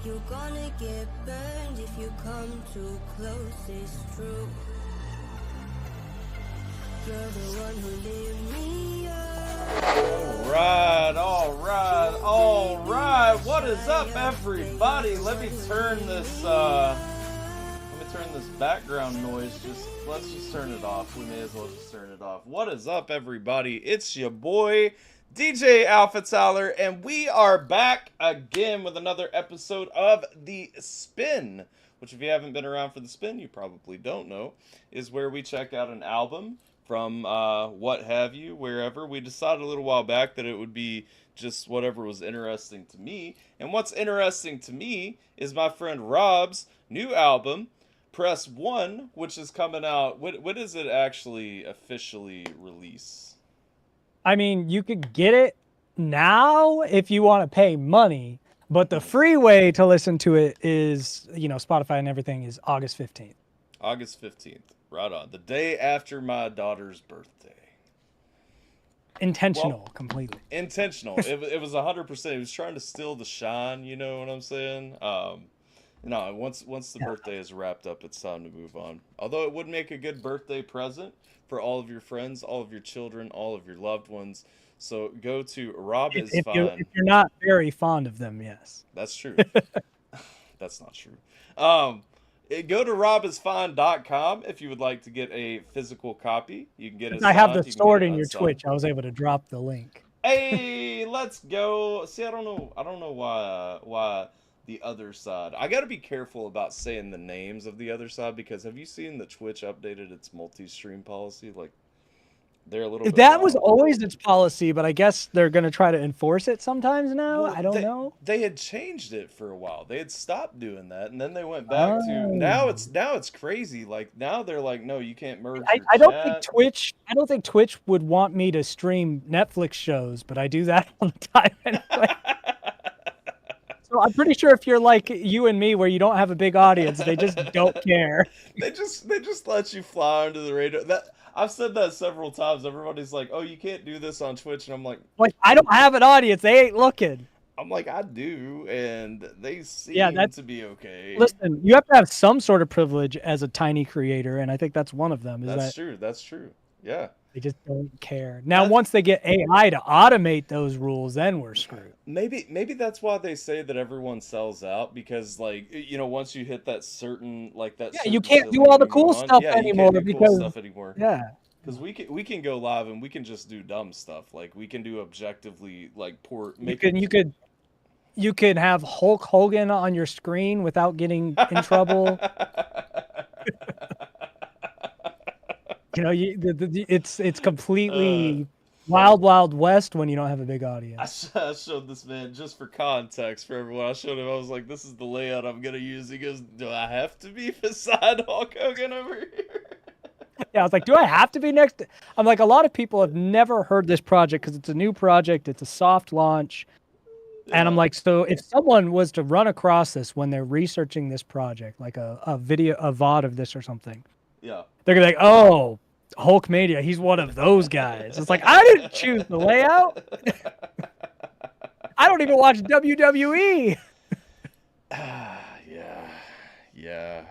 You're gonna get burned if you come too close, it's true. You're the one who lit me up. Alright. What is up, everybody? Let me turn this background noise. Let's just turn it off. We may as well just turn it off. What is up, everybody? It's your boy DJ AlphaTyler, and we are back again with another episode of The Spin, which, if you haven't been around for The Spin, you probably don't know, is where we check out an album, from what have you, wherever. We decided a little while back that it would be just whatever was interesting to me. And what's interesting to me is my friend Rob's new album, Press One, which is coming out. What does it actually officially release? I mean, you could get it now if you want to pay money, but the free way to listen to it is, Spotify and everything is August 15th. August 15th. Right on. The day after my daughter's birthday. Intentional, completely. Intentional. It was 100%. He was trying to steal the shine, you know what I'm saying? No, once the birthday is wrapped up, it's time to move on. Although it would make a good birthday present for all of your friends, all of your children, all of your loved ones. So go to Rob is If Fine. if you're not very fond of them, yes. That's true. That's not true. Go to robisfine.com if you would like to get a physical copy. You can get it. I have the sword in your Twitch. I was able to drop the link. Hey, let's go. See, I don't know why the other side. I got to be careful about saying the names of the other side, because have you seen that Twitch updated its multi-stream policy? Like, they're a little bit That was always its policy, but I guess they're going to try to enforce it sometimes now. Well, I don't know. They had changed it for a while. They had stopped doing that, and then they went back to now it's crazy. Like, now they're like, no, you can't merge. I don't think Twitch would want me to stream Netflix shows, but I do that all the time anyway. So I'm pretty sure if you're like you and me, where you don't have a big audience, they just don't care. They just let you fly under the radar. That I've said that several times. Everybody's like, "Oh, you can't do this on Twitch," and I'm like, I don't have an audience. They ain't looking. I'm like, I do, and they seem to be okay. Listen, you have to have some sort of privilege as a tiny creator, and I think that's one of them. That's true. Yeah. They just don't care. Now, once they get AI to automate those rules, then we're screwed. Maybe that's why they say that everyone sells out, because, like, once you hit that certain, like, that. Yeah, you can't do all the cool stuff anymore because yeah. Because we can go live and we can just do dumb stuff. Like, we can do objectively, like, poor. You could have Hulk Hogan on your screen without getting in trouble. It's completely wild west when you don't have a big audience. I showed this man, just for context for everyone. I showed him. I was like, "This is the layout I'm gonna use." He goes, "Do I have to be beside Hulk Hogan over here?" Yeah, I was like, "Do I have to be next?" I'm like, a lot of people have never heard this project because it's a new project. It's a soft launch. Yeah. And I'm like, so if someone was to run across this when they're researching this project, like a video, a VOD of this or something, yeah, they're gonna be like, "Oh, Hulkmania, he's one of those guys." It's like, I didn't choose the layout. I don't even watch WWE. Yeah.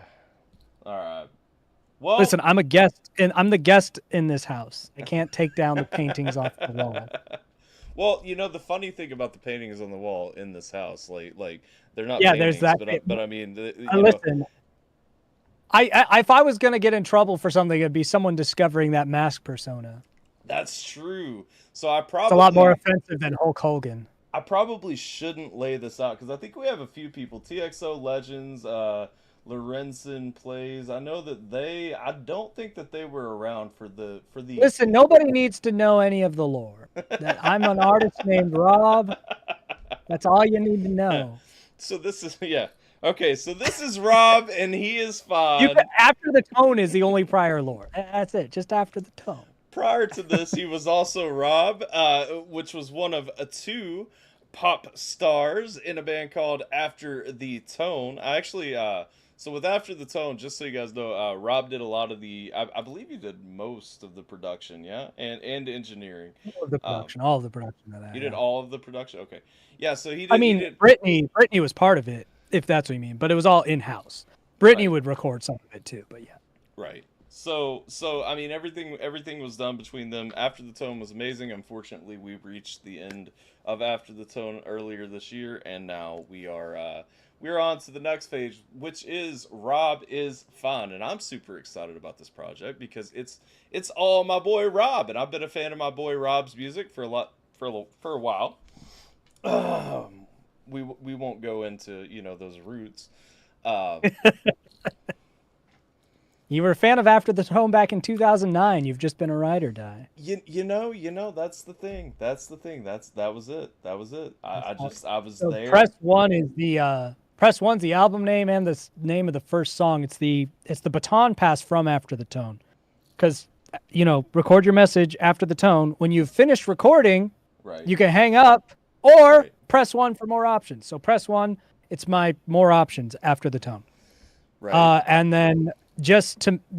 All right. Well, listen, I'm a guest, and I'm the guest in this house. I can't take down the paintings off the wall. Well, the funny thing about the paintings on the wall in this house, like they're not. Yeah, paintings, there's that. But I mean, listen. If I was gonna get in trouble for something, it'd be someone discovering that mask persona. That's true. So it's a lot more offensive than Hulk Hogan. I probably shouldn't lay this out, because I think we have a few people. TXO Legends, Lorenzen Plays. I know that I don't think that they were around for the. Listen, nobody needs to know any of the lore. That I'm an artist named Rob. That's all you need to know. So this is Okay, so this is Rob, and he is fine. After the tone is the only prior lore. That's it, just after the tone. Prior to this, he was also Rob, which was one of two pop stars in a band called After the Tone. I actually, so with After the Tone, just so you guys know, Rob did a lot of the, I believe he did most of the production, yeah? And engineering. All of the production of that. You did all of the production? Okay. Yeah, so he did. Brittany was part of it, if that's what you mean, but it was all in-house. Brittany would record some of it too, but yeah. Right. So I mean, everything was done between them. After the Tone was amazing. Unfortunately, we reached the end of After the Tone earlier this year, and now we're on to the next phase, which is Rob is Fine, and I'm super excited about this project because it's all my boy Rob, and I've been a fan of my boy Rob's music for a while. We won't go into those roots. You were a fan of After the Tone back in 2009. You've just been a ride or die. You know, that's the thing. That was it. I was So there. Press One's the album name and the name of the first song. It's the baton pass from After the Tone, because record your message after the tone. When you've finished recording, Right. you can hang up or Right. press 1 for more options. So press 1. It's my more options after the tone. Right. And then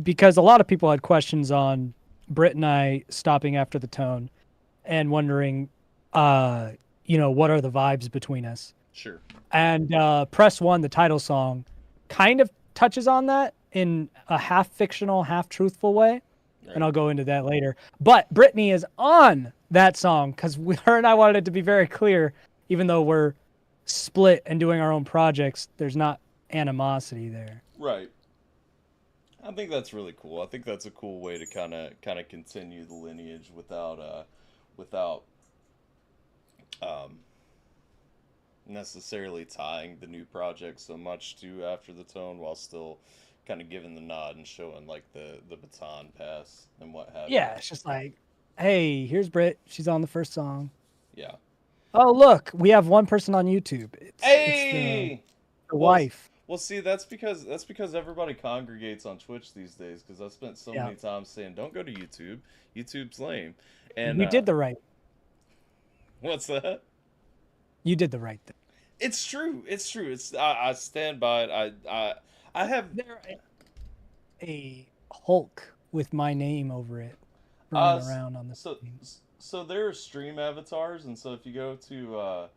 because a lot of people had questions on Britt and I stopping after the tone and wondering, what are the vibes between us? Sure. And Press One, the title song, kind of touches on that in a half fictional, half truthful way. Right. And I'll go into that later. But Brittany is on that song because her and I wanted it to be very clear, even though we're split and doing our own projects, there's not animosity there. Right. I think that's really cool. I think that's a cool way to kind of continue the lineage without necessarily tying the new project so much to After the Tone, while still kind of giving the nod and showing like the baton pass and what have you. Yeah, it's just like, hey, here's Britt. She's on the first song. Yeah. Oh, look, we have one person on YouTube. It's the wife. Well, see, that's because everybody congregates on Twitch these days. Because I spent so many times saying, "Don't go to YouTube. YouTube's lame." And you did the right. What's that? You did the right thing. It's true. I stand by it. I have a Hulk with my name over it running around on the screen. So there are stream avatars, and so if you go to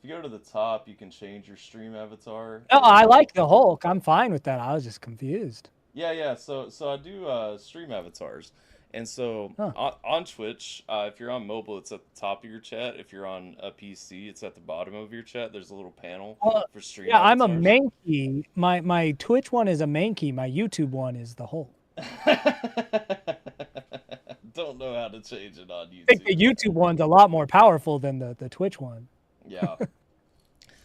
the top, you can change your stream avatar. Oh, I like the Hulk. I'm fine with that. I was just confused. Yeah. So I do stream avatars, and so on Twitch, if you're on mobile, it's at the top of your chat. If you're on a PC, it's at the bottom of your chat. There's a little panel for stream. Yeah, avatars. I'm a Mankey. My Twitch one is a Mankey. My YouTube one is the Hulk. Don't know how to change it on YouTube. I think the YouTube one's a lot more powerful than the Twitch one. Yeah.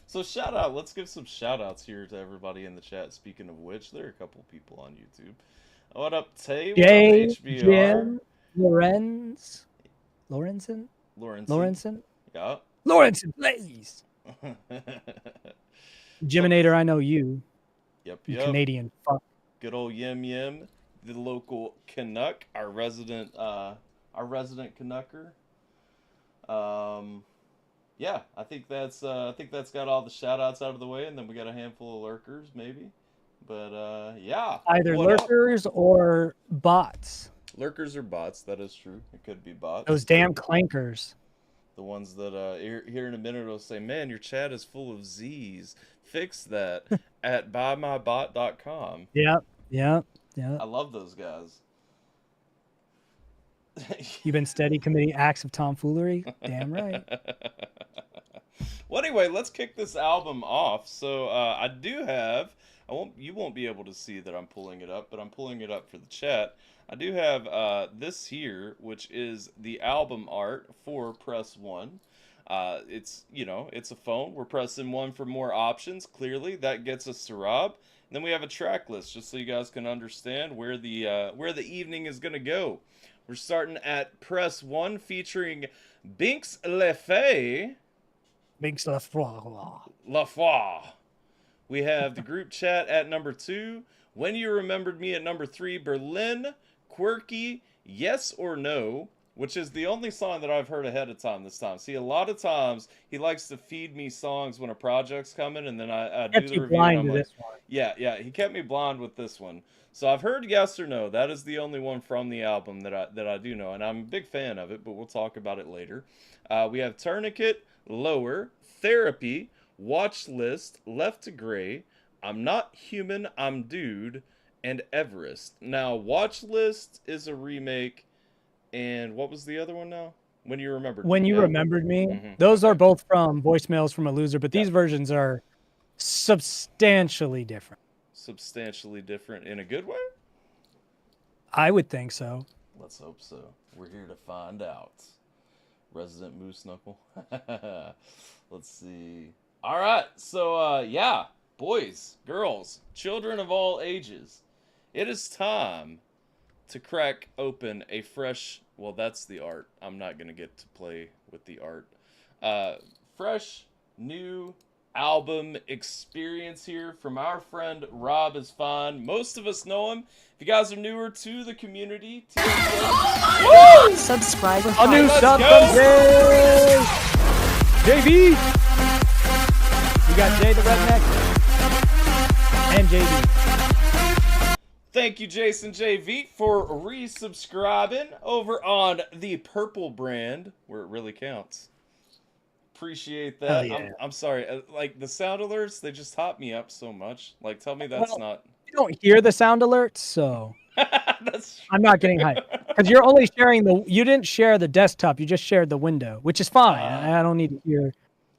So shout out. Let's give some shout outs here to everybody in the chat. Speaking of which, there are a couple people on YouTube. What up, Tay? Jay, what up, HBR? Jim, Lorenzen? Yeah. Lorenzen, please. Jiminator, I know you. Yep. Canadian fuck. Good old Yim, the local Canuck, our resident Canucker. Yeah, I think that's got all the shout outs out of the way, and then we got a handful of lurkers maybe. But yeah. Either lurkers or bots. Lurkers or bots, that is true. It could be bots. Those damn clankers. The ones that here in a minute will say, "Man, your chat is full of Z's. Fix that." At buymybot.com. Yep. I love those guys. You've been steady committing acts of tomfoolery? Damn right. Well, anyway, let's kick this album off. So I do have, you won't be able to see that I'm pulling it up, but I'm pulling it up for the chat. I do have this here, which is the album art for Press One. It's a phone. We're pressing 1 for more options. Clearly, that gets us to Rob. And then we have a track list, just so you guys can understand where the evening is gonna go. We're starting at Press 1, featuring Binks Lefay. Binks Lafroy. We have the group chat at number 2. When You Remembered Me at number 3. Berlin, Quirky, Yes or No, which is the only song that I've heard ahead of time this time. See, a lot of times he likes to feed me songs when a project's coming, and then I do the review. And I'm like, yeah, he kept me blind with this one. So I've heard Yes or No. That is the only one from the album that I do know, and I'm a big fan of it, but we'll talk about it later. We have Tourniquet, Lower, Therapy, Watch List, Left to Gray, I'm Not Human, I'm Dude, and Everest. Now, Watch List is a remake, and what was the other one now? When You Remembered Me. When You Remembered Me. Mm-hmm. Those are both from Voicemails from a Loser, but these versions are substantially different. Substantially different in a good way? I would think so. Let's hope so. We're here to find out. Resident Moose Knuckle. Let's see. All right. So, yeah. Boys, girls, children of all ages. It is time to crack open a fresh. Well, that's the art. I'm not gonna get to play with the art. Fresh new album experience here from our friend Rob is Fine. Most of us know him. If you guys are newer to the community, Subscriber. A new let's sub go. from Jay. JV. We got Jay the Redneck and JV. Thank you, Jason JV, for resubscribing over on the Purple brand, where it really counts. Appreciate that. Hell yeah. I'm sorry. Like, the sound alerts, they just hop me up so much. Like, tell me that's not... You don't hear the sound alerts, so That's I'm not getting hyped. Because you're only sharing you didn't share the desktop, you just shared the window, which is fine. I don't need to hear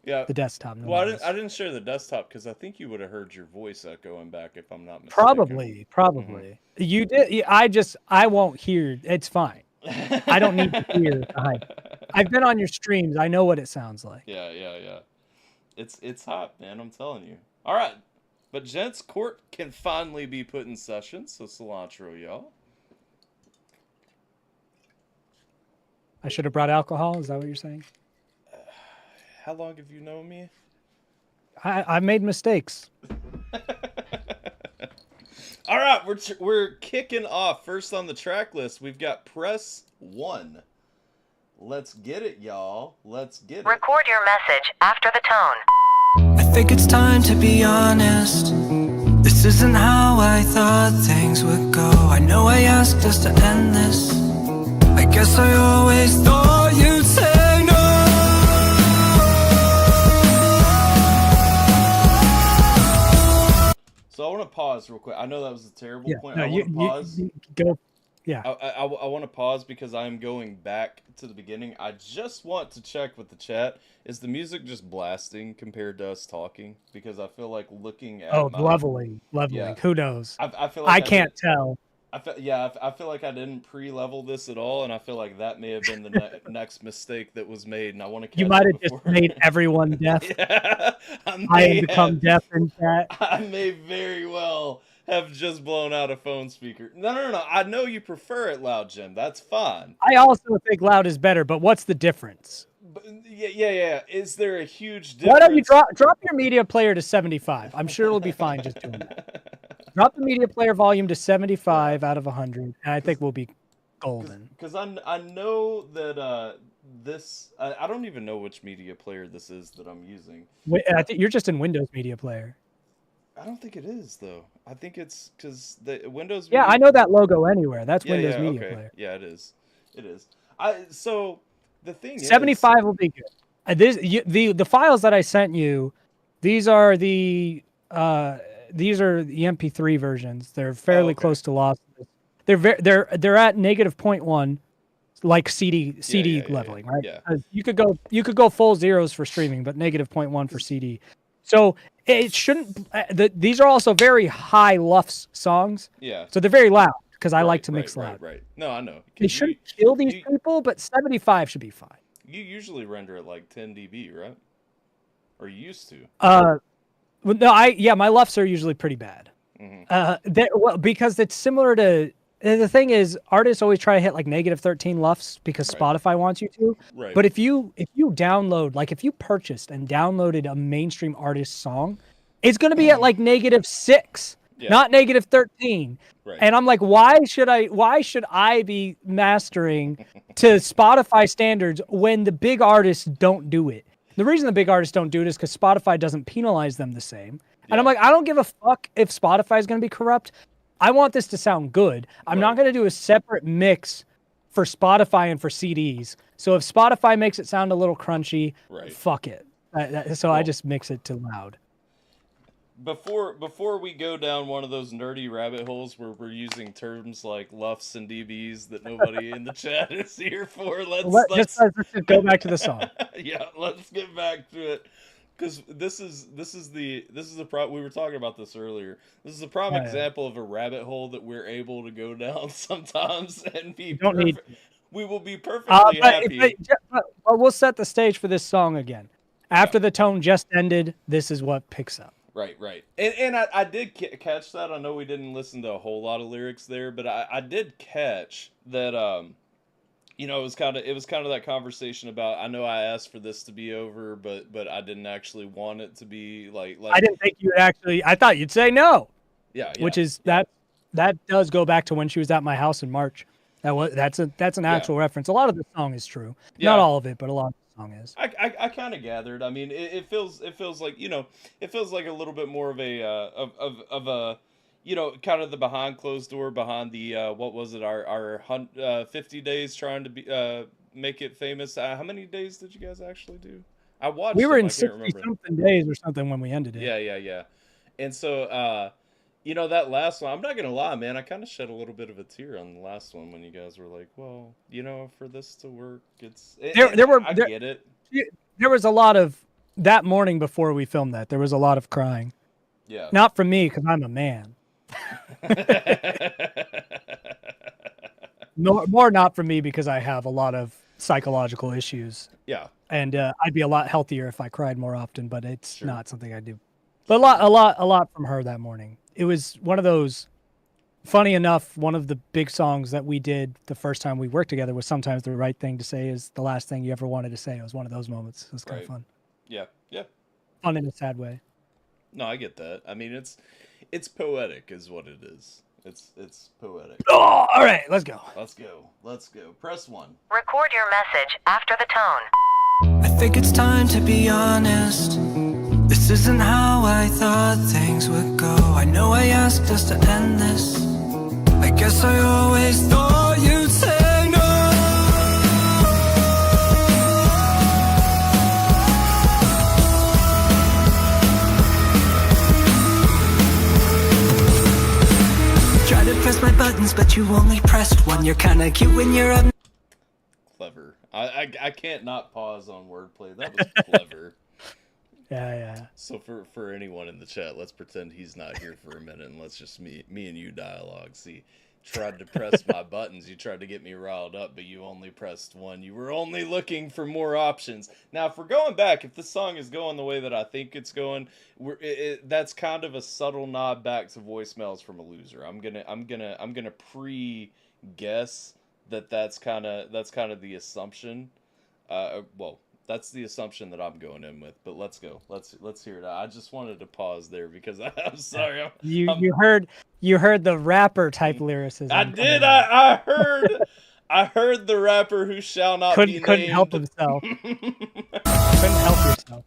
yeah. the desktop. Well, noise. I didn't share the desktop because I think you would have heard your voice echoing back if I'm not mistaken. Probably. You did. I won't hear. It's fine. I don't need to hear the hype. I've been on your streams. I know what it sounds like. Yeah. It's hot, man. I'm telling you. All right. But gents, court can finally be put in session, so cilantro, y'all. I should have brought alcohol. Is that what you're saying? How long have you known me? I made mistakes. All right, we're kicking off. First on the track list, we've got Press 1. Let's get it, y'all. Let's get it. Record your message after the tone. I think it's time to be honest. This isn't how I thought things would go. I know I asked us to end this. I guess I always thought you'd say no. So I want to pause real quick. I know that was a terrible point. No, I want to pause. you go. Yeah. I want to pause because I'm going back to the beginning. I just want to check with the chat. Is the music just blasting compared to us talking? Because I feel like looking at Lovely. Yeah. Who knows? I feel like I can't tell. I feel like I didn't pre-level this at all, and I feel like that may have been the next mistake that was made, and I want to catch You might have it before. just made everyone deaf. Yeah, I have become deaf in chat. I may very well have just blown out a phone speaker. No. I know you prefer it loud, Jim. That's fine. I also think loud is better, but what's the difference? But, yeah. Is there a huge difference? Why don't you drop your media player to 75? I'm sure it'll be fine just doing that. Drop the media player volume to 75 out of 100, and I think we'll be golden. Because I know that I don't even know which media player this is that I'm using. I think you're just in Windows Media Player. I don't think it is, though. I think it's because the Windows... Yeah, Media... I know that logo anywhere. That's Windows Media okay. Player. Yeah, it is. So, the thing 75 will be good. The files that I sent you, these are the MP3 versions. They're fairly close to lossless. They're at negative 0.1, like CD leveling, right? Yeah. You could go full zeros for streaming, but negative 0.1 for CD. So it shouldn't. These are also very high LUFS songs. Yeah. So they're very loud because I like to mix loud. Right. No, I know. They shouldn't kill these people, but 75 should be fine. You usually render at like 10 dB, right? Or you used to. Well, no, my LUFS are usually pretty bad. Mm-hmm. Because it's similar to the thing is artists always try to hit like negative 13 LUFS because Spotify wants you to. Right. But if you download, like if you purchased and downloaded a mainstream artist song, it's going to be at like negative 6, not negative 13. Right. And I'm like, why should I be mastering to Spotify standards when the big artists don't do it? The reason the big artists don't do it is because Spotify doesn't penalize them the same. And I'm like, I don't give a fuck if Spotify is going to be corrupt. I want this to sound good. I'm not going to do a separate mix for Spotify and for CDs. So if Spotify makes it sound a little crunchy, fuck it. I just mix it to loud. Before we go down one of those nerdy rabbit holes where we're using terms like LUFS and DBs that nobody in the chat is here for, let's just go back to the song. Yeah, let's get back to it. Because this is a problem. We were talking about this earlier. This is a prime example of a rabbit hole that we're able to go down sometimes and be. We will be perfectly happy. But we'll set the stage for this song again. After the tone just ended, this is what picks up. Right, right. And I did catch that. I know we didn't listen to a whole lot of lyrics there, but I did catch that it was kind of that conversation about, I know I asked for this to be over, but I didn't actually want it to be like I didn't think you would actually. I thought you'd say no. yeah, Which is that does go back to when she was at my house in March. That's an actual reference. A lot of the song is true. Not all of it, but a lot of the song is. I kind of gathered. I mean, it feels like, it feels like a little bit more of a of a kind of the behind closed door, behind the what was it, our 50 days trying to be make it famous. How many days did you guys actually do? I watched. We were them. in I can't 60 remember. something days or something when we ended it. Yeah. And so that last one, I'm not gonna lie, man, I kind of shed a little bit of a tear on the last one when you guys were like, well, for this to work, I get it. There was a lot of that morning before we filmed that. There was a lot of crying. Yeah. Not from me because I'm a man. More not from me because I have a lot of psychological issues. Yeah. And I'd be a lot healthier if I cried more often, but it's not something I do. But a lot from her that morning. It was one of those. Funny enough, one of the big songs that we did the first time we worked together was "Sometimes the Right Thing to Say Is the Last Thing You Ever Wanted to Say." It was one of those moments. It was kind of fun. Yeah. Fun in a sad way. No, I get that. I mean, it's poetic, is what it is. It's poetic. Oh, all right, let's go. Let's go. Press 1. Record your message after the tone. I think it's time to be honest. This isn't how I thought things would go. I know I asked us to end this. I guess I always thought you'd say no. Tried to press my buttons, but you only pressed one. You're kinda cute when you're up. Clever. I can't not pause on wordplay. That was clever. Yeah. So for anyone in the chat, let's pretend he's not here for a minute, and let's just me and you dialogue. See, tried to press my buttons. You tried to get me riled up, but you only pressed one. You were only looking for more options. Now, if we're going back, if this song is going the way that I think it's going, that's kind of a subtle nod back to voicemails from a loser. I'm gonna pre-guess that's kind of the assumption. Well, that's the assumption that I'm going in with, but let's go. Let's hear it. I just wanted to pause there because I'm sorry. You heard the rapper type lyricism. I did. I heard the rapper who shall not be named. Couldn't help himself. Couldn't help yourself.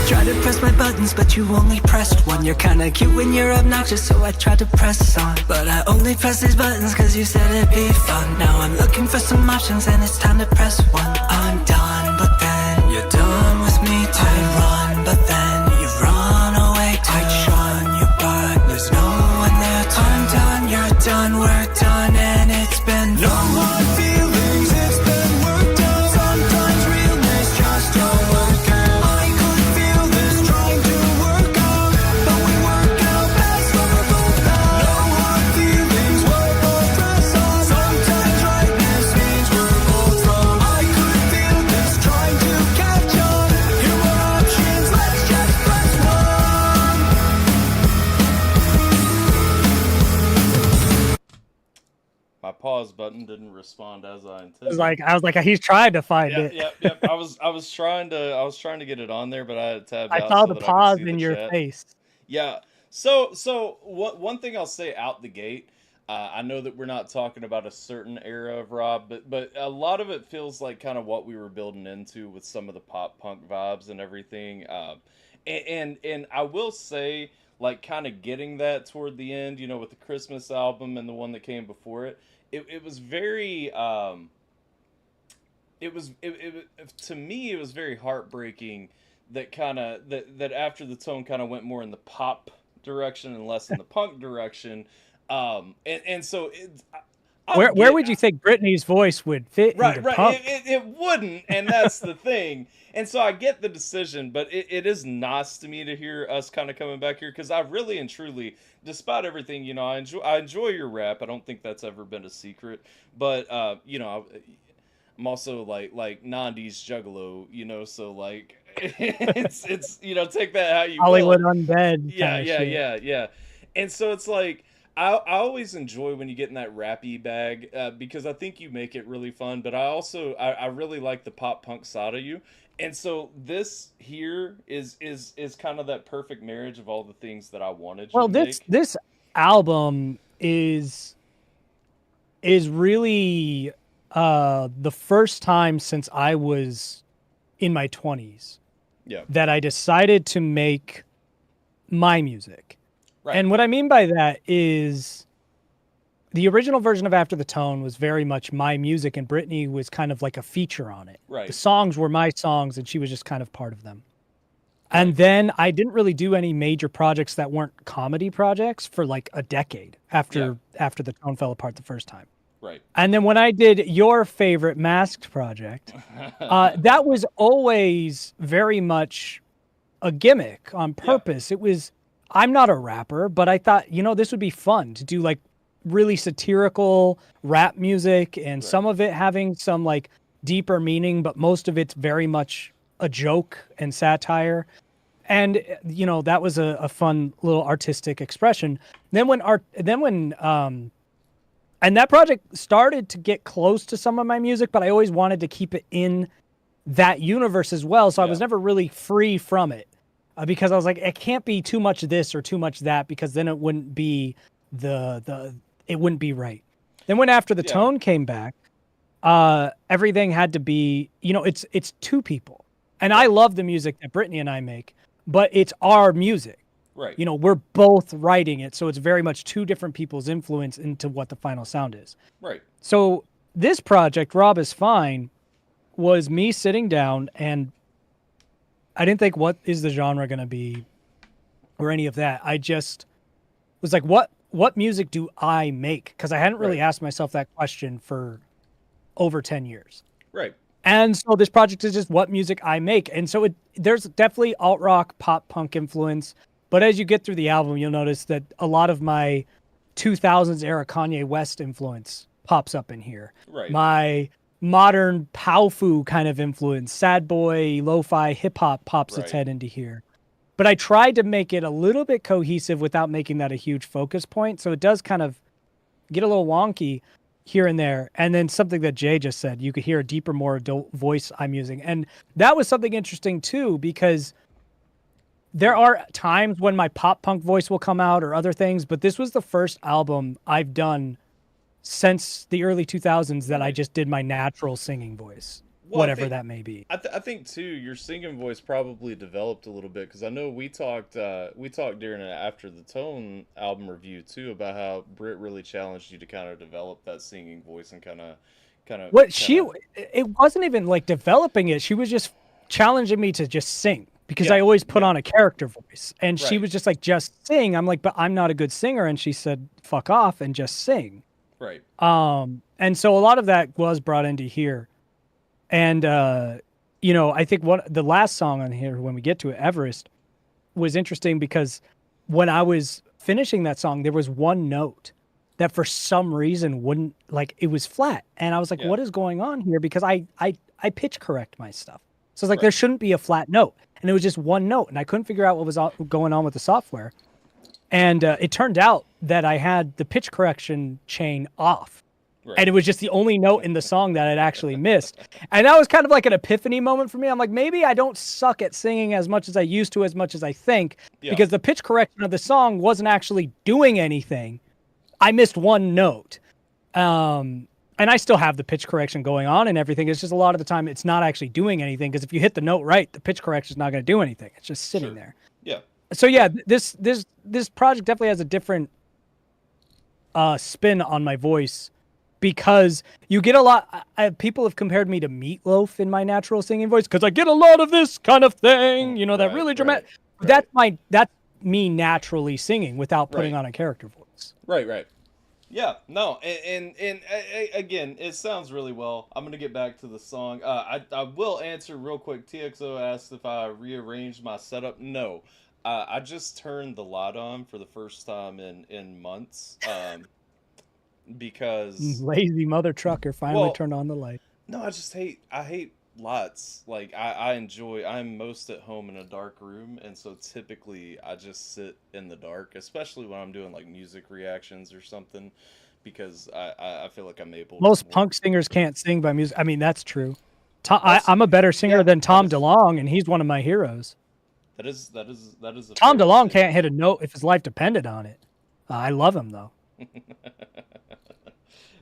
Tried to press my buttons, but you only pressed one. You're kinda cute when you're obnoxious, so I tried to press on. But I only pressed these buttons cause you said it'd be fun. Now I'm looking for some options and it's time to press one. I'm done, but then you're done with me too. I run, but then you run away too. I shun you, but there's no one there too. I'm done, you're done, we're done, and it's been no hard feelings, it's been worked out. Sometimes realness just don't work out. My pause button didn't respond as I intended. I was like, he's trying to find it. Yep. I was trying to get it on there, but I had tabbed out. I saw so the that pause I could see in the your chat. face. Yeah. So one thing I'll say out the gate, I know that we're not talking about a certain era of Rob, but a lot of it feels like kind of what we were building into with some of the pop punk vibes and everything. And I will say, like, kind of getting that toward the end, with the Christmas album and the one that came before it. It was very to me it was very heartbreaking that that after the tone kind of went more in the pop direction and less in the punk direction, and so where would you think Britney's voice would fit into punk? It wouldn't, and that's the thing. And so I get the decision, but it is nice to me to hear us kind of coming back here, because I really and truly, despite everything, I enjoy your rap. I don't think that's ever been a secret, but I'm I'm also like 90s juggalo, you know, so like it's you know, take that how you Hollywood will. undead Yeah, kind of yeah, shit. yeah. And so it's like I always enjoy when you get in that rappy bag because I think you make it really fun. But I also I really like the pop punk side of you, and so this here is kind of that perfect marriage of all the things that I wanted you Well, to make. this album is really the first time since I was in my 20s Yeah, that I decided to make my music. right, And what I mean by that is the original version of After the Tone was very much my music, and Brittany was kind of like a feature on it. right, The songs were my songs, and she was just kind of part of them. right. And then I didn't really do any major projects that weren't comedy projects for like a decade after the Tone fell apart the first time. Right. And then when I did your favorite Masked project, that was always very much a gimmick on purpose. It was, I'm not a rapper, but I thought, you know, this would be fun to do like really satirical rap music and some of it having some like deeper meaning, but most of it's very much a joke and satire. And, you know, that was a fun little artistic expression. And that project started to get close to some of my music, but I always wanted to keep it in that universe as well. So I was never really free from it because I was like, it can't be too much this or too much that, because then it wouldn't be it wouldn't be right. Then when After the Tone came back, everything had to be, you know, it's two people. And I love the music that Brittany and I make, but it's our music. Right. You know, we're both writing it, so it's very much two different people's influence into what the final sound is. Right. So this project, Rob is Fine, was me sitting down, and I didn't think, what is the genre going to be or any of that. I just was like, what music do I make? Because I hadn't really asked myself that question for over 10 years. Right. And so this project is just what music I make. And so there's definitely alt-rock, pop-punk influence. But as you get through the album, you'll notice that a lot of my 2000s era Kanye West influence pops up in here. Right. My modern Powfu kind of influence, sad boy, lo-fi, hip-hop pops its head into here. But I tried to make it a little bit cohesive without making that a huge focus point. So it does kind of get a little wonky here and there. And then something that Jay just said, you could hear a deeper, more adult voice I'm using. And that was something interesting too, because there are times when my pop punk voice will come out or other things, but this was the first album I've done since the early 2000s that I just did my natural singing voice, whatever that may be. I think too, your singing voice probably developed a little bit, because I know we talked during an After the Tone album review too about how Britt really challenged you to kind of develop that singing voice and kind of. It wasn't even like developing it. She was just challenging me to just sing. Because I always put on a character voice. And she was just like, just sing. I'm like, but I'm not a good singer. And she said, fuck off and just sing. Right. And so a lot of that was brought into here. And, you know, I think the last song on here, when we get to it, Everest, was interesting because when I was finishing that song, there was one note that for some reason wouldn't, like, it was flat. And I was like, what is going on here? Because I pitch correct my stuff. So it's like, there shouldn't be a flat note. And it was just one note, and I couldn't figure out what was going on with the software. And it turned out that I had the pitch correction chain off. Right. And it was just the only note in the song that I'd actually missed. And that was kind of like an epiphany moment for me. I'm like, maybe I don't suck at singing as much as I used to, as much as I think, because the pitch correction of the song wasn't actually doing anything. I missed one note. And I still have the pitch correction going on and everything. It's just a lot of the time it's not actually doing anything, because if you hit the note right, the pitch correction is not going to do anything. It's just sitting there. Yeah. So yeah, this project definitely has a different spin on my voice, because you get a lot. People have compared me to Meatloaf in my natural singing voice, because I get a lot of this kind of thing, you know, that really dramatic. That's me naturally singing without putting on a character voice. Right. Yeah, no, and again, it sounds really well. I'm going to get back to the song. I will answer real quick. TXO asked if I rearranged my setup. No. I just turned the light on for the first time in months, because... Lazy mother trucker finally turned on the light. No, I hate lights. Like I'm most at home in a dark room, and so typically I just sit in the dark, especially when I'm doing like music reactions or something, because I feel like I'm able. Most to punk singers can't sing by music. I mean, that's true. That's- I'm a better singer yeah, than Tom that is- DeLonge, and he's one of my heroes. That is a Tom fair DeLonge statement. can't hit a note if his life depended on it. I love him though.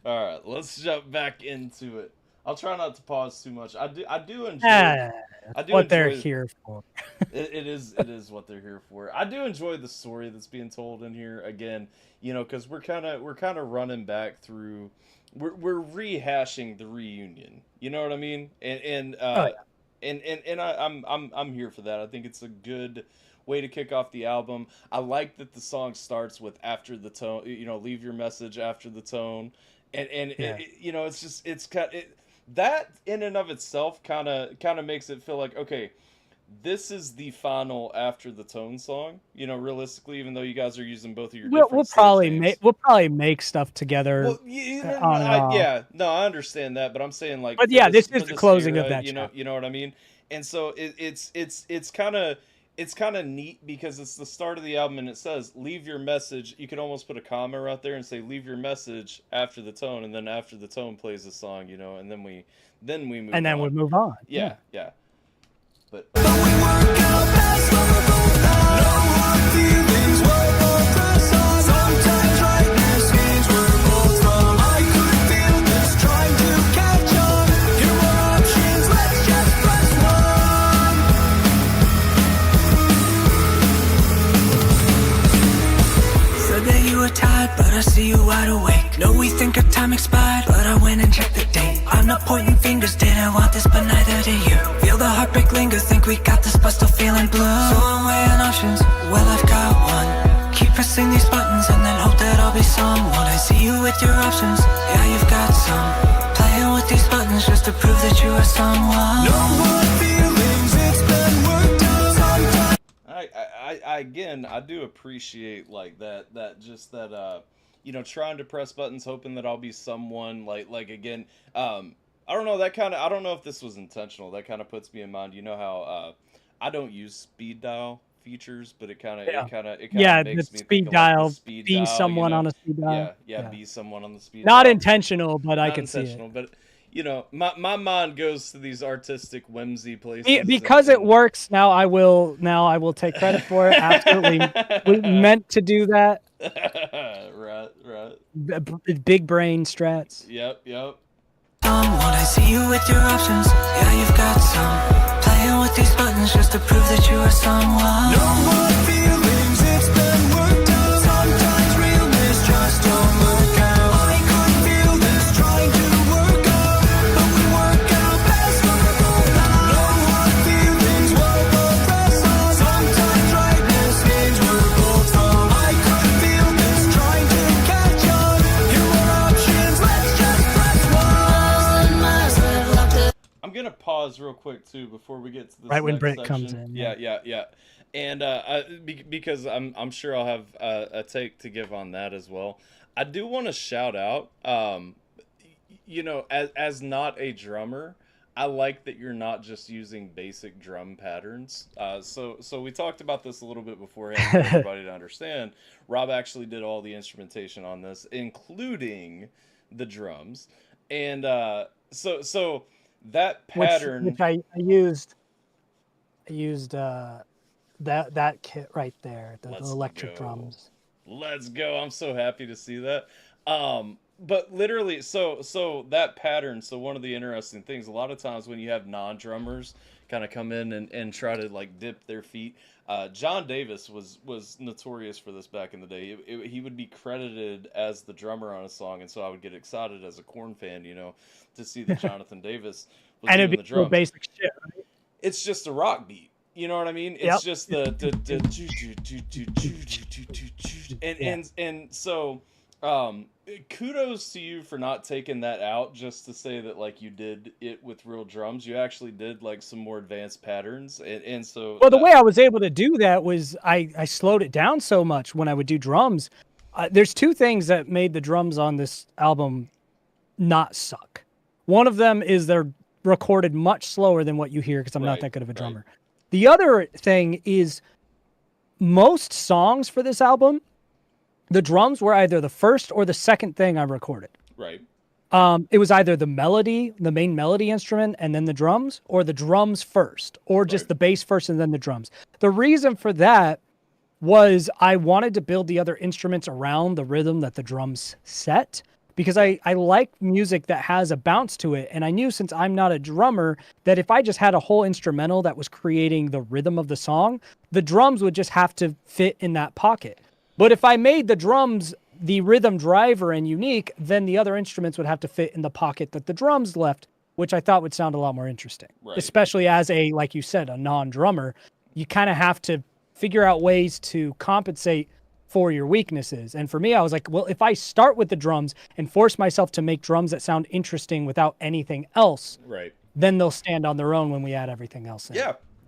All right, let's jump back into it. I'll try not to pause too much. I do enjoy. Ah, I do what they're enjoy- here for. it is what they're here for. I do enjoy the story that's being told in here again, because we're kind of running back through. We're rehashing the reunion. You know what I mean? And I'm here for that. I think it's a good way to kick off the album. I like that the song starts with after the tone. Leave your message after the tone, and it's just that in and of itself kind of makes it feel like, okay, this is the final after the tone song. Realistically, even though you guys are using both of your We'll probably make stuff together. Well, I understand that, but I'm saying like. But yeah, this is the closing of that. You know what I mean? And so it's kind of neat because it's the start of the album and it says leave your message. You could almost put a comma right there and say leave your message after the tone, and then after the tone plays the song, and then we move. And then on. we move on. Yeah. But tired, but I see you wide awake. No, we think our time expired, but I went and checked the date. I'm not pointing fingers, didn't want this, but neither do you. Feel the heartbreak linger, think we got this, but still feeling blue. So I'm weighing options, well I've got one. Keep pressing these buttons and then hope that I'll be someone. I see you with your options, yeah you've got some. Playing with these buttons just to prove that you are someone. No more feelings, it's been worked out. I do appreciate like that trying to press buttons hoping that I'll be someone like again I don't know I don't know if this was intentional. That kind of puts me in mind, how I don't use speed dial features, but it kind of makes me speed think dial, of, like, speed be dial, someone on a speed dial. Yeah, be someone on the speed Not dial. intentional, but I Not can see it. intentional, but my mind goes to these artistic whimsy places. Because it works now. I will take credit for it. Absolutely, we meant to do that. Right. Big brain strats. Yep. Someone, I see you with your options, yeah you've got some. Playing with these buttons just to prove that you are someone. No more feelings, it's been worked out. Sometimes realness just don't work out. I could feel this trying to work out, but we work out best when we're both out. No more feelings, we'll both press on. Sometimes rightness means we're both wrong. I could feel this trying to catch on. Here are options, let's just press one. I'm gonna pause real quick too before we get to this Right when next Britt section. comes in. Yeah. And because I'm sure I'll have a take to give on that as well. I do want to shout out, as not a drummer, I like that you're not just using basic drum patterns. So we talked about this a little bit beforehand for everybody to understand. Rob actually did all the instrumentation on this, including the drums, and so that pattern, which I used that kit right there, the electric drums. Let's go. I'm so happy to see that. But literally, so that pattern, so one of the interesting things, a lot of times when you have non-drummers kind of come in and try to like dip their feet, John Davis was notorious for this back in the day. He would be credited as the drummer on a song, and so I would get excited as a Korn fan, to see that Jonathan Davis was And doing it'd the be drums. basic shit, right? It's just a rock beat. You know what I mean? It's Yep. just and so kudos to you for not taking that out just to say that like you did it with real drums. You actually did like some more advanced patterns, and so Well, the way I was able to do that was I slowed it down so much when I would do drums. There's two things that made the drums on this album not suck. One of them is they're recorded much slower than what you hear because I'm not Right, that good of a right. drummer. The other thing is most songs for this album, the drums were either the first or the second thing I recorded. Right. It was either the melody, the main melody instrument, and then the drums, or the drums first, or just Right. the bass first and then the drums. The reason for that was I wanted to build the other instruments around the rhythm that the drums set, because I like music that has a bounce to it. And I knew, since I'm not a drummer, that if I just had a whole instrumental that was creating the rhythm of the song, the drums would just have to fit in that pocket. But if I made the drums the rhythm driver and unique, then the other instruments would have to fit in the pocket that the drums left, which I thought would sound a lot more interesting. Right. Especially as a, like you said, a non-drummer, you kind of have to figure out ways to compensate for your weaknesses. And for me, I was like, well, if I start with the drums and force myself to make drums that sound interesting without anything else, Right. then they'll stand on their own when we add everything else in.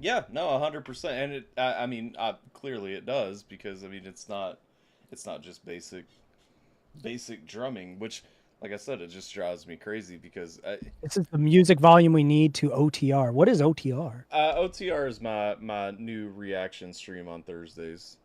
Yeah, no, 100%. And it, I mean, clearly it does, because I mean, it's not just basic drumming, which, like I said, it just drives me crazy because This is the music volume we need to OTR. What is OTR? OTR is my new reaction stream on Thursdays.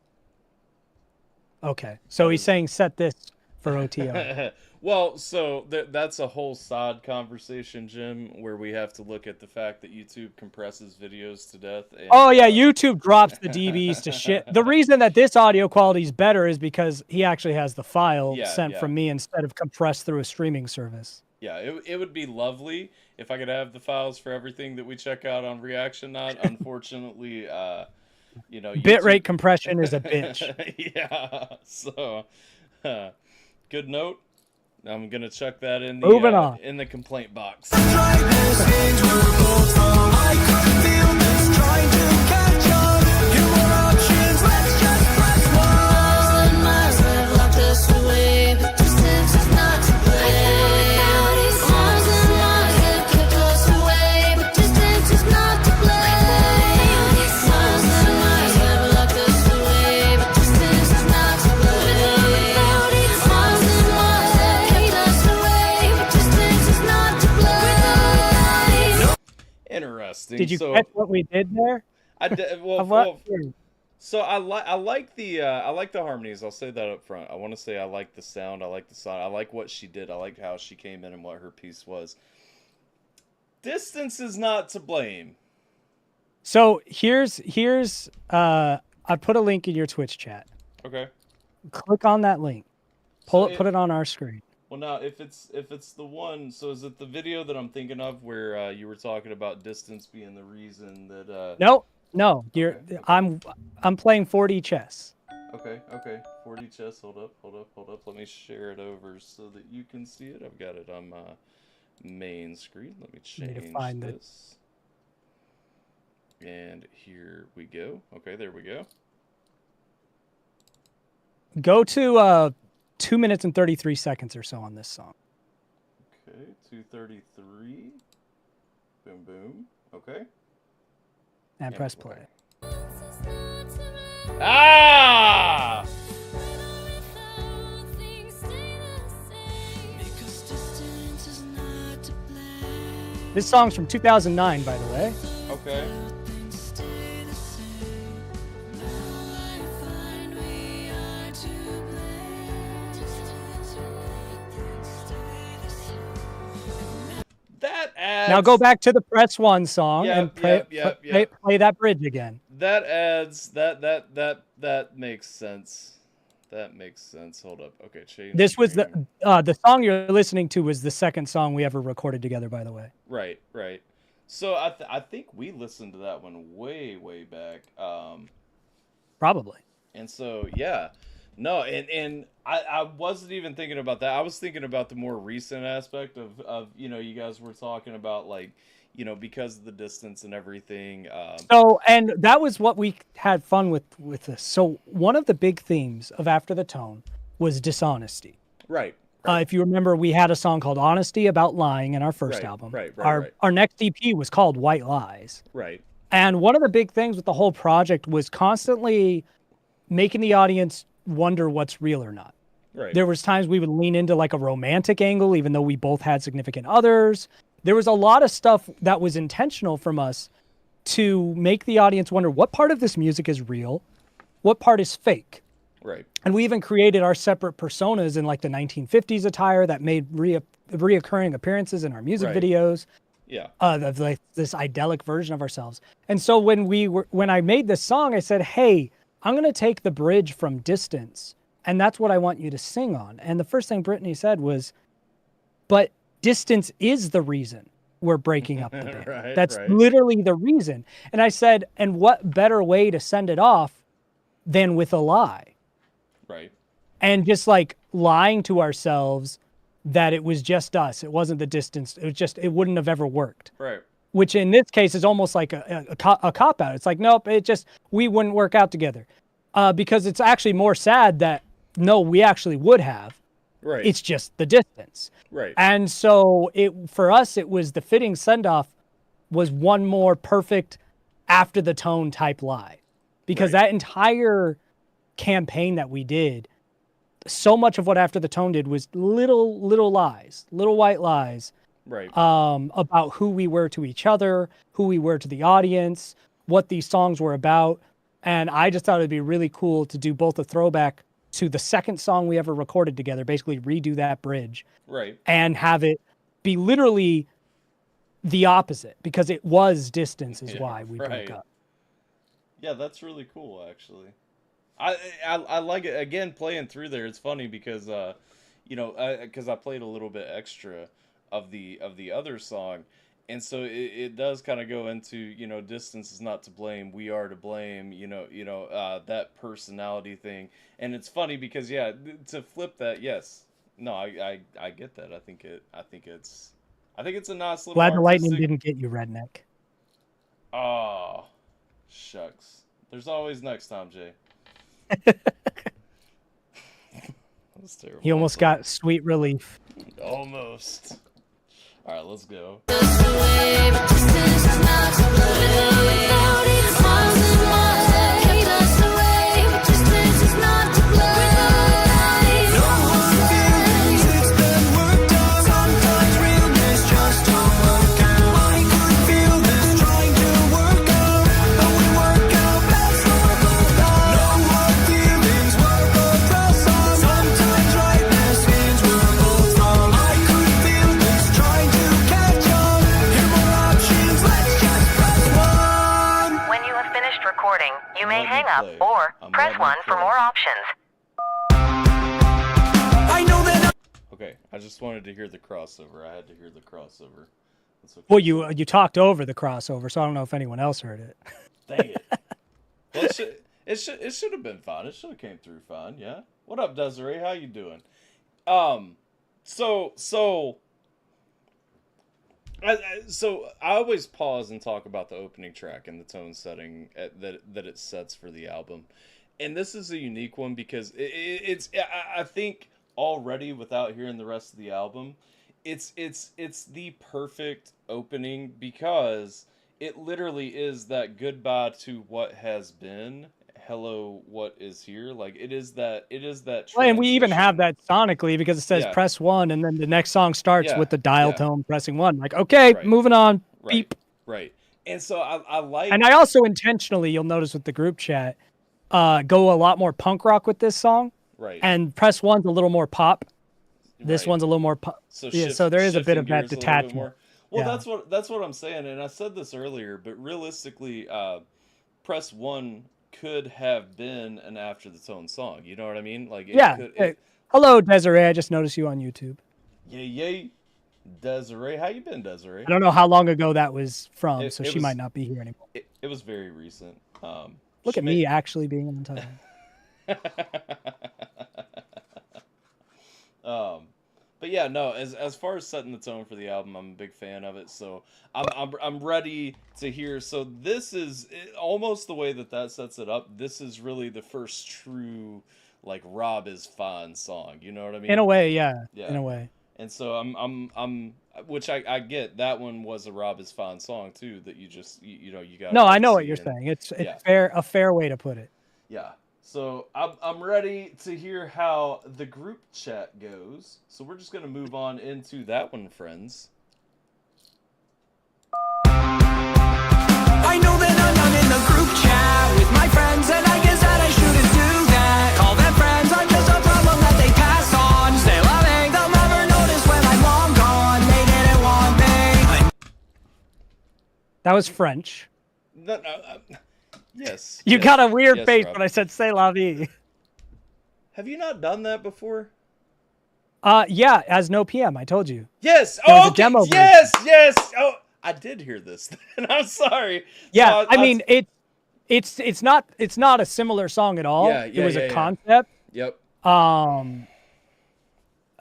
Okay, so he's saying set this for OTR. Well, so that's a whole side conversation, Jim, where we have to look at the fact that YouTube compresses videos to death. And, Oh yeah, YouTube drops the DBs to shit. The reason that this audio quality is better is because he actually has the file sent from me instead of compressed through a streaming service. Yeah, it would be lovely if I could have the files for everything that we check out on Reaction Not. Unfortunately, you know, Bitrate compression is a bitch. Yeah, so good note. I'm gonna chuck that in Moving on. in the complaint box. Interesting. Did you catch what we did there? I did. So I like the harmonies. I'll say that up front. I want to say I like the sound. I like the sound. I like what she did. I like how she came in and what her piece was. Distance is not to blame. So here's I put a link in your Twitch chat. Okay. Click on that link. Put it on our screen. Well, now if it's the one, so is it the video that I'm thinking of where you were talking about distance being the reason that? No. You're. Okay. I'm playing 4D chess. Okay. 4D chess. Hold up. Let me share it over so that you can see it. I've got it on my main screen. Let me change this. And here we go. Okay, there we go. Go to 2 minutes and 33 seconds or so on this song. Okay, 2:33. Boom, boom. Okay. And press play. Ah! This song's from 2009, by the way. Okay. That adds... Now go back to the press one song Yep, and play that bridge again. That adds that makes sense. That makes sense. Hold up. Okay, change. This was screen. the song you're listening to was the second song we ever recorded together, by the way. Right. So I think we listened to that one way back. Probably. And so yeah. No, and I wasn't even thinking about that. I was thinking about the more recent aspect of you know, you guys were talking about, like, you know, because of the distance and everything. So, and that was what we had fun with this. So one of the big themes of After the Tone was dishonesty. Right. If you remember, we had a song called Honesty About Lying in our first album. Right. Our next EP was called White Lies. Right. And one of the big things with the whole project was constantly making the audience wonder what's real or not. Right. There was times we would lean into like a romantic angle, even though we both had significant others. there was a lot of stuff that was intentional from us to make the audience wonder what part of this music is real, what part is fake. Right. And we even created our separate personas in like the 1950s attire that made reoccurring appearances in our music videos. Yeah. Of like this idyllic version of ourselves. And so when I made this song, I said, hey, I'm going to take the bridge from Distance, and that's what I want you to sing on. And the first thing Brittany said was, but Distance is the reason we're breaking up the band. That's literally the reason. And I said, and what better way to send it off than with a lie? Right. And just like lying to ourselves that it was just us. It wasn't the Distance. It wouldn't have ever worked. Right. Which in this case is almost like a cop out. It's like, nope, we wouldn't work out together. Because it's actually more sad that, no, we actually would have. Right. It's just the Distance. Right. And so for us, it was the fitting send-off was one more perfect After the Tone type lie. Because that entire campaign that we did, so much of what After the Tone did was little lies, little white lies. Right. About who we were to each other, who we were to the audience, what these songs were about. And I just thought it'd be really cool to do both a throwback to the second song we ever recorded together, basically redo that bridge. Right. And have it be literally the opposite, because it was Distance is why we broke up. Yeah, that's really cool, actually. I like it. Again, playing through there, it's funny because, because I played a little bit extra of the other song, and so it does kind of go into, Distance is not to blame, we are to blame, that personality thing. And it's funny because to flip that, yes, no, I get that. I think it's a nice little Glad the lightning artistic... didn't get you, redneck. Oh, shucks. There's always next time, Jay. That's terrible. He almost got sweet relief. Almost. All right, let's go. You may hang up or press 1 for more options. Okay, I just wanted to hear the crossover. I had to hear the crossover. That's okay. Well, you talked over the crossover, so I don't know if anyone else heard it. Dang it. Well, it should have been fine. It should have came through fine, yeah. What up, Desiree? How you doing? So I always pause and talk about the opening track and the tone setting that it sets for the album, and this is a unique one because I think already without hearing the rest of the album, it's the perfect opening because it literally is that goodbye to what has been. Hello, what is here? Like it is that. Well, and we even have that sonically because it says press 1, and then the next song starts with the dial tone pressing 1. Like, okay, moving on. Beep. Right. And so I like. And I also intentionally, you'll notice with the group chat, go a lot more punk rock with this song. Right. And press 1's a little more pop. This one's a little more pop. So so there is a bit of that detachment. Well, that's what I'm saying, and I said this earlier, but realistically, press 1 could have been an After the Tone song. You know what I mean? Like, hello, Desiree. I just noticed you on YouTube. Yay, Desiree. How you been, Desiree? I don't know how long ago that was from, so she might not be here anymore. It was very recent. Look at me actually being on time. But yeah, no. As far as setting the tone for the album, I'm a big fan of it. So I'm ready to hear. So this is almost the way that sets it up. This is really the first true like Rob is fine song. You know what I mean? In a way, yeah. In a way. And so I'm which I get. That one was a Rob is fine song too. That you just you got. No, I know what you're saying. It's a fair way to put it. Yeah. So I'm ready to hear how the group chat goes. So we're just gonna move on into that one, friends. That was French. No, yes. You yes, got a weird yes, face Rob. when I said "C'est la vie." Have you not done that before? Yeah, as no PM. I told you. Yes. There was Oh, a demo version. yes. Oh, I did hear this. Then I'm sorry. Yeah, So I mean it's not a similar song at all. Yeah, It was a yeah. concept. Yep.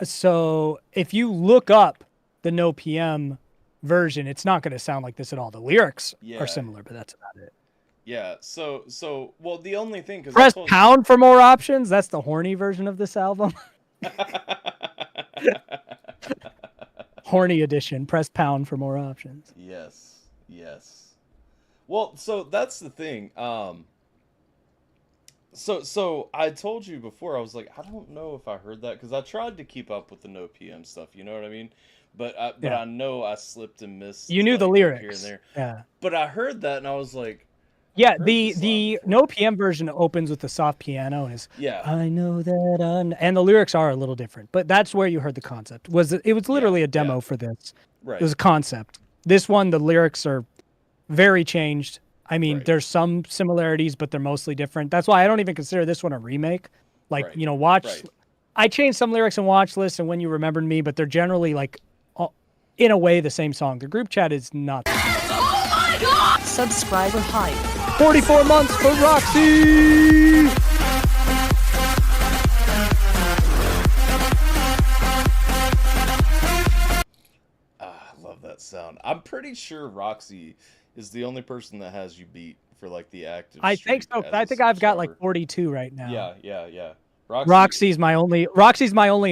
So if you look up the no PM version, it's not going to sound like this at all. The lyrics are similar, but that's about it. Yeah. So well, the only thing because Press pound for more options. That's the horny version of this album. Horny edition. Press pound for more options. Yes. Well, so that's the thing. So I told you before, I was like, I don't know if I heard that because I tried to keep up with the no PM stuff. You know what I mean? But I know I slipped and missed. You knew the lyrics lyrics. here and there. Yeah. But I heard that and I was like, yeah. The no PM version opens with the soft piano and is I know that and the lyrics are a little different, but that's where you heard the concept. It was literally a demo for this. Right. It was a concept. This one, the lyrics are very changed. I mean, there's some similarities, but they're mostly different. That's why I don't even consider this one a remake. Like, you know, I changed some lyrics in Watch List and When You Remembered Me, but they're generally like, in a way, the same song. The group chat is not. Oh my God! Subscriber hype. 44 months for Roxy! I love that sound. I'm pretty sure Roxy is the only person that has you beat for like the active. I think so. I think I've got like 42 right now. Yeah. Roxy's my only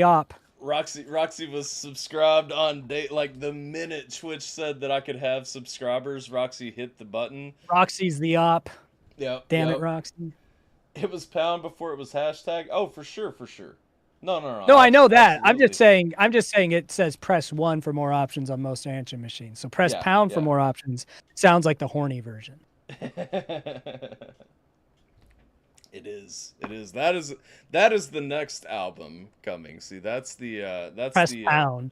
op. Roxy was subscribed on date like the minute Twitch said that I could have subscribers. Roxy hit the button. Roxy's the op. Yep. Damn it, Roxy. It was pound before it was hashtag. Oh, for sure. No. No, I know that. Absolutely. I'm just saying it says press 1 for more options on most answering machines. So press pound for more options. Sounds like the horny version. It is. That is the next album coming. See, that's press pound.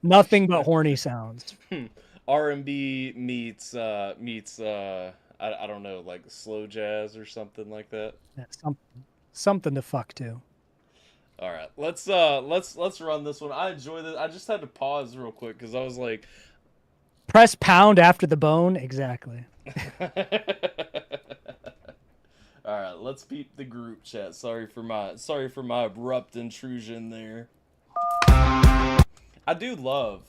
Nothing but horny sounds. R&B meets I don't know, like slow jazz or something like that. Yeah, something to fuck to. All right, let's run this one. I enjoy this. I just had to pause real quick because I was like, press pound after the bone. Exactly. All right, let's peep the group chat. Sorry for my abrupt intrusion there. I do love.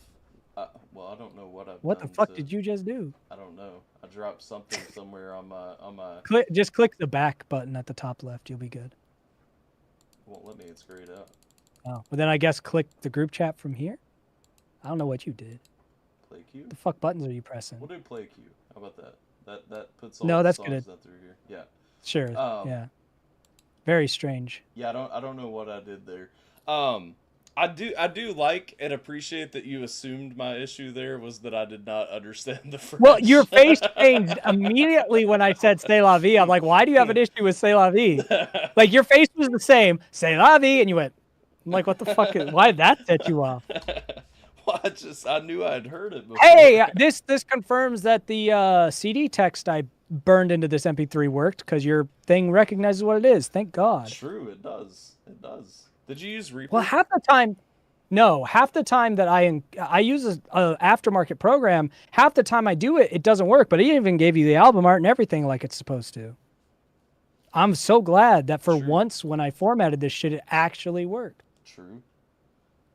Well, I don't know what I've. What the fuck did you just do? I don't know. I dropped something somewhere on my. Just click the back button at the top left. You'll be good. Won't let me. It's grayed out. Oh, well then I guess click the group chat from here. I don't know what you did. Play Q. The fuck buttons are you pressing? We'll do play Q. How about that? That puts all that's songs good. down through here. Yeah. Sure. Yeah. Very strange. Yeah, I don't know what I did there. I do like and appreciate that you assumed my issue there was that I did not understand the French. Well, your face changed immediately when I said "C'est la vie." I'm like, why do you have an issue with "C'est la vie"? Like your face was the same, "C'est la vie," and you went, I'm like, what the fuck? Why did that set you off? Well, I knew I'd heard it before. Hey, this confirms that the CD text I burned into this MP3 worked because your thing recognizes what it is. Thank God. True, it does. Did you use Reaper? Well, half the time that I use a aftermarket program, half the time I do it, it doesn't work. But it even gave you the album art and everything like it's supposed to. I'm so glad that for once when I formatted this shit, it actually worked. True.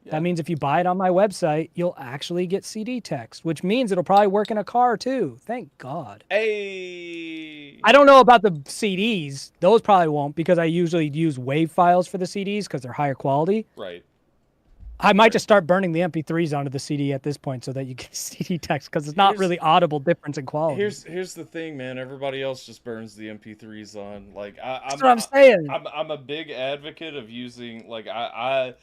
Yeah. That means if you buy it on my website, you'll actually get CD text, which means it'll probably work in a car too. Thank God. Hey. I don't know about the CDs. Those probably won't because I usually use WAV files for the CDs because they're higher quality. Right. I might just start burning the MP3s onto the CD at this point so that you get CD text because it's not really audible difference in quality. Here's the thing, man. Everybody else just burns the MP3s on. Like that's what I'm saying. I'm a big advocate of using like I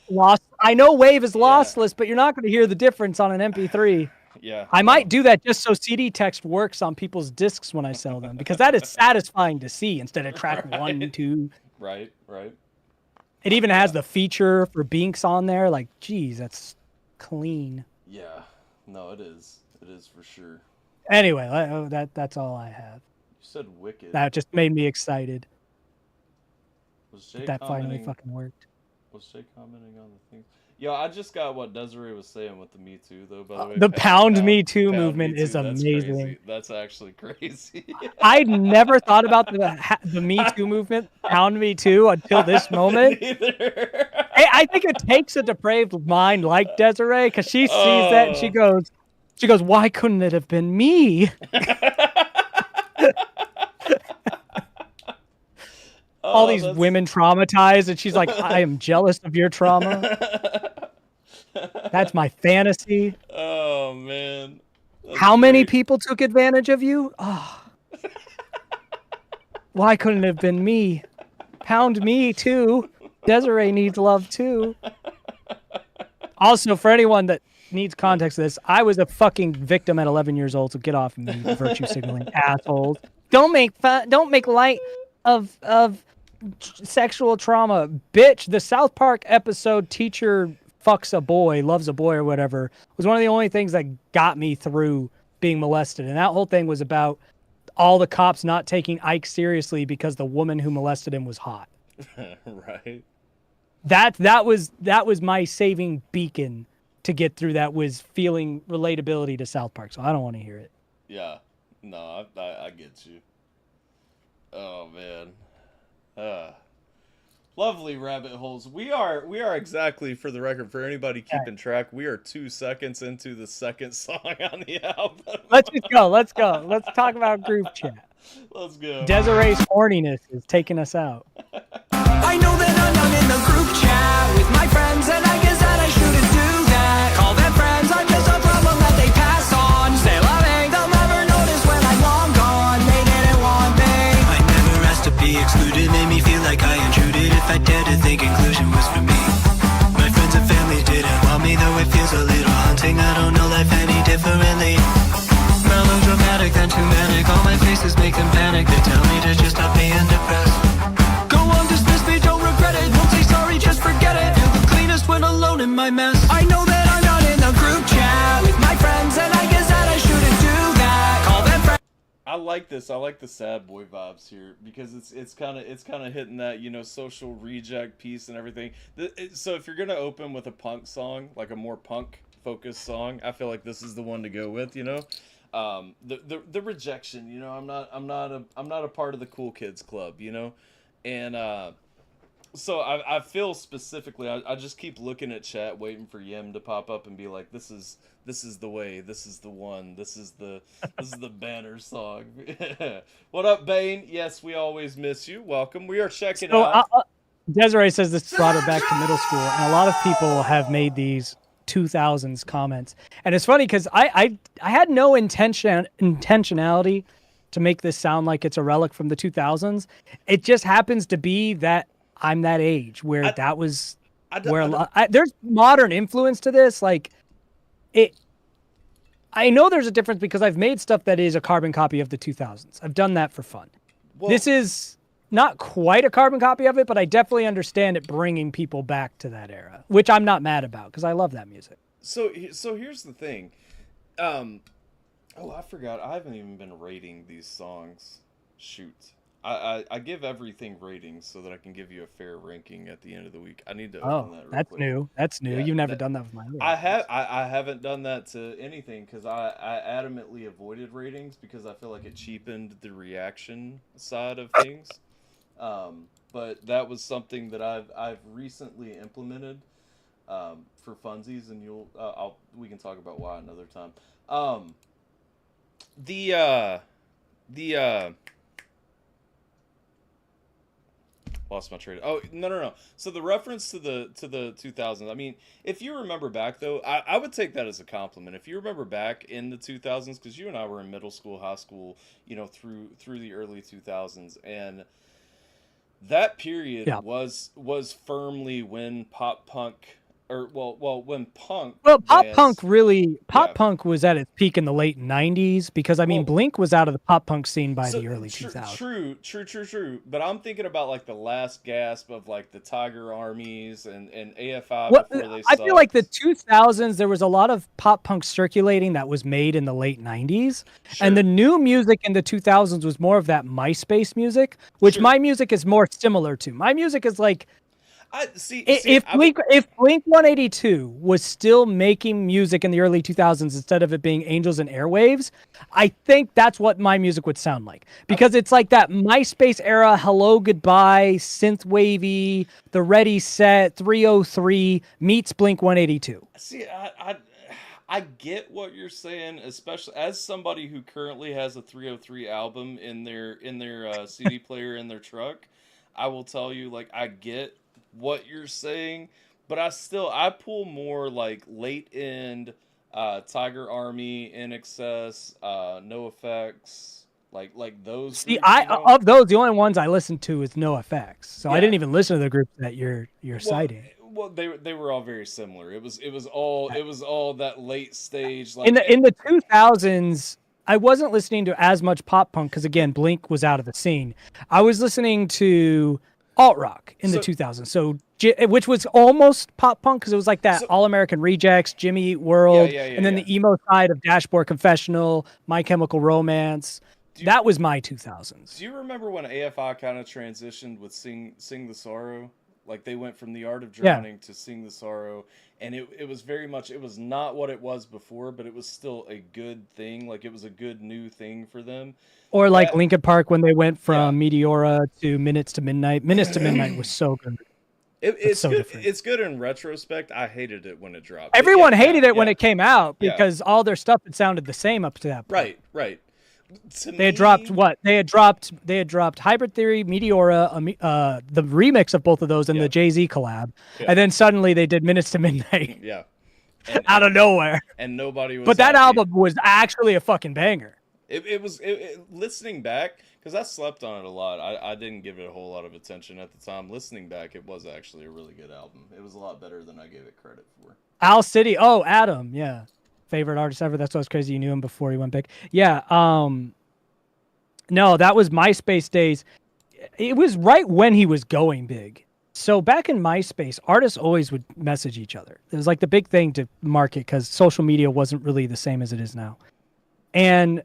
know WAV is lossless, but you're not going to hear the difference on an MP3. Yeah. I might do that just so CD text works on people's discs when I sell them because that is satisfying to see instead of track 1, 2. Right. It even has the feature for Binks on there. Like, geez, that's clean. Yeah. No, it is. It is for sure. Anyway, that's all I have. You said Wicked. That just made me excited. Was Jay That finally commenting? fucking worked. Was Jay commenting on the thing? Yo, I just got what Desiree was saying with the Me Too, though. By the way, The Pound Me Too Pound movement Me Too, is that's amazing. crazy. That's actually crazy. I'd never thought about the Me Too movement, Pound Me Too, until this moment. Neither. I think it takes a depraved mind like Desiree, because she sees that and she goes, why couldn't it have been me? All these women traumatized, and she's like, I am jealous of your trauma. That's my fantasy. Oh, man. How many people took advantage of you? Oh. Why couldn't it have been me? Pound me, too. Desiree needs love, too. Also, for anyone that needs context of this, I was a fucking victim at 11 years old, so get off of me, virtue signaling assholes. Don't make light of sexual trauma. Bitch, the South Park episode Teacher Fucks a Boy, Loves a Boy, or whatever, was one of the only things that got me through being molested. And that whole thing was about all the cops not taking Ike seriously because the woman who molested him was hot. Right. That was my saving beacon to get through that, was feeling relatability to South Park. So I don't want to hear it. Yeah. No, I get you. Oh, man. Lovely rabbit holes. We are exactly, for the record, for anybody keeping track, we are 2 seconds into the second song on the album. Let's just go. Let's talk about group chat. Let's go. Desiree's horniness is taking us out. I know that I'm not in the group chat with my friends, and I guess that I shouldn't do that. Call them friends, I'm just a problem that they pass on. Say loving, they'll never notice when I'm long gone. They didn't want me. I never asked to be excluded, made me feel like I intruded. If I dared to think inclusion was for me. My friends and family didn't want me, though it feels a little haunting. I don't know life any differently. Melodramatic, then too manic. All my faces make them panic. They tell me to just stop being depressed. Go on, dismiss me, don't regret it. Won't say sorry, just forget it. Feel the cleanest when alone in my mess. I know that I'm not in the group chat with my friends, and I guess that I shouldn't do that. Call them friends. I like this. I like the sad boy vibes here, because it's kind of hitting that, you know, social reject piece and everything. So if you're gonna open with a punk song, like a more punk focused song, I feel like this is the one to go with. You know, the rejection. You know, I'm not a part of the cool kids club. You know, and so I feel specifically, I just keep looking at chat, waiting for Yem to pop up and be like, this is the way, this is the one, this is the banner song. What up, Bane? Yes, we always miss you. Welcome. We are checking out. Desiree says this brought her back to middle school, and a lot of people have made these 2000s comments, and it's funny because I had no intentionality to make this sound like it's a relic from the 2000s. It just happens to be that I'm that age where there's modern influence to this. Like I know there's a difference because I've made stuff that is a carbon copy of the 2000s. I've done that for fun. Well, this is not quite a carbon copy of it, but I definitely understand it bringing people back to that era, which I'm not mad about because I love that music. So here's the thing. I forgot. I haven't even been rating these songs. Shoot. I give everything ratings so that I can give you a fair ranking at the end of the week. I need to open that real that's quick. New. That's new. Yeah, You've never done that with my lyrics. I haven't done that to anything because I adamantly avoided ratings because I feel like it cheapened the reaction side of things. But that was something that I've recently implemented for funsies, and we can talk about why another time. Lost my train. Oh, no. So the reference to the 2000s. I mean, if you remember back though, I would take that as a compliment. If you remember back in the 2000s, because you and I were in middle school, high school, you know, through the early 2000s, and that period was firmly when pop punk or when punk. Well, pop bands- punk was at its peak in the late 90s because I mean Blink was out of the pop punk scene by the early 2000s. True. But I'm thinking about like the last gasp of like the Tiger Armies and AFI Well, before they I feel like the 2000s there was a lot of pop punk circulating that was made in the late 90s, and the new music in the 2000s was more of that MySpace music, which my music is more similar to. My music is like if Blink 182 was still making music in the early 2000s instead of it being Angels and Airwaves, I think that's what my music would sound like, because it's like that MySpace era, hello goodbye, synth wavy, the Ready Set 303 meets Blink 182. See, I get what you're saying, especially as somebody who currently has a 303 album in their CD player in their truck. I will tell you, like, I get what you're saying, but I pull more like late end Tiger Army, NXS, No Effects, like those. See, groups, of those, the only ones I listened to is No Effects, so I didn't even listen to the group that you're citing. Well, they were all very similar. It was all that late stage. Like, in the 2000s, I wasn't listening to as much pop punk because again, Blink was out of the scene. I was listening to alt rock in the 2000s, so which was almost pop punk because it was like that All American Rejects, Jimmy Eat World, and then the emo side of Dashboard Confessional, My Chemical Romance. That was my 2000s. Do you remember when AFI kind of transitioned with Sing the Sorrow? Like they went from The Art of Drowning to Sing the Sorrow, and it was very much, it was not what it was before, but it was still a good thing. Like it was a good new thing for them. Or like Linkin Park when they went from Meteora to Minutes to Midnight. Minutes to Midnight was so good. It's so good. different. It's good in retrospect. I hated it when it dropped. Everyone hated it when it came out because all their stuff had sounded the same up to that point. Right. They had dropped what? They had dropped Hybrid Theory, Meteora, the remix of both of those, and the Jay-Z collab. And then suddenly they did Minutes to Midnight. Yeah. Out of nowhere. And nobody was. But that album was actually a fucking banger. It was listening back, because I slept on it a lot. I didn't give it a whole lot of attention at the time. Listening back, it was actually a really good album. It was a lot better than I gave it credit for. Owl City. Oh, Adam. Yeah. Favorite artist ever. That's why it's crazy you knew him before he went big. Yeah. No, that was MySpace days. It was right when he was going big. So back in MySpace, artists always would message each other. It was like the big thing to market because social media wasn't really the same as it is now. And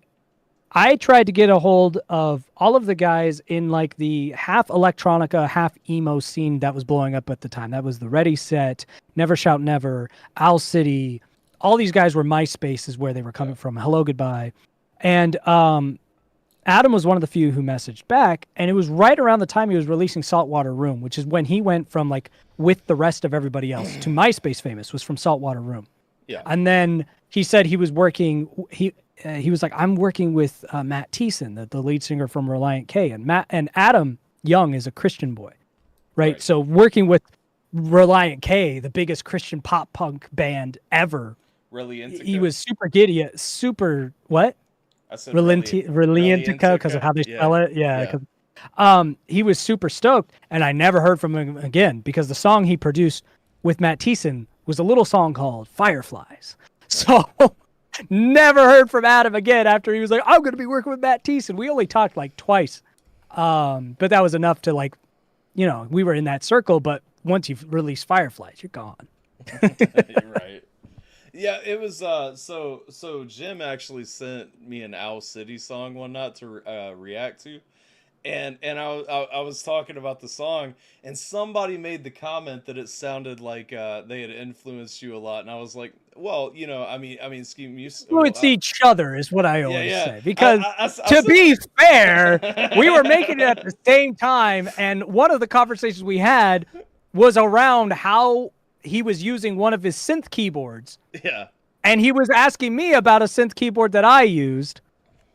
I tried to get a hold of all of the guys in like the half electronica, half emo scene that was blowing up at the time. That was the Ready Set, Never Shout Never, Owl City. All these guys were MySpace is where they were coming from. Hello, Goodbye. And Adam was one of the few who messaged back. And it was right around the time he was releasing Saltwater Room, which is when he went from like with the rest of everybody else to MySpace famous, was from Saltwater Room. Yeah. And then he said he was working, he was like, I'm working with Matt Thiessen, the lead singer from Reliant K. And Adam Young is a Christian boy, right? So working with Reliant K, the biggest Christian pop punk band ever, he was super giddy, what? I said Reliantica because of how they spell it. Yeah. He was super stoked, and I never heard from him again because the song he produced with Matt Thiessen was a little song called Fireflies. So never heard from Adam again after he was like, I'm going to be working with Matt Thiessen. We only talked like twice. But that was enough to like, we were in that circle, but once you've released Fireflies, you're gone. You're right. Yeah, it was so Jim actually sent me an Owl City song one night to react to. And I was talking about the song, and somebody made the comment that it sounded like they had influenced you a lot, and I was like, well, I mean, influence each other is what I always say, because to be fair, we were making it at the same time, and one of the conversations we had was around how he was using one of his synth keyboards. Yeah, and he was asking me about a synth keyboard that I used.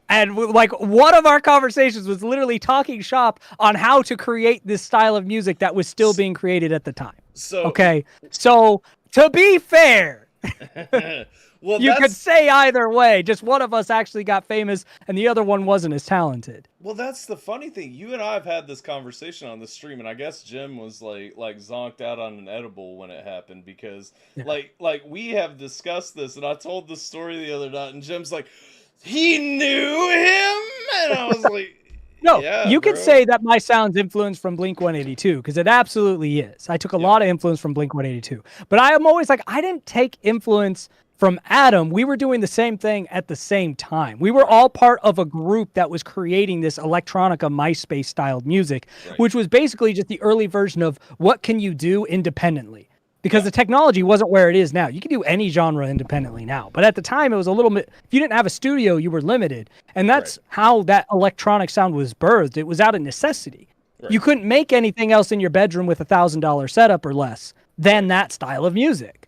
And like one of our conversations was literally talking shop on how to create this style of music that was still being created at the time. So to be fair, Well, you could say either way. Just one of us actually got famous, and the other one wasn't as talented. Well, that's the funny thing. You and I have had this conversation on the stream, and I guess Jim was like zonked out on an edible when it happened because like we have discussed this, and I told the story the other night, and Jim's like, he knew him, and I was like. No, yeah, you bro. could say that my sound's influenced from Blink-182 because it absolutely is. I took a lot of influence from Blink-182. But I am always like, I didn't take influence from Adam. We were doing the same thing at the same time. We were all part of a group that was creating this electronica MySpace-styled music, which was basically just the early version of what can you do independently. Because the technology wasn't where it is now. You can do any genre independently now. But at the time, it was a little bit... If you didn't have a studio, you were limited. And that's how that electronic sound was birthed. It was out of necessity. You couldn't make anything else in your bedroom with $1,000 setup or less than that style of music.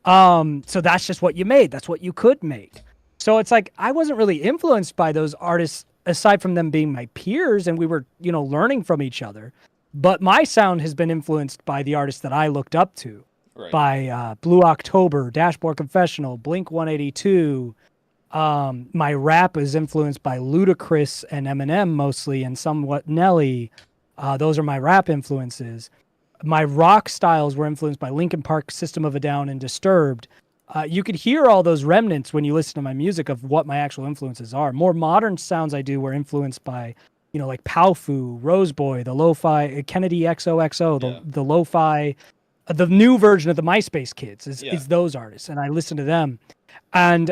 So that's just what you made. That's what you could make. So it's like, I wasn't really influenced by those artists, aside from them being my peers, and we were, learning from each other. But my sound has been influenced by the artists that I looked up to. By Blue October, Dashboard Confessional, Blink-182. My rap is influenced by Ludacris and Eminem mostly, and somewhat Nelly. Those are my rap influences. My rock styles were influenced by Linkin Park, System of a Down, and Disturbed. You could hear all those remnants when you listen to my music of what my actual influences are. More modern sounds I do were influenced by, like Powfu, Roseboy, the lo-fi, Kennedy XOXO, the lo-fi... The new version of the MySpace kids is those artists, and I listen to them. And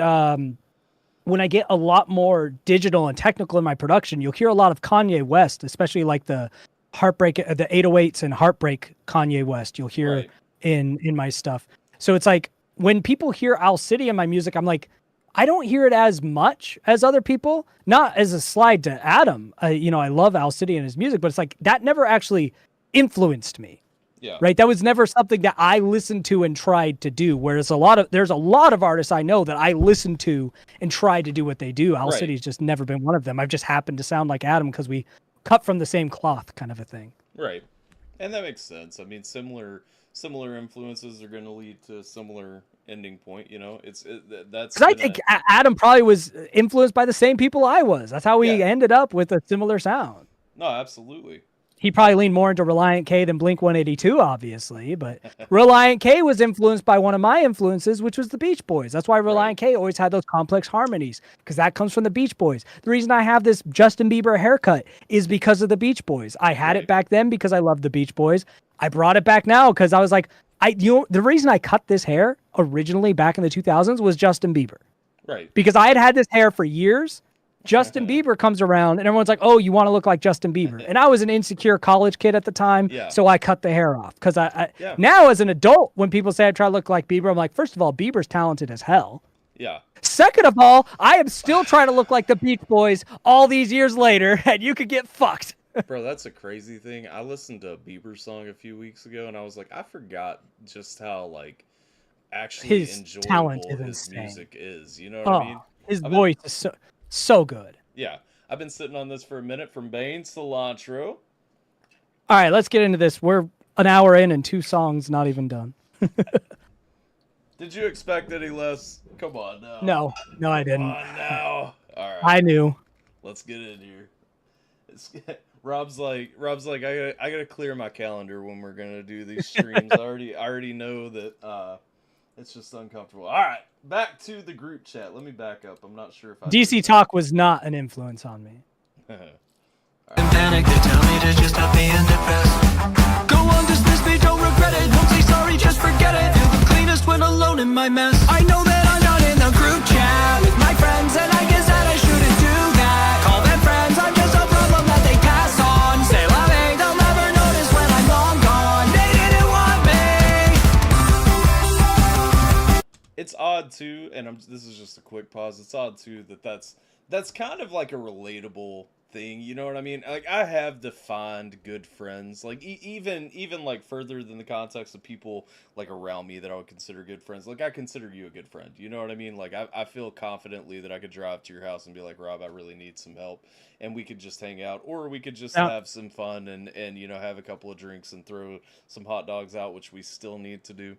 when I get a lot more digital and technical in my production, you'll hear a lot of Kanye West, especially like the Heartbreak, the 808s and Heartbreak Kanye West. You'll hear in my stuff. So it's like when people hear Owl City in my music, I'm like, I don't hear it as much as other people. Not as a slide to Adam. I love Owl City and his music, but it's like that never actually influenced me. Yeah. Right. That was never something that I listened to and tried to do. Whereas there's a lot of artists I know that I listened to and tried to do what they do. Owl City's just never been one of them. I've just happened to sound like Adam because we cut from the same cloth, kind of a thing. Right. And that makes sense. I mean, similar influences are going to lead to a similar ending point. That's because I think Adam probably was influenced by the same people I was. That's how we ended up with a similar sound. No, absolutely. He probably leaned more into Reliant K than Blink-182, obviously, but Reliant K was influenced by one of my influences, which was the Beach Boys. That's why Reliant K always had those complex harmonies, because that comes from the Beach Boys. The reason I have this Justin Bieber haircut is because of the Beach Boys. I had it back then because I loved the Beach Boys. I brought it back now because I was like, the reason I cut this hair originally back in the 2000s was Justin Bieber. Right. Because I had this hair for years. Justin Bieber comes around and everyone's like, oh, you want to look like Justin Bieber. And I was an insecure college kid at the time, so I cut the hair off. Because now as an adult, when people say I try to look like Bieber, I'm like, first of all, Bieber's talented as hell. Yeah. Second of all, I am still trying to look like the Beach Boys all these years later, and you could get fucked. Bro, that's a crazy thing. I listened to a Bieber song a few weeks ago, and I was like, I forgot just how, actually his enjoyable talent is his insane. Music is. You know what I mean? His voice is so good. Yeah. I've been sitting on this for a minute from Bane Cilantro. All right, let's get into this. We're an hour in and 2 songs not even done. Did you expect any less? Come on now. No, I didn't. Come on now. All right. I knew. Let's get in here. Rob's like, I gotta clear my calendar when we're gonna do these streams. I already know that it's just uncomfortable. All right, back to the group chat. Let me back up. I'm not sure if DC Talk was not an influence on me. In panic, they tell me to just stop being depressed. Go on, dismiss me, don't regret it. Don't say sorry, just forget it. Feel the cleanest when alone in my mess. I know that I'm not in the group chat with my friends, and I guess that I shouldn't do that. Call them friends, I'm just a problem that they pass on. Say love me, they'll never notice when I'm long gone. They didn't want me. It's odd too, and this is just a quick pause. It's odd too that's kind of like a relatable thing, you know what I mean? Like, I have defined good friends, like even like further than the context of people like around me that I would consider good friends. Like, I consider you a good friend, you know what I mean? Like, I feel confidently that I could drive to your house and be like, Rob, I really need some help, and we could just hang out, or we could just have some fun and you know, have a couple of drinks and throw some hot dogs out, which we still need to do.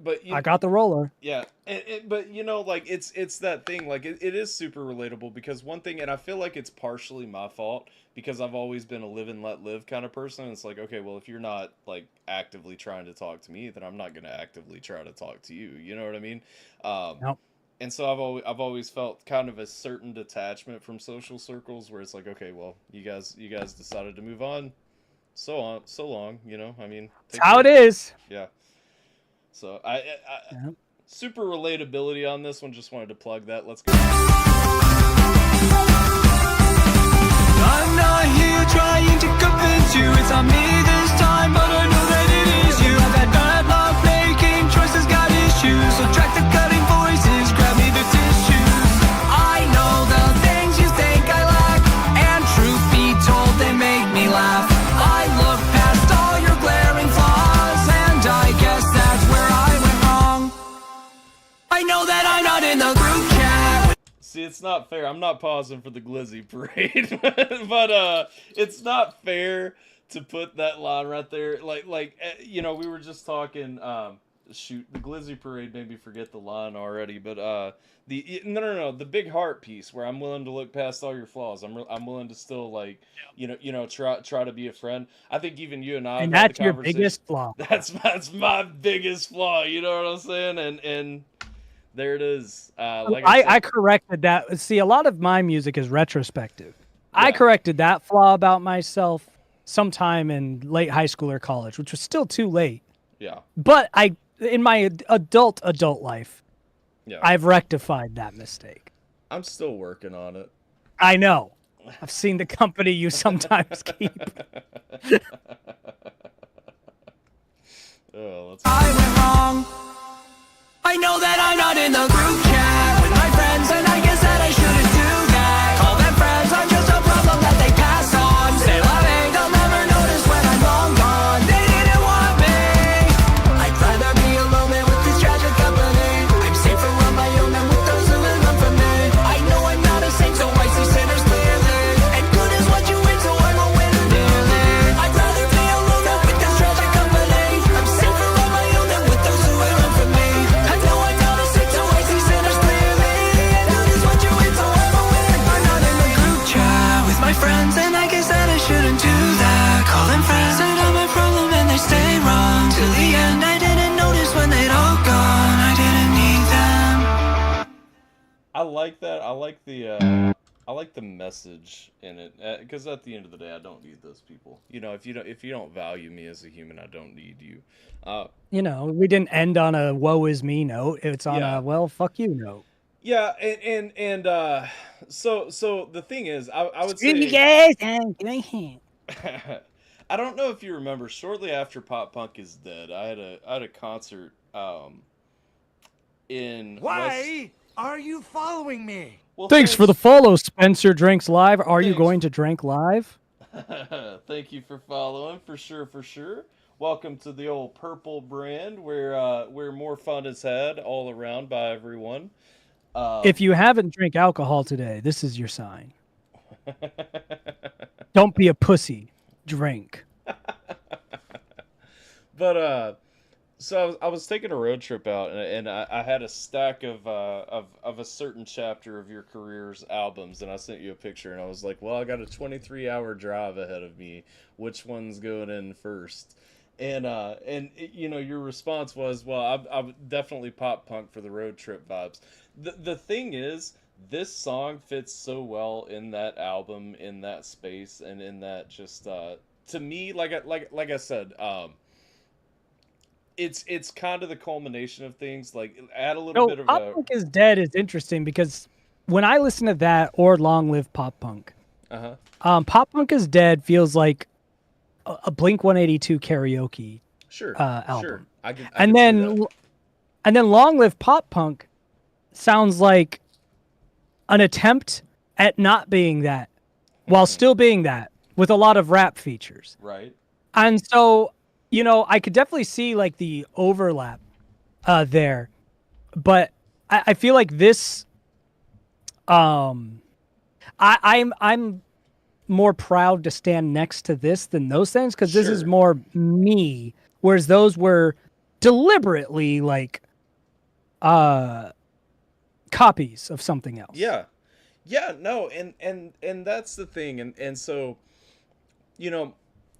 but I got the roller. Yeah, but you know, like it's that thing. Like it is super relatable because one thing, and I feel like it's partially my fault because I've always been a live and let live kind of person. It's like, okay, well, if you're not like actively trying to talk to me, then I'm not going to actively try to talk to you. You know what I mean? Nope. And so I've always felt kind of a certain detachment from social circles where it's like, okay, well, you guys decided to move on. So long, you know. I mean, That's how it is. Yeah. So I super relatability on this one. Just wanted to plug that. Let's go. I'm not here trying to convince you it's on me this time, but I know that it is you. I've had bad luck making choices, got issues, so track the cutting voices, grab me the tissues. I know the things you think I lack, and truth be told, they make me laugh. I look past all your glaring flaws, and I guess that's where I went wrong. I know that I'm not in the group chat. See, it's not fair. I'm not pausing for the glizzy parade, but it's not fair to put that line right there. Like you know, we were just talking. Shoot, the glizzy parade made me forget the line already. But no, the big heart piece where I'm willing to look past all your flaws. I'm willing to still like you know try to be a friend. I think even you and I. And that's your biggest flaw. That's my biggest flaw. You know what I'm saying? And there it is. Like I corrected that. See, a lot of my music is retrospective. Yeah. I corrected that flaw about myself sometime in late high school or college, which was still too late. Yeah. But in my adult life, yeah, I've rectified that mistake. I'm still working on it. I know. I've seen the company you sometimes keep. I went wrong. I know that I'm not in the group chat with my friends, and I guess that I shouldn't do that. Call them friends, I'm just a problem that they pass on. Say loving, they'll never notice when I'm long gone. They didn't want me. I'd rather be alone than with this tragic company. I'm safer on my own than with those who will run from me. I know I'm not a saint, so I see sinners clearly. And good is what you win, so I'm a winner nearly. I'd rather be alone than with this tragic company. I'm safer on my own than with those who will run from me. I know I'm not a saint, so I see sinners clearly. And good is what you win, so I'm a winner. I'm not in the group chat with my friends, and I guess that I shouldn't do that. Call them friends, I got my problem and they stay wrong. Till the end, I didn't notice when they'd all gone. I didn't need them. I like that. I like the message in it because at the end of the day, I don't need those people. You know, if you don't value me as a human, I don't need you. You know, we didn't end on a "woe is me" note. It's on a "well, fuck you" note. Yeah, and so the thing is, I would say, you guys, I don't know if you remember. Shortly after Pop Punk is dead, I had a concert in. Why are you following me? Well, Thanks for the follow, Spencer Drinks Live. Are you going to drink live? Thank you for following, for sure. Welcome to the old Purple brand, where more fun is had all around by everyone. If you haven't drank alcohol today, this is your sign. Don't be a pussy. Drink. But so I was taking a road trip out, and I had a stack of a certain chapter of your career's albums, and I sent you a picture, and I was like, well, I got a 23-hour drive ahead of me. Which one's going in first? And you know, your response was, well, I'm definitely Pop Punk for the road trip vibes. The thing is, this song fits so well in that album, in that space, and in that just to me, like I said, it's kind of the culmination of things. Like, add a little bit of Pop Punk is Dead is interesting because when I listen to that or Long Live Pop Punk, Pop Punk is Dead feels like a Blink-182 karaoke album. Sure. I can and then Long Live Pop Punk sounds like an attempt at not being that while still being that with a lot of rap features. Right. And so, you know, I could definitely see like the overlap there, but I feel like this, I'm more proud to stand next to this than those things because this is more me, whereas those were deliberately like copies of something else. Yeah. Yeah, no, and that's the thing. And so,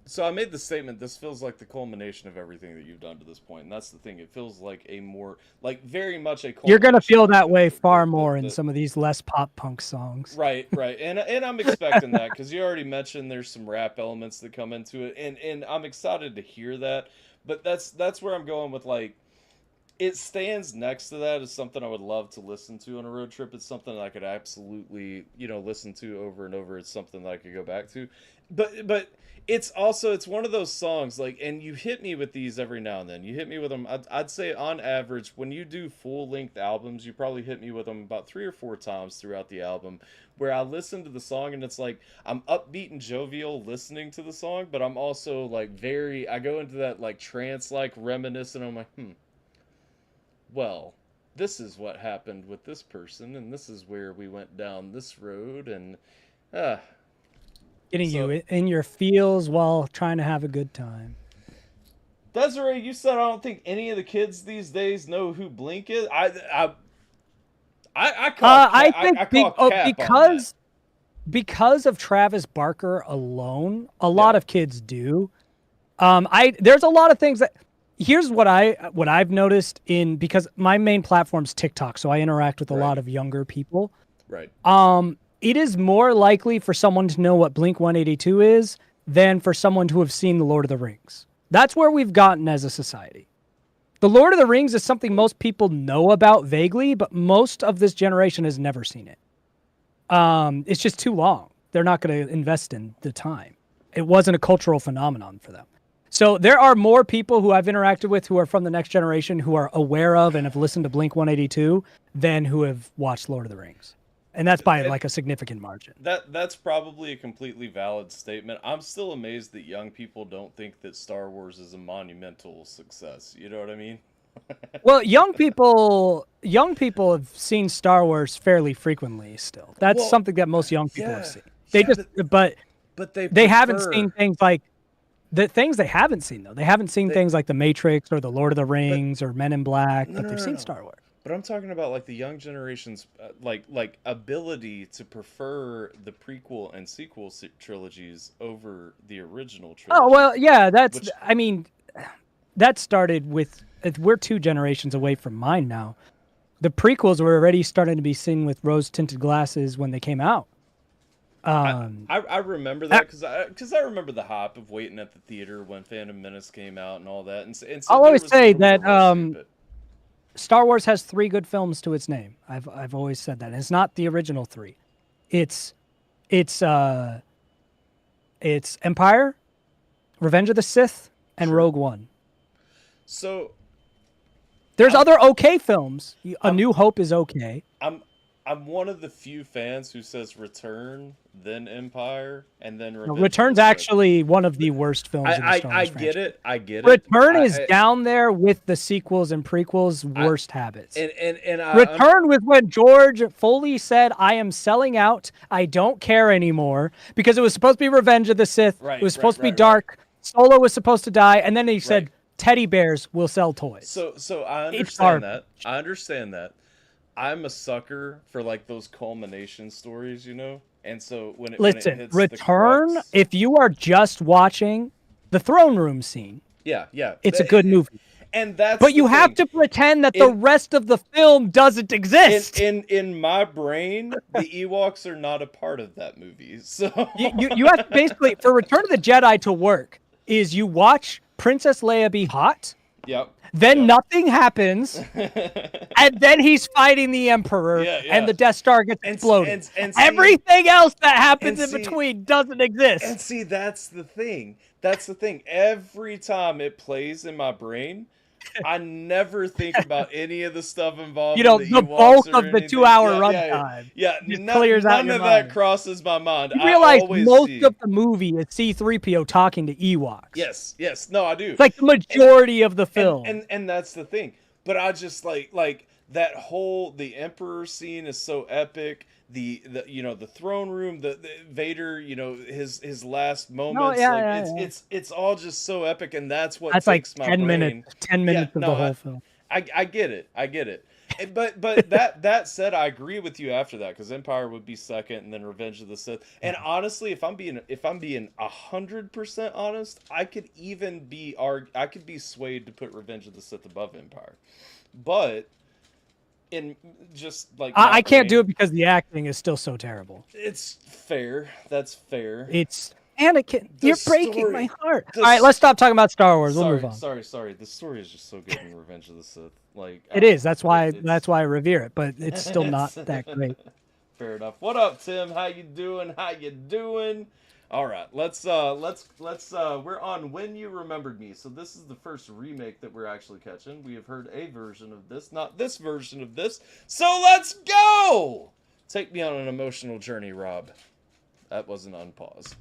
so I made the statement, this feels like the culmination of everything that you've done to this point. And that's the thing. It feels like a more, like very much a culmination. You're going to feel that way far more in some of these less pop punk songs. Right. And I'm expecting that because you already mentioned there's some rap elements that come into it. And I'm excited to hear that. But that's where I'm going with, like, it stands next to that as something I would love to listen to on a road trip. It's something that I could absolutely, listen to over and over. It's something that I could go back to. But it's one of those songs, like, and you hit me with these every now and then. You hit me with them. I'd say on average, when you do full-length albums, you probably hit me with them about 3 or 4 times throughout the album, where I listen to the song and it's like I'm upbeat and jovial listening to the song, but I'm also like I go into that like trance-like reminiscent. I'm like, well, this is what happened with this person, and this is where we went down this road, and getting you in your feels while trying to have a good time. Desiree, you said I don't think any of the kids these days know who Blink is. Because of Travis Barker alone, a lot of kids do. There's a lot of things that. Here's what I've noticed because my main platform's TikTok, so I interact with a lot of younger people. Right. It is more likely for someone to know what Blink-182 is than for someone to have seen The Lord of the Rings. That's where we've gotten as a society. The Lord of the Rings is something most people know about vaguely, but most of this generation has never seen it. It's just too long. They're not going to invest in the time. It wasn't a cultural phenomenon for them. So there are more people who I've interacted with who are from the next generation who are aware of and have listened to Blink-182 than who have watched Lord of the Rings. And that's by like a significant margin. That's probably a completely valid statement. I'm still amazed that young people don't think that Star Wars is a monumental success. You know what I mean? Well, young people have seen Star Wars fairly frequently still. That's something that most young people have seen. But they haven't seen things like the things they haven't seen, though. They haven't seen things like The Matrix or The Lord of the Rings or Men in Black, but they've seen Star Wars. But I'm talking about like the young generation's like ability to prefer the prequel and sequel trilogies over the original trilogy. Oh, well, yeah, that started with, we're 2 generations away from mine now. The prequels were already starting to be seen with rose-tinted glasses when they came out. I remember that because I remember the hype of waiting at the theater when Phantom Menace came out and all that. And so I'll always say that Star Wars has 3 good films to its name. I've always said that. And it's not the original 3. It's Empire, Revenge of the Sith, and Rogue One. So there's other okay films. A New Hope is okay. I'm one of the few fans who says Return, then Empire, and then Revenge. Return's actually one of the worst films in the Star Wars franchise. I get it. Return is down there with the sequels and prequels' worst habits. Return was when George Foley said, "I am selling out. I don't care anymore," because it was supposed to be Revenge of the Sith. It was supposed to be dark. Solo was supposed to die, and then he said, "Teddy bears will sell toys." So I understand that. I understand that. I'm a sucker for like those culmination stories, and so when it hits Return, the crux, if you are just watching the throne room scene, it's a good movie. And but you have to pretend that the rest of the film doesn't exist. In my brain, the Ewoks are not a part of that movie. So you have to basically, for Return of the Jedi to work, is you watch Princess Leia be hot. Yep. Then nothing happens, and then he's fighting the Emperor, and the Death Star gets exploded. And everything else that happens in between doesn't exist. And see, that's the thing. Every time it plays in my brain, I never think about any of the stuff involved. The bulk of the 2-hour runtime. None of that crosses my mind. You realize most of the movie is C-3PO talking to Ewoks. Yes. No, I do. It's like the majority of the film. And that's the thing. But I just like that whole, the Emperor scene is so epic. the throne room, the Vader, his last moments. It's all just so epic, and that's what That's takes like my 10 brain. minutes. 10 minutes of the whole film. I get it. But that said, I agree with you after that, because Empire would be second, and then Revenge of the Sith. And honestly, if I'm being 100% honest, I could be swayed to put Revenge of the Sith above Empire, but in just like I can't do it because the acting is still so terrible. It's fair. That's fair. It's Anakin. You're breaking my heart. All right, let's stop talking about Star Wars. We'll move on. Sorry. The story is just so good in Revenge of the Sith. Like it is. That's why I revere it, but it's still not that great. Fair enough. What up, Tim? How you doing? All right, let's we're on When You Remembered Me. So this is the first remake that we're actually catching. We have heard a version of this, not this version of this. So let's go. Take me on an emotional journey, Rob. That wasn't unpause.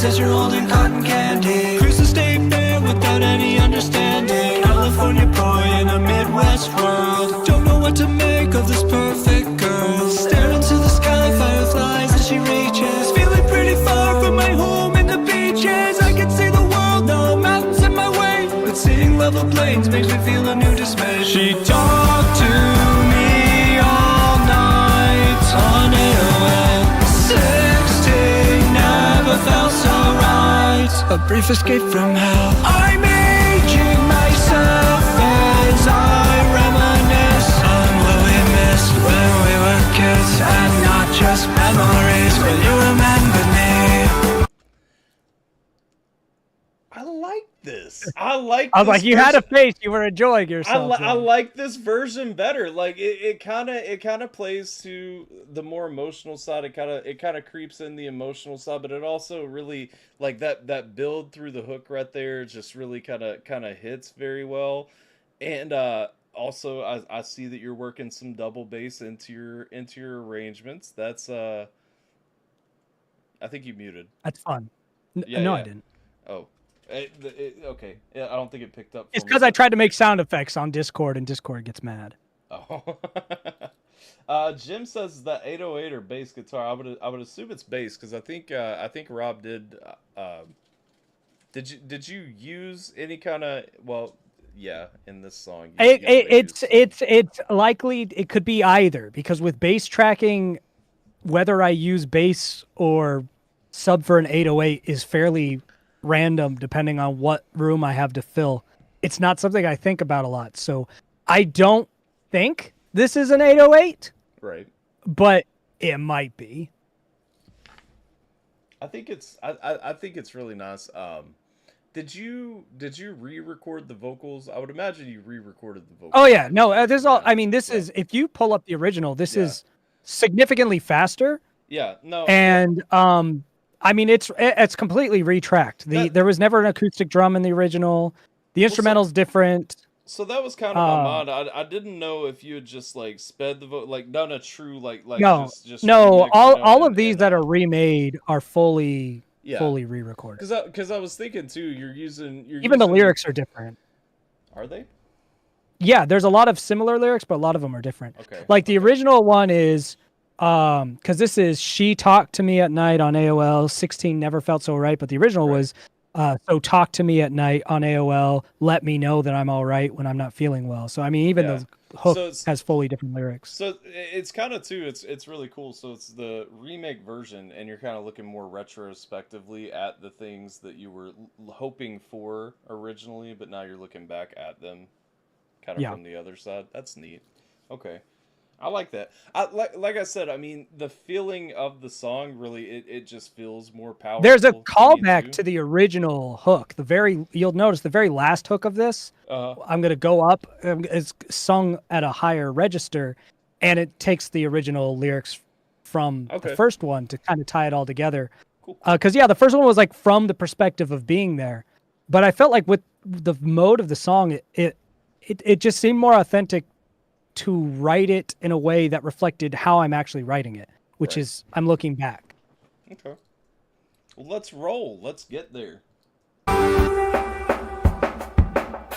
As you're holding cotton candy, cruise the state fair without any understanding. California boy in a Midwest world, don't know what to make of this perfect girl. Stare into the sky, fireflies as she reaches, feeling pretty far from my home and the beaches. I can see the world, the mountains in my way, but seeing level plains makes me feel a new dismay. She talked to me all night on AOL. 16 never felt so right. A brief escape from hell. I'm aging myself as I reminisce on what we missed when we were kids, and not just memories. When you remember me. I like this. I was like, you had a face. You were enjoying yourself. I like this version better. Like it kind of plays to the more emotional side. It kind of creeps in the emotional side, but it also really like that build through the hook right there just really kind of hits very well. And also I see that you're working some double bass into your arrangements. That's I think you muted. That's fun. No, yeah. I didn't. Oh. Okay. Yeah, I don't think it picked up. It's because I tried to make sound effects on Discord, and Discord gets mad. Oh. Jim says that 808 or bass guitar. I would assume it's bass, because I think Rob did. Did you use any kind of in this song? It's likely it could be either, because with bass tracking, whether I use bass or sub for an 808 is fairly random depending on what room I have to fill. It's not something I think about a lot. So I don't think this is an 808. Right. But it might be. I think it's really nice. Did you re-record the vocals? I would imagine you re-recorded the vocals. Oh yeah, no, this is all. I mean, this is, if you pull up the original, this is significantly faster. Yeah, no. And I mean, it's completely retracked. There was never an acoustic drum in the original. The instrumental's different. So that was kind of my mind. I didn't know if you had just like sped the vote, like done a true no, just no. remix, All of these that are remade are fully re-recorded. Because I was thinking too, you're using the lyrics are different. Are they? Yeah, there's a lot of similar lyrics, but a lot of them are different. Okay. Like the original one is, because this is "She Talked to Me at Night" on AOL. 16 never felt so right, but the original was, "So talk to me at night on AOL. Let me know that I'm all right when I'm not feeling well." So I mean, even the hook has fully different lyrics. So it's kind of too. It's really cool. So it's the remake version, and you're kind of looking more retrospectively at the things that you were hoping for originally, but now you're looking back at them, kind of from the other side. That's neat. Okay. I like that. Like I said, I mean, the feeling of the song really, it just feels more powerful. There's a callback to the original hook. You'll notice the very last hook of this. I'm gonna go up. It's sung at a higher register, and it takes the original lyrics from the first one to kind of tie it all together. Cool. Because the first one was like from the perspective of being there, But I felt like with the mode of the song, it just seemed more authentic to write it in a way that reflected how I'm actually writing it, which is I'm looking back. Okay. Well, let's roll. Let's get there.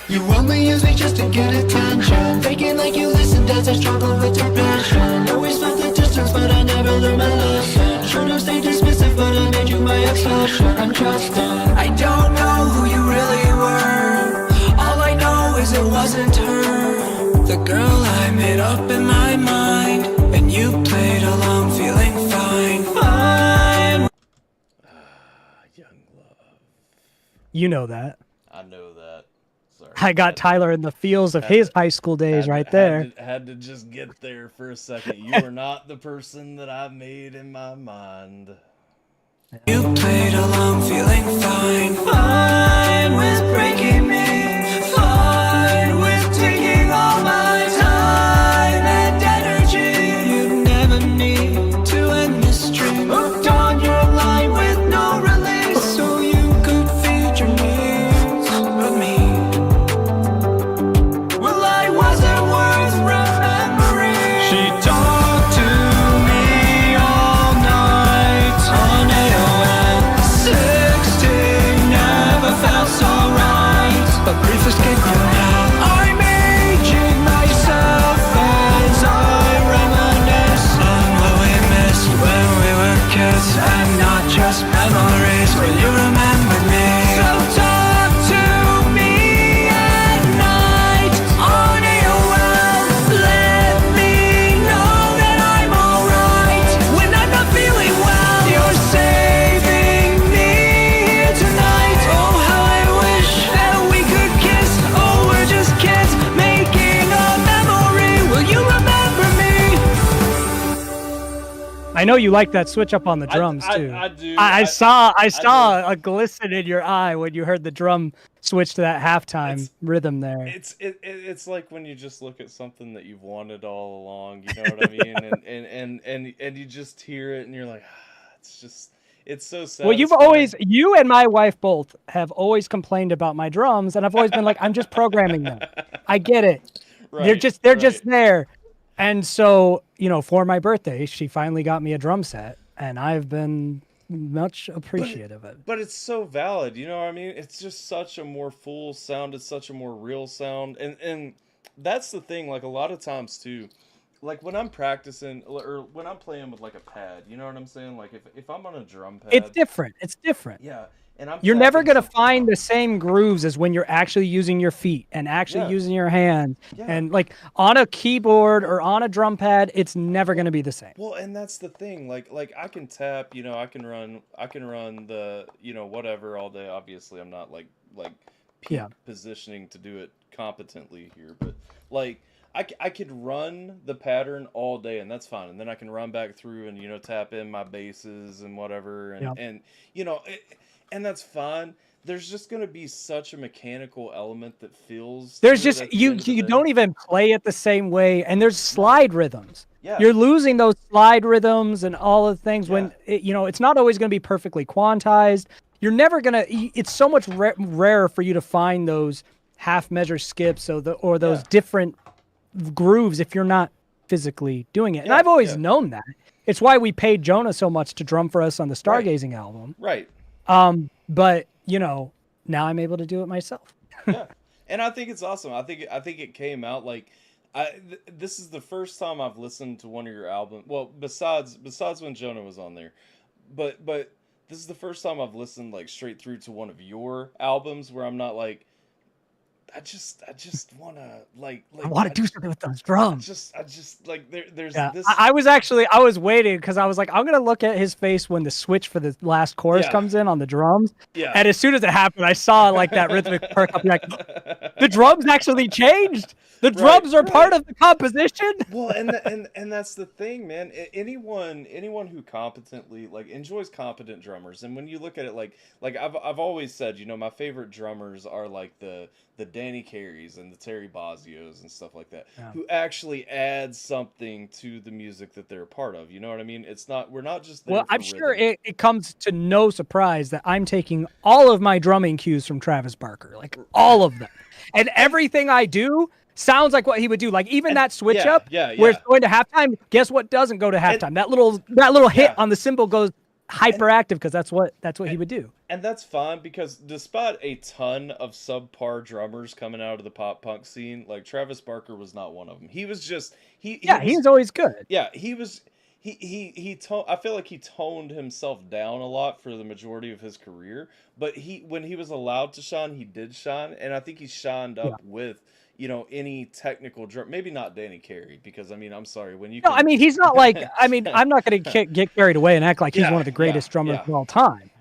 You only use me just to get attention, faking like you listened as I struggle with depression. Always felt the distance, but I never learned my lesson. Should've stayed dismissive, but I made you my exception. I'm trusting. I don't know who you really were. All I know is it wasn't her. The girl I made up in my mind, and you played along feeling fine. Fine. Young love. You know that. I know that. Sorry. I got Tyler in the feels of his high school days right there. Had to just get there for a second. You are not the person that I made in my mind. You played along feeling fine. Fine with breaking me. Fine with taking all my time and energy. You never need to end this stream. Hooked on your line with no release, so you could feed your needs of me. Well, I wasn't worth remembering. She talked to me all night on AOL. 16 never felt so right, but brief escape from hell. I'm aging myself as I reminisce on what we missed when we were kids, and not just memories. Will you remember me? So talk to me at night on AOL. Let me know that I'm alright when I'm not feeling well. You're saving me here tonight. Oh, how I wish that we could kiss. Oh, we're just kids making a memory. Will you remember me? I know you like that switch up on the drums too. I do. I saw do. a glisten in your eye when you heard the drum switch to that halftime rhythm there. It's like when you just look at something that you've wanted all along, you know what I mean? and you just hear it and you're like, it's so sad. Well, you and my wife both have always complained about my drums, and I've always been like, I'm just programming them. I get it. They're just there. And so, for my birthday, she finally got me a drum set, and I've been much appreciative of it. But it's so valid, you know what I mean? It's just such a more full sound, it's such a more real sound, and that's the thing, like a lot of times too, like when I'm practicing or when I'm playing with like a pad, you know what I'm saying? Like if I'm on a drum pad, It's different. yeah, and You're never going to find the same grooves as when you're actually using your feet and actually using your hands. Yeah. And like on a keyboard or on a drum pad, it's never going to be the same. Well, and that's the thing. Like I can tap, I can run the, whatever all day. Obviously, I'm not like peak positioning to do it competently here, but like I could run the pattern all day, and that's fine. And then I can run back through and tap in my basses and whatever, and and that's fine. There's just going to be such a mechanical element that feels. There's just you don't even play it the same way, and there's slide rhythms. Yeah. You're losing those slide rhythms and all of the things when it's not always going to be perfectly quantized. You're never going to. It's so much rarer for you to find those half measure skips or those different grooves if you're not physically doing it. And I've always known that. It's why we paid Jonah so much to drum for us on the Stargazing album. Right. But now I'm able to do it myself. Yeah, and I think it's awesome. I think it came out like, this is the first time I've listened to one of your albums. Well, besides when Jonah was on there, but this is the first time I've listened like straight through to one of your albums where I'm not like, I just want to like I want to do something with those drums. I just like there's this. I was waiting because I was like, I'm gonna look at his face when the switch for the last chorus comes in on the drums. Yeah. And as soon as it happened, I saw like that rhythmic perk up. Like, the drums actually changed. The drums are part of the composition. Well, and that's the thing, man. Anyone who competently enjoys competent drummers, and when you look at it like I've always said, my favorite drummers are like the Danny Carey's and the Terry Bozzios and stuff like that, who actually add something to the music that they're a part of. You know what I mean? We're not just there. Well, I'm sure it comes to no surprise that I'm taking all of my drumming cues from Travis Barker, like all of them, and everything I do sounds like what he would do. Like even that switch up where it's going to halftime. Guess what doesn't go to halftime? That little hit on the cymbal goes hyperactive because that's what he would do. And that's fine because despite a ton of subpar drummers coming out of the pop punk scene, like Travis Barker was not one of them. He was just he's always good. Yeah, he was. I feel like he toned himself down a lot for the majority of his career, but when he was allowed to shine, he did shine, and I think he shined up with any technical drum. Maybe not Danny Carey, because I mean, I'm sorry when you. No, I mean he's not like. I mean, I'm not going to get carried away and act like he's one of the greatest drummers of all time,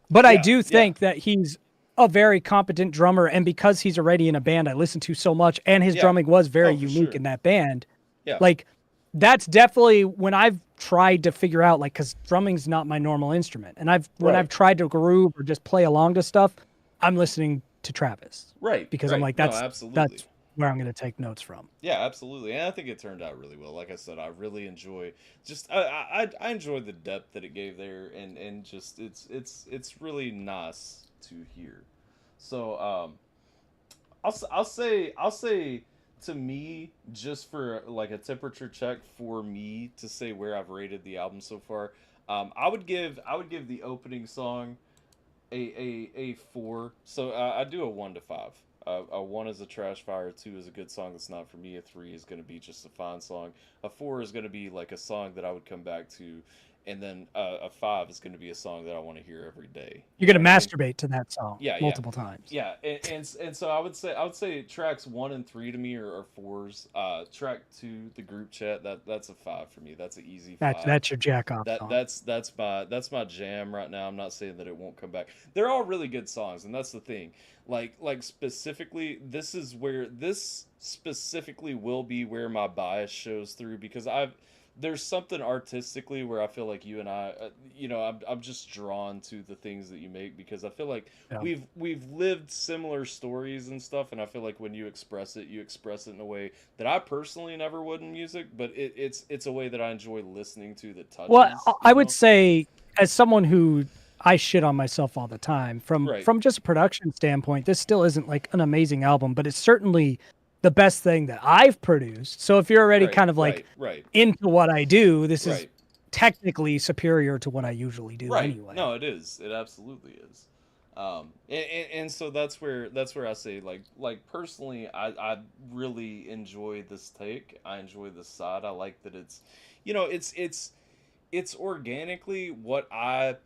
but I do think that he's a very competent drummer, and because he's already in a band I listen to so much, and his drumming was very unique in that band. Yeah, like that's definitely when I've tried to figure out, like, because drumming's not my normal instrument, and when I've tried to groove or just play along to stuff, I'm listening to Travis, because I'm like that's where I'm going to take notes from. Yeah, absolutely. And I think it turned out really well. Like I said, I really enjoy I enjoy the depth that it gave there, and just it's really nice to hear. So I'll say to me, just for like a temperature check for me to say where I've rated the album so far, I would give the opening song a 4. So I do a 1 to 5. A 1 is a trash fire, a 2 is a good song that's not for me, a 3 is going to be just a fine song, a 4 is going to be like a song that I would come back to, and then a 5 is going to be a song that I want to hear every day. You're going to masturbate to that song multiple times. Yeah, and so I would say tracks 1 and 3 to me are 4s. Track 2, the group chat, that's a 5 for me. That's an easy 5. That's your jack off song. That's my jam right now. I'm not saying that it won't come back. They're all really good songs, and that's the thing. Like specifically, this specifically will be where my bias shows through, because there's something artistically where I feel like you and I, I'm just drawn to the things that you make, because I feel like we've lived similar stories and stuff, and I feel like when you express it in a way that I personally never would in music, but it's a way that I enjoy listening to that touches. Well, I would say, as someone who I shit on myself all the time, from just a production standpoint, this still isn't like an amazing album, but it's certainly the best thing that I've produced. So if you're already kind of like into what I do, this is technically superior to what I usually do anyway. No, it is. It absolutely is. And so that's where I say, like personally, I really enjoy this take. I enjoy this side. I like that it's organically what I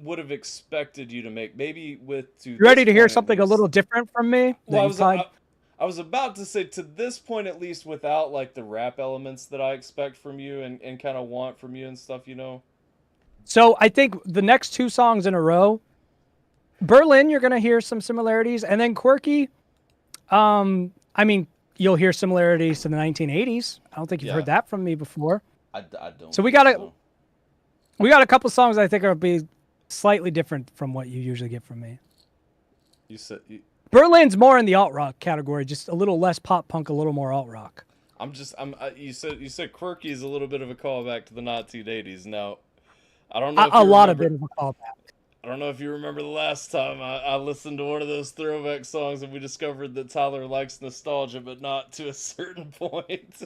would have expected you to make. Maybe you ready to hear something a little different from me? Well, I was about to say, to this point at least, without like the rap elements that I expect from you and kind of want from you and stuff, So I think the next 2 songs in a row, Berlin, you're going to hear some similarities, and then Quirky, I mean, you'll hear similarities to the 1980s. I don't think you've heard that from me before. I don't. So we got a couple songs I think are be slightly different from what you usually get from me. Berlin's more in the alt rock category, just a little less pop punk, a little more alt rock. You said Quirky is a little bit of a callback to the 1980s. Now, I don't know. A lot of it of a callback. I don't know if you remember the last time I listened to one of those throwback songs and we discovered that Tyler likes nostalgia, but not to a certain point.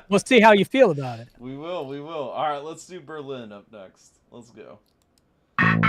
We'll see how you feel about it. We will. All right, let's do Berlin up next. Let's go. Okay.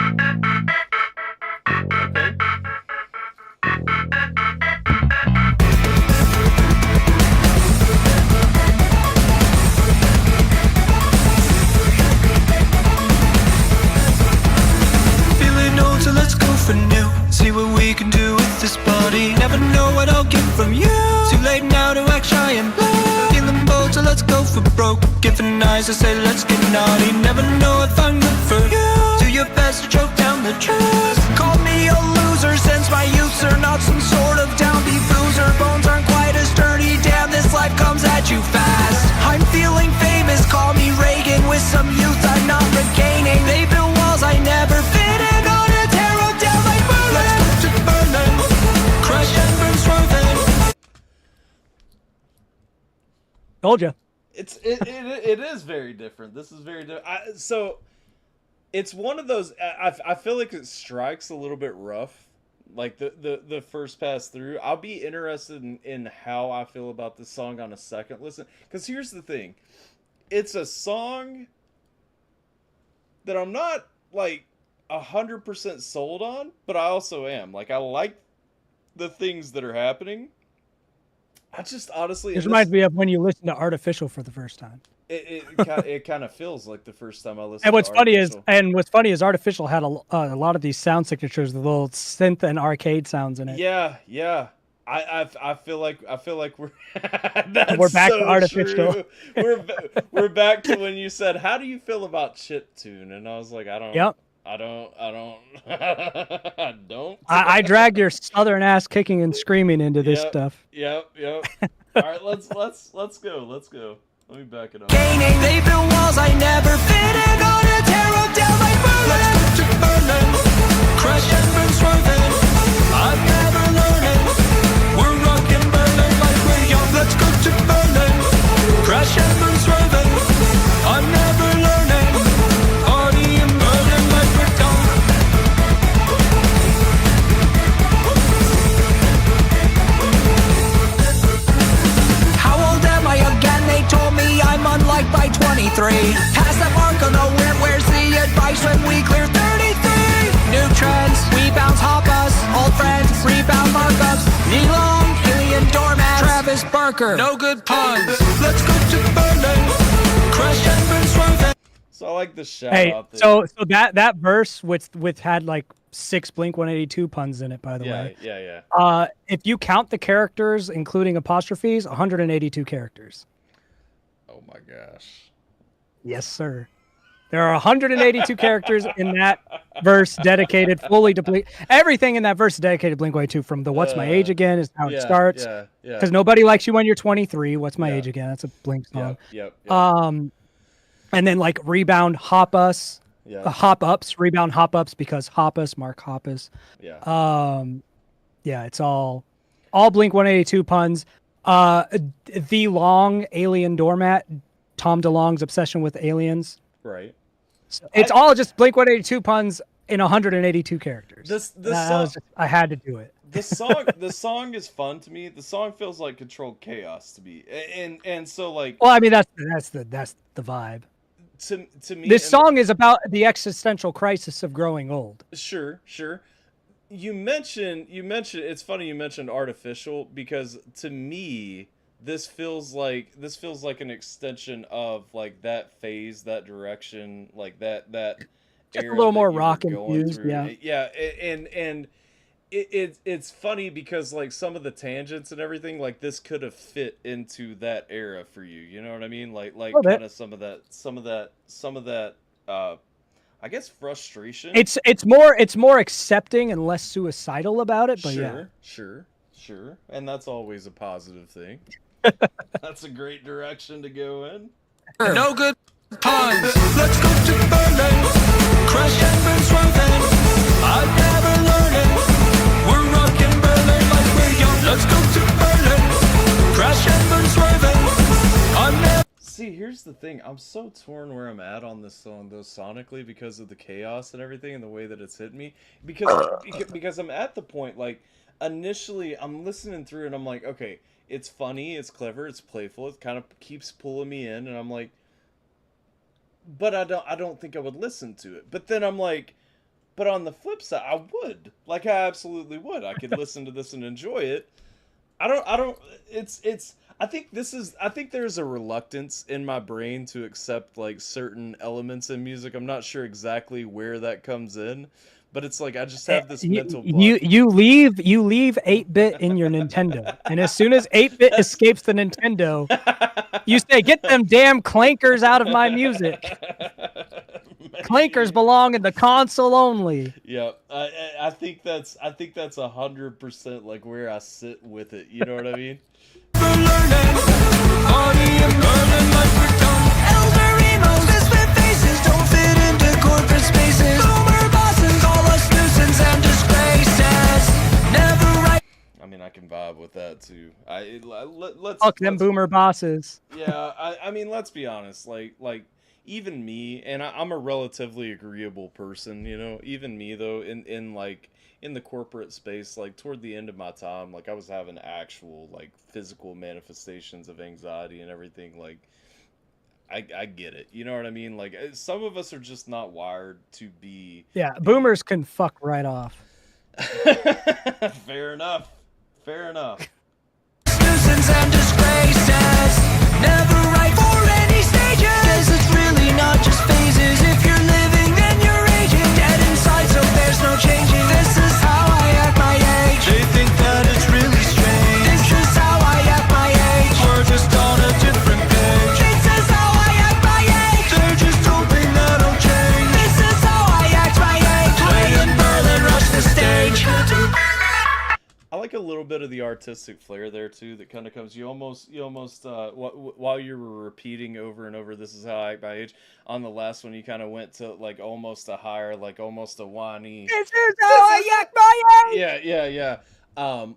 Feeling old, so let's go for new. See what we can do with this body. Never know what I'll get from you. Too late now to act shy and play. Feeling bold, so let's go for broke. Giving eyes, I say let's get naughty. Never know if I'm good for you. Do your best to choke down the truth. Call me a loser, since my youths are not some sort of downbeat bruiser. Bones aren't quite as sturdy. Damn, this life comes at you fast. I'm feeling famous, call me Reagan. With some youth I'm not regaining. They build walls I never fit in. On a tear them down like Berlin. Let's go to Berlin. Crush Told you. It is very different. This is very different. So it's one of those. I feel like it strikes a little bit rough, like the first pass through. I'll be interested in how I feel about this song on a second listen. Because here's the thing, it's a song that I'm not like 100% sold on, but I also am. Like, I like the things that are happening. I just honestly, This reminds me of when you listen to Artificial for the first time. It kind of feels like the first time I listened. And what's to funny Artificial. is Artificial had a lot of these sound signatures, the little synth and arcade sounds in it. Yeah. I feel like we're We're back to Artificial. True. We're back to when you said, "How do you feel about chiptune?" And I was like, I don't. Yep. I don't. I drag your southern ass kicking and screaming into this stuff. Yep. All right, let's go. Let me back it up. Gaining, they build walls I never fit in. Gonna tear up down like Berlin. Let's go to Berlin. Crash and burn swerving. I'm never learning. We're rocking Berlin like we're young. Let's go to Berlin. Crash and burn swerving. I'm never learning. Party in Berlin like we're young. How old am I again? They told me I'm unliked by 23. Past that mark of nowhere, where's the advice when we clear 33? New trends, we bounce hop us. Old friends, rebound markups. Knee long, alien doormat. Travis Barker, no good puns. Let's go to Berlin. Crash and burn swerving. So I like the shout Hey, out there. so that verse with had like 6 Blink-182 puns in it, by the way. Yeah. If you count the characters, including apostrophes, 182 characters. Oh my gosh. Yes, sir. There are 182 characters in that verse dedicated fully to Blink. Everything in that verse is dedicated to Blink-182, from the "What's My Age Again" is how it starts. Yeah. Because nobody likes you when you're 23. What's My Age Again? That's a Blink song. Yep. And then like Rebound, Hop Us, Hop Ups, Rebound, Hop Ups, because Hop Us, Mark Hoppus. Yeah. It's all Blink-182 puns. The Long, Alien Doormat, Tom DeLonge's obsession with aliens. Right. So it's all just Blink-182 puns in 182 characters. This song, I had to do it. the song is fun to me. The song feels like controlled chaos to me, and so like. Well, I mean that's the vibe. To me, This song is about the existential crisis of growing old. Sure. You mentioned. It's funny you mentioned Artificial, because to me this feels like an extension of like that phase, that direction, like that. Just era a little that more you were rock going infused, through. yeah. And it's funny because like some of the tangents and everything, like this could have fit into that era for you. You know what I mean? Like kind of some of that. I guess frustration. It's more accepting and less suicidal about it. But Sure, and that's always a positive thing. That's a great direction to go in. No good puns. Let's go to Berlin. Crash and burn swerving. I'm never learning. We're rocking Berlin like we're young. Let's go to Berlin. Crash and burn swerving. I'm never. See, here's the thing. I'm so torn where I'm at on this song, though, sonically, because of the chaos and everything and the way that it's hit me. Because I'm at the point, like, initially I'm listening through and I'm like, okay, it's funny, it's clever, it's playful, it kind of keeps pulling me in, and I'm like, but I don't think I would listen to it. But then I'm like, but on the flip side, I would. Like, I absolutely would. I could listen to this and enjoy it. I think there's a reluctance in my brain to accept like certain elements in music. I'm not sure exactly where that comes in, but it's like I just have this mental block. You leave 8-bit in your Nintendo, and as soon as 8-bit escapes the Nintendo, you say, "Get them damn clankers out of my music." Clankers belong in the console only. Yeah, I think that's 100% like where I sit with it. You know what I mean? I mean, I can vibe with that too. Let's Fuck them boomer bosses. Yeah, I mean, let's be honest. Like even me, and I'm a relatively agreeable person, you know. Even me though, in like in the corporate space, like toward the end of my time, like I was having actual like physical manifestations of anxiety and everything. Like I get it, you know what I mean? Like some of us are just not wired to be. Yeah, boomers can fuck right off. Fair enough. Fair enough. Nuisance and disgraces, never right for any stages. It's really not just phases. If you're living, then you're aging. Dead inside, so there's no changing. This is how I act my age. They think that it's really strange. This is how I act my age. We're just on a different page. This is how I act my age. They're just hoping that I'll change. This is how I act my age. Play in Berlin, rush the stage. I like a little bit of the artistic flair there too. That kind of comes. You almost while you were repeating over and over, "This is how I act my age." On the last one, you kind of went to like almost a higher, like almost a whiny. This is how I act my age. Yeah.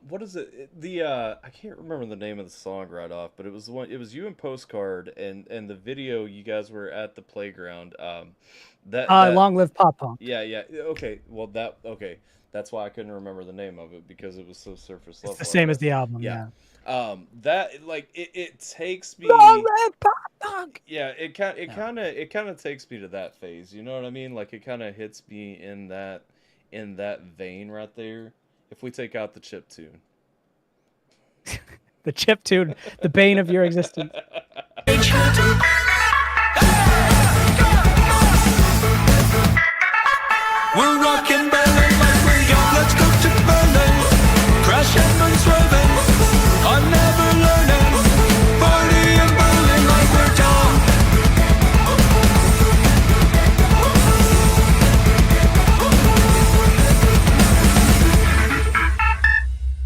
What is it? I can't remember the name of the song right off, but it was the one. It was you and Postcard, and the video. You guys were at the playground. That Long live Pop Punk. Yeah. Okay. Well, okay. That's why I couldn't remember the name of it because it was so surface level. It's the same as the album. Yeah. That like it takes me. Long live Pop Punk. Yeah, it kind of takes me to that phase. You know what I mean? Like it kind of hits me in that vein right there. If we take out the chip tune. The chip tune, the bane of your existence. We're rocking Berlin like we're young. Let's go to Berlin. Crash and swerving. I'm never learning. Party in Berlin like we're dumb.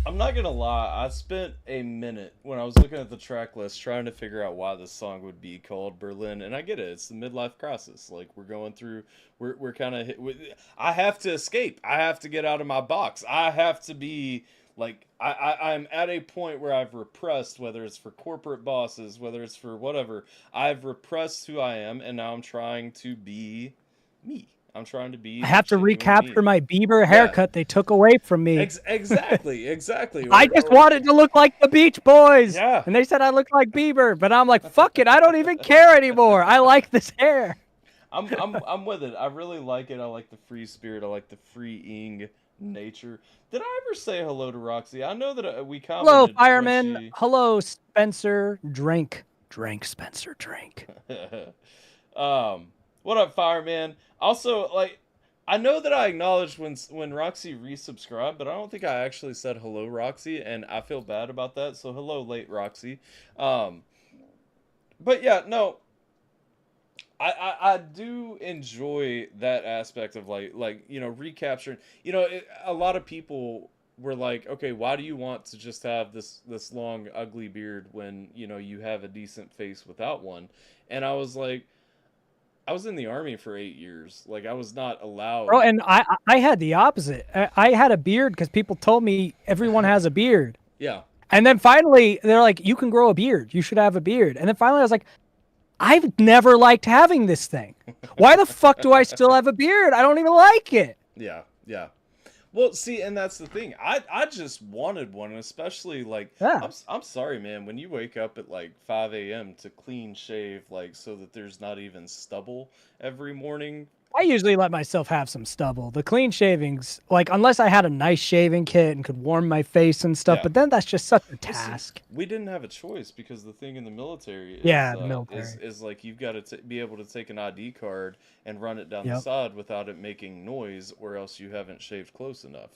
I'm not gonna lie, I spent a minute when I was looking at the track list trying to figure out why this song would be called Berlin, and I get it. It's the midlife crisis. Like we're going through, we're kind of. I have to escape. I have to get out of my box. I have to be like I'm at a point where I've repressed, whether it's for corporate bosses, whether it's for whatever. I've repressed who I am, and now I'm trying to be me. I'm trying to be. I have to recapture my Bieber haircut they took away from me. Exactly. I just wanted to look like the Beach Boys. Yeah. And they said I look like Bieber, but I'm like, fuck it, I don't even care anymore. I like this hair. I'm with it. I really like it. I like the free spirit. I like the freeing nature. Did I ever say hello to Roxy? I know that we commented. Hello, fireman. Hello, Spencer. Drink, Spencer. Drink. What up, fireman? Also, like, I know that I acknowledged when Roxy resubscribed, but I don't think I actually said hello, Roxy, and I feel bad about that. So hello, late Roxy. But yeah, no. I do enjoy that aspect of like you know, recapturing. You know, a lot of people were like, okay, why do you want to just have this long ugly beard when, you know, you have a decent face without one? And I was like, I was in the Army for 8 years. Like, I was not allowed. Bro, and I had the opposite. I had a beard because people told me everyone has a beard. Yeah. And then finally, they're like, you can grow a beard. You should have a beard. And then finally, I was like, I've never liked having this thing. Why the fuck do I still have a beard? I don't even like it. Yeah. Well, see, and that's the thing. I just wanted one, especially like, yeah. I'm sorry, man. When you wake up at like 5 a.m. to clean shave, like so that there's not even stubble every morning. I usually let myself have some stubble. The clean shavings, like unless I had a nice shaving kit and could warm my face and stuff, Yeah. but then that's just such a task. See, we didn't have a choice because the thing in the military is, the military. is like you've got to be able to take an ID card and run it down the Yep. side without it making noise, or else you haven't shaved close enough.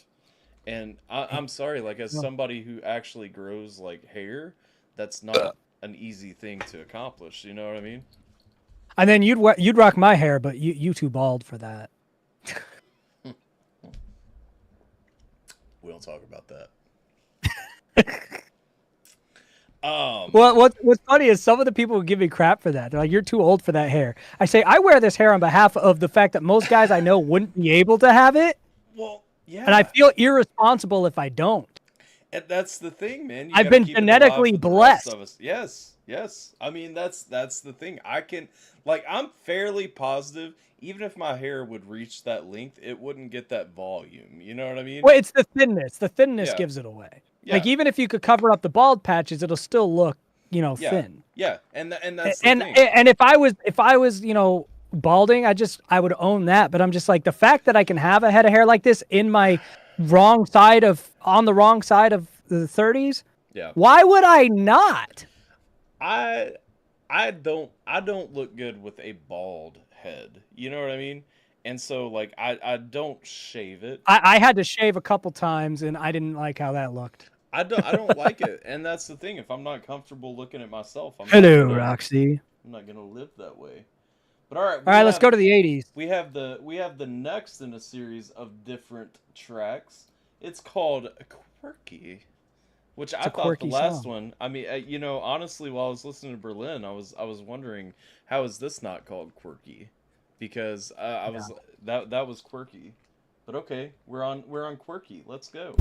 And I'm sorry, like as somebody who actually grows like hair, that's not an easy thing to accomplish. You know what I mean? And then you'd rock my hair, but you too bald for that. We don't talk about that. Well, what's funny is some of the people who give me crap for that. They're like, "You're too old for that hair." I say, I wear this hair on behalf of the fact that most guys I know wouldn't be able to have it. Well, yeah. And I feel irresponsible if I don't. And that's the thing, man. You I've gotta been keep it alive genetically for the rest blessed. of us. Yes, yes. I mean, that's the thing. I can, like, I'm fairly positive, even if my hair would reach that length, it wouldn't get that volume. You know what I mean? Well, it's the thinness. The thinness Yeah. gives it away. Yeah. Like even if you could cover up the bald patches, it'll still look, Yeah. thin. Yeah. And that's the And thing. and if I was, balding, I would own that. But I'm just like the fact that I can have a head of hair like this in my on the wrong side of the 30s. Yeah. Why would I not? I don't look good with a bald head. You know what I mean? And so like I don't shave it. I had to shave a couple times and I didn't like how that looked. I don't like it. And that's the thing. If I'm not comfortable looking at myself, Hello, Roxy. I'm not gonna live that way. But all right. All right, let's go to the 80s. We have the next in a series of different tracks. It's called Quirky, which I thought the last one. I mean, honestly, while I was listening to Berlin, I was wondering how is this not called Quirky, because that was quirky. But okay, we're on Quirky. Let's go.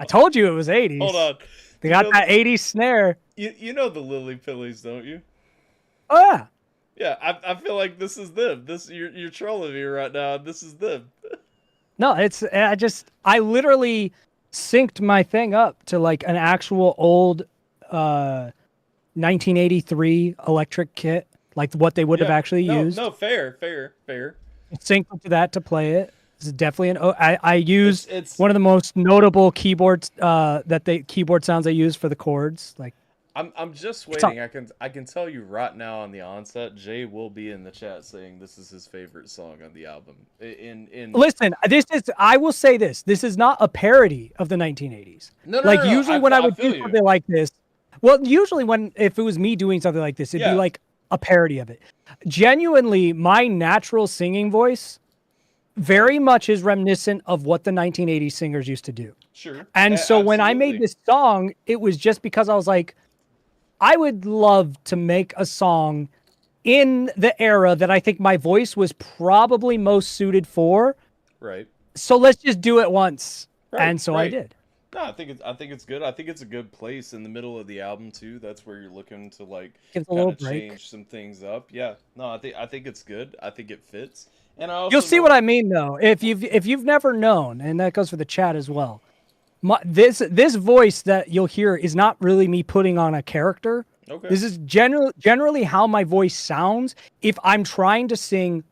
I told you it was 80s. Hold on. They got that 80s snare. You know the Lily Pillies, don't you? Oh yeah. Yeah, I feel like this is them. You're trolling me right now. This is them. No, I literally synced my thing up to like an actual old 1983 electric kit, like what they would have actually used. No, fair. Synced up to that to play it. This is definitely I used It's one of the most notable keyboards keyboard sounds I use for the chords. Like I'm just waiting. I can tell you right now on the onset, Jay will be in the chat saying this is his favorite song on the album. Listen, I will say this. This is not a parody of the 1980s. No, usually when I would do something like this, if it was me doing something like this, it'd be like a parody of it. Genuinely, my natural singing voice very much is reminiscent of what the 1980s singers used to do. Sure. And so when I made this song, it was just because I was like, I would love to make a song in the era that I think my voice was probably most suited for. Right. So let's just do it once. Right, and so I did. No, I think it's good. I think it's a good place in the middle of the album too. That's where you're looking to like Give a kind little of break. change some things up. Yeah. No, I think it's good. I think it fits. And I also You'll see what I mean though. If you've never known, and that goes for the chat as well. This voice that you'll hear is not really me putting on a character. Okay. This is generally how my voice sounds if I'm trying to sing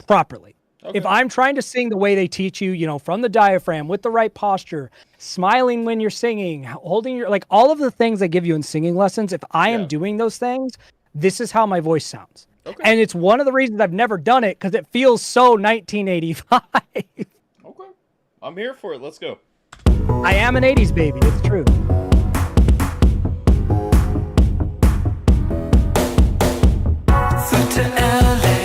properly. Okay. If I'm trying to sing the way they teach you, from the diaphragm, with the right posture, smiling when you're singing, holding your, like all of the things they give you in singing lessons, if I am doing those things, this is how my voice sounds. Okay. And it's one of the reasons I've never done it, because it feels so 1985. Okay. I'm here for it. Let's go. I am an 80s baby. It's true. Flew to LA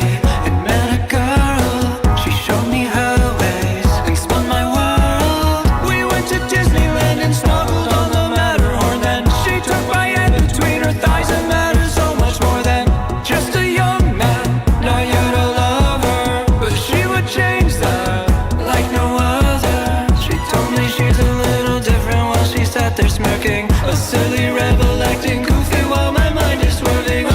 and met a girl. She showed me her ways and spun my world. We went to Disneyland and snuggled on the Matterhorn. Then she took my hand between her thighs and mattered so much more than just a young man. Now you'd a lover, but she would change that like no other. She told me she's a little different while she sat there smirking, a silly rebel acting goofy while my mind is swerving.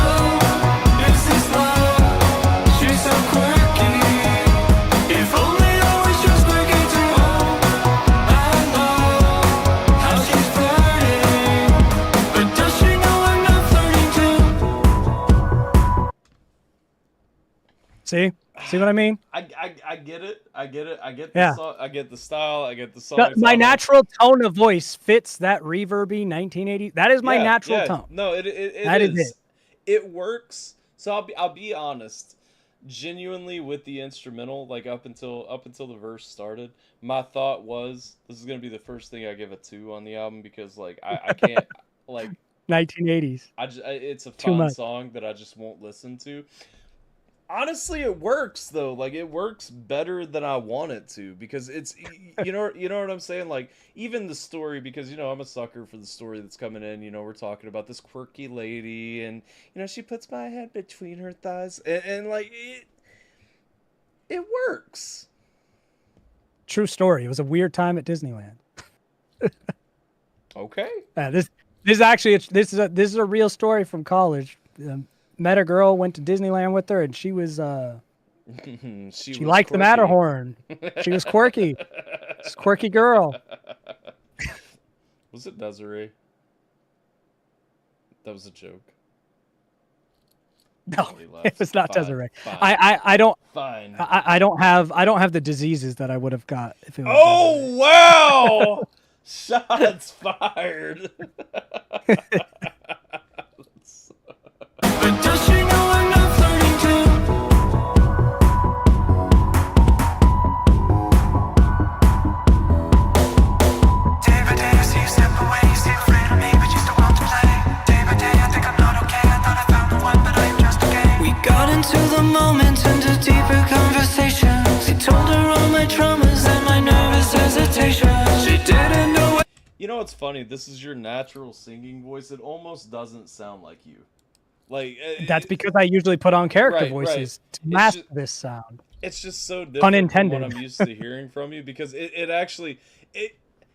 See what I mean? I get it. I get the Yeah. song. I get the style. I get the song. My natural tone of voice fits that reverby 1980. That is my natural tone. No, it That is. is It works. So I'll be honest. Genuinely, with the instrumental, like up until the verse started, my thought was this is gonna be the first thing I give a 2 on the album, because like I can't like 1980s. it's a Too fun much. song that I just won't listen to. Honestly, it works though. Like it works better than I want it to because it's you know what I'm saying. Like even the story, because I'm a sucker for the story that's coming in. We're talking about this quirky lady, and she puts my head between her thighs, and like it works. True story. It was a weird time at Disneyland. Okay. This is actually this is a real story from college. Met a girl, went to Disneyland with her, and she was she liked the Matterhorn. She was quirky. She's a quirky girl. Was it Desiree? That was a joke. No, it was not Desiree. Fine. I don't. Fine. I don't have the diseases that I would have got if it was. Oh Desiree. wow! Shots fired. But does she know I'm not flirting too? Day by day I see you step away, you seem afraid of me, but you still want to play. Day by day I think I'm not okay, I thought I found the one, but I am just a game. We got into the moment, into deeper conversations. He told her all my traumas and my nervous hesitation. She didn't know what. You know what's funny? This is your natural singing voice. It almost doesn't sound like you. Like That's because I usually put on character Right, voices right. to mask just- this sound. It's just so different from Unintended. what I'm used to hearing from you, because it actually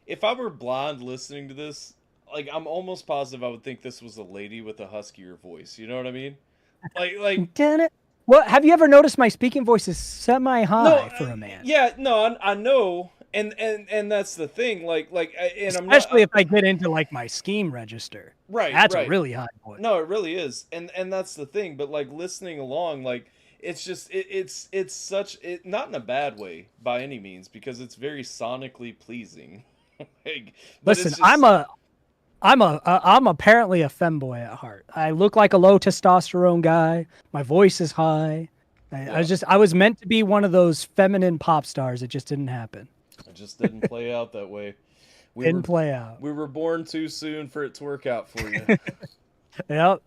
if I were blind listening to this, like I'm almost positive I would think this was a lady with a huskier voice. You know what I mean? Like Damn it. Well, have you ever noticed my speaking voice is semi-high for a man? Yeah, no, I know, and that's the thing. Like, and Especially if I get into like my scheme register. Right, That's right. a really high voice. No, it really is, and that's the thing. But like listening along, like it's just it's such not in a bad way by any means, because it's very sonically pleasing. Like, but Listen, it's just, I'm apparently a femboy at heart. I look like a low testosterone guy. My voice is high. I was meant to be one of those feminine pop stars. It just didn't happen. it just didn't play out that way. Didn't play out. We were born too soon for it to work out for you. Yep.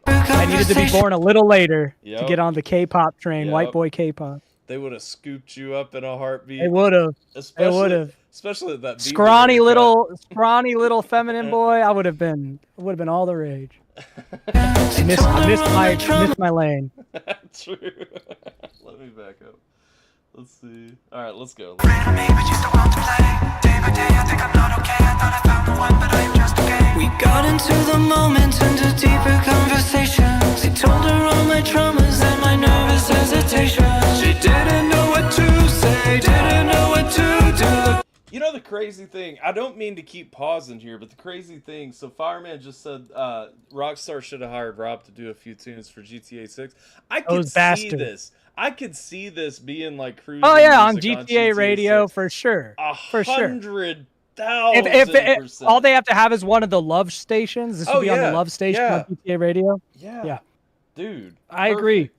I needed to be born a little later to Yep. get on the K-pop train. Yep. White boy K-pop. They would have scooped you up in a heartbeat. They would have. Especially that Bieber Scrawny haircut. little feminine boy. I would have been all the rage. I missed my lane. True. Let me back up. Let's see. All right, let's go. We got into the moment, into deeper conversations. He told her all my traumas and my nervous hesitation. She didn't know what to say, didn't know what to do. You know the crazy thing, I don't mean to keep pausing here, but the crazy thing, so Fireman just said Rockstar should have hired Rob to do a few tunes for GTA 6. I could see bastards. this. I could see this being like cruising Oh yeah, on music GTA radio 6. for sure. For sure. 100,000%. If all they have to have is one of the love stations, this would be on yeah, the love station yeah. on GTA radio. Yeah. Yeah. Dude. I agree.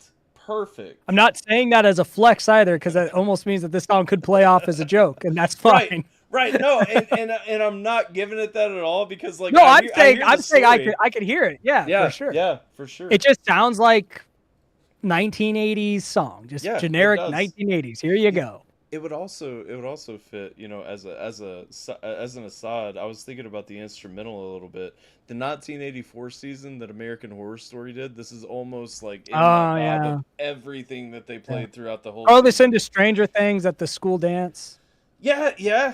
Perfect. I'm not saying that as a flex either, because that almost means that this song could play off as a joke, and that's fine. Right. No, and I'm not giving it that at all, because like No, I'm saying story. I could hear it. Yeah, for sure. Yeah, for sure. It just sounds like 1980s song, just Yeah, it generic does. 1980s. Here you go. It would also fit, as an aside. I was thinking about the instrumental a little bit. The 1984 season that American Horror Story did. This is almost like in the vibe of everything that they played throughout the whole. Throw this season. into Stranger Things at the school dance. Yeah.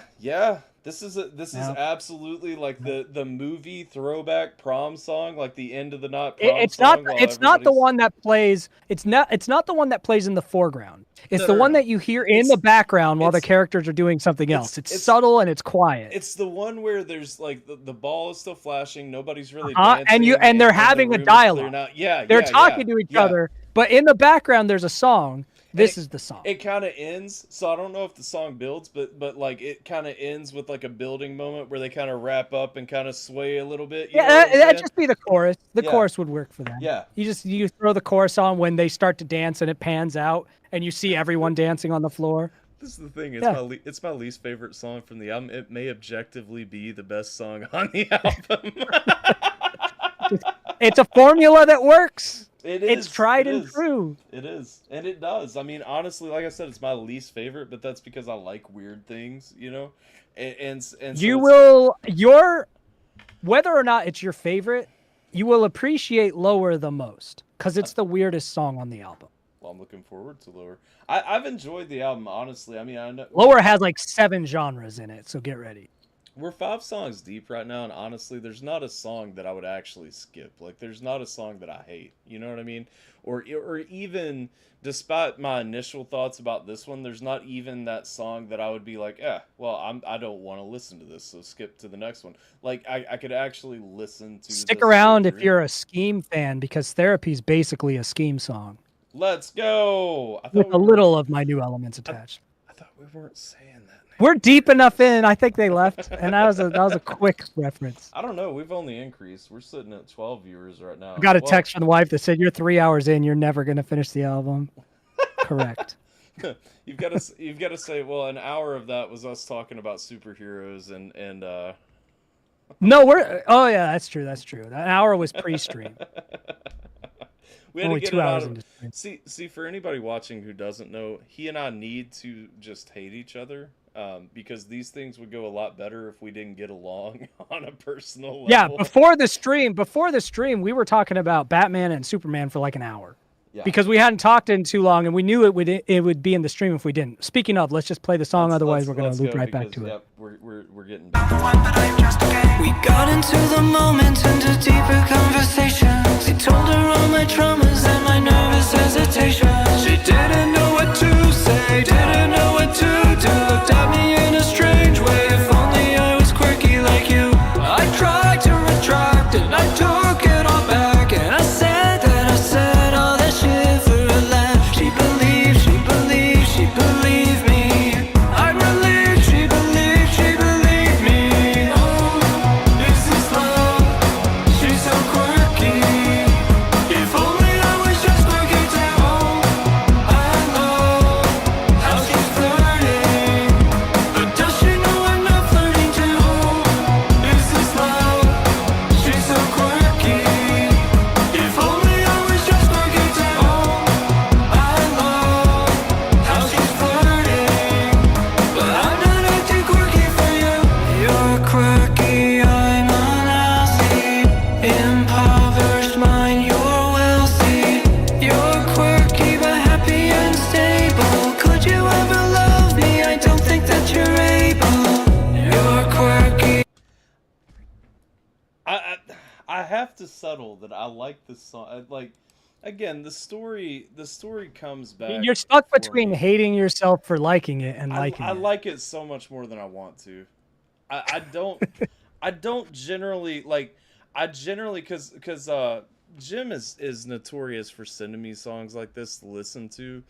This is absolutely like the movie throwback prom song, like the end of the night prom It's song. not. It's not the one that plays. It's not the one that plays in the foreground. It's the one that you hear in the background while the characters are doing something else. It's subtle and it's quiet. It's the one where there's like the ball is still flashing. Nobody's really dancing. And they're the having a room is dialogue. cleared out. Yeah, they're talking to each other, but in the background there's a song. This is the song. It kind of ends, so I don't know if the song builds, but like it kind of ends with like a building moment where they kind of wrap up and kind of sway a little bit. You know what I'm that'd saying? just be the chorus. The chorus would work for that. Yeah. You throw the chorus on when they start to dance and it pans out and you see everyone dancing on the floor. This is the thing. It's my least favorite song from the album. It may objectively be the best song on the album. It's a formula that works. It's tried and true. It is, and it does. I mean, honestly, like I said, it's my least favorite, but that's because I like weird things, you know. And so whether or not it's your favorite, you will appreciate Lower the most because it's the weirdest song on the album. Well, I'm looking forward to Lower. I've enjoyed the album, honestly. I mean, I know Lower has like 7 genres in it, so get ready. we're 5 songs deep right now, and honestly, there's not a song that I would actually skip. Like, there's not a song that I hate. You know what I mean? Or even, despite my initial thoughts about this one, there's not even that song that I would be like, well, I don't want to listen to this, so skip to the next one. Like, I could actually listen to. Stick around if you're a Scheme fan, because Therapy's basically a Scheme song. Let's go. With a little of My New Elements attached. I thought we weren't saying that. We're deep enough in. I think they left, and that was a quick reference. I don't know. We've only increased. We're sitting at 12 viewers right now. I got a text from the wife that said, "You're 3 hours in. You're never gonna finish the album." Correct. You've got to say, well, an hour of that was us talking about superheroes and. No, Oh yeah, that's true. That's true. That hour was pre-stream. We had only to get 2 it hours out into of... stream. See, for anybody watching who doesn't know, he and I need to just hate each other. Because these things would go a lot better if we didn't get along on a personal level. Yeah, before the stream, we were talking about Batman and Superman for like an hour. Yeah. Because we hadn't talked in too long, and we knew it would be in the stream if we didn't. Speaking of, let's just play the song, otherwise we're going to loop right back to it. We're getting We got into the moment, into deeper conversations. He told her all my traumas and my nervous hesitation. She didn't know what to say, didn't know what to do. Looked at me in a strange way. If only I was quirky like you. I tried to retract and I took it all back, and I said all that shit for a laugh. She believed me. I'm relieved, she believed me. Oh, is this love? She's so quirky. If only I was just quirky too. I know how she's flirting, but does she know I'm not flirting too? Is this love? She's so quirky. If only I was just quirky too. I know how she's flirting, but I'm not acting quirky for you. You're quirky, I'm unhealthy. Impoverished mind, you're wealthy. You're quirky but happy and stable. Could you ever love me? I don't think that you're able. You're quirky. I have to settle that I like this song. Like, again, the story comes back. You're stuck for between me. hating yourself for liking it and liking I it. like it so much more than I want to. I don't generally like. I generally because Jim is notorious for sending me songs like this to listen to,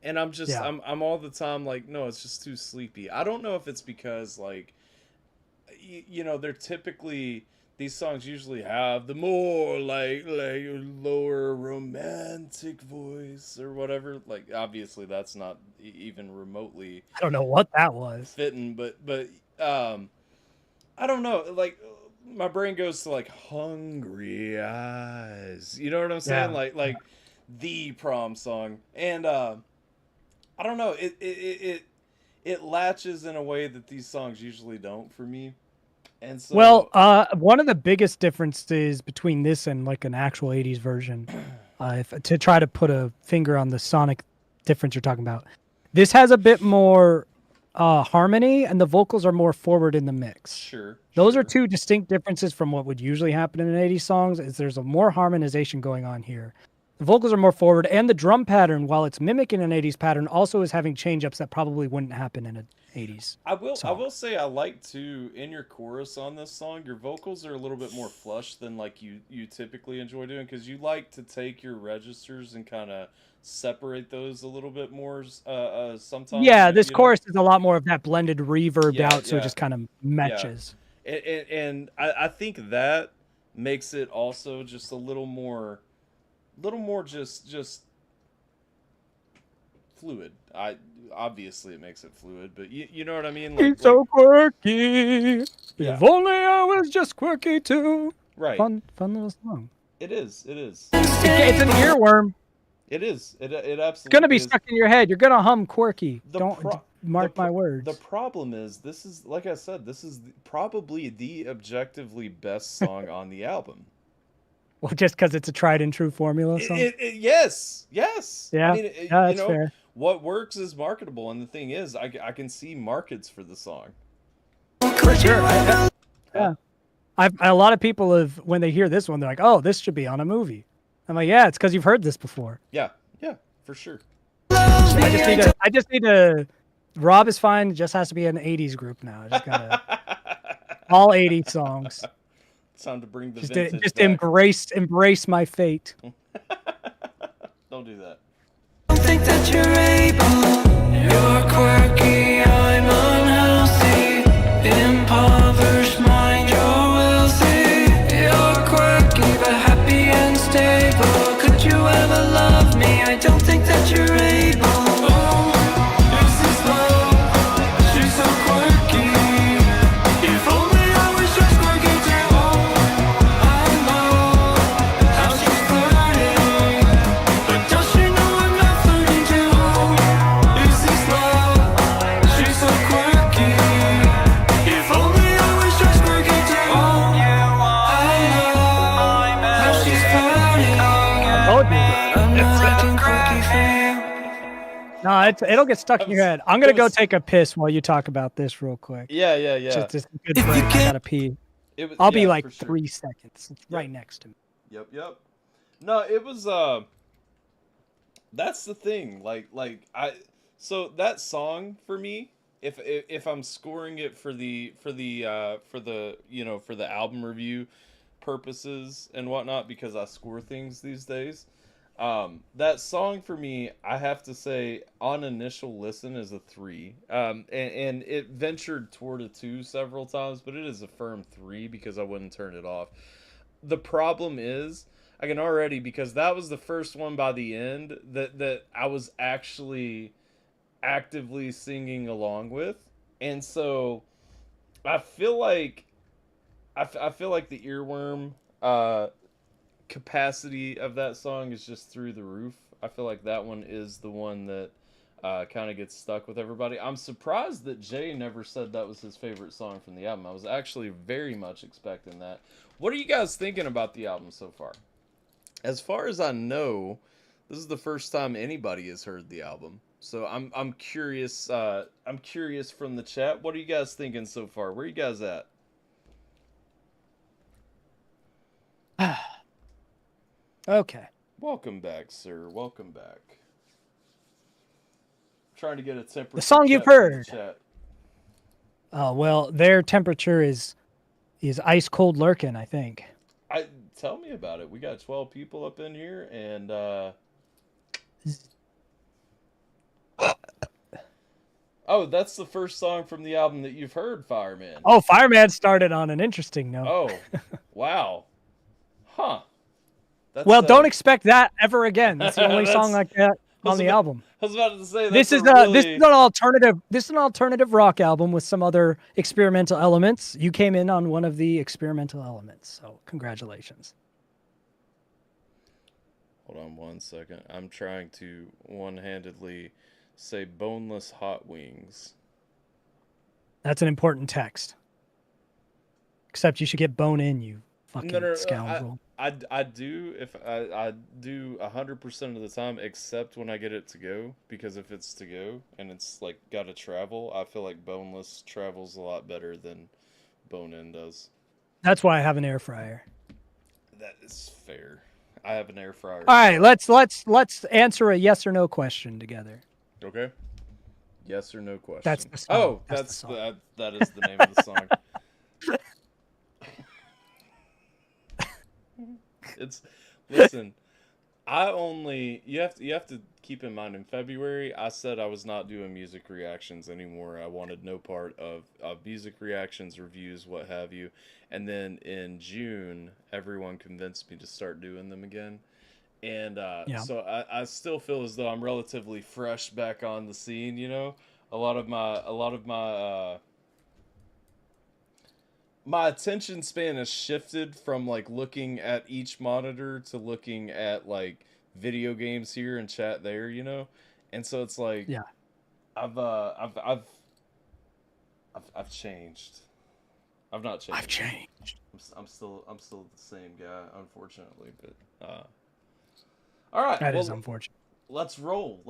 and I'm just I'm all the time like, no, it's just too sleepy. I don't know if it's because like you know, they're typically, these songs usually have the more like lower romantic voice or whatever. Like, obviously that's not even remotely I don't know what that was. fitting, but I don't know, like my brain goes to like Hungry Eyes, you know what I'm saying? Yeah. Like the prom song, and I don't know, it latches in a way that these songs usually don't for me. And so, well, one of the biggest differences between this and like an actual 80s version, to try to put a finger on the sonic difference you're talking about, this has a bit more harmony and the vocals are more forward in the mix. Sure. Those are two distinct differences from what would usually happen in an 80s songs. Is there's a more harmonization going on here. The vocals are more forward, and the drum pattern, while it's mimicking an 80s pattern, also is having change-ups that probably wouldn't happen in an 80s I will song. say I like to, in your chorus on this song, your vocals are a little bit more flush than like you typically enjoy doing, because you like to take your registers and kind of separate those a little bit more sometimes. Yeah, this you know? chorus is a lot more of that blended reverb out, so yeah. it just kind of matches. And I think that makes it also just a little more just fluid. Obviously it makes it fluid, but you know what I mean? He's so quirky. Yeah. If only I was just quirky too. Right. Fun little song. It is. It is. It's an earworm. It is. It absolutely. It's gonna be is. stuck in your head. You're gonna hum Quirky. Don't mark my words. The problem is, this is, like I said, this is probably the objectively best song on the album. Well, just because it's a tried and true formula song. Yes. Yeah. I mean, that's fair. What works is marketable, and the thing is, I can see markets for the song. For sure. Yeah. A lot of people have, when they hear this one, they're like, "Oh, this should be on a movie." I'm like, "Yeah, it's because you've heard this before." Yeah, for sure. I just need to. Rob is fine. It just has to be an '80s group now. I just gotta all '80s songs. It's time to bring the Just vintage back. embrace my fate. Don't do that. Don't think that you're able. You're quirky, I'm unhealthy. Impoverished mind, you're wealthy. You're quirky but happy and stable. Could you ever love me? I don't think that you're able. Oh, this is love. She's so quirky. If only I was just quirky too. I know how she's flirting, but does she know I'm not flirting too? Is this love? She's so quirky. If only I was just quirky too. I know how she's flirting, but I'm not acting quirky for you. No, it'll get stuck in your head. I'm gonna go take a piss while you talk about this real quick. Yeah. Just a good break. I gotta pee. I'll be like for sure. 3 seconds. It's right next to me. Yep. No, it was that's the thing. So that song for me, if I'm scoring it for the album review purposes and whatnot, because I score things these days, that song for me, I have to say, on initial listen, is a 3. And it ventured toward a 2 several times, but it is a firm 3 because I wouldn't turn it off. The problem is, I can already, because that was the first one by the end that I was actually actively singing along with, and so I feel like the earworm capacity of that song is just through the roof. I feel like that one is the one that kind of gets stuck with everybody. I'm surprised that Jay never said that was his favorite song from the album. I was actually very much expecting that. What are you guys thinking about the album so far? As far as I know, this is the first time anybody has heard the album. So I'm curious. I'm curious from the chat. What are you guys thinking so far? Where are you guys at? Okay. Welcome back, sir. Welcome back. Trying to get a temperature. The song you've check from the heard. chat. Oh well, their temperature is ice cold lurking, I think. Tell me about it. We got 12 people up in here, and oh, that's the first song from the album that you've heard, Fireman. Oh, Fireman started on an interesting note. Oh, wow. Huh. That's, well, don't expect that ever again. That's the only song like that on the album. I was about to say this is an alternative. This is an alternative rock album with some other experimental elements. You came in on one of the experimental elements, so congratulations. Hold on 1 second. I'm trying to one-handedly say boneless hot wings. That's an important text. Except you should get bone in, you fucking scoundrel. I do 100% of the time, except when I get it to go, because if it's to go and it's like got to travel, I feel like boneless travels a lot better than bone in does. That's why I have an air fryer. That is fair. I have an air fryer. All right, let's answer a yes or no question together. Okay. Yes or no question. That's the song. Oh, that is the name of the song. Listen, you have to keep in mind, in February I said I was not doing music reactions anymore. I wanted no part of music reactions, reviews, what have you. And then in June, everyone convinced me to start doing them again. And so I still feel as though I'm relatively fresh back on the scene, you know. A lot of my my attention span has shifted from like looking at each monitor to looking at like video games here and chat there, you know? And so it's like Yeah. I've changed. I've not changed. I've changed. I'm still the same guy, unfortunately, but all right. That is unfortunate. Let's roll.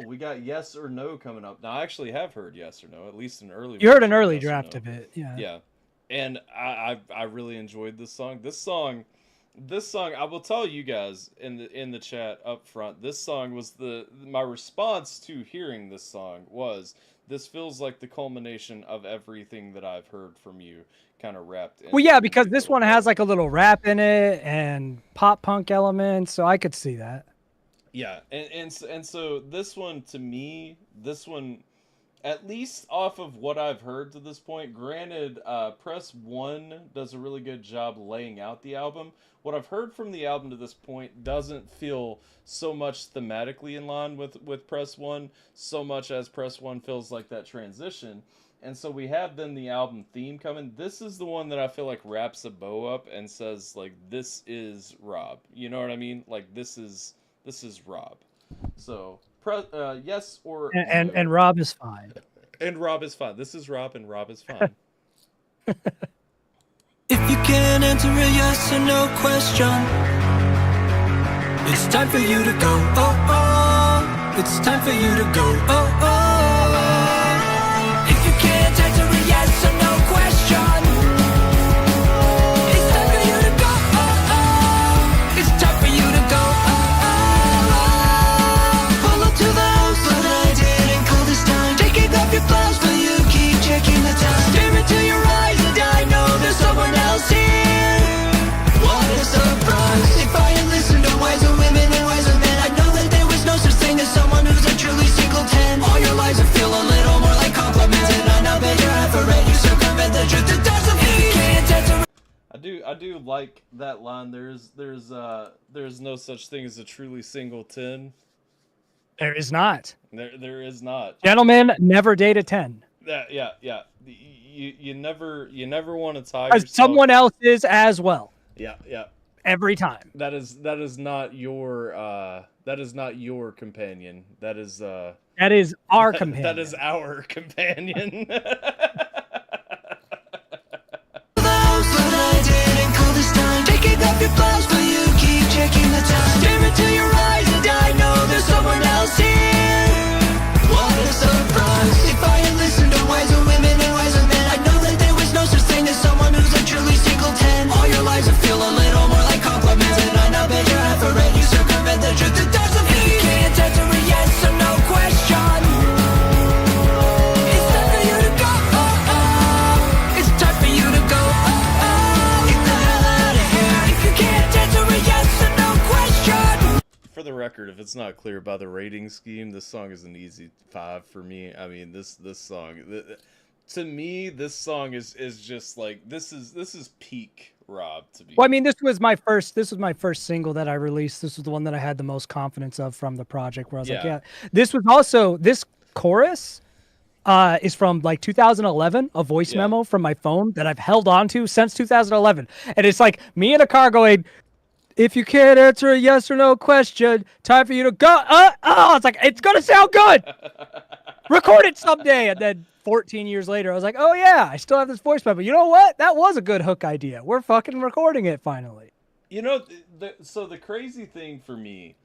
We got yes or no coming up. Now I actually have heard yes or no, at least an early. You heard an version early yes or draft no. of it, yeah. Yeah. And I really enjoyed this song. This song I will tell you guys in the chat up front. This song was my response to hearing this song was, this feels like the culmination of everything that I've heard from you, kind of wrapped in. Well, yeah, because this one has like a little rap in it and pop punk elements, so I could see that. Yeah, and so this one, to me, at least off of what I've heard to this point, granted, Press 1 does a really good job laying out the album. What I've heard from the album to this point doesn't feel so much thematically in line with Press 1, so much as Press 1 feels like that transition. And so we have then the album theme coming. This is the one that I feel like wraps a bow up and says, like, this is Rob. You know what I mean? Like, this is Rob. So, yes or no. And Rob is fine. And Rob is fine. This is Rob, and Rob is fine. If you can't answer a yes or no question, it's time for you to go. Oh, oh. It's time for you to go. Oh, oh. If you can't answer a yes or no question, it's time for you to go. Oh, oh. It's time for you to go. Oh, oh. Pull up to the house, but I didn't call this time. Taking off your blouse, but you keep checking the time. Stare into your eyes, and I know there's someone else here. What a surprise. If I had listened to wiser women and wiser men, I'd know that there was no such thing as someone who's a truly singleton. All your lives would feel a little more like compliments, and I know that you're afraid you circumvent the truth that doesn't mean. I do like that line. There's no such thing as a truly single 10. There is not. There is not. Gentlemen, never date a 10. Yeah. You never want to tie As yourself. someone else is as well. Yeah. Every time. That is not your companion. That is our companion. That is our companion. Taking off your blouse, but you keep checking the time. Stare into your eyes, and I know there's someone else here. What a surprise. If I had listened to wiser women and wiser men, I'd know that there was no such thing as someone who's a truly singleton. All your lives would feel a little more like compliments, and I know that you're afraid you circumvent the truth that doesn't mean. You can't answer a yes or no question. It's time for you to go. Oh, oh. It's time for you to go. Oh, oh. Get the hell out of here. If you can't answer a yes or no question. For the record, if it's not clear by the rating scheme, this song is an easy 5 for me. I mean, this song, to me, this song is just like, this is peak Rob to me. Well, I mean, this was my first single that I released. This was the one that I had the most confidence of from the project, where I was like, yeah. This was also, this chorus is from like 2011, a voice memo from my phone that I've held on to since 2011. And it's like me in a car going, if you can't answer a yes or no question, time for you to go. It's like, it's going to sound good. Record it someday. And then 14 years later, I was like, oh yeah, I still have this voice memo. You know what? That was a good hook idea. We're fucking recording it finally. You know, so the crazy thing for me,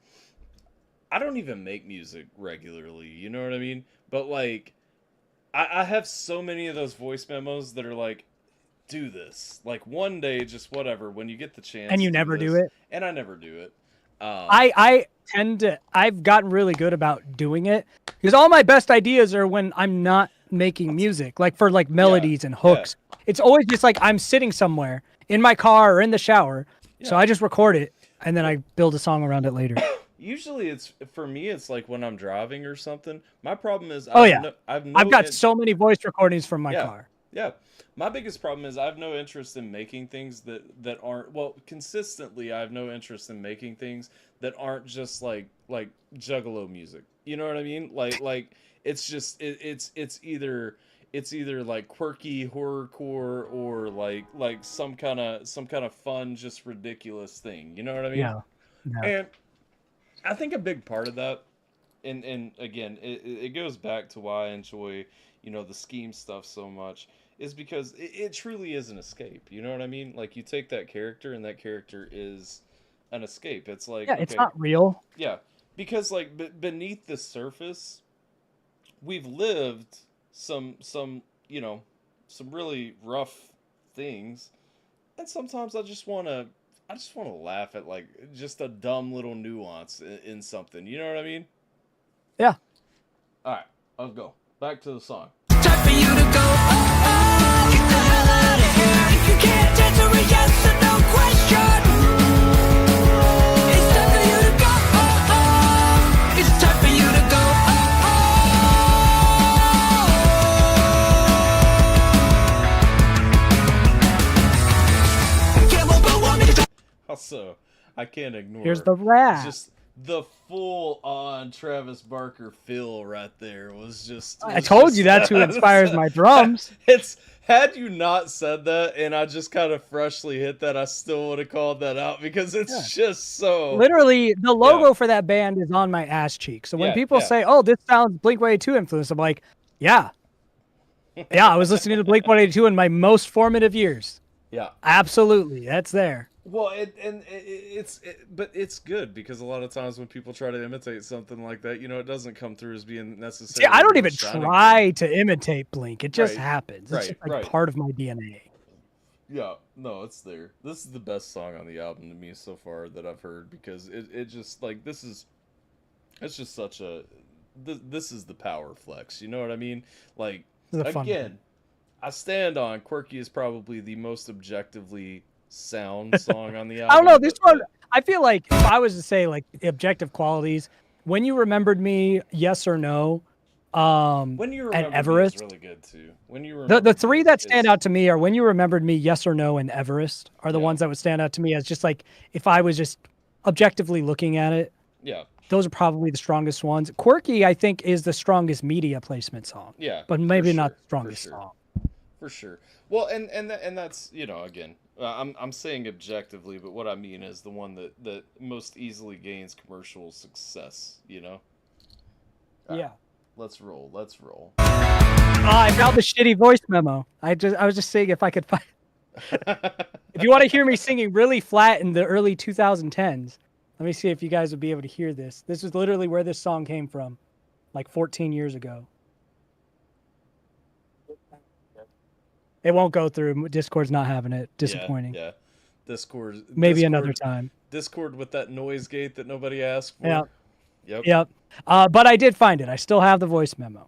I don't even make music regularly. You know what I mean? But like, I have so many of those voice memos that are like, do this. Like one day, just whatever, when you get the chance. And you never do it? And I never do it. I've gotten really good about doing it because all my best ideas are when I'm not making music, like for like melodies and hooks. Yeah. It's always just like I'm sitting somewhere in my car or in the shower. Yeah. So I just record it and then I build a song around it later. Usually for me, it's like when I'm driving or something. My problem is, I've got so many voice recordings from my car. Yeah. My biggest problem is I have no interest in making things that aren't, well, consistently I have no interest in making things that aren't just like juggalo music. You know what I mean? Like it's just it's either it's either like quirky horrorcore or like some kind of fun, just ridiculous thing. You know what I mean? Yeah. And I think a big part of that, and again, it goes back to why I enjoy, the scheme stuff so much, is because it truly is an escape. You know what I mean? Like, you take that character, and that character is an escape. It's like, yeah, it's not real. Yeah, because like beneath the surface, we've lived some some really rough things, and sometimes I just want to laugh at like just a dumb little nuance in something. You know what I mean? Yeah. All right, let's go back to the song. Time for you to go, get the hell out of here. If you can't answer a yes or no question, it's time for you to go, it's time for you to go, Can't move but want me to. Also, I can't ignore. Here's the rap. Just the full-on Travis Barker feel right there was just. I told you that's who inspires my drums. It's had you not said that, and I just kind of freshly hit that, I still would have called that out because it's just so. Literally, the logo for that band is on my ass cheek. So when people say, "Oh, this sounds Blink-182 influence," I'm like, "Yeah, yeah." I was listening to Blink-182 in my most formative years. Yeah, absolutely, that's there. Well, but it's good because a lot of times when people try to imitate something like that, it doesn't come through as being necessary. See, I don't even try to imitate Blink. It just happens. It's just like part of my DNA. Yeah, no, it's there. This is the best song on the album to me so far that I've heard because it just like it's just such a this is the power flex. You know what I mean? Like again, I stand on Quirky is probably the most objectively sound song on the album. I don't know, this one, I feel like if I was to say like objective qualities, When You Remembered Me, Yes or No, When You Remembered and Everest. Me is really good too. When You Remembered the three that stand out to me are When You Remembered Me, Yes or No, and Everest are the ones that would stand out to me as just like if I was just objectively looking at it. Yeah. Those are probably the strongest ones. Quirky, I think, is the strongest media placement song. Yeah. But maybe not the strongest song. For sure. Well, and that's, again, I'm saying objectively, but what I mean is the one that most easily gains commercial success, Right, yeah. Let's roll. I found the shitty voice memo. I was just saying if I could find. If you want to hear me singing really flat in the early 2010s, let me see if you guys would be able to hear this. This is literally where this song came from, like 14 years ago. It won't go through. Discord's not having it. Disappointing. Yeah. Discord. Maybe another time. Discord with that noise gate that nobody asked for. Yeah. Yep. But I did find it. I still have the voice memo.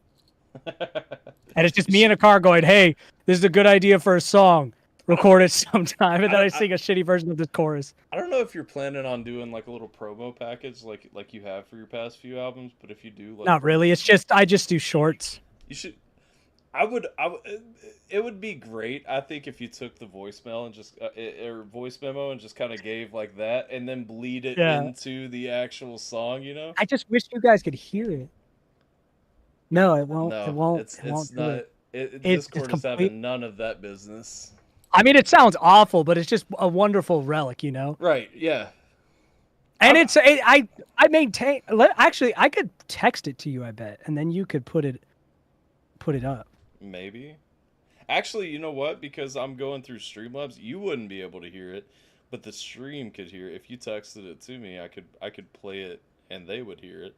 And it's just me in a car going, "Hey, this is a good idea for a song. Record it sometime." And then I sing a shitty version of this chorus. I don't know if you're planning on doing like a little promo package like you have for your past few albums, but if you do, Not really. It's just I just do shorts. You should. It would be great, I think, if you took the voicemail and just or voice memo and just kind of gave like that, and then bleed it into the actual song. I just wish you guys could hear it. No, it won't. No, it won't. It's it won't not. Discord is having none of that business. I mean, it sounds awful, but it's just a wonderful relic, Right? Yeah. And I maintain. Actually, I could text it to you, I bet, and then you could put it up. Maybe. Actually, you know what? Because I'm going through Streamlabs, you wouldn't be able to hear it, but the stream could hear it. If you texted it to me, I could play it, and they would hear it.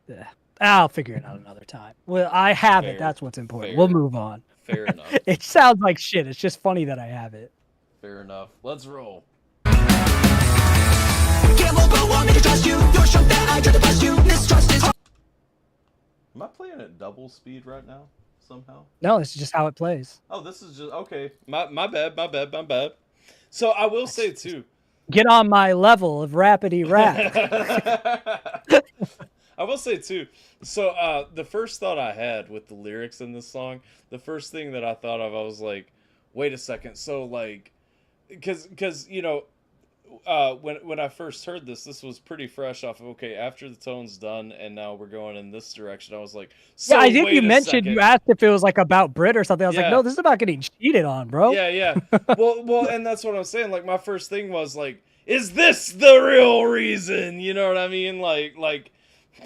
Yeah. I'll figure it out another time. Well, I have it. That's what's important. We'll move on. Fair enough. It sounds like shit. It's just funny that I have it. Fair enough. Let's roll. Am I playing at double speed right now? Somehow? No, this is just how it plays. Oh, this is just okay. My bad. So I will say too. Get on my level of rapidy rap. I will say too. So the first thought I had with the lyrics in this song, the first thing that I thought of, I was like, wait a second. So like, because when I first heard this was pretty fresh off of, okay, after the tone's done and now we're going in this direction. I was like, so yeah, I think wait you a mentioned, you second. asked if it was like about Brit or something. I was like, Yeah. no, this is about getting cheated on, bro. Yeah. Well, and that's what I'm saying. Like, my first thing was like, is this the real reason? You know what I mean? Like,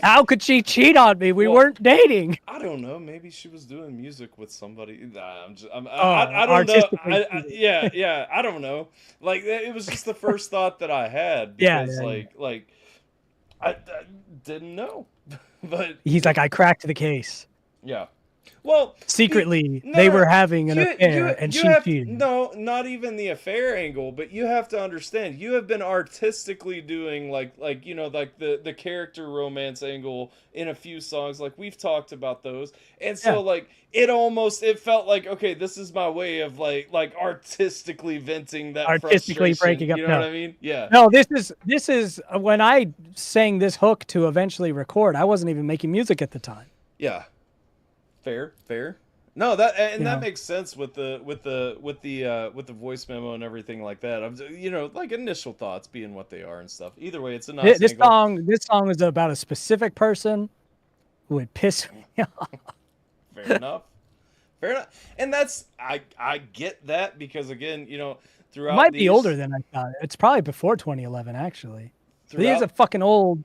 How could she cheat on me? We Well, weren't dating. I don't know. Maybe she was doing music with somebody. Nah, Oh, I don't know. artistically Yeah. I don't know. Like, it was just the first thought that I had Yeah, because, yeah. I didn't know. But He's like, I cracked the case. yeah. Well, Secretly, no, they were having an you- affair, you- and you she have- cheated. No, not even the affair angle, but you have to understand, you have been artistically doing like the character romance angle in a few songs. Like, we've talked about those, and so like it felt like, okay, this is my way of like artistically venting that Artistically frustration. breaking up. You know No. what I mean? Yeah. No, this is when I sang this hook to eventually record. I wasn't even making music at the time. Yeah. Fair. No, that Yeah. makes sense with the voice memo and everything like that. I'm, like, initial thoughts being what they are and stuff. Either way, it's a nice This angle. song is about a specific person who would piss me off. Fair enough. And that's I get that because, again, throughout It might these, be older than I thought. It's probably before 2011, actually. But he's a throughout- fucking old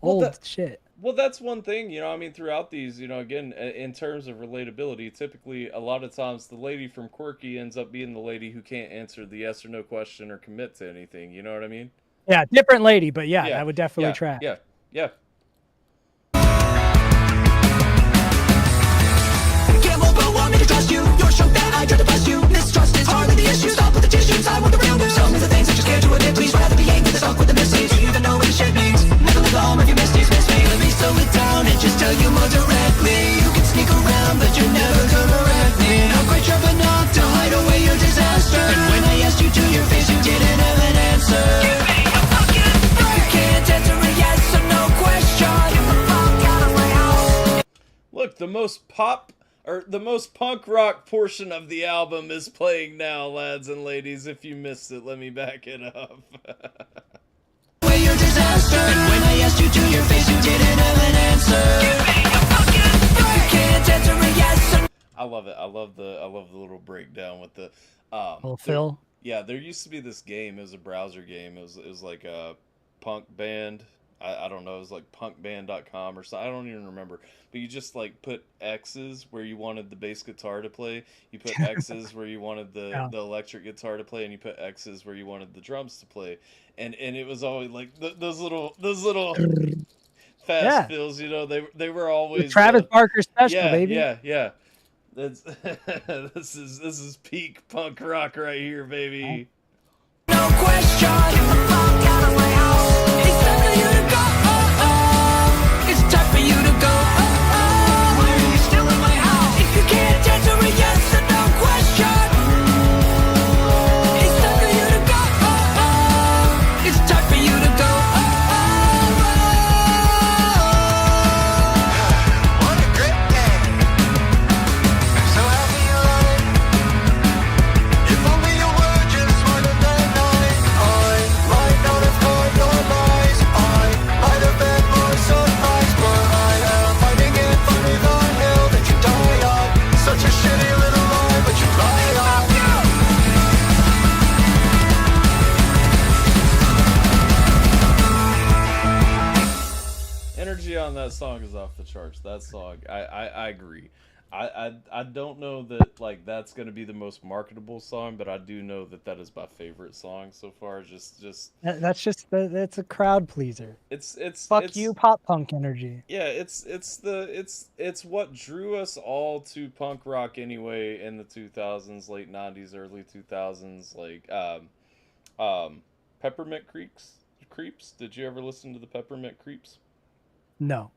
Well, shit. Well, that's one thing, throughout these, again, in terms of relatability, typically a lot of times the lady from Quirky ends up being the lady who can't answer the yes or no question or commit to anything. You know what I mean? Yeah, different lady, but yeah, that would definitely track. Yeah. Gamble, but want me to trust you. You're shook that I try to bust you. Mistrust is hardly the issue. Stop with the tissues. I want the real news. Tell me the things that you're scared to admit. Please rather be angry than stuck with the misleads. Do you even know what the shit means? Never leave the home if you miss me. Let me slow it down and just tell you more directly. You can sneak around, but you're never gonna wreck me. Not quite sharp enough to hide away your disaster. And when I asked you to your face, you didn't have an answer. Give me a fucking break. You can't answer a yes or no question. Get the fuck out of my house. Look, the most punk rock portion of the album is playing now, lads and ladies. If you missed it, let me back it up. Your disaster. And when I asked you to your face, you didn't have an answer. Give me a fucking break. You can't answer a yes or I love it. I love the little breakdown with the Little Phil. Yeah, there used to be this game. It was a browser game. It was like a punk band. I don't know. It was like punkband.com or something. I don't even remember. But you just like put X's where you wanted the bass guitar to play. You put X's where you wanted the electric guitar to play, and you put X's where you wanted the drums to play. And it was always like those little fast fills. They were always Travis Barker special, yeah, baby. Yeah. That's this is peak punk rock right here, baby. no question. Get the fuck out of my house. It's time for you to go. It's time for you to go. Why are you still in my house? If you can't answer a yes or no question, it's time for you to go. It's time for you to go. What a great day. I'm so happy you lied. If only you were just smarter than I might not have caught your lies. I might have been more surprised, but I am finding it funny the hill that you die on. Such a shitty little lie, but you lie on. Energy on that song is off the charts. That song, I agree. I don't know that like that's gonna be the most marketable song, but I do know that is my favorite song so far. That's a crowd pleaser. It's Fuck you, pop punk energy. Yeah, it's what drew us all to punk rock anyway in the 2000s, late 90s, early 2000s. Like Peppermint Creeps. Did you ever listen to the Peppermint Creeps? No.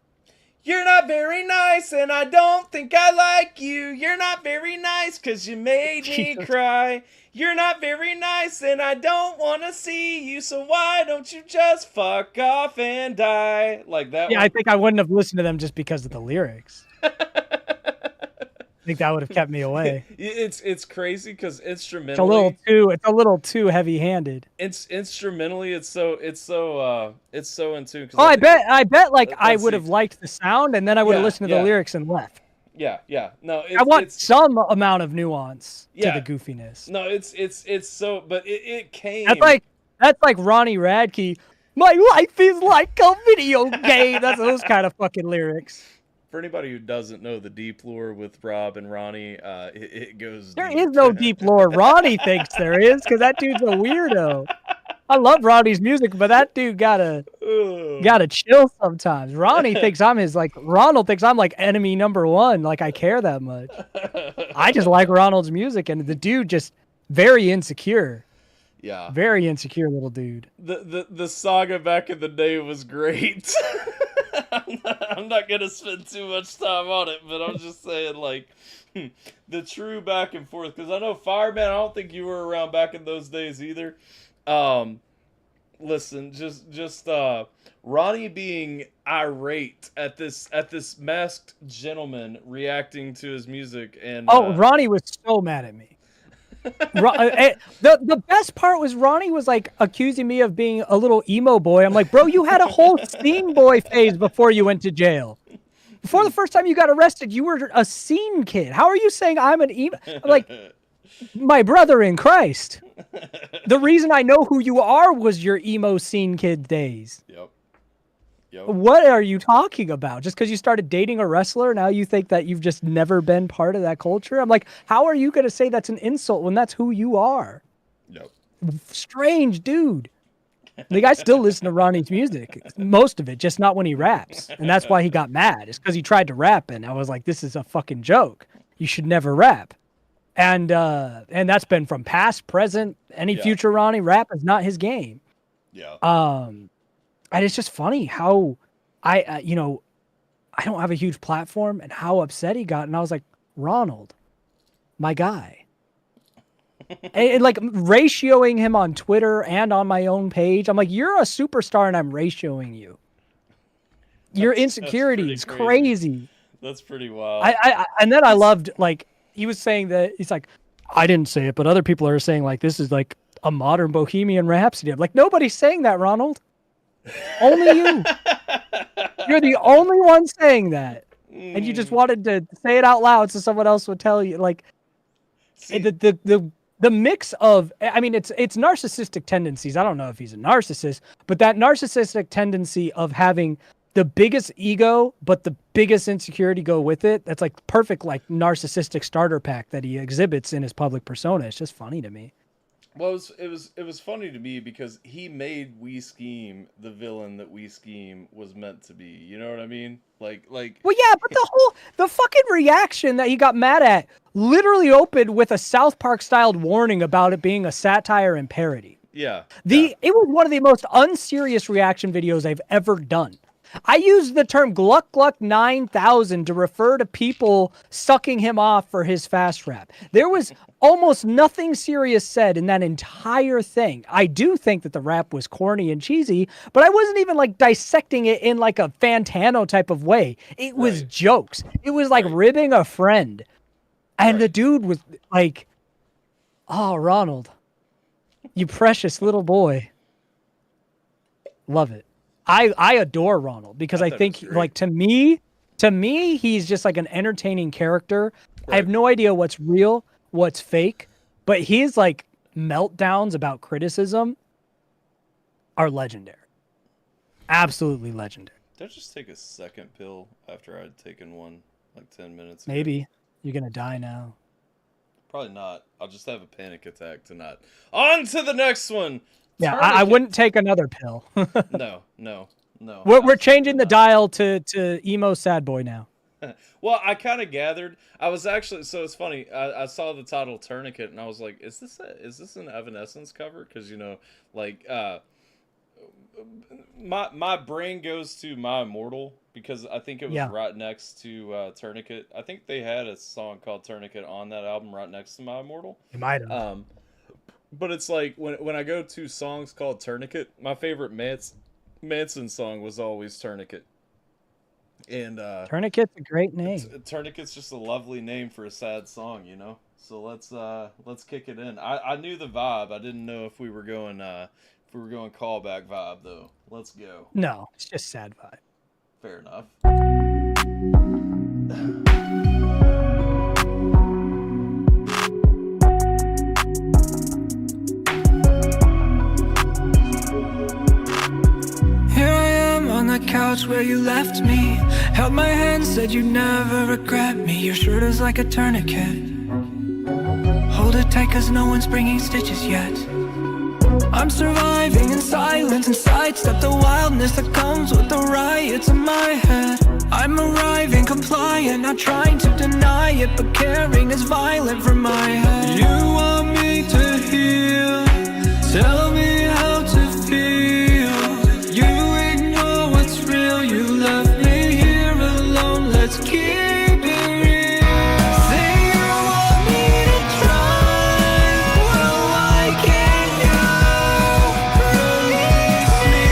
You're not very nice, and I don't think I like you. You're not very nice, 'cause you made me cry. You're not very nice, and I don't want to see you, so why don't you just fuck off and die? Like that Yeah, one. I think I wouldn't have listened to them just because of the lyrics. think that would have kept me away. It's crazy because instrumentally It's a little too heavy-handed. Instrumentally it's so in tune. Oh, I bet like I would have liked the sound, and then I would have listened to the lyrics and left. Yeah. No, I want some amount of nuance to the goofiness. No, it's so, but it came. That's like Ronnie Radke. My life is like a video game. That's those kind of fucking lyrics. For anybody who doesn't know the deep lore with Rob and Ronnie, it goes. There is no deep lore. Ronnie thinks there is because that dude's a weirdo. I love Ronnie's music, but that dude gotta chill sometimes. Ronald thinks I'm like enemy number one. Like I care that much. I just like Ronald's music, and the dude just very insecure. Yeah, very insecure little dude. The saga back in the day was great. I'm not gonna spend too much time on it, but I'm just saying, like, the true back and forth. Because I know Fireman, I don't think you were around back in those days either. Listen, just Ronnie being irate at this masked gentleman reacting to his music, and Ronnie was so mad at me. The best part was Ronnie was like accusing me of being a little emo boy. I'm like, bro, you had a whole scene boy phase before you went to jail. Before the first time you got arrested, you were a scene kid. How are you saying I'm an emo? I'm like, my brother in Christ. The reason I know who you are was your emo scene kid days. Yep. What are you talking about? Just because you started dating a wrestler, now you think that you've just never been part of that culture? I'm like, how are you going to say that's an insult when that's who you are? Yep. Strange dude. The guy still listens to Ronnie's music, most of it, just not when he raps. And that's why he got mad. It's because he tried to rap, and I was like, this is a fucking joke. You should never rap. And that's been from past, present, any future Ronnie. Rap is not his game. Yeah. And it's just funny how I don't have a huge platform and how upset he got. And I was like, Ronald, my guy. and like ratioing him on Twitter and on my own page. I'm like, you're a superstar and I'm ratioing you. Your insecurity is crazy. That's pretty wild. And then I loved, like, he was saying that, he's like, I didn't say it, but other people are saying like, this is like a modern Bohemian Rhapsody. I'm like, nobody's saying that, Ronald. Only you. You're the only one saying that. And you just wanted to say it out loud so someone else would tell you. Like, the mix of, I mean, it's narcissistic tendencies. I don't know if he's a narcissist, but that narcissistic tendency of having the biggest ego, but the biggest insecurity go with it. That's like perfect, like narcissistic starter pack that he exhibits in his public persona. It's just funny to me. Well, it was funny to me because he made We Scheme the villain that We Scheme was meant to be. You know what I mean? Like. Well, yeah, but the fucking reaction that he got mad at literally opened with a South Park styled warning about it being a satire and parody. Yeah. It was one of the most unserious reaction videos I've ever done. I used the term Gluck Gluck 9000 to refer to people sucking him off for his fast rap. There was almost nothing serious said in that entire thing. I do think that the rap was corny and cheesy, but I wasn't even like dissecting it in like a Fantano type of way. It was jokes. It was like ribbing a friend. And the dude was like, oh, Ronald, you precious little boy. Love it. I adore Ronald because I think, like, to me, he's just like an entertaining character. Right. I have no idea what's real, what's fake, but his like meltdowns about criticism are legendary. Absolutely legendary. Did I just take a second pill after I'd taken one like 10 minutes ago? Maybe. You're going to die now. Probably not. I'll just have a panic attack tonight. On to the next one. Yeah, I wouldn't take another pill. No. We're changing the dial to emo sad boy now. Well, I kind of gathered. I was actually, so it's funny. I saw the title Tourniquet, and I was like, is this an Evanescence cover? Because, you know, like, my brain goes to My Immortal because I think it was right next to Tourniquet. I think they had a song called Tourniquet on that album right next to My Immortal. You might have. But it's like when I go to songs called Tourniquet, my favorite Manson song was always Tourniquet. And Tourniquet's a great name. Tourniquet's just a lovely name for a sad song, you know. So let's kick it in. I knew the vibe. I didn't know if we were going callback vibe though. Let's go. No, it's just sad vibe. Fair enough. Here I am on the couch where you left me. Held my hand, said you'd never regret me. Your shirt is like a tourniquet. Hold it tight cause no one's bringing stitches yet. I'm surviving in silence and sidestep the wildness that comes with the riots in my head. I'm arriving compliant, not trying to deny it, but caring is violent from my head. You want me to heal, tell me how to feel. You ignore what's real, you left me here alone, let's keep it real. Say you want me to try, well why can't you release me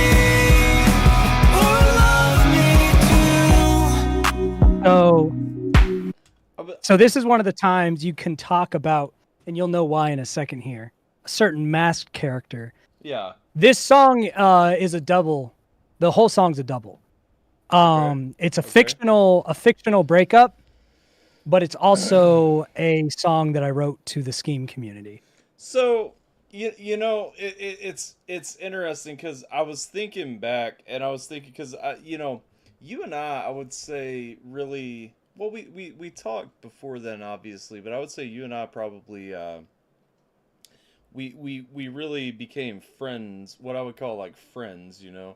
or love me too? So this is one of the times you can talk about, and you'll know why in a second here, a certain masked character. Yeah. This song is a double. The whole song's a double. It's a fictional breakup, but it's also a song that I wrote to the Scheme community. So you know it's interesting because I was thinking back and I was thinking because you and I would say really well we talked before then obviously, but I would say you and I probably we really became friends, what I would call like friends, you know,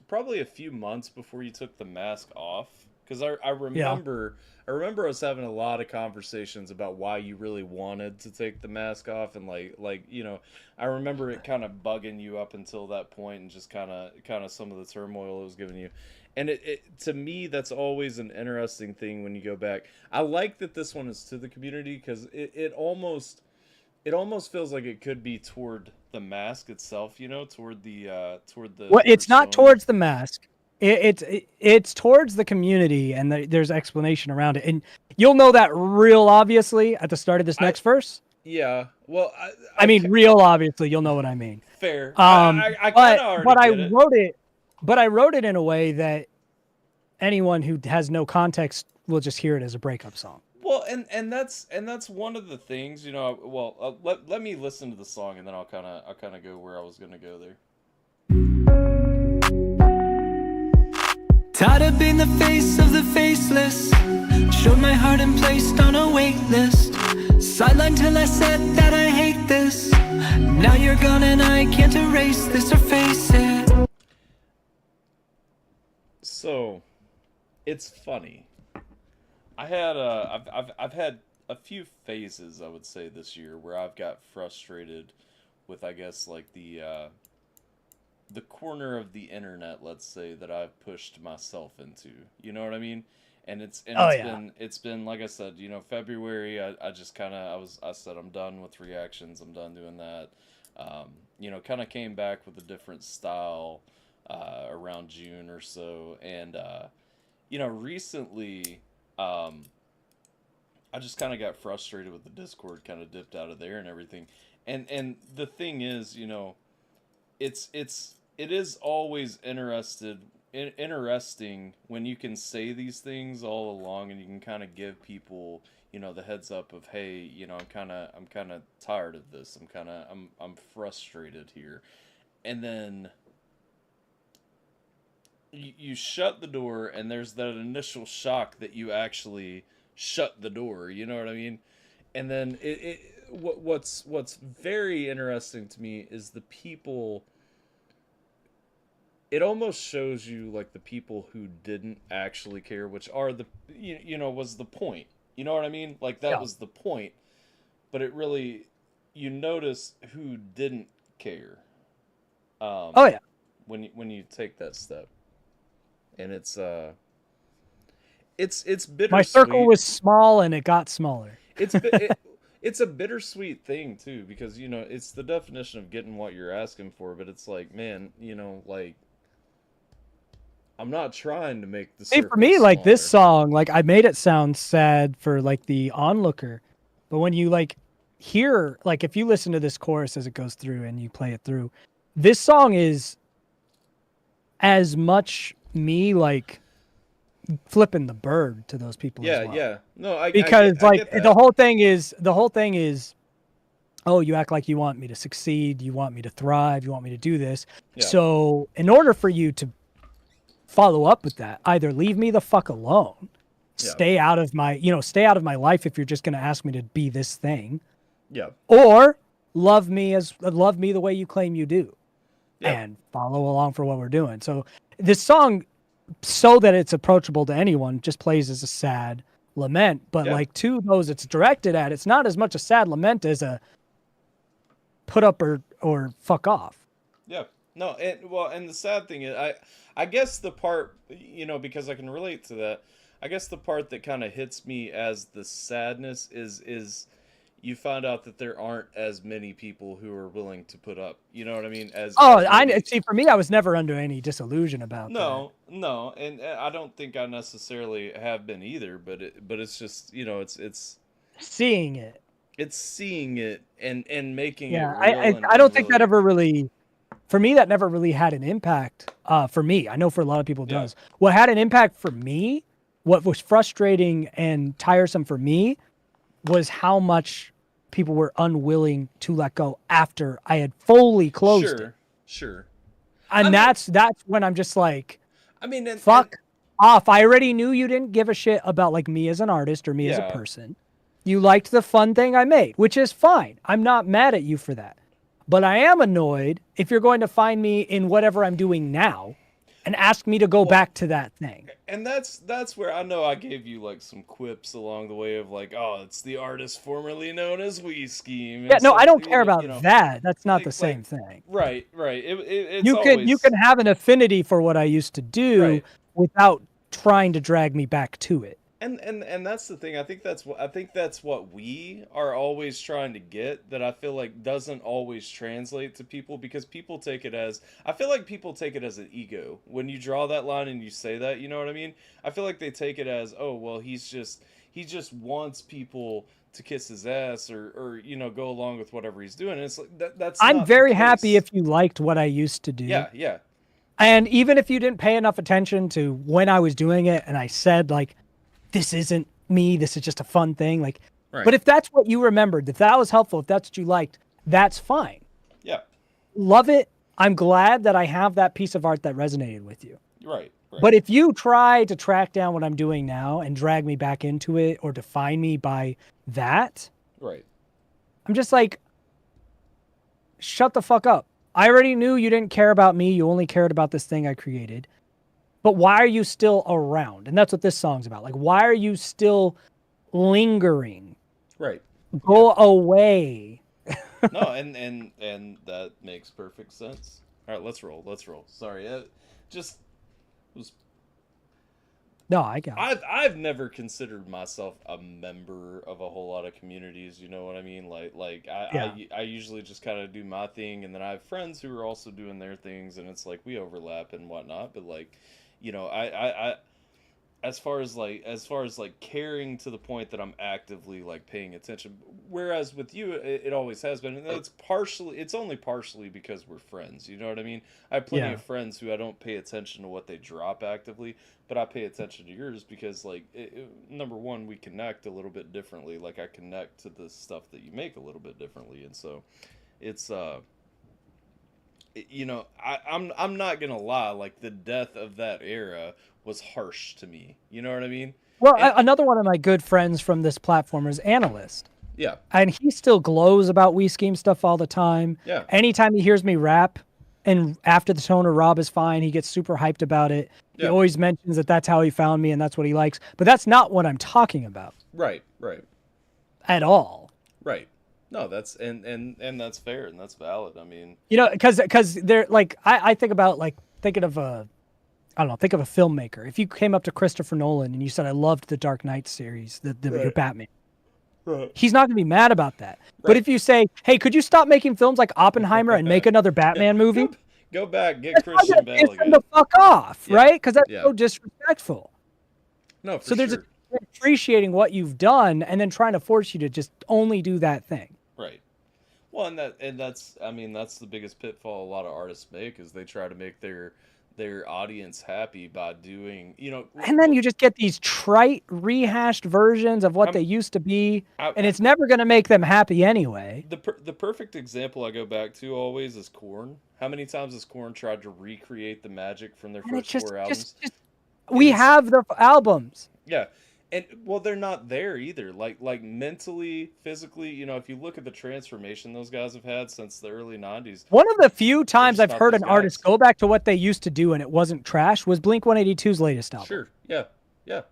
probably a few months before you took the mask off. Because I remember I was having a lot of conversations about why you really wanted to take the mask off, and like you know, I remember it kind of bugging you up until that point, and just kind of some of the turmoil it was giving you. And it to me, that's always an interesting thing when you go back. I like that this one is to the community because it almost feels like it could be toward the mask itself, you know, toward the Well, it's not persona. towards the mask. It's towards the community, and there's explanation around it, and you'll know that real obviously at the start of this next verse. Yeah, well, I mean, real obviously, you'll know what I mean. fair. I kind of already but I get it. wrote it in a way that anyone who has no context will just hear it as a breakup song. Well, and that's one of the things, you know. Well, let me listen to the song, and then I'll kind of go where I was gonna go there. Tied up in the face of the faceless, showed my heart and placed on a wait list. Sidelined till I said that I hate this. Now you're gone and I can't erase this or face it. So, it's funny. I had I've had a few phases, I would say, this year where I've got frustrated with, I guess, like the corner of the internet, let's say, that I've pushed myself into. You know what I mean? And it's been like I said, you know, February. I just I said I'm done with reactions. I'm done doing that. You know, kind of came back with a different style around June or so, and you know, recently. I just kind of got frustrated with the Discord, kind of dipped out of there and everything. And the thing is, you know, it is always interesting when you can say these things all along and you can kind of give people, you know, the heads up of, hey, you know, I'm kind of tired of this. I'm frustrated here. And then you shut the door, and there's that initial shock that you actually shut the door. You know what I mean? And then what's very interesting to me is the people. It almost shows you like the people who didn't actually care, which are the you know was the point. You know what I mean? Like that was the point. But it really, you notice who didn't care. Oh yeah. When you take that step. And it's bittersweet. My circle was small and it got smaller. It's a bittersweet thing too, because you know it's the definition of getting what you're asking for, but it's like, man, you know, like I'm not trying to make the See, for me, circle like this smaller. song, like I made it sound sad for like the onlooker, but when you like hear, like if you listen to this chorus as it goes through and you play it through, this song is as much me like flipping the bird to those people Yeah, as well. yeah. No, I Because I get that. the whole thing is, oh, you act like you want me to succeed, you want me to thrive, you want me to do this. Yeah. So in order for you to follow up with that, either leave me the fuck alone, Yeah. stay out of my life if you're just going to ask me to be this thing, Yeah. or love me the way you claim you do, Yeah. and follow along for what we're doing. So this song, so that it's approachable to anyone, just plays as a sad lament, but Yeah. like to those it's directed at, it's not as much a sad lament as a put up or fuck off. Yeah. No, and the sad thing is, I guess the part, because I can relate to that, I guess the part that kind of hits me as the sadness is you find out that there aren't as many people who are willing to put up, you know what I mean? See, for me, I was never under any disillusion about No, and I don't think I necessarily have been either, but it's just, it's seeing it. It's seeing it and making it Yeah, real. I don't think that ever really, for me, that never really had an impact. For me, I know for a lot of people it does. What had an impact for me, what was frustrating and tiresome for me, was how much people were unwilling to let go after I had fully closed it. Sure. And that's when I'm just like, and fuck off. I already knew you didn't give a shit about like me as an artist or me as a person. You liked the fun thing I made, which is fine. I'm not mad at you for that. But I am annoyed if you're going to find me in whatever I'm doing now and ask me to go back to that thing. And that's where I know I gave you like some quips along the way of like, oh, it's the artist formerly known as We Scheme. Yeah, no, I don't care about that. That's not the same thing. Right. It's you can have an affinity for what I used to do without trying to drag me back to it. And that's the thing. I think that's what we are always trying to get, that I feel like doesn't always translate to people, because people take it as, I feel like people take it as an ego when you draw that line and you say that, you know what I mean? I feel like they take it as, oh well, he just wants people to kiss his ass or go along with whatever he's doing. And it's like that's I'm not very the case. happy if you liked what I used to do. Yeah. And even if you didn't pay enough attention to when I was doing it and I said like, this isn't me, this is just a fun thing. Like, but if that's what you remembered, if that was helpful, if that's what you liked, that's fine. Yeah. Love it. I'm glad that I have that piece of art that resonated with you. Right. But if you try to track down what I'm doing now and drag me back into it or define me by that, I'm just like, shut the fuck up. I already knew you didn't care about me. You only cared about this thing I created. But why are you still around? And that's what this song's about. Like, why are you still lingering? Right. Go away. No, and that makes perfect sense. All right, let's roll. Sorry, just was. No, I got it. I've never considered myself a member of a whole lot of communities. You know what I mean? I usually just kind of do my thing, and then I have friends who are also doing their things, and it's like we overlap and whatnot. But like, I as far as caring to the point that I'm actively like paying attention, whereas with you it always has been, and it's only partially because we're friends, you know what I mean? I have plenty of friends who I don't pay attention to what they drop actively, but I pay attention to yours because like number one, we connect a little bit differently. Like I connect to the stuff that you make a little bit differently, and so it's I'm not gonna lie, like the death of that era was harsh to me. You know what I mean? Well, another one of my good friends from this platform is Analyst. Yeah. And he still glows about We Scheme stuff all the time. Yeah. Anytime he hears me rap and after the tone of Rob is fine, he gets super hyped about it. Yeah. He always mentions that that's how he found me and that's what he likes. But that's not what I'm talking about. Right. At all. Right. No, that's and that's fair and that's valid. I mean, because they're like, I think about like think of a filmmaker. If you came up to Christopher Nolan and you said, I loved the Dark Knight series, your Batman, he's not going to be mad about that. But if you say, hey, could you stop making films like Oppenheimer and make another Batman movie? Go back, get That's Christian Bale piss them again. the fuck off, Yeah. right? Because that's Yeah. so disrespectful. No, for So there's sure. appreciating what you've done and then trying to force you to just only do that thing. Right. Well, and that's I mean that's the biggest pitfall a lot of artists make is they try to make their audience happy by doing And then you just get these trite, rehashed versions of what they used to be, and it's never going to make them happy anyway. The perfect example I go back to always is Korn. How many times has Korn tried to recreate the magic from their first 4 albums? We have the albums. Yeah. And well, they're not there either. Like mentally, physically, if you look at the transformation those guys have had since the early 90s. One of the few times I've not heard those an artist guys. go back to what they used to do and it wasn't trash was Blink-182's latest album. Sure. Yeah. Yeah.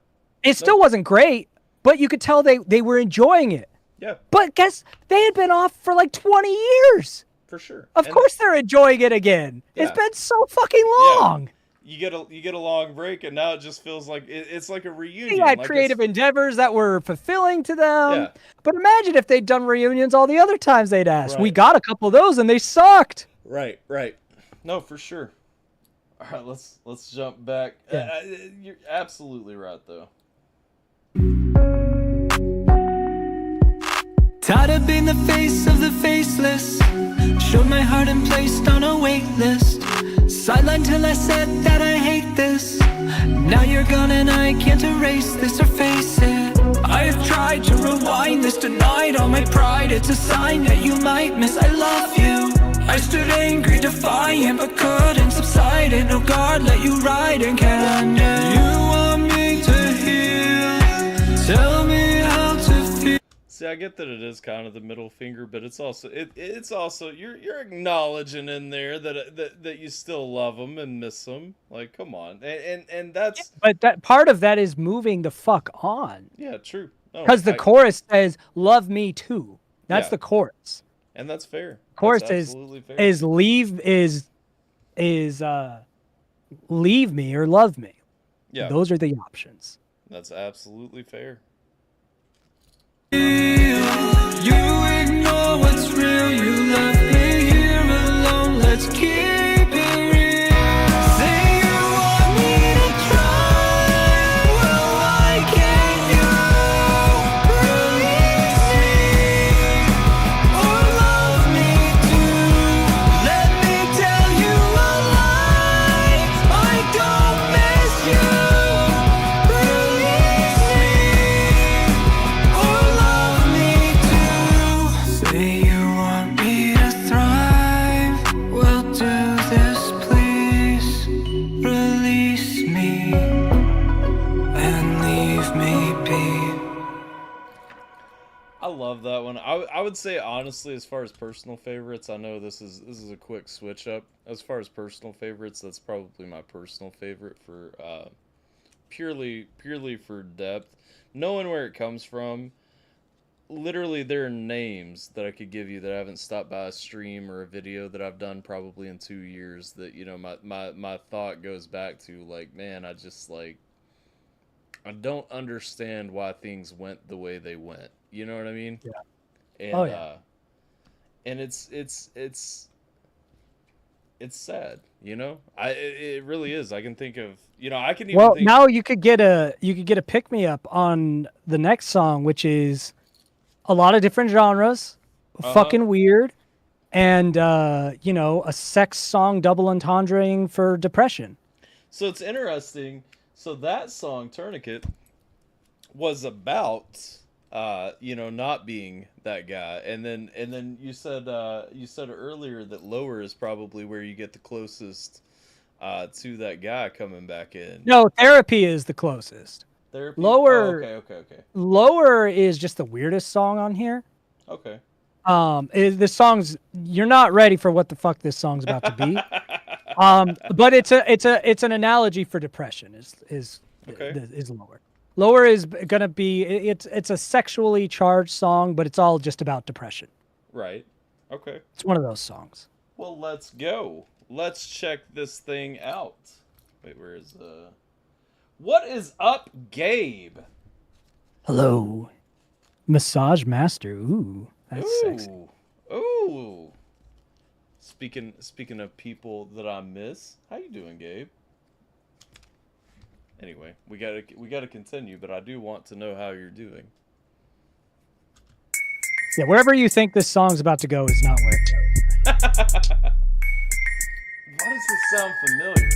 It still wasn't great, but you could tell they were enjoying it. Yeah. But guess they had been off for like 20 years. For sure. Of course they're enjoying it again. Yeah. It's been so fucking long. You get a long break, and now it just feels like it's like a reunion. They had like creative endeavors that were fulfilling to them. Yeah. But imagine if they'd done reunions all the other times they'd asked. We Right. got a couple of those and they sucked. Right. No, for sure. All right, let's jump back. Yeah. You're absolutely right, though. Tired of being the face of the faceless. Showed my heart and placed on a wait list. Sidelined till I said that I hate this. Now you're gone and I can't erase this or face it. I have tried to rewind this, denied all my pride. It's a sign that you might miss I love you. I stood angry, defiant, but couldn't subside it. No guard, let you ride and can't end. You want me to heal, tell me how to feel. See, I get that it is kind of the middle finger, but it's also it's also you're acknowledging in there that you still love them and miss them. Like, come on, and that's But that part of that is moving the fuck on. yeah, true. No, Because the chorus says, "Love me too." That's Yeah. the chorus. and that's fair. Chorus That's is absolutely fair. leave me or love me. Yeah, Those are the options. that's absolutely fair. You ignore what's real. You left me here alone. Let's keep it real. Say you want me to try. Well, why can't you release me or love me too? Let me tell you a lie. I don't miss you. Release me or love me too. Say you want me to thrive. Well, do this, please. Release me and leave me be. I love that one. I would say honestly, as far as personal favorites, I know this is a quick switch up. As far as personal favorites, that's probably my personal favorite for purely for depth, knowing where it comes from. Literally, there are names that I could give you that I haven't stopped by a stream or a video that I've done probably in 2 years. That my thought goes back to like, man, I just like I don't understand why things went the way they went. You know what I mean? Yeah. And, Oh, yeah. And it's sad. It really is. I can think of I can even Well, think. now you could get a pick me up on the next song, which is a lot of different genres, fucking weird, and a sex song double entendreing for depression. So it's interesting. So that song Tourniquet was about not being that guy, and then you said earlier that Lower is probably where you get the closest to that guy coming back in. No, Therapy is the closest. Therapy? Lower. Oh, okay. Lower is just the weirdest song on here. Okay. The song's you're not ready for what the fuck this song's about to be. But it's an analogy for depression. Is Lower. Lower is gonna be it's a sexually charged song, but it's all just about depression. Right. Okay. It's one of those songs. Well, let's go. Let's check this thing out. Wait, where is What is up, Gabe? Hello, Massage Master. Ooh, that's sexy. Ooh. Speaking of people that I miss, how you doing, Gabe? Anyway, we gotta continue, but I do want to know how you're doing. Yeah, wherever you think this song's about to go is not where it goes. Why does this sound familiar?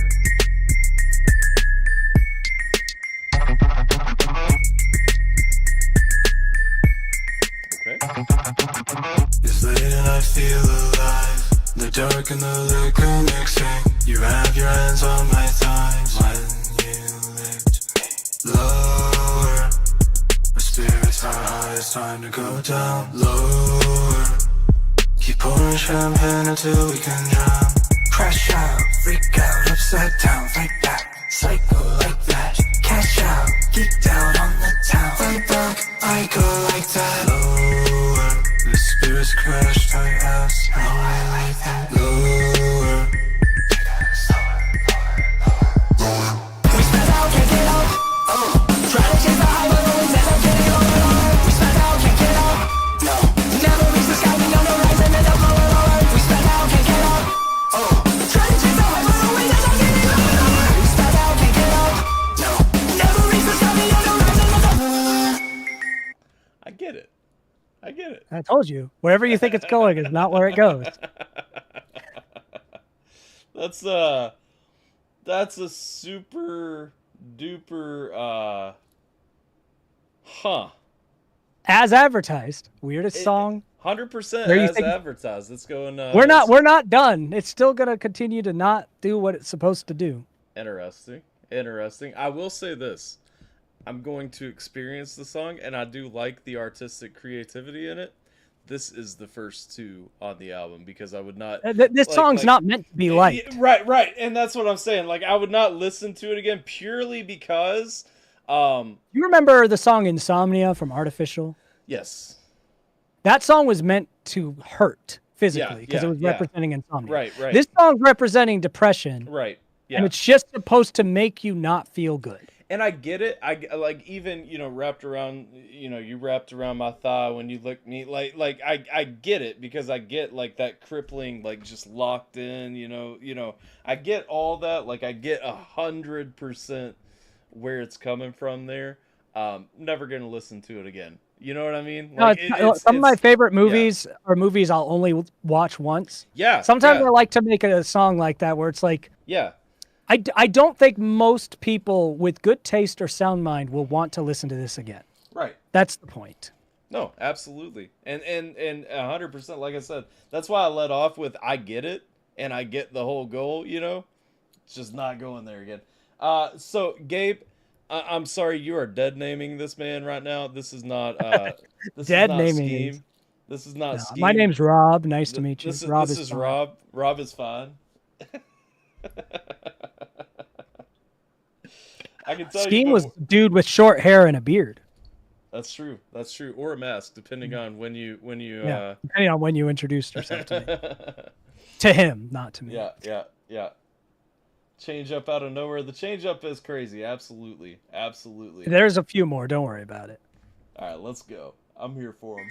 Okay. It's late and I feel alive. The dark and the liquor mixing. You have your hands on my thighs when you licked me. Lower. My spirits are high, it's time to go down. Lower. Keep pouring champagne until we can drown. Crash out, freak out, upside down, fight back. Psycho like that. Cash out, geeked out on the town. Fight back, I go like that. Lower. The spirits crash tight ass. How I like that. Lower. Take that slower, lower. We spent out, can't get out. Oh, try to chase the high, but always end up getting lower. We spent out, can't get out. No, never reach the sky, we on the rise and end up lower. We spent out, can't get out. Oh, try to chase the high, but always end up getting lower. We spent out, can't get out. No, never reach the sky, we on the rise and end up lower. I get it. I told you, wherever you think it's going is not where it goes. That's a super duper As advertised, weirdest song. 100% Where you as think- advertised. It's going. We're not done. It's still gonna continue to not do what it's supposed to do. Interesting. I will say this. I'm going to experience the song, and I do like the artistic creativity in it. This is the first two on the album because I would not. This song's not meant to be liked. Right, and that's what I'm saying. Like, I would not listen to it again purely because. You remember the song "Insomnia" from Artificial? Yes. That song was meant to hurt physically because it was representing insomnia. Right. This song's representing depression. Right. Yeah. And it's just supposed to make you not feel good. And I get it. I like, even, wrapped around, you wrapped around my thigh when you licked me. Like I get it because I get like that crippling, like just locked in, I get all that. Like I get 100% where it's coming from there. Never going to listen to it again. You know what I mean? Like, some of my favorite movies are movies I'll only watch once. Yeah. Sometimes I like to make a song like that where it's like, yeah. I don't think most people with good taste or sound mind will want to listen to this again. Right. That's the point. No, absolutely. And 100%, like I said, that's why I let off with I get it and I get the whole goal, It's just not going there again. So Gabe, I'm sorry, you are dead naming this man right now. This is not this dead is not naming. Scheme. This is not Scheme. My name's Rob. Nice to meet you. This Rob is fine. Rob. Rob is fine. I can tell Scheme you was a dude with short hair and a beard. That's true. Or a mask, depending on when you depending on when you introduced yourself to me. To him, not to me. Yeah. Change up out of nowhere. The change up is crazy. Absolutely. There's a few more. Don't worry about it. All right, let's go. I'm here for him.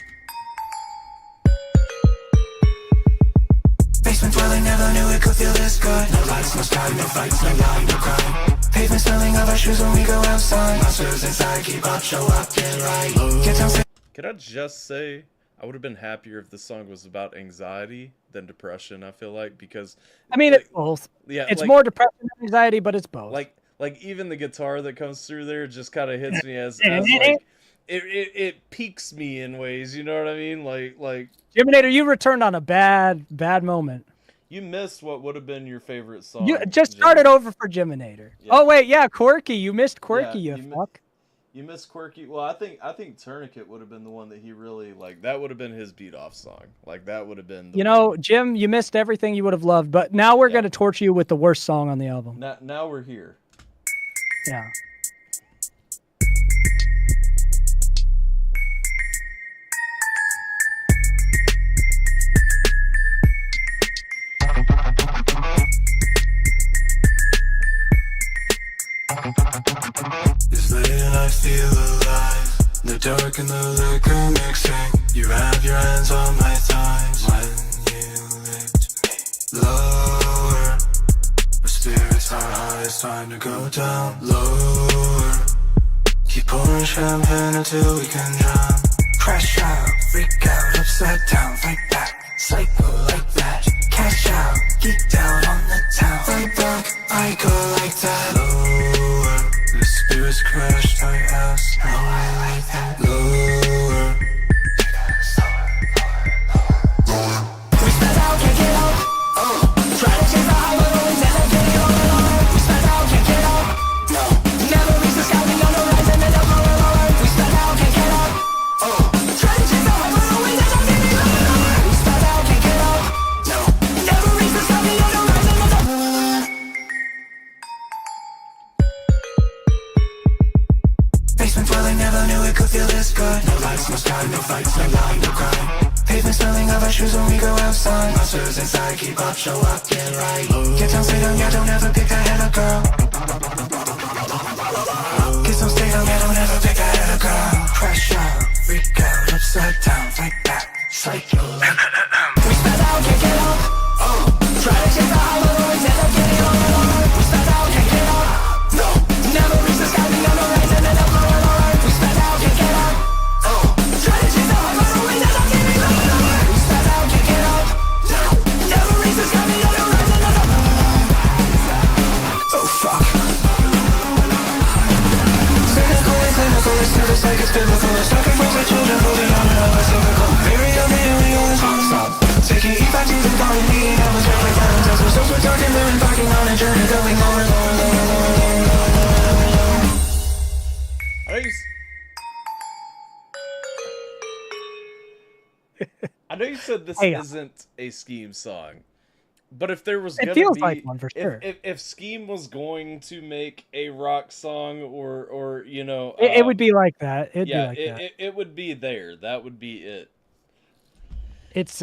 Basement dwelling, never knew it could feel this good. No lights, no sky, no fights, no lie, no crime. Pavement smelling of our shoes when we go outside. Monsters inside, keep up, show up, get right. Get down. Can I just say, I would have been happier if the song was about anxiety than depression, I feel like, because... I mean, it's both. Yeah, it's more depression than anxiety, but it's both. Like even the guitar that comes through there just kind of hits me as like... It piques me in ways, you know what I mean? Like Jiminator, you returned on a bad moment. You missed what would have been your favorite song. You just started over for Jiminator. Yeah. Oh wait, yeah, Quirky. You missed Quirky, you fuck. You missed Quirky. Well, I think Tourniquet would have been the one that he really like. That would have been his beat off song. Like that would have been. Jim, you missed everything you would have loved. But now we're gonna torture you with the worst song on the album. Now we're here. Yeah. It's late and I feel alive. The dark and the liquor mixing. You have your hands on my thighs when you licked me. it's time to go down lower. Keep pouring champagne until we can drown. Crash out, freak out, upside down, fight back, psycho like that. Cash out, geeked out on the town. Fight back, I go like that. Lower, the spirits crash, tight ass. Lower like that. Lower. We sped out, can't get out. Oh, try to chase the high, but always end up getting lower. We sped out, can't get out. No, never reach the sky, we on the rise and end up lower. We sped out, can't get out. Oh, try to chase the high, but always end up getting lower. We sped out, can't get out. No, never reach the sky, we on the rise and end up lower. Basement dwelling, never knew it could feel this good. No lights, no sky, no fights, no lie, no crime. Pavement smelling of our shoes when we go outside. Monsters inside, keep up, show up, get right. Get down, stay down, yeah, don't ever pick that head up, girl. Get down, stay down, yeah, don't ever pick that head up, girl. Crash out, freak out, upside down, fight back, psycho like. We sped out, can't get out. Oh, try to chase the high, but always end up getting lower. We sped out, can't get out. No, never reach the sky, we on the rise and end up lower. We sped out, can't get out. Oh, try to chase the high, but always end up getting lower. We sped out, can't get out. No, never reach the sky, we on the rise and end up lower. Oh fuck. Cynical and clinical, it's still just like it's biblical. Sacrifice our children, holding on to our cynical. Very young and we always wanna stop. Taking E back to the body, meeting up with like Valentine's. We're so talking, we're embarking on a journey, going lower, lower, lower, lower, lower, lower. I know you said this Hey, isn't a Scheme song, but if there was It gonna feels be, like one for sure. if Scheme was going to make a rock song, or you know, It would be like that. It'd yeah, be like that. it would be there. That would be it. It's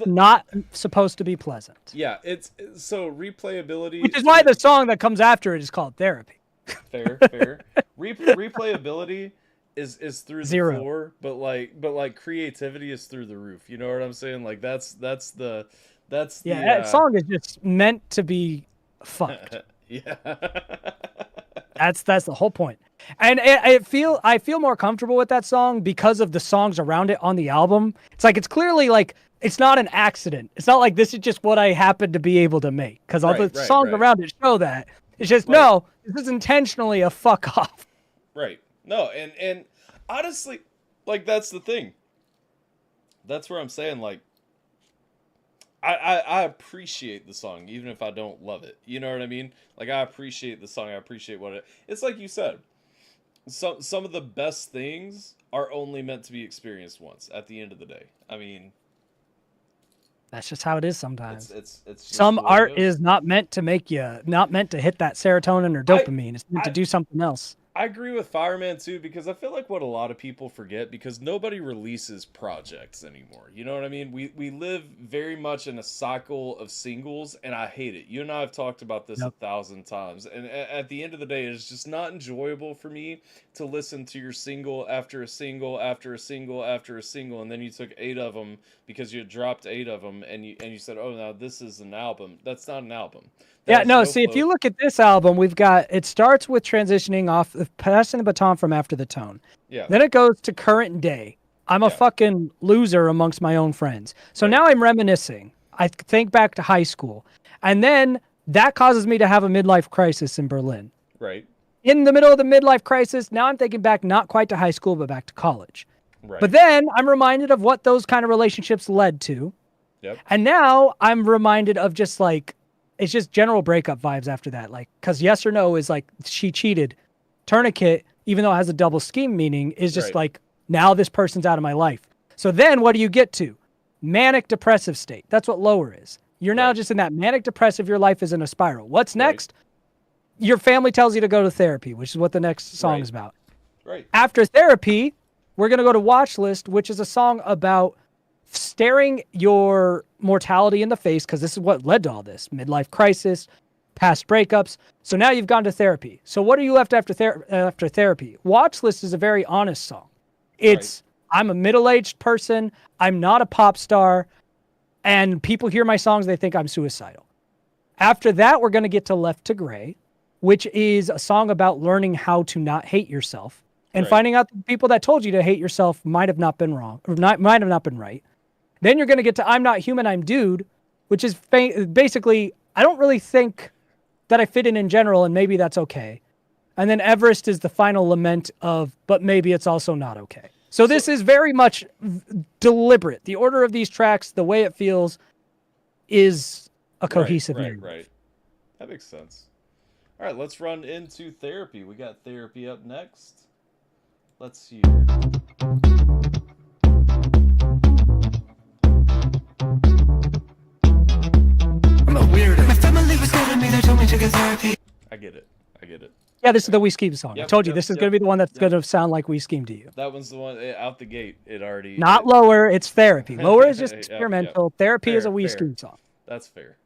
not supposed to be pleasant. Yeah, it's so replayability. Which is why the song that comes after it is called Therapy. Fair. Replayability is through the Zero. floor, but like creativity is through the roof. You know what I'm saying? Like that's the That song is just meant to be fucked. yeah. That's the whole point. And I feel more comfortable with that song because of the songs around it on the album. It's like it's clearly like it's not an accident. It's not like this is just what I happen to be able to make because all the songs around it show that. It's just no, this is intentionally a fuck off. Right. No, and honestly, like that's the thing. That's where I'm saying like I appreciate the song even if I don't love it. You know what I mean? Like I appreciate the song. I appreciate it's like you said. Some of the best things are only meant to be experienced once at the end of the day. I mean, that's just how it is sometimes. It's just some art is not meant to make you, not meant to hit that serotonin or dopamine. It's meant to do something else. I agree with Fireman too, because I feel like what a lot of people forget, because nobody releases projects anymore. You know what I mean? We live very much in a cycle of singles, and I hate it. You and I have talked about this 1,000 times, and at the end of the day, it's just not enjoyable for me to listen to your single after a single after a single after a single, and then you took 8 of them because you had dropped 8 of them, and you said, "Oh, now this is an album." That's not an album. Yeah, no, see, if you look at this album, it starts with transitioning off of passing the baton from After the Tone. Yeah. Then it goes to current day. I'm a fucking loser amongst my own friends. So now I'm reminiscing. I think back to high school. And then that causes me to have a midlife crisis in Berlin. Right. In the middle of the midlife crisis, now I'm thinking back not quite to high school, but back to college. Right. But then I'm reminded of what those kind of relationships led to. Yep. And now I'm reminded of just like, it's just general breakup vibes after that. Like, because Yes or No is like, she cheated. Tourniquet, even though it has a double scheme meaning, is just like, now this person's out of my life. So then what do you get to? Manic depressive state. That's what Lower is. You're now just in that manic depressive, your life is in a spiral. What's next? Your family tells you to go to therapy, which is what the next song is about. Right. After therapy, we're going to go to Watch List, which is a song about staring your mortality in the face, because this is what led to all this. Midlife crisis, past breakups. So now you've gone to therapy. So what are you left after therapy? Watch List is a very honest song. It's, I'm a middle-aged person. I'm not a pop star. And people hear my songs, they think I'm suicidal. After that, we're going to get to Left to Gray, which is a song about learning how to not hate yourself and finding out the people that told you to hate yourself might have not been wrong or might have not been right. Then you're going to get to I'm Not Human, I'm Dude, which is basically, I don't really think that I fit in general, and maybe that's okay. And then Everest is the final lament of, but maybe it's also not okay. So this is very much deliberate. The order of these tracks, the way it feels, is a cohesive unit. Right. That makes sense. All right, let's run into Therapy. We got Therapy up next. Let's hear. I'm a weirdo. My family was good at me, they told me to get therapy. I get it. Yeah, this is the We Scheme song. Yep, I told you, this is going to be the one that's going to sound like We Scheme to you. That one's the one out the gate. It already... Not Lower, it's Therapy. Lower is just experimental. Therapy is a We Scheme song. That's fair.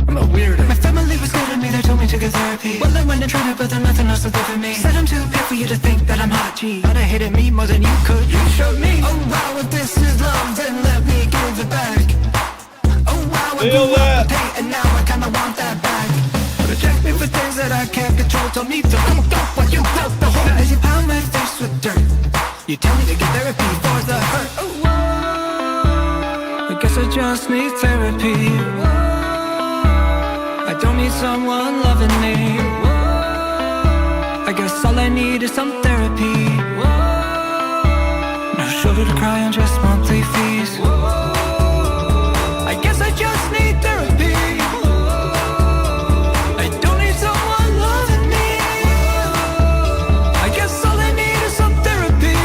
I'm a weirdo. My family was good at me, they told me to get therapy. Well, I went and tried it, but then nothing else was good for me. Said I'm too big for you to think that I'm hot, gee. But I hated me more than you could. You showed me. Oh wow, if this is love, then let me give it back. Oh wow, I grew up with pain, and now I kinda want that back. Reject me for things that I can't control. Told me to think up what you built the whole. As you pound my face with dirt, you tell me to get therapy for the hurt. Oh, whoa. I guess I just need therapy. I don't need someone loving me. I guess all I need is some therapy. No shoulder to cry on, just monthly fees. I guess I just need therapy. I don't need someone loving me. I guess all I need is some therapy.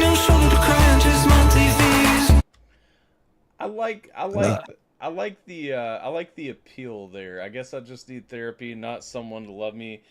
No shoulder to cry on, just monthly fees. I like the appeal there. I guess I just need therapy, not someone to love me.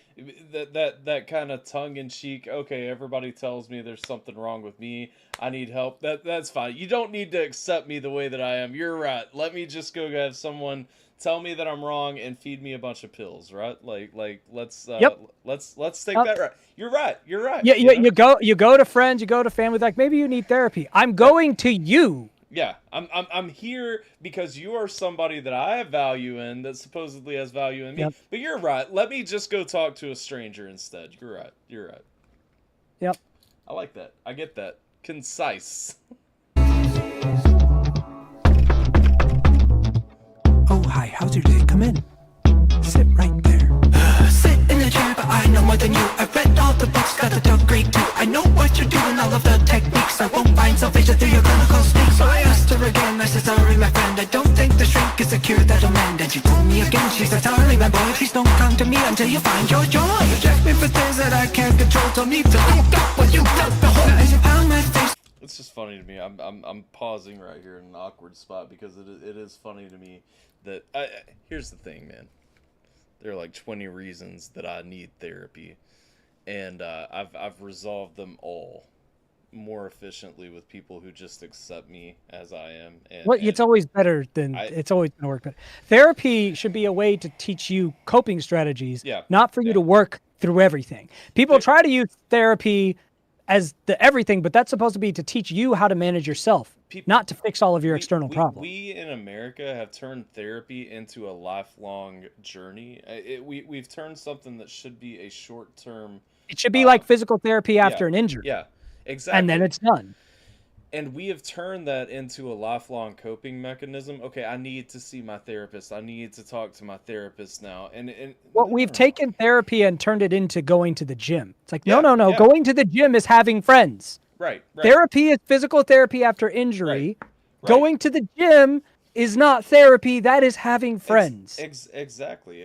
That kind of tongue-in-cheek, okay, everybody tells me there's something wrong with me, I need help. That's fine. You don't need to accept me the way that I am. You're right. Let me just go have someone tell me that I'm wrong and feed me a bunch of pills, right? Like let's take that right. You're right. Yeah, you go to friends, you go to family, like maybe you need therapy. I'm going to you. Yeah, I'm here because you are somebody that I have value in, that supposedly has value in me. Yep. But you're right. Let me just go talk to a stranger instead. You're right. Yep. I like that. I get that. Concise. Oh, hi, how's your day? Come in. Sit right there. Sit in the chair, but I know more than you. I read all the books, got a degree too. I know what you're doing, all of the techniques. I won't find salvation through your clinical speak. So I asked her again, I said, sorry, my friend, I don't think the shrink is a cure that'll mend. And she told me again, she said, sorry, my boy, please don't come to me until you find your joy. Reject me for things that I can't control. Told me to look up what you built the whole. As you pound my face. It's just funny to me. I'm pausing right here in an awkward spot because it is funny to me that here's the thing, man. There are like 20 reasons that I need therapy, and I've resolved them all more efficiently with people who just accept me as I am. It's always better than it's always going to work better. Therapy should be a way to teach you coping strategies, not for you to work through everything. People try to use therapy as the everything, but that's supposed to be to teach you how to manage yourself, not to fix all of your external problems. We in America have turned therapy into a lifelong journey. We've turned something that should be a short-term... It should be like physical therapy after an injury. Yeah, exactly. And then it's done. And we have turned that into a lifelong coping mechanism. Okay, I need to see my therapist. I need to talk to my therapist now. We've taken therapy and turned it into going to the gym. It's like, no. Going to the gym is having friends. Right. Therapy is physical therapy after injury. Right. Going to the gym is not therapy. That is having friends. Exactly.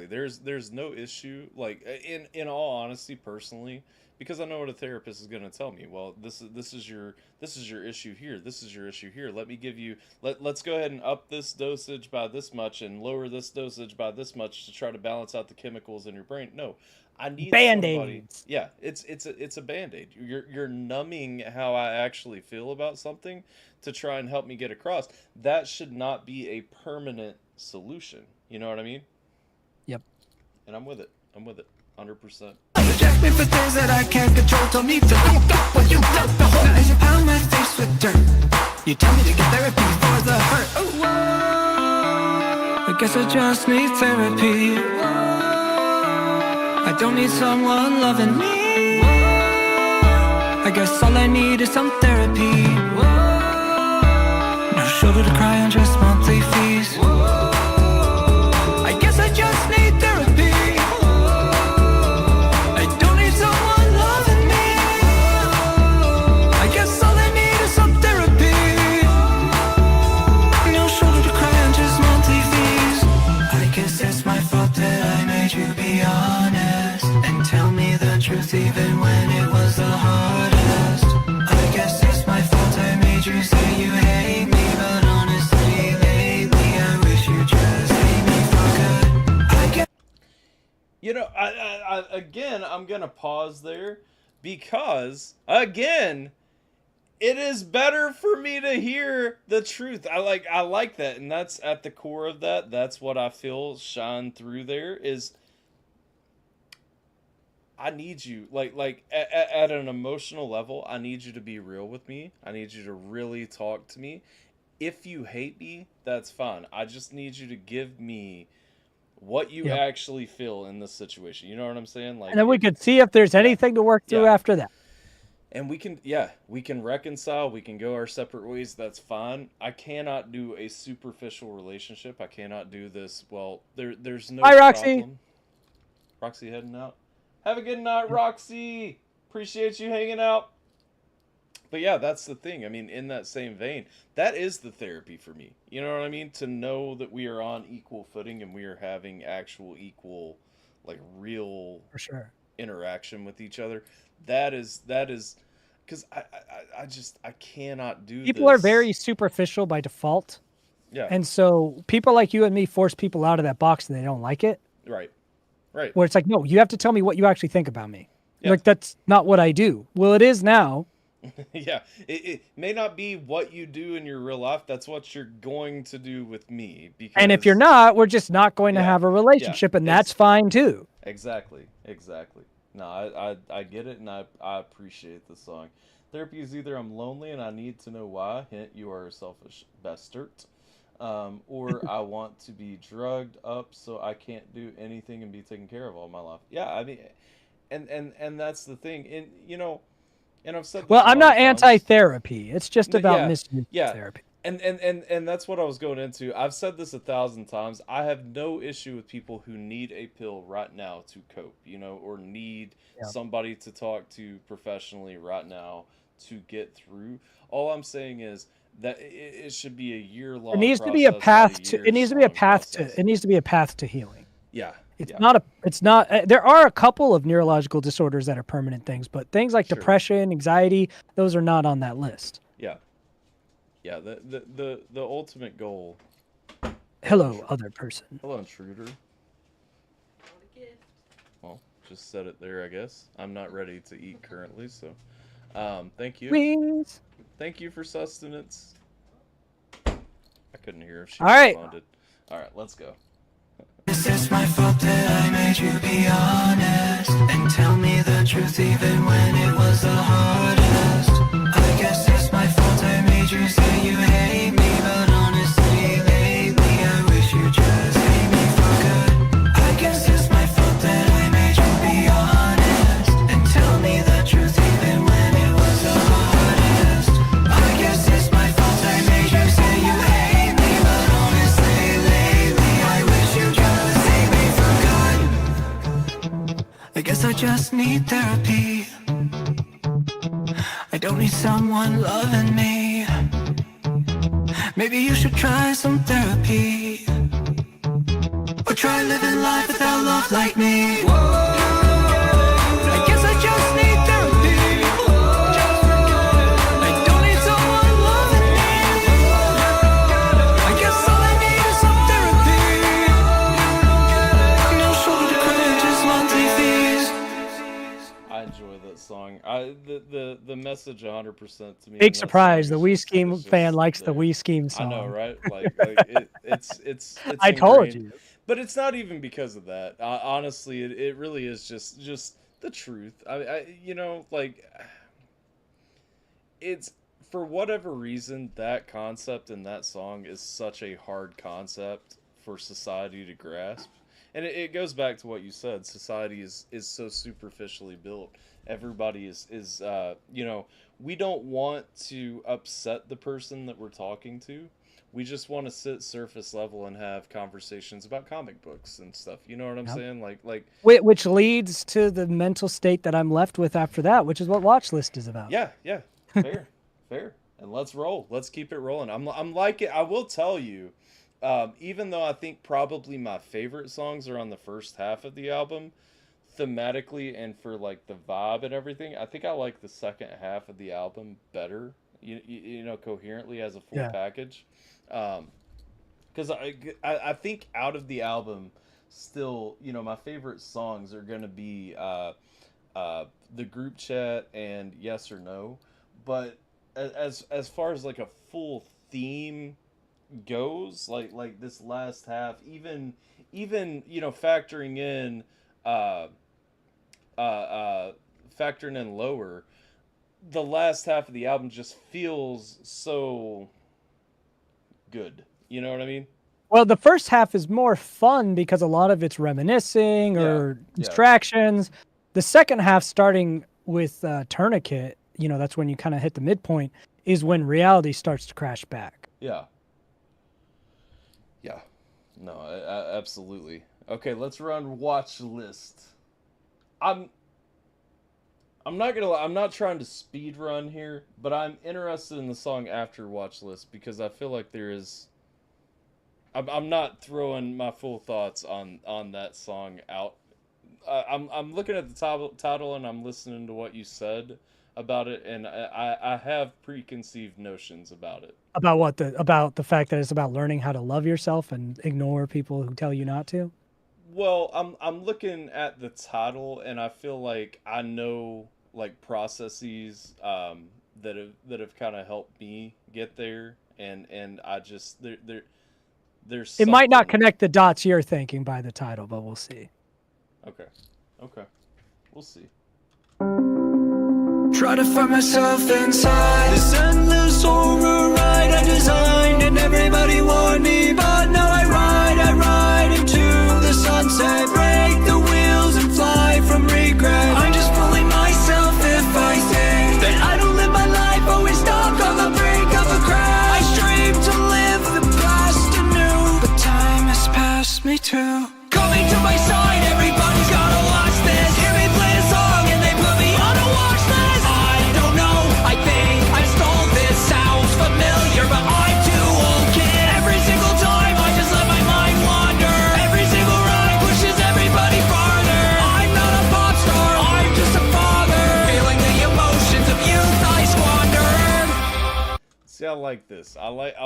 There's no issue. Like, in all honesty, personally, because I know what a therapist is going to tell me. Well, this is your issue here. This is your issue here. Let me give you. Let's go ahead and up this dosage by this much and lower this dosage by this much to try to balance out the chemicals in your brain. No, I need Band-Aids. Yeah, it's a Band-Aid. You're numbing how I actually feel about something to try and help me get across. That should not be a permanent solution. You know what I mean? Yep. And I'm with it. 100%. Reject me for things that I can't control. Told me to don't stop what you love the whole. Now as you pound my face with dirt, you tell me to get therapy for the hurt. Ooh. I guess I just need therapy. I don't need someone loving me. I guess all I need is some therapy. No shoulder to cry on, just monthly fees. I guess I just need therapy. I don't need someone loving me. I guess all I need is some therapy. No shoulder to cry on, just monthly fees. I guess it's my fault that I made you be honest and tell me the truth even when it was the hardest. I guess it's my fault I made you say you hate me, but honestly lately I wish you just hate me for good. I guess You know, I again, I'm gonna pause there because again, it is better for me to hear the truth. I like that, and that's at the core of that. That's what I feel shine through there is. I need you, like at an emotional level, I need you to be real with me. I need you to really talk to me. If you hate me, that's fine. I just need you to give me what you Yep. actually feel in this situation. You know what I'm saying? Like, And then we could see if there's anything to work through Yeah. after that. and we can reconcile. We can go our separate ways. That's fine. I cannot do a superficial relationship. I cannot do this. Well, there's no Hi, Roxy. problem. Roxy heading out. Have a good night, Roxy. Appreciate you hanging out. But yeah, that's the thing. I mean, in that same vein, that is the therapy for me. You know what I mean? To know that we are on equal footing and we are having actual equal, like real For sure. interaction with each other. That is because I cannot do People are this. very superficial by default. Yeah. And so people like you and me force people out of that box and they don't like it. Right. Where it's like, no, you have to tell me what you actually think about me. Yeah. Like, that's not what I do. Well, it is now. Yeah. It may not be what you do in your real life. That's what you're going to do with me. Because And if you're not, we're just not going to Yeah. have a relationship, and that's fine too. Exactly. No, I get it, and I appreciate the song. Therapy is either I'm lonely and I need to know why. Hint, you are a selfish bastard. Or I want to be drugged up so I can't do anything and be taken care of all my life. Yeah, I mean, and that's the thing. And you know, and I've said this Well, a I'm lot not of times. anti-therapy. It's just about Yeah, misuse yeah. therapy. And that's what I was going into. I've said this 1,000 times. I have no issue with people who need a pill right now to cope, you know, or need somebody to talk to professionally right now to get through. All I'm saying is that it should be a year-long. It needs to be a path to. It needs to be a path to. It needs to be a path to healing. Yeah. It's not a. It's not. There are a couple of neurological disorders that are permanent things, but things like depression, anxiety, those are not on that list. Yeah. Yeah. The ultimate goal. Hello, other person. Hello, intruder. Well, just set it there, I guess. I'm not ready to eat currently, so thank you. Wings. Thank you for sustenance. I couldn't hear if she All right. responded. All right, let's go. Is this my fault that I made you be honest and tell me the truth even when it was the hardest? I guess it's my fault I made you say you hate me, but honestly lately I wish you just hate me for good. I guess it's my fault that I made you be honest and tell me the truth even when it was the hardest. I guess it's my fault I made you say you hate me, but honestly lately I wish you just hate me for good. I guess I just need therapy. I don't need someone loving me. Maybe you should try some therapy, or try living life without love like me. I guess I just need therapy. I don't need someone loving me. I guess all I need is some therapy. No shoulder to cry, just monthly fees. I enjoy that song. The message 100% to me. Big in that surprise. song The is Wii just- Scheme it's fan just likes the there. Wii Scheme I song. know, right? It's I told ingrained. you. But it's not even because of that. Honestly, it really is just the truth. Like, it's, for whatever reason, that concept in that song is such a hard concept for society to grasp. And it goes back to what you said. Society is so superficially built. Everybody is we don't want to upset the person that we're talking to. We just want to sit surface level and have conversations about comic books and stuff. You know what I'm saying? Like which leads to the mental state that I'm left with after that, which is what Watch List is about. Yeah. Fair. And let's roll. Let's keep it rolling. I'm like it. I will tell you, even though I think probably my favorite songs are on the first half of the album, thematically and for like the vibe and everything, I think I like the second half of the album better. Coherently as a full package. Because I think out of the album, still, my favorite songs are gonna be the group chat and Yes or No. But as far as like a full theme goes, like this last half, even factoring in Lower, the last half of the album just feels so good. You know what I mean? Well, the first half is more fun because a lot of it's reminiscing or distractions. The second half, starting with Tourniquet, that's when you kind of hit the midpoint, is when reality starts to crash back. Yeah. No, absolutely. Okay, let's run Watch List. I'm not gonna lie, I'm not trying to speed run here, but I'm interested in the song after Watch List because I feel like there is. I'm not throwing my full thoughts on that song out. I'm looking at the title and I'm listening to what you said about it, and I have preconceived notions about it. About what? About the fact that it's about learning how to love yourself and ignore people who tell you not to? Well, I'm looking at the title and I feel like I know like processes that have kind of helped me get there, and I just there's it might not connect the dots you're thinking by the title, but we'll see. Okay, we'll see. Try to find myself inside this endless horror ride I designed, and everybody warned me, but now I ride into the sunset, break the wheels and fly from regret. I'm just fooling myself if I think that I don't live my life always stuck on the brink of a crash. I strive to live the past anew, but time has passed me too. Coming to my side, everybody's gotta watch this. Hear me play a song and they put me on a watch list. I don't know, I think I stole this. Sounds familiar, but I'm too old, kid. Every single time I just let my mind wander. Every single ride pushes everybody farther. I'm not a pop star, I'm just a father, feeling the emotions of youth I squandered. See, I like this. I like.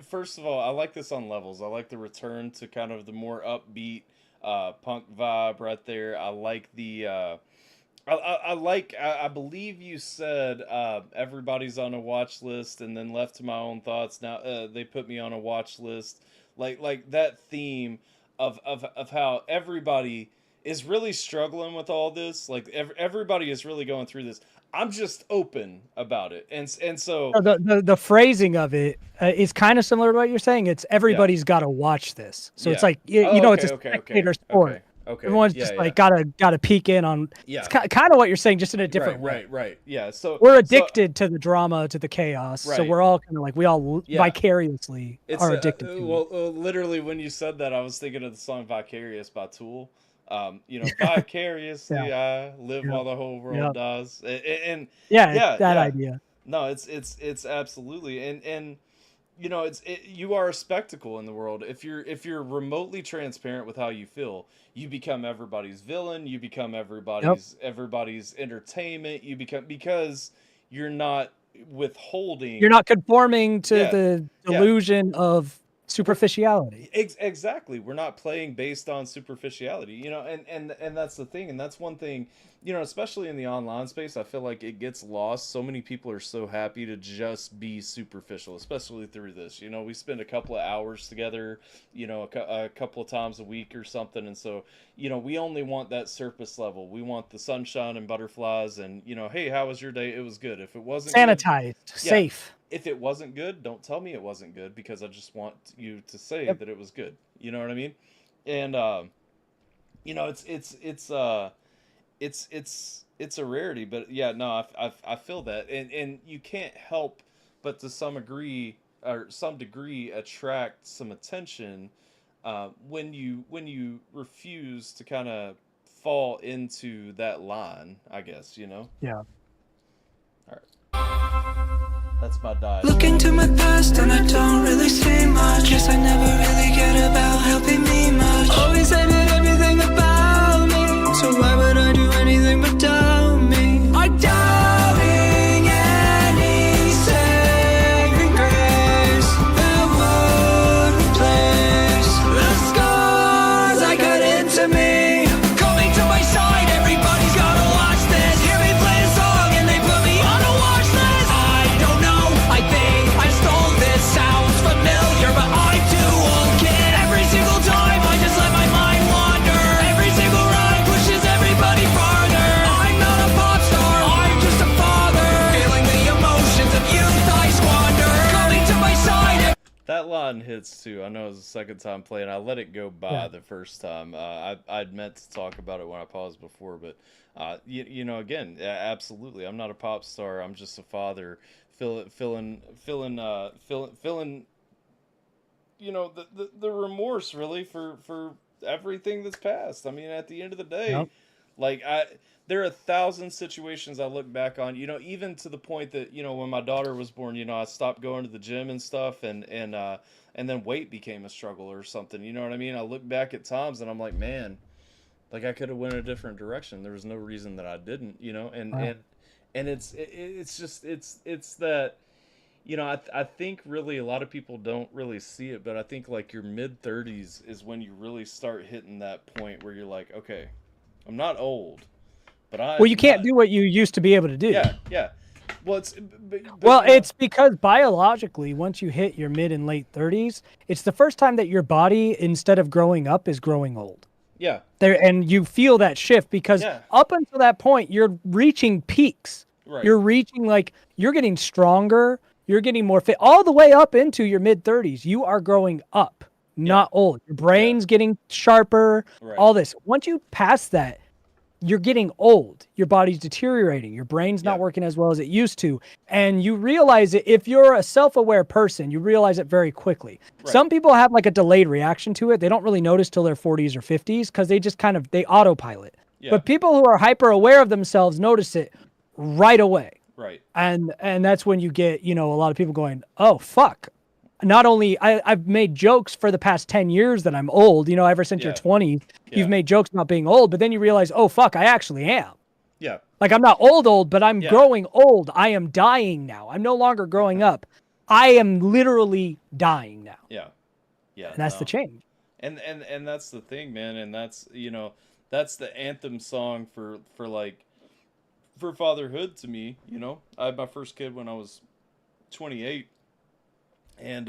First of all, I like this on levels. I like the return to kind of the more upbeat punk vibe right there. I like the. I believe you said everybody's on a watch list, and then left to my own thoughts. Now they put me on a watch list. Like that theme of how everybody is really struggling with all this. Like everybody is really going through this. I'm just open about it, and so the phrasing of it is kind of similar to what you're saying. It's everybody's got to watch this, so it's like it's a spectator sport. Okay. Everyone's just like gotta peek in on. Yeah. It's kind of what you're saying, just in a different way. Right. Yeah. So we're addicted to the drama, to the chaos. Right. So we're all kind of like vicariously are addicted to it. Well, literally, when you said that, I was thinking of the song "Vicarious" by Tool. Vicariously I live while the whole world dies. And that idea. No, it's absolutely, and you are a spectacle in the world. If you're remotely transparent with how you feel, you become everybody's villain. You become everybody's entertainment. You become, because you're not withholding. You're not conforming to the delusion of superficiality. Exactly. We're not playing based on superficiality, you know, and that's the thing. And that's one thing, you know, especially in the online space, I feel like it gets lost. So many people are so happy to just be superficial, especially through this. You know, we spend a couple of hours together, you know, a couple of times a week or something. And so, you know, we only want that surface level. We want the sunshine and butterflies and, you know, hey, how was your day? It was good. If it wasn't Sanitized, good, safe. if it wasn't good, don't tell me it wasn't good, because I just want you to say Yep. that it was good. You know what I mean? And you know, it's a rarity, but yeah, no, I feel that, and you can't help but to some degree attract some attention when you refuse to kind of fall into that line, I guess, you know. Yeah. All right. That's my diet. Look into my past and I don't really see much. Guess I never really cared about helping me much. Always hated everything about me, so why would I do anything but doubt me? I'm doubting any saving grace that would replace the scars I cut into me. Coming to my side, everybody's gotta watch this. Hear me play a song and they put me on a watch list. I don't know, I think I stole this. Sounds familiar, but I'm too old, kid. Every single time I just let my mind wander. Every single rhyme pushes everybody farther. I'm not a pop star, I'm just a father. Feeling the emotions of youth I squander. Coming to my side. That line hits too. I know it was the second time playing. I let it go by Yeah. the first time. I'd meant to talk about it when I paused before, but you know, again, absolutely. I'm not a pop star. I'm just a father, filling, you know, the remorse really for everything that's passed. I mean, at the end of the day, Yep. like there are 1,000 situations I look back on, you know, even to the point that, you know, when my daughter was born, you know, I stopped going to the gym and stuff, and then weight became a struggle or something. You know what I mean? I look back at times and I'm like, man, like I could have went a different direction. There was no reason that I didn't, you know, Wow. and it's just it's that, you know, I think really a lot of people don't really see it, but I think like your mid-30s is when you really start hitting that point where you're like, okay, I'm not old, but Well, you can't not, do what you used to be able to do. yeah. Well, but, Well, you know, it's because biologically, once you hit your mid and late 30s, it's the first time that your body, instead of growing up, is growing old. yeah, There, and you feel that shift because Yeah. up until that point, you're reaching peaks. right, You're reaching you're getting stronger, you're getting more fit, all the way up into your mid 30s. You are growing up, not old. Your brain's getting sharper, right, all this. Once you pass that, you're getting old. Your body's deteriorating. Your brain's not Yeah. working as well as it used to. And you realize it, if you're a self-aware person, you realize it very quickly. Right. Some people have like a delayed reaction to it. They don't really notice till their 40s or 50s because they just they autopilot. Yeah. But people who are hyper aware of themselves notice it right away. right, And that's when you get, you know, a lot of people going, oh, fuck. Not only I've made jokes for the past 10 years that I'm old, you know, ever since Yeah. you're 20, Yeah. you've made jokes about being old, but then you realize, oh, fuck, I actually am. yeah, Like, I'm not old, but I'm Yeah. growing old. I am dying now. I'm no longer growing up. I am literally dying now. yeah, yeah. And that's the no. change. And that's the thing, man, and that's, you know, that's the anthem song for fatherhood to me. You know, I had my first kid when I was 28, and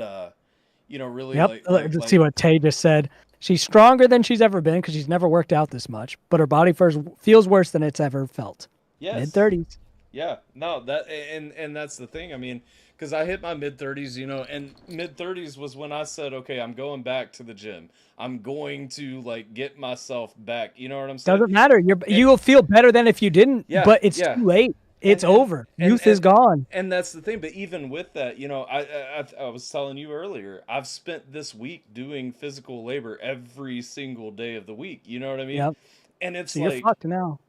you know, really Yep. Let's see what Tay just said. She's stronger than she's ever been because she's never worked out this much, but her body first feels worse than it's ever felt. yes, Mid-30s. Yeah, no, that and that's the thing. I mean, because I hit my mid-30s, you know, and mid-30s was when I said, okay, I'm going back to the gym. I'm going to like get myself back. You know what I'm saying? Doesn't matter. You'll feel better than if you didn't, Yeah, but it's yeah. too late. It's And- over. Youth is gone. And that's the thing. But even with that, you know, I was telling you earlier, I've spent this week doing physical labor every single day of the week. You know what I mean? Yep. And it's So you're like, fucked now.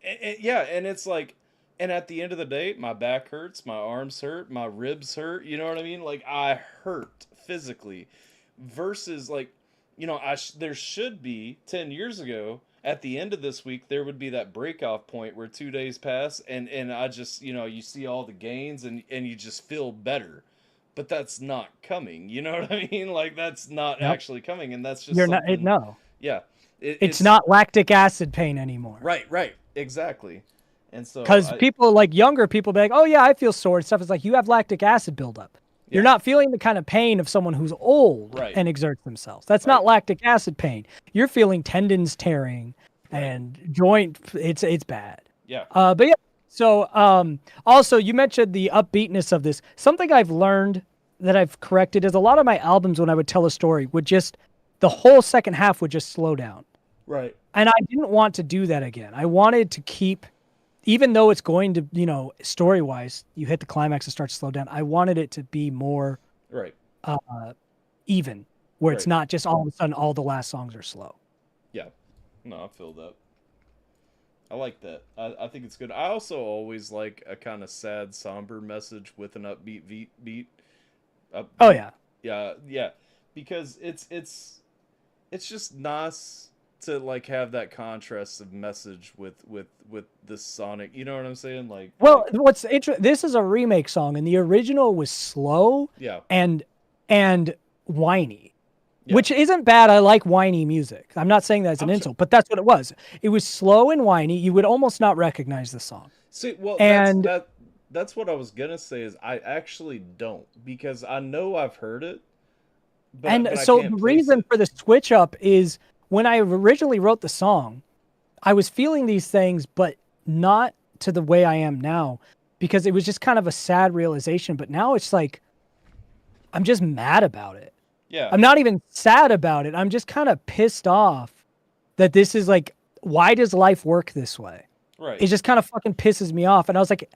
yeah, and it's like, and at the end of the day, my back hurts, my arms hurt, my ribs hurt. You know what I mean? Like I hurt physically, versus like, you know, there should be 10 years ago. At the end of this week, there would be that breakoff point where 2 days pass, and I just, you know, you see all the gains, and you just feel better. but that's not coming. You know what I mean? Like that's not Yep. actually coming, and that's just You're not. something- No. Yeah, It's not lactic acid pain anymore. right, exactly. And so Because people like younger people be like, oh yeah, I feel sore and stuff. It's like you have lactic acid buildup. You're not feeling the kind of pain of someone who's old and exerts themselves. That's not lactic acid pain. You're feeling tendons tearing and joint. It's bad. Yeah. But yeah. So also you mentioned the upbeatness of this. Something I've learned that I've corrected is a lot of my albums when I would tell a story would just the whole second half would just slow down. Right. And I didn't want to do that again. I wanted to keep, even though it's going to, story-wise, you hit the climax and start to slow down. I wanted it to be more even, where it's not just all of a sudden all the last songs are slow. Yeah. No, I feel that. I like that. I think it's good. I also always like a kind of sad, somber message with an upbeat beat. Oh yeah. Yeah. Because it's just nice to like have that contrast of message with the sonic, you know what I'm saying? Like, well, what's interesting? This is a remake song, and the original was slow, and whiny, which isn't bad. I like whiny music. I'm not saying that's an insult, but that's what it was. It was slow and whiny. You would almost not recognize the song. See, well, and that's what I was gonna say. Is I actually don't, because I know I've heard it, but so the reason for the switch up is, when I originally wrote the song, I was feeling these things, but not to the way I am now, because it was just kind of a sad realization. But now it's like, I'm just mad about it. Yeah. I'm not even sad about it. I'm just kind of pissed off that this is like, why does life work this way? Right. It just kind of fucking pisses me off. And I was like,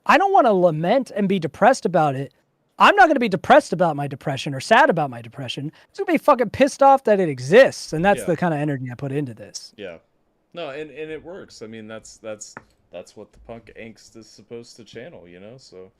I don't want to lament and be depressed about it. I'm not going to be depressed about my depression or sad about my depression. I'm just going to be fucking pissed off that it exists. And that's the kind of energy I put into this. Yeah. No, and it works. I mean, that's what the punk angst is supposed to channel, So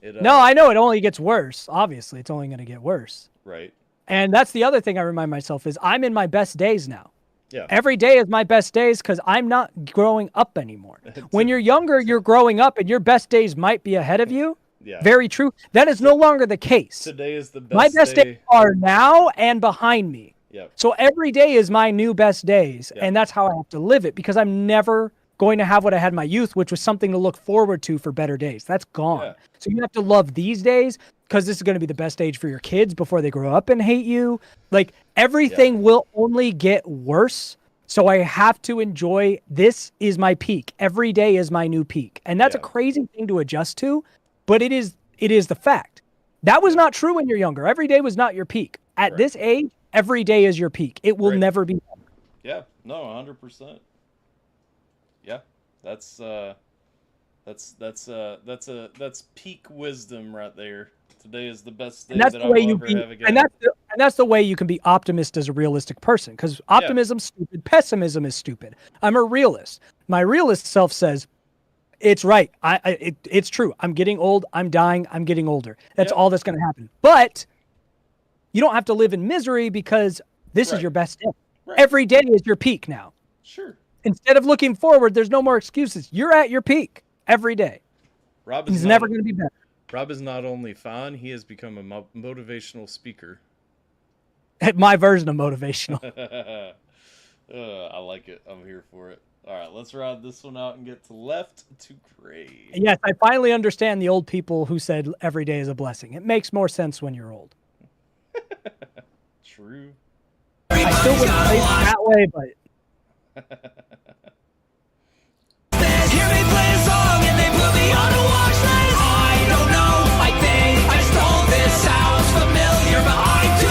it No, I know it only gets worse. Obviously, it's only going to get worse. Right. And that's the other thing I remind myself is I'm in my best days now. Yeah. Every day is my best days because I'm not growing up anymore. When you're younger, you're growing up and your best days might be ahead of you. Yeah. Very true. That is no longer the case. Today is the best My best day. days are now and behind me. Yep. So every day is my new best days. And that's how I have to live it, because I'm never going to have what I had in my youth, which was something to look forward to for better days. That's gone. Yeah. So you have to love these days, because this is going to be the best age for your kids before they grow up and hate you. Like, everything will only get worse. So I have to enjoy, this is my peak. Every day is my new peak. And that's a crazy thing to adjust to, but it is the fact. That was not true when you're younger. Every day was not your peak. At this age, every day is your peak. It will never be. Yeah, no, 100%. Yeah, that's peak wisdom right there. Today is the best day that I will ever have again. And that's the way you can be optimist as a realistic person, because optimism's stupid, pessimism is stupid. I'm a realist. My realist self says, it's right. It's true. I'm getting old. I'm dying. I'm getting older. That's all that's going to happen. But you don't have to live in misery, because this is your best day. Right. Every day is your peak now. Sure. Instead of looking forward, there's no more excuses. You're at your peak every day. He's never going to be better. Rob is not only fine, he has become a motivational speaker. My version of motivational. I like it. I'm here for it. All right, let's ride this one out and get to Left to Grave. Yes, I finally understand the old people who said every day is a blessing. It makes more sense when you're old. True. I still wouldn't say it that way, but... Hear me play a song and they put me on a watch list. I don't know, I think I stole this. Sounds familiar, but I do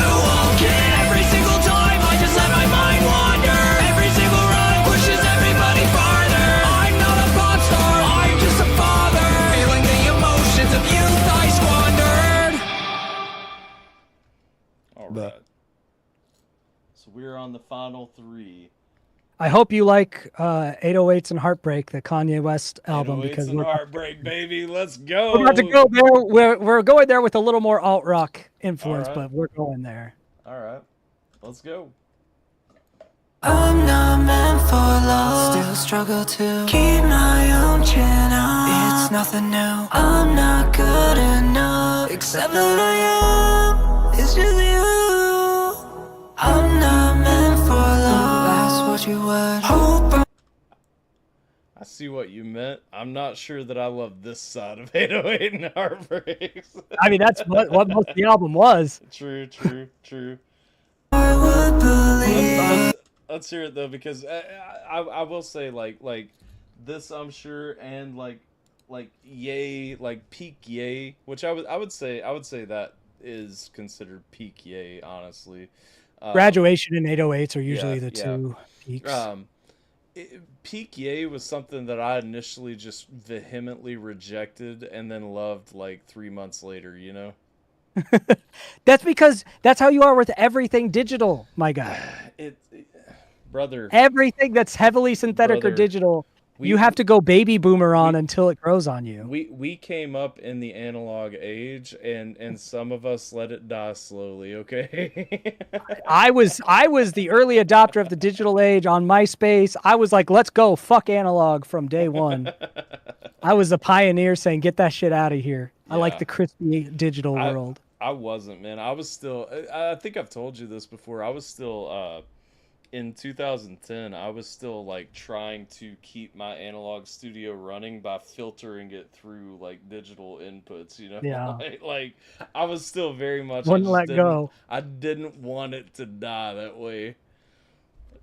okay. Every single time I just let my mind wander. Every single rhyme pushes everybody farther. I'm not a pop star, I'm just a father. Feeling the emotions of youth I squandered. All right. So we're on the final three. I hope you like 808s and Heartbreak, the Kanye West album, 808s because and Heartbreak, baby. Let's go. we're about to go there. We're going there with a little more alt rock influence, but we're going there. All right, let's go. I'm not meant for love. Still struggle to keep my own chin up. It's nothing new. I'm not good enough. Except that I am, it's just you. I'm not meant for love. That's what you would hope. I see what you meant. I'm not sure that I love this side of 808 and Heartbreaks. I mean, that's what most of the album was. True. I would believe. Let's hear it though, because I will say like this, I'm sure, and like Yay, like peak Yay, which I would say that is considered peak Yay, honestly. Graduation and 808s are usually the two peaks. Peak Yay was something that I initially just vehemently rejected and then loved like 3 months later, you know? That's because that's how you are with everything digital, my guy. Brother. Everything that's heavily synthetic or digital, you have to go baby boomer on until it grows on you. We came up in the analog age, and some of us let it die slowly, okay? I was the early adopter of the digital age on MySpace. I was like, let's go, fuck analog from day one. I was the pioneer saying, get that shit out of here. I like the crispy digital world. I wasn't, man. I was still, I think I've told you this before, I was still, in 2010, I was still like trying to keep my analog studio running by filtering it through like digital inputs, you know? Yeah. like I was still very much Wouldn't let go. I didn't want it to die that way.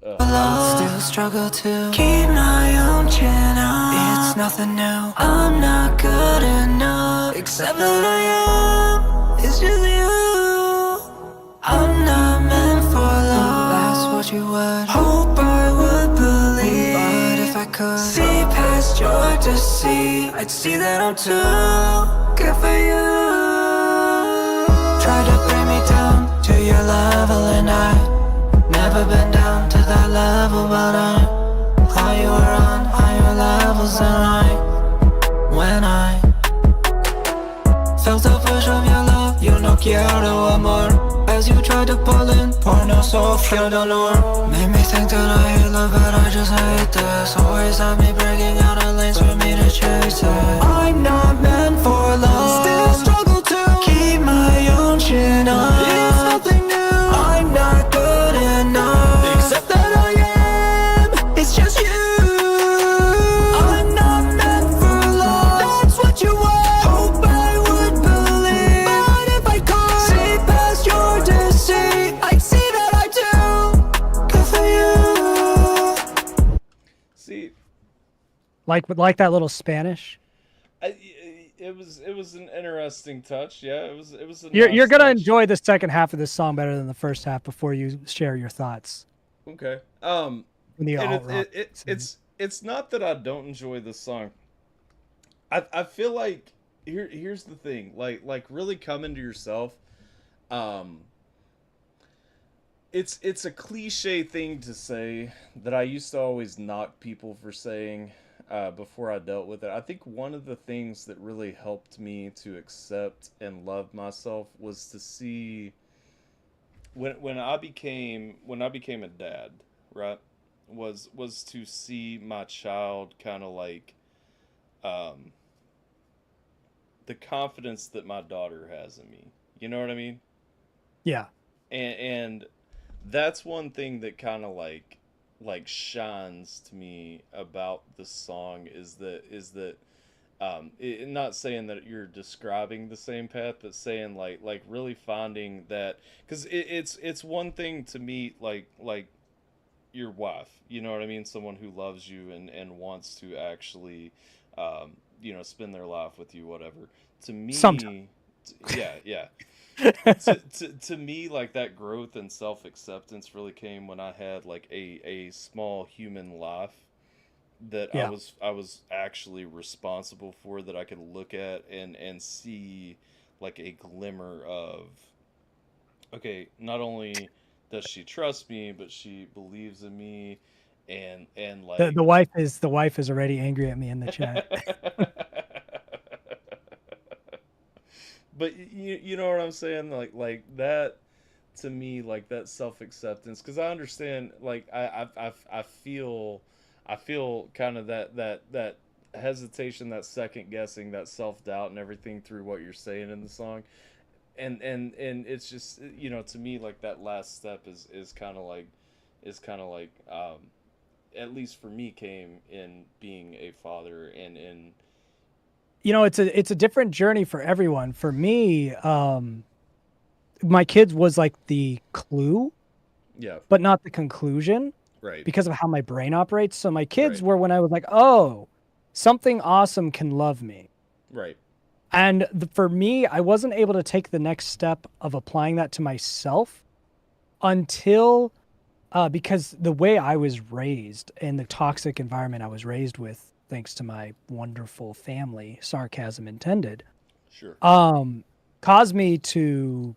Still struggle to keep my own chin up. It's nothing new. I'm not good enough. Except that I am. It's just you. I'm not meant for love. That's what you would hope I would believe. But if I could see past your deceit, I'd see that I'm too good for you. Try to bring me down to your level, and I never been down to that level, but I'm higher on higher levels than when I felt the push of your love. You no quiero amor. As you tried to pull in porno, so feel the lure. Made me think that I hate love, but I just hate this. Always have me breaking out of lanes for me to chase it. I'm not meant for love. Still struggle to keep my own chin up. It's nothing new. I'm not good enough. Except that I am. It's just you. I'm not meant for love. That's what you want. Hope I would believe. But if I could see past your deceit, I'd see that I do good for you. See, like that little Spanish. it was an interesting touch. Yeah, it was a You're nice gonna touch. enjoy the second half of this song better than the first half before you share your thoughts. Okay. In the And alt rock scene. it's not that I don't enjoy this song. I feel like here's the thing, like really come into yourself. It's a cliche thing to say that I used to always knock people for saying before I dealt with it. I think one of the things that really helped me to accept and love myself was to see when I became a dad, right? Was to see my child kind of like the confidence that my daughter has in me. You know what I mean? Yeah. And that's one thing that kind of like shines to me about the song is that not saying that you're describing the same path, but saying like really finding that, because it's one thing to meet like your wife, you know what I mean, someone who loves you and wants to actually spend their life with you, whatever. To me, Sometimes. yeah. to me, like that growth and self-acceptance really came when I had like a small human life that Yeah. I was actually responsible for, that I could look at and see like a glimmer of, okay, not only does she trust me, but she believes in me, and like The wife is already angry at me in the chat. But you know what I'm saying, like that to me, like that self-acceptance, because I understand, like I feel kind of that hesitation, that second guessing, that self-doubt and everything through what you're saying in the song. And it's just, you know, to me, like, that last step is kind of like at least for me, came in being a father. And in, you know, it's a different journey for everyone. For me, my kids was like the clue, yeah, but not the conclusion, right, because of how my brain operates. So my kids Right. were when I was like, oh, something awesome can love me. right, And for me, I wasn't able to take the next step of applying that to myself until, because the way I was raised in the toxic environment I was raised with, thanks to my wonderful family, sarcasm intended, sure, caused me to,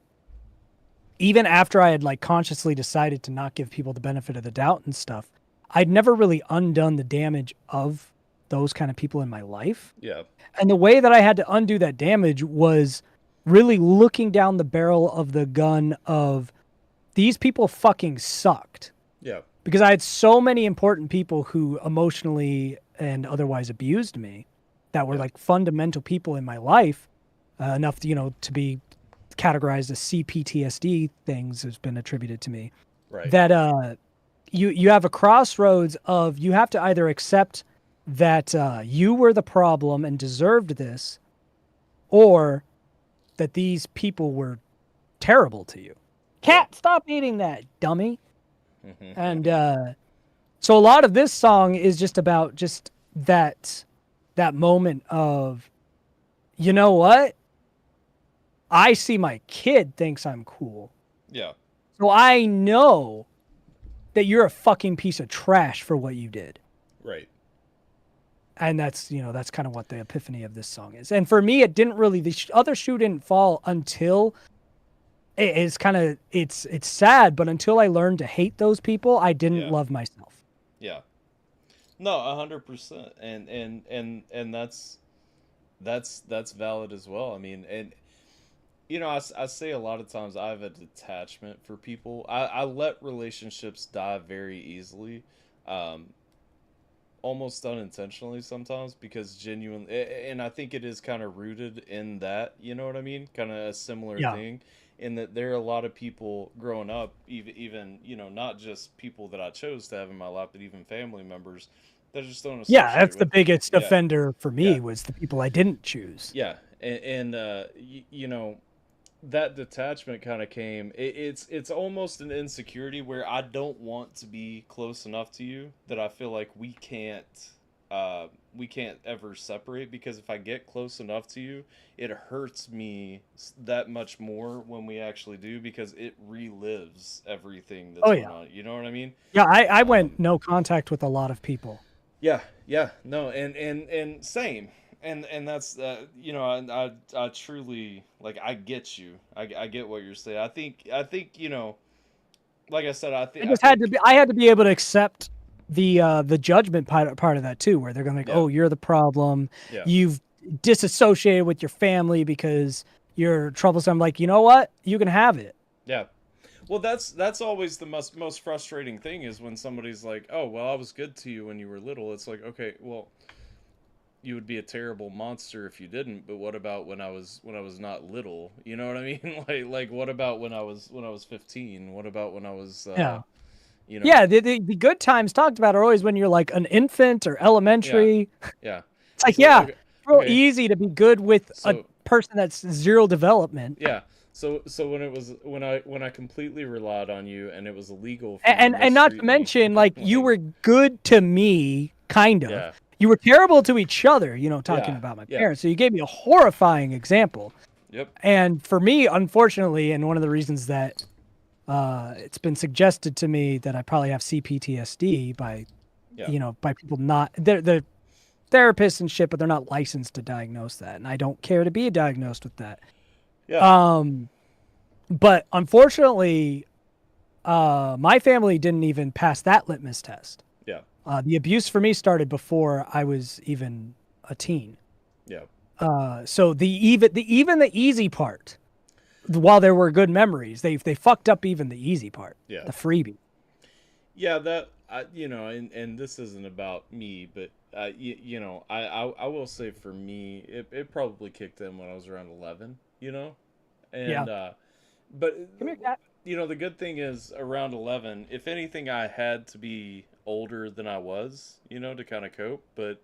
even after I had like consciously decided to not give people the benefit of the doubt and stuff, I'd never really undone the damage of those kind of people in my life. yeah, And the way that I had to undo that damage was really looking down the barrel of the gun of, these people fucking sucked. yeah, Because I had so many important people who emotionally and otherwise abused me, that were like fundamental people in my life, enough to, you know, to be categorized as CPTSD things has been attributed to me. right, That you have a crossroads of, you have to either accept that you were the problem and deserved this, or that these people were terrible to you. Cat, stop eating that, dummy. And so a lot of this song is just about just that moment of, you know what? I see my kid thinks I'm cool. yeah, So I know that you're a fucking piece of trash for what you did. right, And that's, you know, that's kind of what the epiphany of this song is. And for me, it didn't really, the other shoe didn't fall until it's kind of, it's sad, but until I learned to hate those people, I didn't Yeah. love myself. yeah. No, 100%, and that's valid as well. I mean, and you know, I say a lot of times I have a detachment for people. I let relationships die very easily, almost unintentionally sometimes, because genuinely, and I think it is kind of rooted in that, you know what I mean? Kind of a similar Yeah. thing, in that there are a lot of people growing up, even, you know, not just people that I chose to have in my life, but even family members that just don't associate Yeah, that's the with. biggest Yeah. offender for me Yeah. was the people I didn't choose. Yeah, and you know, that detachment kind of came. It's almost an insecurity where I don't want to be close enough to you, that I feel like we can't ever separate, because if I get close enough to you, it hurts me that much more when we actually do, because it relives everything that's Oh, going yeah. on. You know what I mean? Yeah, I went no contact with a lot of people. Yeah, yeah, no, and same, and that's you know, I truly, like, I get you, I get what you're saying. I think you know, like I said, I just had to be, I had to be able to accept the judgment part of that too, where they're gonna like, Yeah. oh, you're the problem. Yeah. You've disassociated with your family because you're troublesome. I'm like, you know what? You can have it. Yeah. Well, that's always the most frustrating thing, is when somebody's like, "Oh, well, I was good to you when you were little." It's like, okay, well, you would be a terrible monster if you didn't. But what about when I was not little? You know what I mean? like what about when I was 15? What about when I was Yeah. you know? Yeah, the good times talked about are always when you're like an infant or elementary. Yeah. It's like, So, yeah, okay, real okay. easy to be good with a So- person that's zero development. Yeah. So when it was, when I completely relied on you, and it was illegal for you to And not to mistreat me, mention, like, you were good to me, kind of. Yeah. You were terrible to each other, you know, talking Yeah, about my yeah. parents. So you gave me a horrifying example. Yep. And for me, unfortunately, and one of the reasons that it's been suggested to me that I probably have CPTSD by, Yeah. you know, by people not, they're therapists and shit, but they're not licensed to diagnose that. And I don't care to be diagnosed with that. Yeah. But unfortunately, my family didn't even pass that litmus test. Yeah. The abuse for me started before I was even a teen. Yeah. So even the easy part, while there were good memories, they fucked up even the easy part, Yeah. the freebie. Yeah, that and this isn't about me, but I will say for me, it probably kicked in when I was around 11, and but Come here, cat. the good thing is around 11, if anything, I had to be older than I was, to kind of cope, but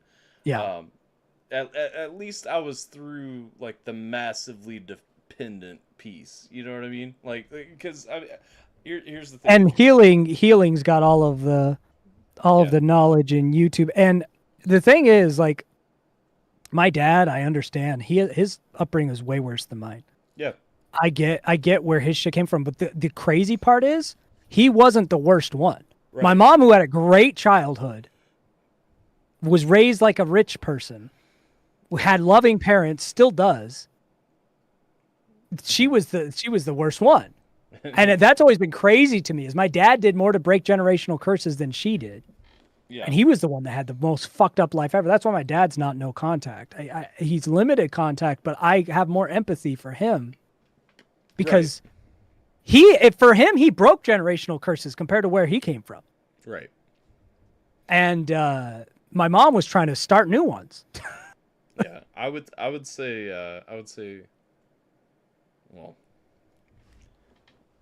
at least I was through like the massively dependent piece. You know what I mean? Like, because here's the thing. And healing's got all of the knowledge in YouTube. And the thing is, like, my dad, I understand his upbringing is way worse than mine. Yeah, I get where his shit came from, but the crazy part is he wasn't the worst one. Right. My mom, who had a great childhood, was raised like a rich person, had loving parents, still does. She was the worst one. And that's always been crazy to me, is my dad did more to break generational curses than she did. Yeah. And he was the one that had the most fucked up life ever. That's why my dad's not no contact. He's limited contact, but I have more empathy for him because for him, he broke generational curses compared to where he came from. Right. And my mom was trying to start new ones. Yeah, I would say, well,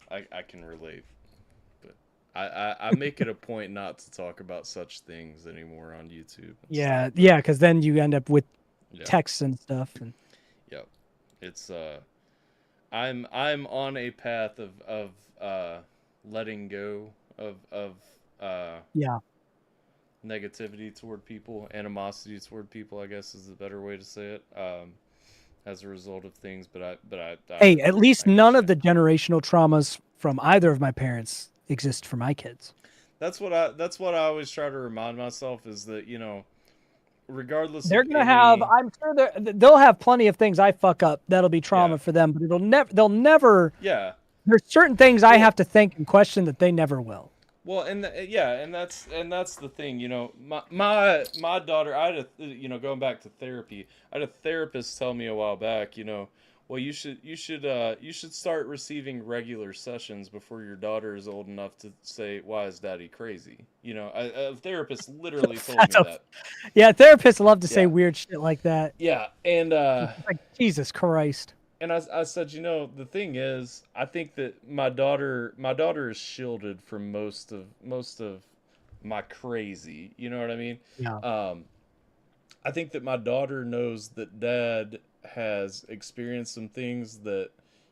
I can relate, but I make it a point not to talk about such things anymore on YouTube. Yeah, because then you end up with texts and stuff. And yeah, it's I'm on a path of letting go of negativity toward people, animosity toward people, I guess is the better way to say it. As a result of things, but I hey, at least none of the generational traumas from either of my parents exist for my kids. That's what I always try to remind myself, is that, regardless, they're gonna have, I'm sure they'll have plenty of things I fuck up that'll be trauma for them, but they'll never. Yeah. There's certain things I have to think and question that they never will. Well, and that's the thing, my daughter, I had going back to therapy, I had a therapist tell me a while back, well, you should start receiving regular sessions before your daughter is old enough to say, why is daddy crazy? A therapist literally told me that. Yeah, therapists love to say weird shit like that. Yeah, and like, Jesus Christ. And I said, the thing is, I think that my daughter is shielded from most of my crazy. You know what I mean? Yeah. I think that my daughter knows that dad has experienced some things that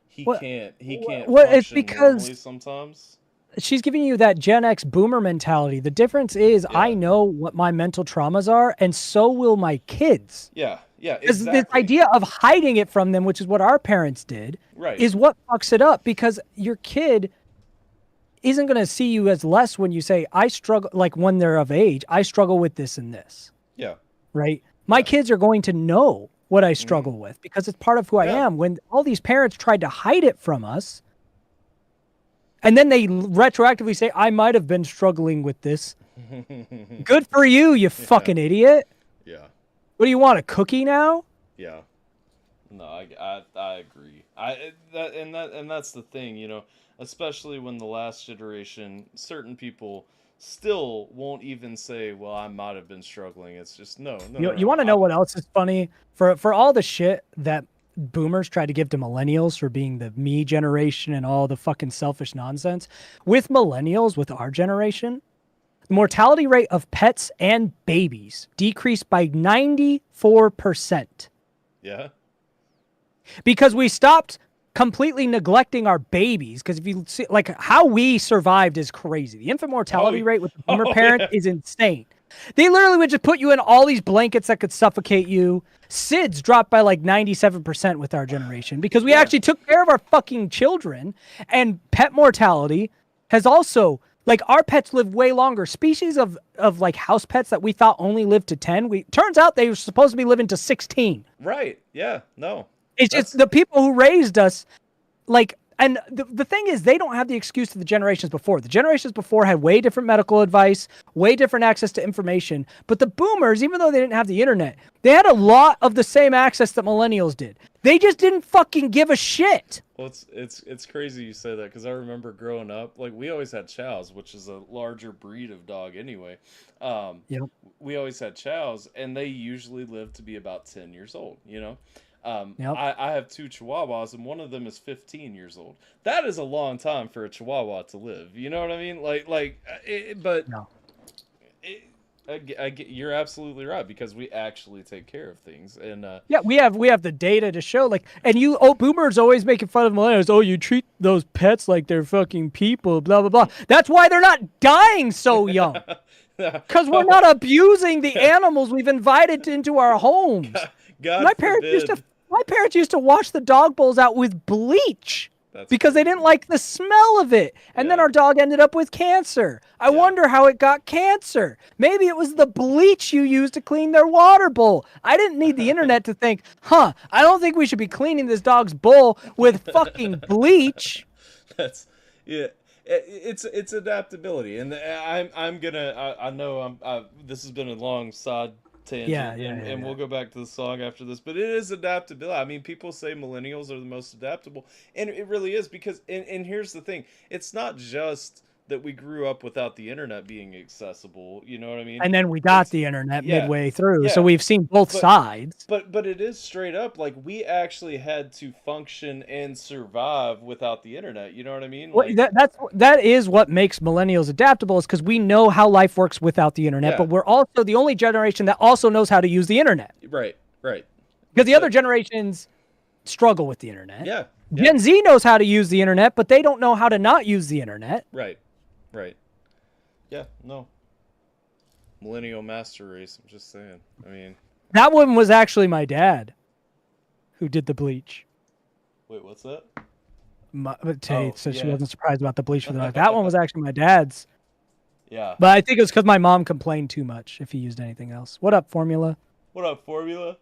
he can't function it's because normally sometimes. She's giving you that Gen X boomer mentality. The difference is I know what my mental traumas are, and so will my kids. Yeah. Yeah, exactly. This idea of hiding it from them, which is what our parents did, is what fucks it up, because your kid isn't going to see you as less when you say, I struggle, like when they're of age, I struggle with this and this. Yeah. Right? My kids are going to know what I struggle with because it's part of who I am. When all these parents tried to hide it from us, and then they retroactively say, I might have been struggling with this. Good for you, you fucking idiot. Yeah. What do you want, a cookie now? Yeah. No, I agree. And that's the thing, especially when the last generation, certain people still won't even say, well, I might have been struggling. It's just no. You want to know what else is funny? For all the shit that boomers tried to give to millennials for being the me generation and all the fucking selfish nonsense, with millennials, with our generation, the mortality rate of pets and babies decreased by 94%. Yeah. Because we stopped completely neglecting our babies. Because if you see, like, how we survived is crazy. The infant mortality rate with the boomer parent is insane. They literally would just put you in all these blankets that could suffocate you. SIDS dropped by like 97% with our generation because we actually took care of our fucking children. And pet mortality has also, like, our pets live way longer. Species of like house pets that we thought only lived to 10, turns out they were supposed to be living to 16. Right. Yeah. No. It's just the people who raised us, like, And the thing is, they don't have the excuse to the generations before. The generations before had way different medical advice, way different access to information. But the boomers, even though they didn't have the internet, they had a lot of the same access that millennials did. They just didn't fucking give a shit. Well, it's crazy you say that, because I remember growing up, like, we always had chows, which is a larger breed of dog anyway. Yep. We always had chows, and they usually lived to be about 10 years old, you know? Yep. I have 2 chihuahuas, and one of them is 15 years old. That is a long time for a chihuahua to live. You know what I mean? I get, you're absolutely right, because we actually take care of things, and yeah, we have the data to show, like, and boomers always making fun of millennials. Oh, you treat those pets like they're fucking people, blah blah blah. That's why they're not dying so young, because we're not abusing the animals we've invited into our homes. My parents used to wash the dog bowls out with bleach. Because they didn't like the smell of it. And then our dog ended up with cancer. I wonder how it got cancer. Maybe it was the bleach you used to clean their water bowl. I didn't need the internet to think, I don't think we should be cleaning this dog's bowl with fucking bleach. It's adaptability. And I know this has been a long side tangent, and we'll go back to the song after this, but it is adaptability. I mean, people say millennials are the most adaptable, and it really is, because and here's the thing, it's not just that we grew up without the internet being accessible, you know what I mean? And then we got the internet midway through, so we've seen both sides. But it is straight up, like, we actually had to function and survive without the internet, you know what I mean? Like, that is what makes millennials adaptable, is because we know how life works without the internet, but we're also the only generation that also knows how to use the internet. Right. Because the other generations struggle with the internet. Yeah. Gen Z knows how to use the internet, but they don't know how to not use the internet. Right. Yeah, no. Millennial master race, I'm just saying. I mean, that one was actually my dad who did the bleach. Wait, what's that? Tay said she wasn't surprised about the bleach for the night. That one was actually my dad's. Yeah. But I think it was because my mom complained too much if he used anything else. What up, Formula? What up, Formula?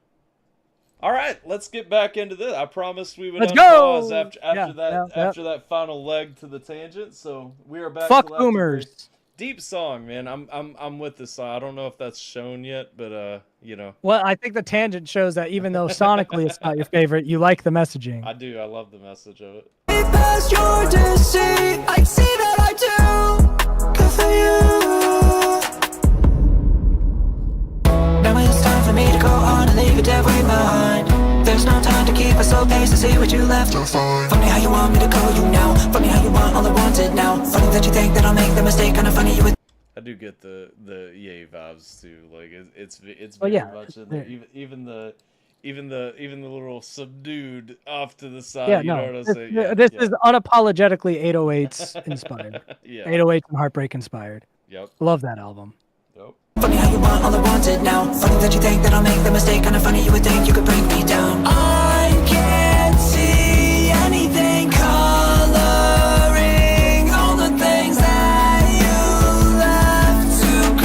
All right, let's get back into this. I promised we would unpause after that final leg to the tangent. So we are back. Fuck boomers. Deep song, man. I'm with this song. I don't know if that's shown yet, but you know. Well, I think the tangent shows that even though sonically it's not your favorite, you like the messaging. I do. I love the message of it. Past your deceit, I see that I do. Good for you. Now it's time for me to go on and leave it every behind. There's no time to keep us so pace to see what you left. Funny how you want me to call you now. Funny how you want all I wanted now. Funny that you think that I'll make the mistake. Kinda funny you would. I do get the yay vibes too. Like it's very much in there. Even the little subdued off to the side. Yeah, you know what I'm saying? This is unapologetically 808s inspired. 808s and Heartbreak inspired. Yep. Love that album. Yep. Funny how you want all I wanted now. Funny that you think that I'll make the mistake. Kinda funny you would think you could bring me down. I can't see anything coloring all the things that you left to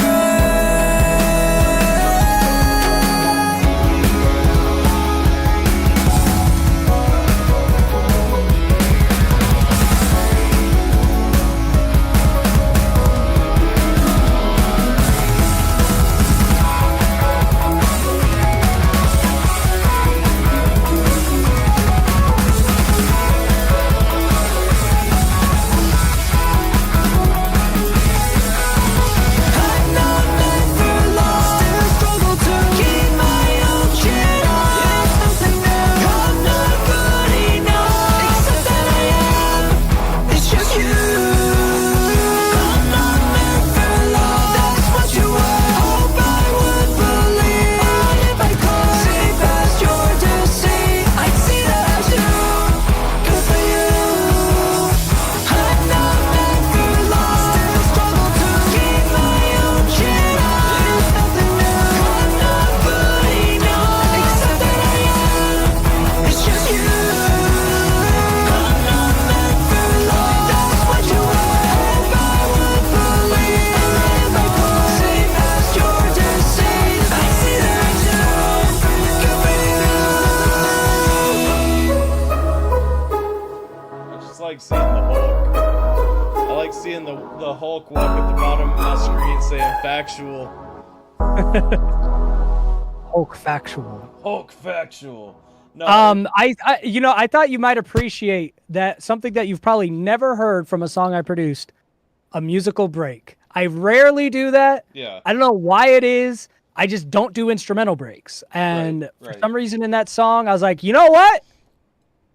like seeing the Hulk. I like seeing the Hulk walk at the bottom of my screen saying factual. Hulk factual. Hulk factual. No. I thought you might appreciate that something that you've probably never heard from a song I produced, a musical break. I rarely do that. Yeah. I don't know why it is. I just don't do instrumental breaks. And for some reason in that song, I was like, you know what?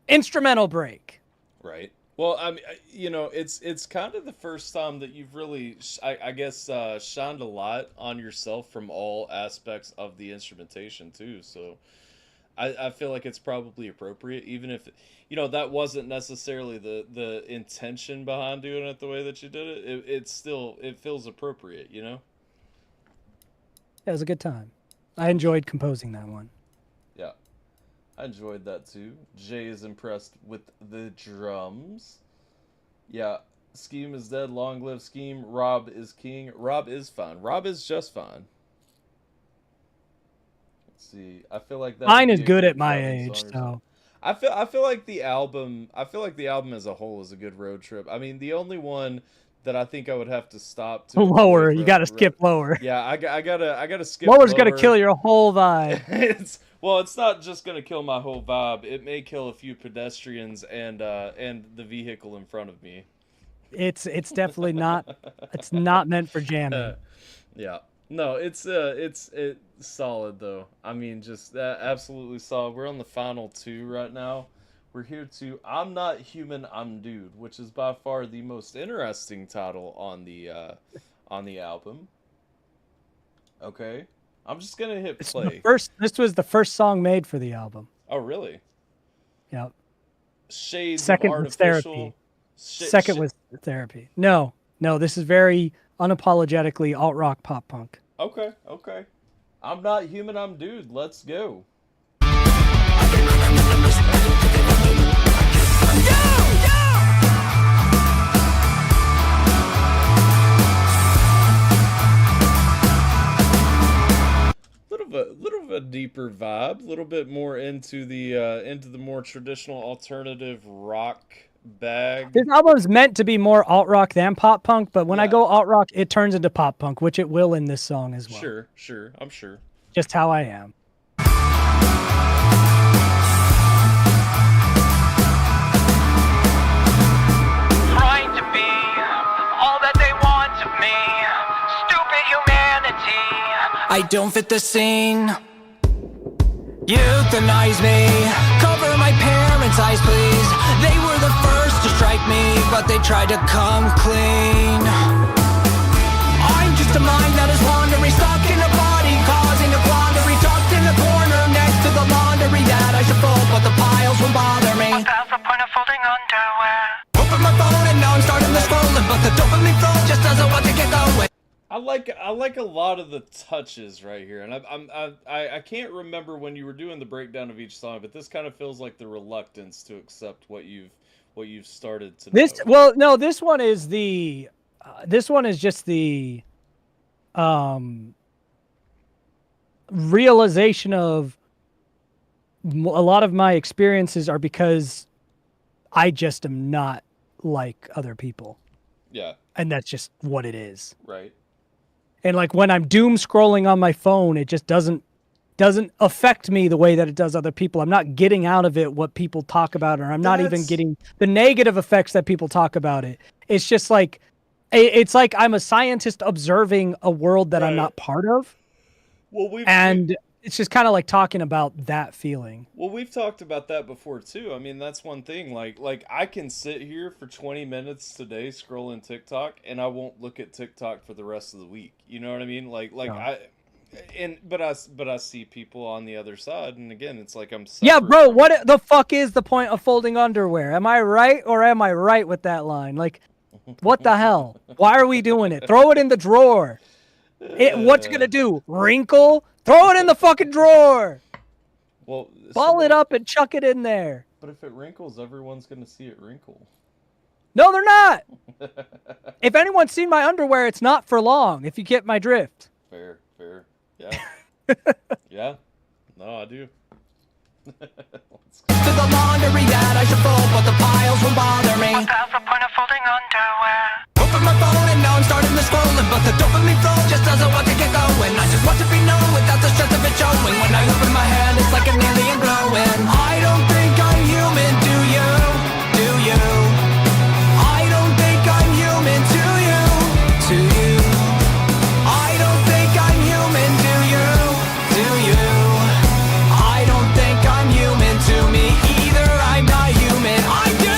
Instrumental break. Right. Well, I mean, it's kind of the first time that you've really, I guess, shined a lot on yourself from all aspects of the instrumentation too. So I feel like it's probably appropriate, even if, that wasn't necessarily the intention behind doing it the way that you did it. It feels appropriate, It was a good time. I enjoyed composing that one. Yeah. I enjoyed that too. Jay is impressed with the drums. Yeah. Scheme is dead. Long live Scheme. Rob is king. Rob is fine. Rob is just fine. Let's see. I feel like that. Mine is good at my age, so. I feel like the album as a whole is a good road trip. I mean, the only one that I think I would have to stop to lower. You got to skip lower. Yeah, I gotta skip. Lower's gonna kill your whole vibe. It's not just gonna kill my whole vibe. It may kill a few pedestrians and the vehicle in front of me. It's definitely not. It's not meant for jamming. Yeah. No, it's solid though. I mean, just absolutely solid. We're on the final 2 right now. We're here to I'm Not Human, I'm Dude, which is by far the most interesting title on the album. Okay. I'm just going to hit play. This was the first song made for the album. Oh, really? Yep. Shades Second of was artificial. Therapy. Second was Therapy. No, this is very unapologetically alt-rock pop punk. Okay. I'm Not Human, I'm Dude. Let's go. Little of a deeper vibe, a little bit more into the more traditional alternative rock bag. This album is meant to be more alt-rock than pop punk, but when I go alt-rock, it turns into pop punk, which it will in this song as well. Sure, I'm sure. Just how I am. Trying to be all that they want of me. Stupid humanity. I don't fit the scene. Euthanize me. Cover my parents' eyes, please. They were the first to strike me, but they tried to come clean. I'm just a mind that is wandering, stuck in a body, causing a quandary, tucked in the corner next to the laundry that I should fold, but the piles won't bother me. What's the point of folding underwear? Open my phone and now I'm starting to scrolling, but the dopamine flow just doesn't want to get going. I like a lot of the touches right here, and I can't remember when you were doing the breakdown of each song, but this kind of feels like the reluctance to accept what you've started to know. This one is just the realization of a lot of my experiences are because I just am not like other people. Yeah. And that's just what it is. Right. And like when I'm doom scrolling on my phone, it just doesn't affect me the way that it does other people. I'm not getting out of it what people talk about, or I'm not even getting the negative effects that people talk about it. It's just like, it's like I'm a scientist observing a world that I'm not part of. Well, it's just kind of like talking about that feeling. Well, we've talked about that before too. I mean, that's one thing. Like I can sit here for 20 minutes today scrolling TikTok, and I won't look at TikTok for the rest of the week. You know what I mean? But I see people on the other side, and again, it's like I'm separate. Yeah, bro. What the fuck is the point of folding underwear? Am I right or am I right with that line? Like, what the hell? Why are we doing it? Throw it in the drawer. What's it gonna do? Wrinkle? Throw it in the fucking drawer. Well, ball it up and chuck it in there. But if it wrinkles, everyone's gonna see it wrinkle. No, they're not. If anyone's seen my underwear, it's not for long. If you get my drift. Fair. Yeah. Yeah. No, I do. To the laundry that I should fold, but the piles won't bother me. How's the point of folding underwear? Open my phone and now I'm starting to scrolling, but the dopamine flow just doesn't want to get going. I just want to be known without the stress of it showing. When I open my hand, it's like an alien glowing. I don't think I'm human, do you? Do you? I don't think I'm human, do you? To you? I don't think I'm human, do you? Do you? I don't think I'm human, to me either. I'm not human, I do.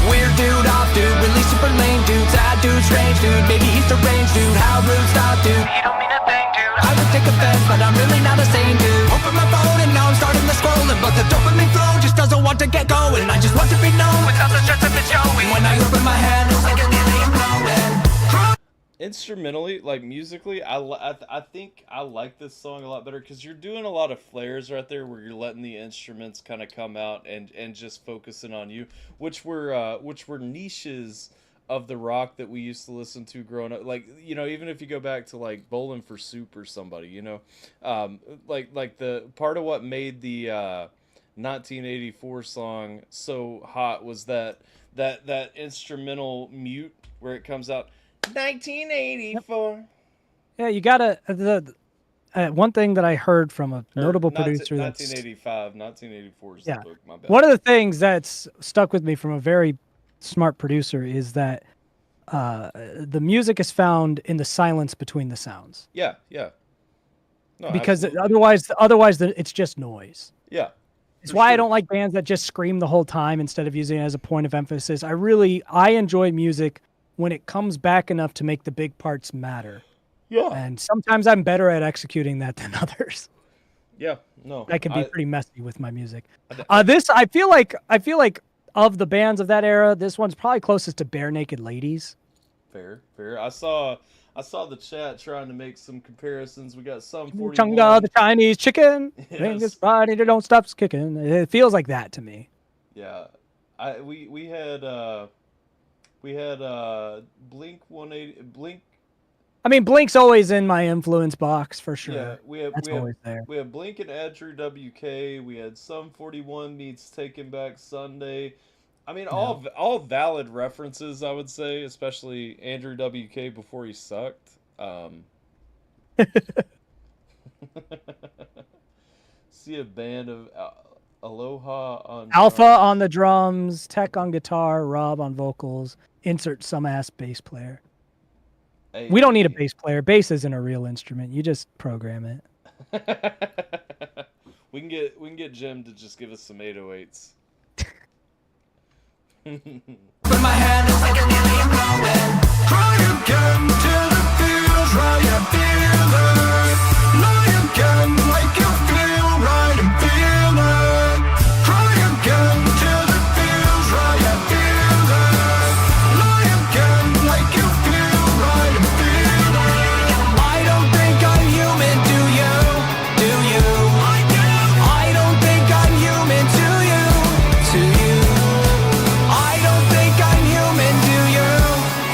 Weird dude, off dude, really super lame dude, sad dude, strange dude, maybe he's deranged dude, how rude, stop dude. You don't mean a thing, dude. I would take offense, but I'm really not a sane dude. Open my phone and now I'm starting to scrolling, but the dopamine flow just doesn't want to get going. I just want to be known without the stress of it showing. When I open my hand, it's like an alien glowing. Instrumentally, like musically, I think I like this song a lot better because you're doing a lot of flares right there where you're letting the instruments kind of come out and just focusing on you, which were niches of the rock that we used to listen to growing up. Like, you know, even if you go back to like Bowling for Soup or somebody, you know, like the part of what made the 1984 song so hot was that instrumental mute where it comes out 1984. Yeah, you gotta. One thing that I heard from a notable producer 1984 is yeah, the book, my bad. one of the things that's stuck with me from a very smart producer is that the music is found in the silence between the sounds. Yeah. No, because absolutely. otherwise it's just noise. Yeah. It's why I don't like bands that just scream the whole time instead of using it as a point of emphasis. I enjoy music when it comes back enough to make the big parts matter. Yeah. And sometimes I'm better at executing that than others. Yeah. No. I can be pretty messy with my music. I feel like of the bands of that era, this one's probably closest to Bare Naked Ladies. Fair. I saw the chat trying to make some comparisons. We got some 41. Chunga, the Chinese chicken. Yes. Fingers fried and it don't stop kicking. It feels like that to me. Yeah. We had Blink 180 Blink. I mean, Blink's always in my influence box for sure. Yeah, That's always there. We have Blink and Andrew WK. We had Sum 41 meets Taking Back Sunday. I mean, all valid references, I would say, especially Andrew WK before he sucked. See a band of Aloha on Alpha drums. on the drums, Tech on guitar, Rob on vocals, insert some ass bass player. Hey, We don't need a bass player. Bass isn't a real instrument. You just program it. We can get Jim to just give us some 808s. But my hand is like an alien glowing. Try again till it feels right, you feel it. Lie again like you feel right and feel it. Try again till it feels right, you feel it. Lie again like you feel right and feel it. I don't think I'm human, do you? Do you? I don't think I'm human, do you? To you? I don't think I'm human, do you?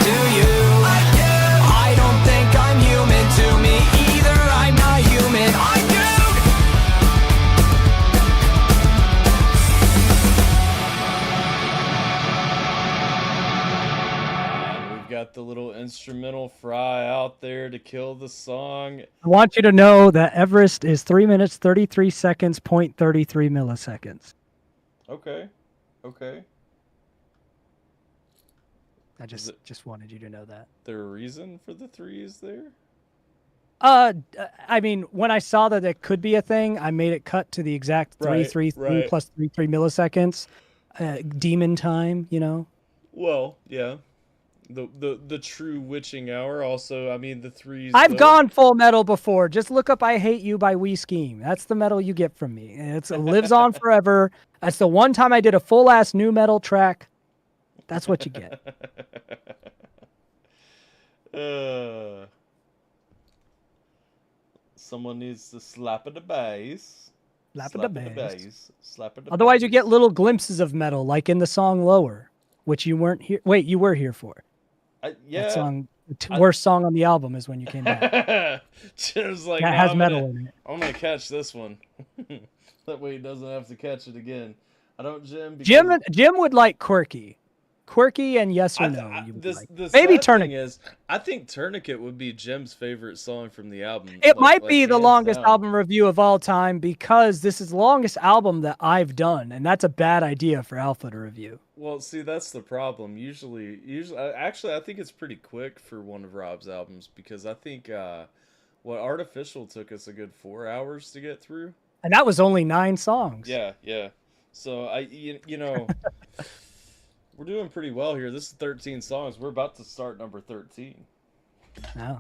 Do you? I don't think I'm human, to me either. I'm not human, I do. And we've got the little instrumental fry out there to kill the song. I want you to know that Everest is 3 minutes, 33 seconds, 0.33 milliseconds. Okay. I just wanted you to know that. There a reason for the threes there? I mean, when I saw that it could be a thing, I made it cut to the exact 333 plus 33 milliseconds. Demon time, you know? Well, yeah. The true witching hour also, I mean, the threes. I've gone full metal before. Just look up I Hate You by We Scheme. That's the metal you get from me. It lives on forever. That's the one time I did a full-ass new metal track. That's what you get. Someone needs to slap at the bass. Slap at the bass. Slap at the Otherwise, you bass. get little glimpses of metal, like in the song Lower, which you weren't here. Wait, you were here for. Yeah. That song worst song on the album is When You Came Back. Jim's like, That has metal in it. I'm gonna catch this one. That way he doesn't have to catch it again. I don't, Jim. Jim would like Quirky and Yes or No. Maybe Tourniquet. I think Tourniquet would be Jim's favorite song from the album. It might be the longest album review of all time because this is the longest album that I've done, and that's a bad idea for Alpha to review. Well, see, that's the problem. Usually, actually, I think it's pretty quick for one of Rob's albums because I think Artificial took us a good 4 hours to get through, and that was only 9 songs. Yeah. So you know. We're doing pretty well here. This is 13 songs. We're about to start number 13. Wow.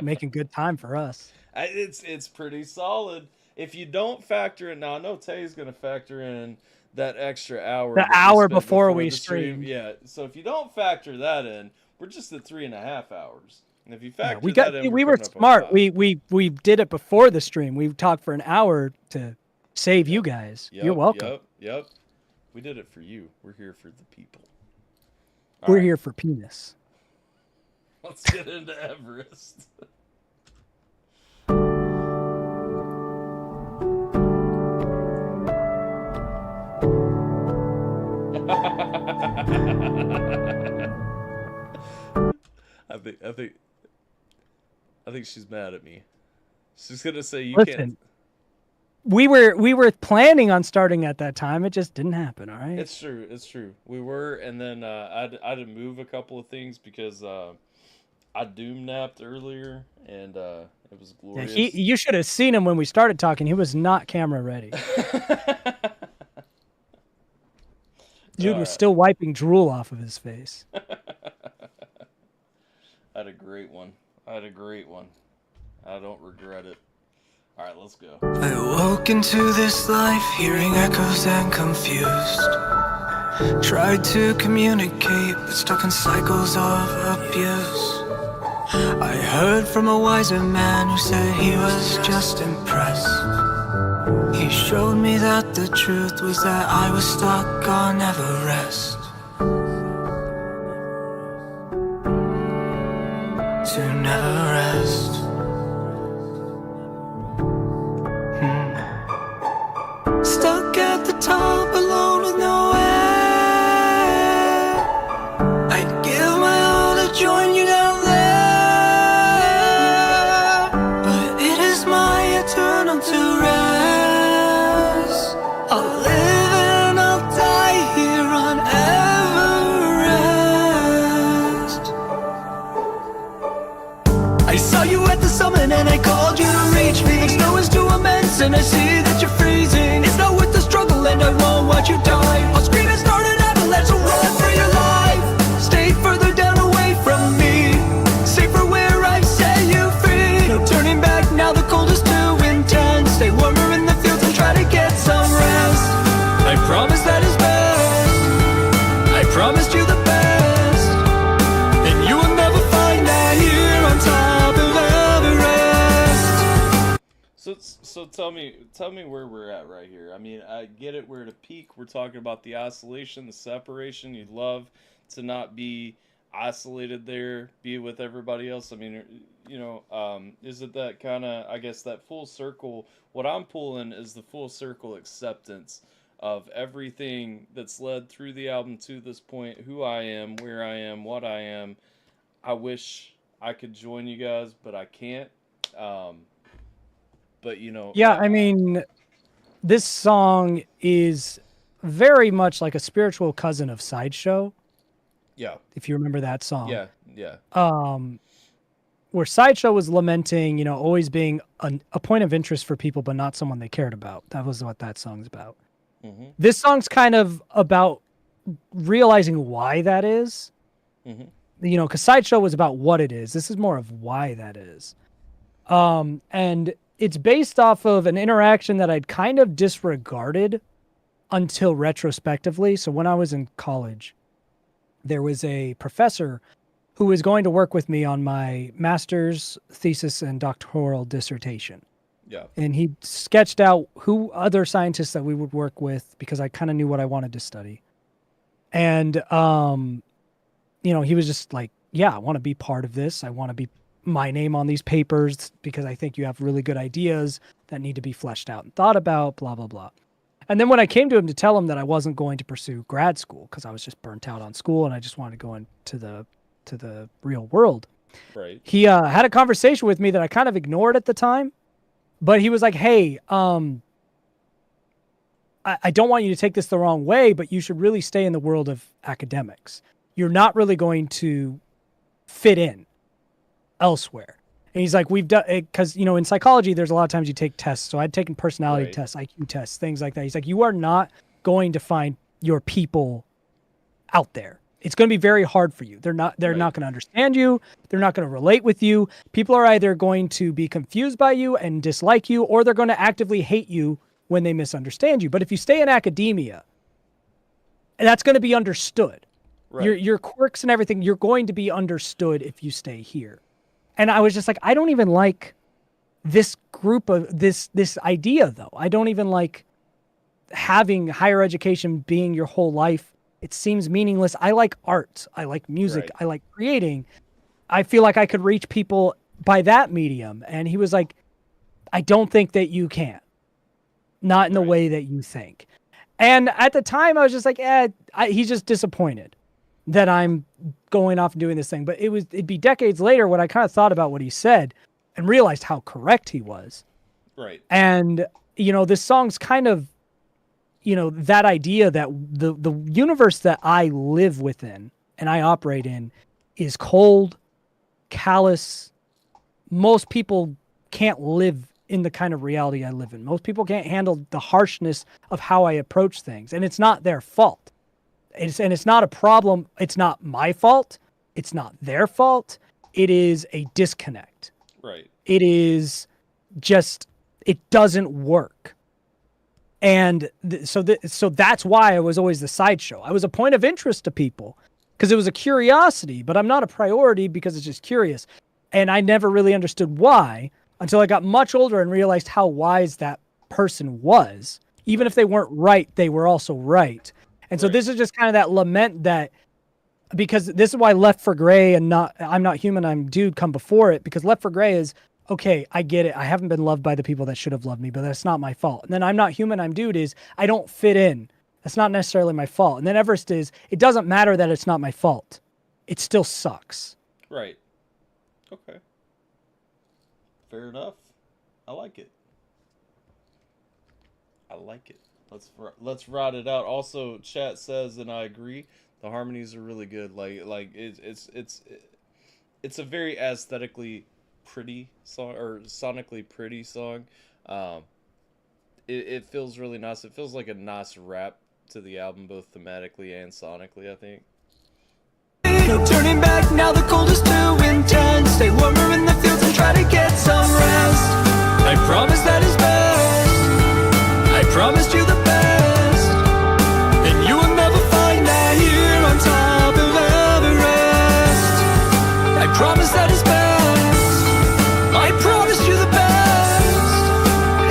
Making good time for us. It's pretty solid. If you don't factor in, now I know Tay's going to factor in that extra hour. The hour before we stream. Yeah. So if you don't factor that in, we're just at 3.5 hours. And if you factor we were smart. We did it before the stream. We talked for an hour to save you guys. You're welcome. Yep. We did it for you. We're here for the people. We're here for penis. Let's get into Everest. I think she's mad at me. She's gonna say you can't. We were planning on starting at that time. It just didn't happen. All right. It's true. We were, and then I had to move a couple of things because I doom napped earlier, and it was glorious. Yeah, you should have seen him when we started talking. He was not camera ready. Dude was still wiping drool off of his face. I had a great one. I don't regret it. All right, let's go. I woke into this life hearing echoes and confused. Tried to communicate, but stuck in cycles of abuse. I heard from a wiser man who said he was just impressed. He showed me that the truth was that I was stuck on Everest. To never rest. Stuck at the top, alone with no air. I'd give my all to join you down there, but it is my eternal to rest. I'll live and I'll die here on Everest. I saw you at the summit and I called you to reach me. The snow is too immense and I see that you're freezing. It's not worth the struggle and I won't watch you die. I'll scream and start an avalanche, so run for your life. Stay further down away from me. Safer where I set you free. No turning back now, the cold is too intense. Stay warmer in the fields and try to get some rest. I promise that is best. I promised you the best. And you will never find that here on top of Everest. So tell me where we're at right here. I mean, I get it. We're at a peak. We're talking about the isolation, the separation. You'd love to not be isolated there, be with everybody else. I mean, you know, is it that kind of, I guess, that full circle? What I'm pulling is the full circle acceptance of everything that's led through the album to this point, who I am, where I am, what I am. I wish I could join you guys, but I can't. But, you know. Yeah, I mean, this song is very much like a spiritual cousin of Sideshow. Yeah. If you remember that song. Yeah. Where Sideshow was lamenting, you know, always being a point of interest for people, but not someone they cared about. That was what that song's about. Mm-hmm. This song's kind of about realizing why that is. Mm-hmm. You know, because Sideshow was about what it is. This is more of why that is. And it's based off of an interaction that I'd kind of disregarded until retrospectively. So when I was in college, there was a professor who was going to work with me on my master's thesis and doctoral dissertation. Yeah. And he sketched out who other scientists that we would work with because I kind of knew what I wanted to study. And, you know, he was just like yeah, I want to be part of this. I want to be my name on these papers because I think you have really good ideas that need to be fleshed out and thought about, blah, blah, blah. And then when I came to him to tell him that I wasn't going to pursue grad school because I was just burnt out on school and I just wanted to go into the real world. Right. He had a conversation with me that I kind of ignored at the time, but he was like, hey, I don't want you to take this the wrong way, but you should really stay in the world of academics. You're not really going to fit in elsewhere. And he's like, we've done it because, you know, in psychology, there's a lot of times you take tests. So I'd taken personality tests, IQ tests, things like that. He's like, you are not going to find your people out there. It's going to be very hard for you. They're not going to understand you. They're not going to relate with you. People are either going to be confused by you and dislike you, or they're going to actively hate you when they misunderstand you. But if you stay in academia, that's going to be understood. Right. Your quirks and everything, you're going to be understood if you stay here. And I was just like, I don't even like this group of this idea though. I don't even like having higher education being your whole life. It seems meaningless. I like art. I like music. I like creating. I feel like I could reach people by that medium. And he was like, I don't think that you can. Not in the way that you think. And at the time, I was just like, he's just disappointed that I'm going off and doing this thing. But it'd be decades later when I kind of thought about what he said and realized how correct he was. Right. And, you know, this song's kind of, you know, that idea that the universe that I live within and I operate in is cold, callous. Most people can't live in the kind of reality I live in. Most people can't handle the harshness of how I approach things. And it's not their fault. It's not a problem. It's not my fault. It's not their fault. It is a disconnect. Right. It is just, it doesn't work. And so that's why I was always the sideshow. I was a point of interest to people because it was a curiosity, but I'm not a priority because it's just curious. And I never really understood why until I got much older and realized how wise that person was. Even if they weren't right, they were also right. And so this is just kind of that lament that, because this is why Left for Gray and not I'm Not Human, I'm Dude come before it, because Left for Gray is, okay, I get it. I haven't been loved by the people that should have loved me, but that's not my fault. And then I'm Not Human, I'm Dude is, I don't fit in. That's not necessarily my fault. And then Everest is, it doesn't matter that it's not my fault. It still sucks. Right. Okay. Fair enough. I like it. I like it. Let's ride it out. Also, chat says, and I agree, the harmonies are really good. Like it's a very aesthetically pretty song, or sonically pretty song. It feels really nice. It feels like a nice wrap to the album, both thematically and sonically, I think. No turning back, now the cold is too intense. Stay warmer in the fields and try to get some rest. I promise that is best. I promised you the best. And you will never find that here on top of Everest. I promise that is best. I promised you the best.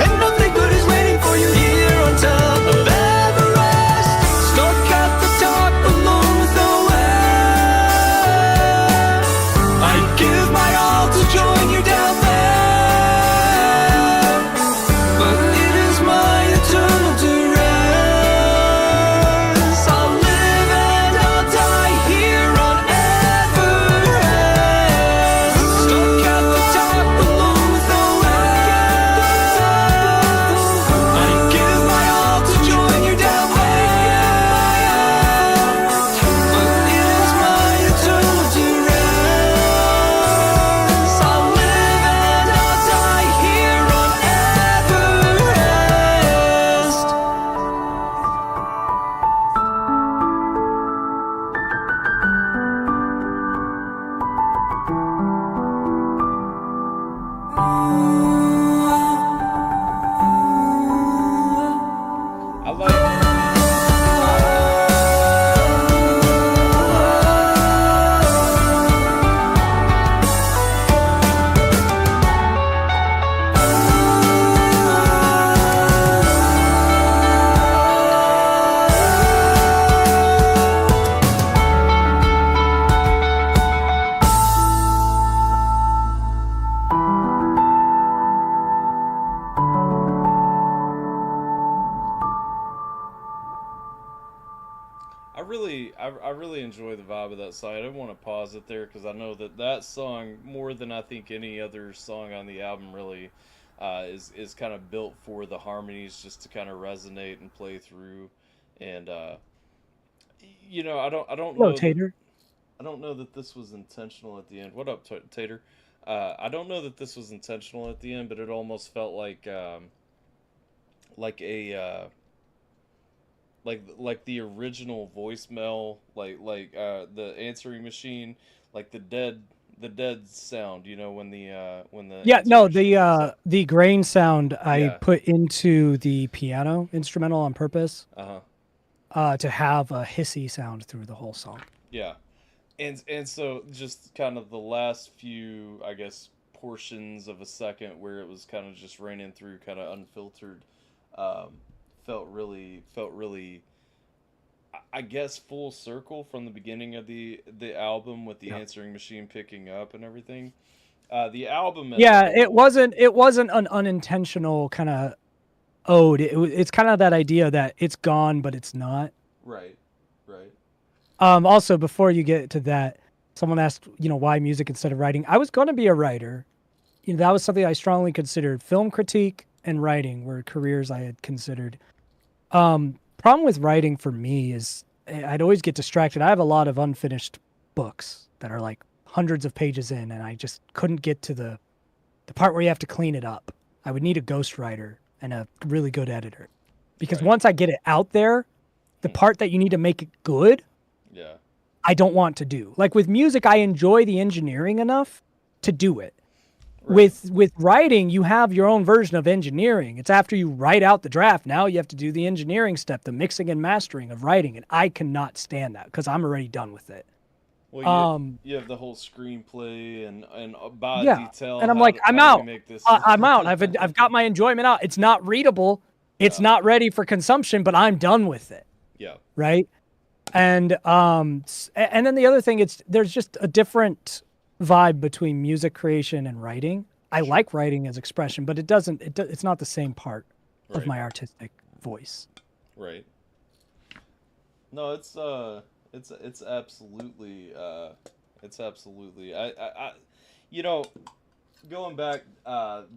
And nothing good is waiting for you here on top of Everest. Stuck at the top alone with no end. I'd give my all to join you down there, but it is my eternal duty I really enjoy the vibe of that song. I didn't want to pause it there because I know that song, more than I think any other song on the album, really is kind of built for the harmonies just to kind of resonate and play through. And I don't Hello, know Tater. I don't know that this was intentional at the end. What up, Tater? I don't know that this was intentional at the end, but it almost felt like a like the original voicemail, the answering machine, like the dead sound. You know, when the Yeah, answering no, machine picks up. the grain sound I Yeah. put into the piano instrumental on purpose Uh-huh. to have a hissy sound through the whole song. Yeah. And so just kind of the last few, I guess, portions of a second where it was kind of just raining through, kind of unfiltered, um, felt really, I guess, full circle from the beginning of the album with the Yeah. answering machine picking up and everything. The album as a Yeah, it whole, wasn't an unintentional kind of ode. It's kind of that idea that it's gone, but it's not. right, right, Also, before you get to that, someone asked, why music instead of writing. I was going to be a writer. That was something I strongly considered. Film critique and writing were careers I had considered. Problem with writing for me is I'd always get distracted. I have a lot of unfinished books that are like hundreds of pages in, and I just couldn't get to the part where you have to clean it up. I would need a ghostwriter and a really good editor. Because Right. once I get it out there, the part that you need to make it good, yeah, I don't want to do. Like with music, I enjoy the engineering enough to do it. right, With writing, you have your own version of engineering. It's after you write out the draft. Now you have to do the engineering step, the mixing and mastering of writing, and I cannot stand that because I'm already done with it. Well, you have the whole screenplay and by Yeah, detail. and I'm how like, do- I'm how do we out. make this? I'm out. I've got my enjoyment out. It's not readable. It's Yeah. not ready for consumption, but I'm done with it. Yeah, Right. And and then the other thing, there's just a different vibe between music creation and writing. I like writing as expression, but it's not the same part of Right. my artistic voice. right. No, it's absolutely I going back,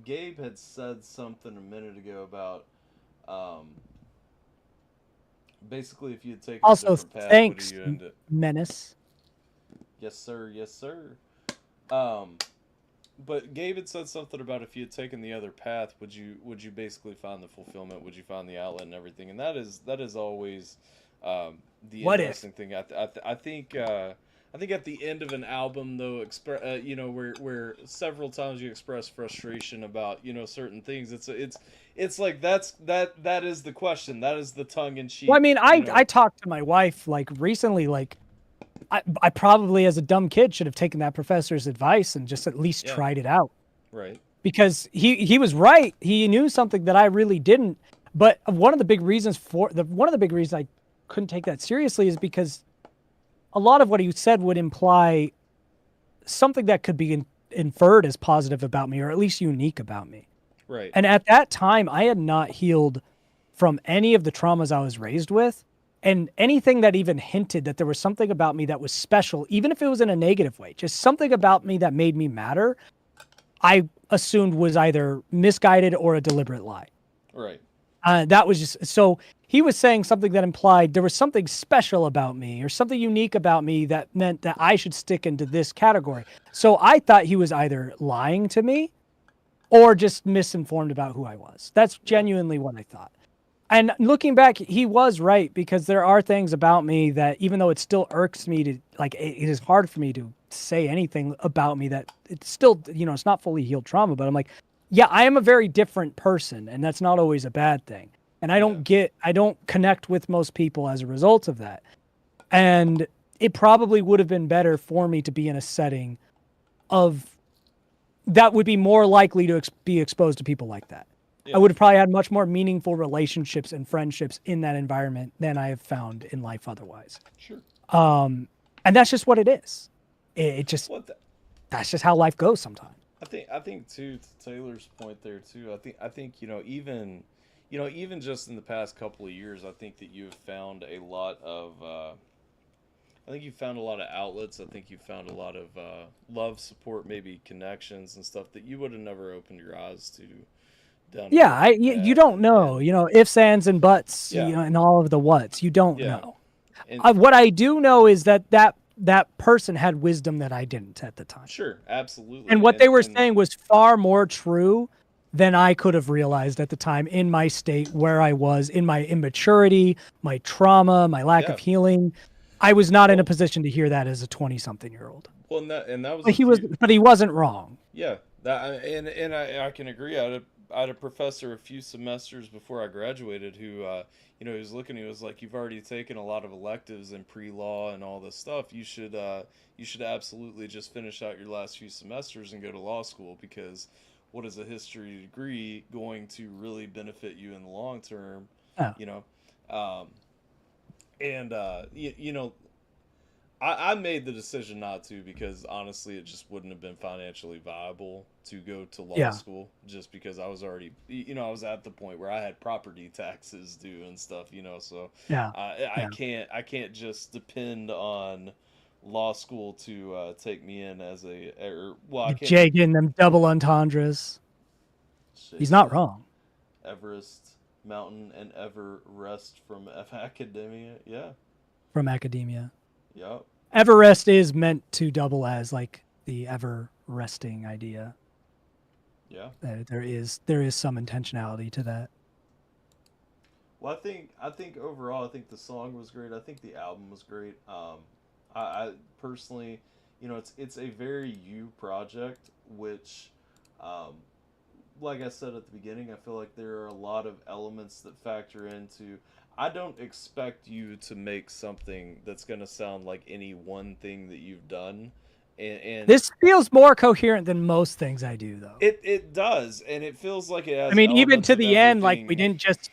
Gabe had said something a minute ago about um basically if you had taken a Also, different path, thanks, would you end it? Menace. Yes, sir. Yes, sir. Um, but Gabe had said something about if you had taken the other path, would you basically find the fulfillment? Would you find the outlet and everything? And that is always the What if? interesting thing. I think at the end of an album though, where several times you express frustration about certain things. It's like that is the question. That is the tongue in cheek. Well, I mean, I talked to my wife like recently, like I probably as a dumb kid should have taken that professor's advice and just at least Yeah. tried it out. Right. Because he was right. He knew something that I really didn't. But one of the big reasons I couldn't take that seriously is because a lot of what he said would imply something that could be inferred as positive about me, or at least unique about me. Right. And at that time, I had not healed from any of the traumas I was raised with. And anything that even hinted that there was something about me that was special, even if it was in a negative way, just something about me that made me matter, I assumed was either misguided or a deliberate lie. Right. That was just, so he was saying something that implied there was something special about me or something unique about me that meant that I should stick into this category. So I thought he was either lying to me or just misinformed about who I was. That's genuinely what I thought. And looking back, he was right, because there are things about me that, even though it still irks me to, like, it is hard for me to say anything about me that it's still, it's not fully healed trauma, but I'm like, yeah, I am a very different person, and that's not always a bad thing. And I don't connect with most people as a result of that. And it probably would have been better for me to be in a setting that would be more likely to be exposed to people like that. Yeah. I would have probably had much more meaningful relationships and friendships in that environment than I have found in life otherwise. Sure. And that's just what it is. That's just how life goes sometimes. I think too, to Taylor's point there too. I think even just in the past couple of years, I think that you've found a lot of I think you found a lot of outlets. I think you found a lot of love, support, maybe connections and stuff that you would have never opened your eyes to. Yeah, you don't know, ifs, ands, and buts, and all of the whats. You don't know. And, what I do know is that person had wisdom that I didn't at the time. Sure, absolutely. And what they were saying was far more true than I could have realized at the time in my state, where I was, in my immaturity, my trauma, my lack of healing. I was not in a position to hear that as a 20-something-year-old. Well, and that was. But he wasn't wrong. Yeah, and I can agree. I had a professor a few semesters before I graduated who, he was looking. He was like, "You've already taken a lot of electives in pre-law and all this stuff. You should absolutely just finish out your last few semesters and go to law school, because what is a history degree going to really benefit you in the long term?" I made the decision not to, because honestly, it just wouldn't have been financially viable to go to law school, just because I was already, I was at the point where I had property taxes due and stuff, so I can't just depend on law school to take me in as Jay getting them double entendres. He's not wrong. Everest Mountain and Everest from Academia, From academia. Yep. Everest is meant to double as like the ever resting idea. Yeah. There is some intentionality to that. Well, I think overall, I think the song was great. I think the album was great. I personally, it's a very you project, which, like I said at the beginning, I feel like there are a lot of elements that factor into. I don't expect you to make something that's going to sound like any one thing that you've done. And this feels more coherent than most things I do, though. It does, and it feels like it has. I mean, even to of the end, like everything. we didn't just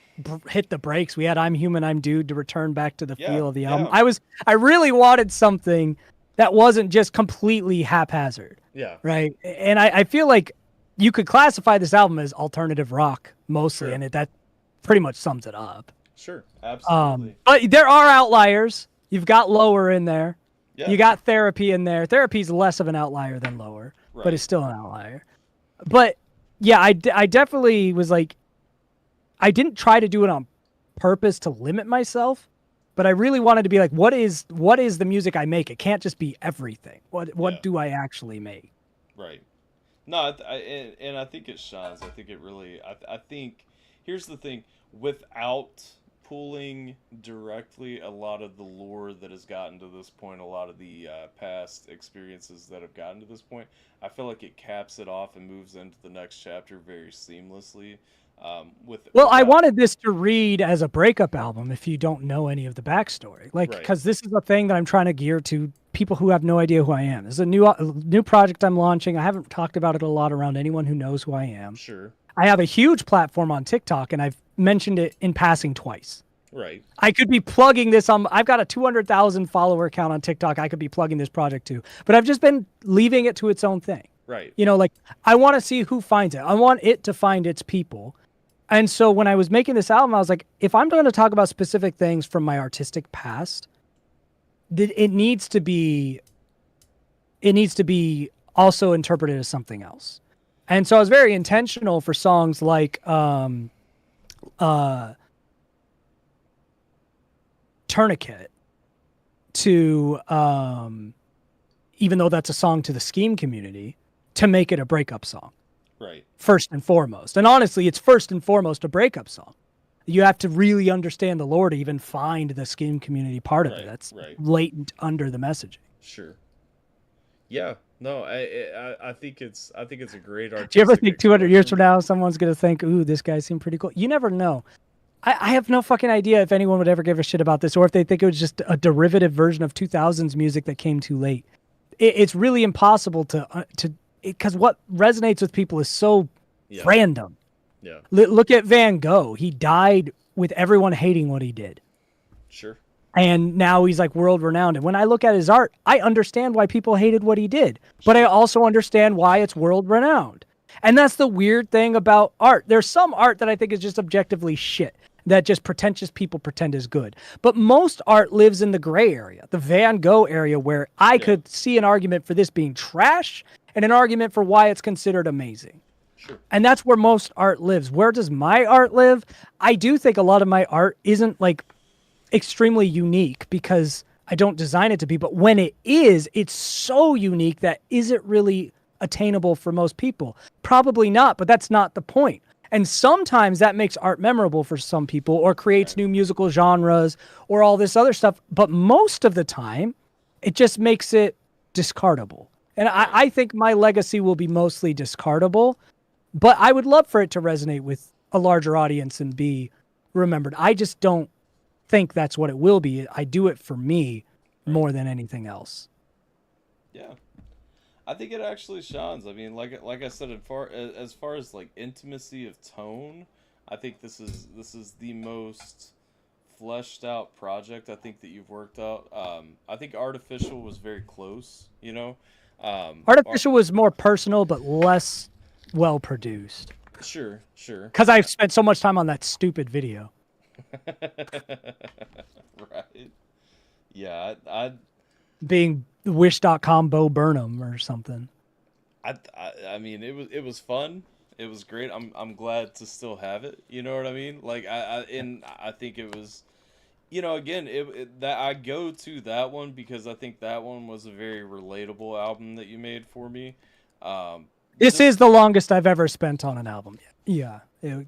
hit the brakes. We had "I'm Human, I'm Dude" to return back to the feel of the album. I really wanted something that wasn't just completely haphazard. Yeah. Right. And I feel like you could classify this album as alternative rock mostly, Sure. and that pretty much sums it up. Sure, absolutely. But there are outliers. You've got Lower in there. Yeah. You got Therapy in there. Therapy's less of an outlier than Lower, but it's still an outlier. But yeah, I definitely was like, I didn't try to do it on purpose to limit myself, but I really wanted to be like, what is the music I make? It can't just be everything. What do I actually make? Right. No, and I think it shines. I think it really. I think here's the thing: without pulling directly a lot of the lore that has gotten to this point, a lot of the past experiences that have gotten to this point, I feel like it caps it off and moves into the next chapter very seamlessly. I wanted this to read as a breakup album if you don't know any of the backstory, because this is a thing that I'm trying to gear to people who have no idea who I am. This is a new project I'm launching. I haven't talked about it a lot around anyone who knows who I am. Sure. I have a huge platform on TikTok, and I've mentioned it in passing twice. Right. I could be plugging this on. I've got a 200,000 follower account on TikTok. I could be plugging this project to, but I've just been leaving it to its own thing. Right. I want to see who finds it. I want it to find its people. And so when I was making this album, I was like, if I'm going to talk about specific things from my artistic past, it needs to be also interpreted as something else. And so I was very intentional for songs like Tourniquet to, even though that's a song to the Scheme community, to make it a breakup song. Right. First and foremost. And honestly, it's first and foremost a breakup song. You have to really understand the lore to even find the Scheme community part of it. That's latent under the messaging. Sure. Yeah. No, I think it's a great artistic. Do you ever think 200 years from now someone's going to think, ooh, this guy seemed pretty cool? You never know. I have no fucking idea if anyone would ever give a shit about this, or if they think it was just a derivative version of 2000s music that came too late. It's really impossible because what resonates with people is so random. Yeah. Look at Van Gogh. He died with everyone hating what he did. Sure. And now he's like world renowned. And when I look at his art, I understand why people hated what he did, but I also understand why it's world renowned. And that's the weird thing about art. There's some art that I think is just objectively shit. that just pretentious people pretend is good. But most art lives in the gray area, the Van Gogh area, where I could see an argument for this being trash and an argument for why it's considered amazing. Sure. And that's where most art lives. Where does my art live? I do think a lot of my art isn't like extremely unique because I don't design it to be, but when it is, it's so unique that is it really attainable for most people? Probably not, but that's not the point. And sometimes that makes art memorable for some people or creates new musical genres or all this other stuff. But most of the time, it just makes it discardable. And I think my legacy will be mostly discardable, but I would love for it to resonate with a larger audience and be remembered. I just don't think that's what it will be. I do it for me more than anything else. Yeah. I think it actually shines. I mean, like I said, as far as like intimacy of tone, I think this is the most fleshed out project I think that you've worked out. I think Artificial was very close, you know. Artificial was more personal but less well produced. Sure. Because I've spent so much time on that stupid video. Right. Yeah, I being Wish.com Bo Burnham or something. I mean, it was fun. It was great. I'm glad to still have it. You know what I mean? Like I think it was, you know, again, that I go to that one because I think that one was a very relatable album that you made for me. This is the longest I've ever spent on an album. Yeah.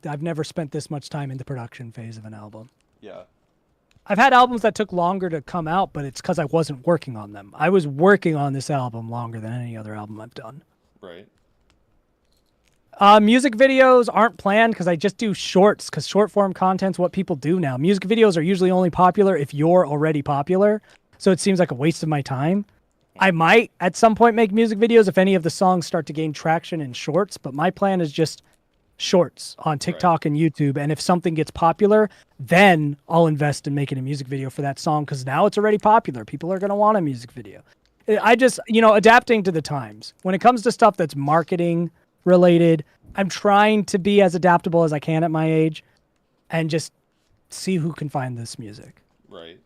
I've never spent this much time in the production phase of an album. Yeah. I've had albums that took longer to come out, but it's because I wasn't working on them. I was working on this album longer than any other album I've done. Right. Music videos aren't planned because I just do shorts because short form content's what people do now. Music videos are usually only popular if you're already popular. So it seems like a waste of my time. I might at some point make music videos if any of the songs start to gain traction in shorts, but my plan is just shorts on TikTok and YouTube. And if something gets popular, then I'll invest in making a music video for that song because now it's already popular. People are going to want a music video. I just, adapting to the times. When it comes to stuff that's marketing related, I'm trying to be as adaptable as I can at my age and just see who can find this music. Right.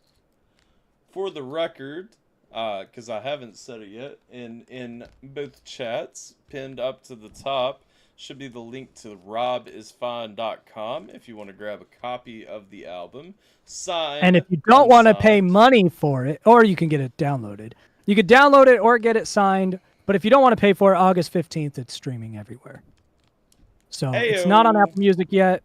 For the record, because I haven't said it yet, in both chats, pinned up to the top, should be the link to robisfine.com if you want to grab a copy of the album. Signed. And if you don't want to pay money for it, or you can get it downloaded. You could download it or get it signed, but if you don't want to pay for it, August 15th, it's streaming everywhere. So it's not on Apple Music yet.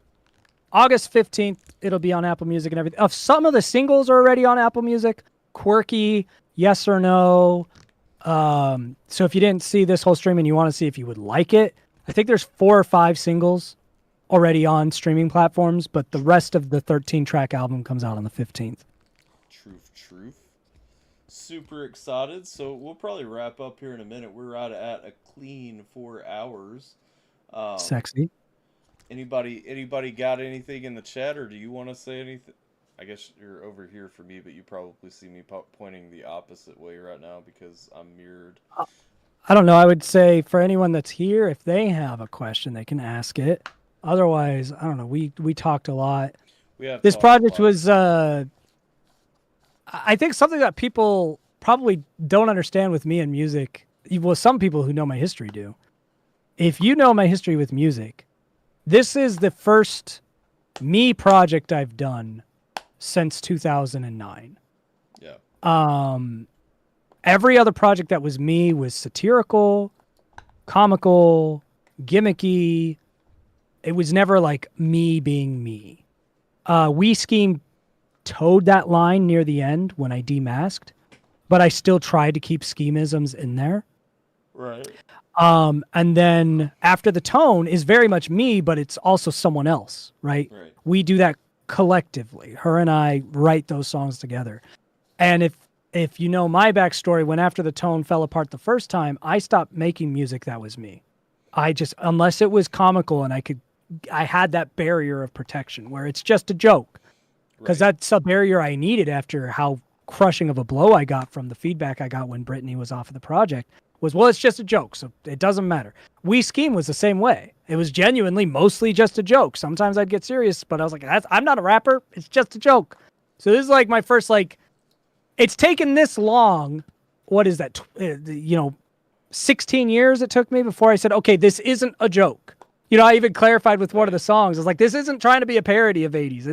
August 15th, it'll be on Apple Music and everything. Some of the singles are already on Apple Music. Quirky, Yes or No. So if you didn't see this whole stream and you want to see if you would like it, I think there's 4 or 5 singles already on streaming platforms, but the rest of the 13-track album comes out on the 15th. Truth. Super excited. So we'll probably wrap up here in a minute. We're right at a clean 4 hours. Sexy. Anybody got anything in the chat, or do you want to say anything? I guess you're over here for me, but you probably see me pointing the opposite way right now because I'm mirrored. I don't know. I would say for anyone that's here, if they have a question, they can ask it. Otherwise, I don't know. We talked a lot. This project was, I think, something that people probably don't understand with me and music. Well, some people who know my history do. If you know my history with music, this is the first me project I've done since 2009. Yeah. Every other project that was me was satirical, comical, gimmicky. It was never like me being me. We Scheme towed that line near the end when I demasked, but I still tried to keep schemisms in there. Right. And then After the Tone is very much me, but it's also someone else, right? We do that collectively. Her and I write those songs together. And if you know my backstory, when After the Tone fell apart the first time, I stopped making music that was me. Unless it was comical and I had that barrier of protection where it's just a joke. Because that's a barrier I needed after how crushing of a blow I got from the feedback I got when Brittany was off of the project, was, well, it's just a joke, so it doesn't matter. We Scheme was the same way. It was genuinely mostly just a joke. Sometimes I'd get serious, but I was like, I'm not a rapper. It's just a joke. So this is like my first, like, it's taken this long. What is that? 16 years it took me before I said, okay, this isn't a joke. I even clarified with one of the songs. I was like, this isn't trying to be a parody of 80s.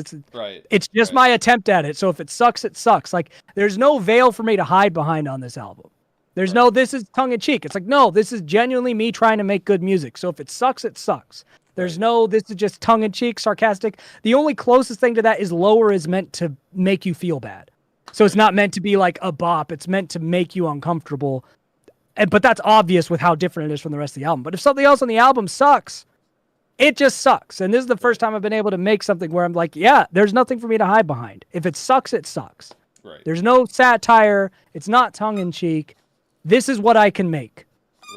It's just my attempt at it. So if it sucks, it sucks. Like, there's no veil for me to hide behind on this album. There's no, this is tongue in cheek. It's like, no, this is genuinely me trying to make good music. So if it sucks, it sucks. There's no, this is just tongue in cheek, sarcastic. The only closest thing to that is Lower is meant to make you feel bad. So it's not meant to be like a bop. It's meant to make you uncomfortable. But that's obvious with how different it is from the rest of the album. But if something else on the album sucks, it just sucks. And this is the first time I've been able to make something where I'm like, yeah, there's nothing for me to hide behind. If it sucks, it sucks. Right. There's no satire. It's not tongue in cheek. This is what I can make.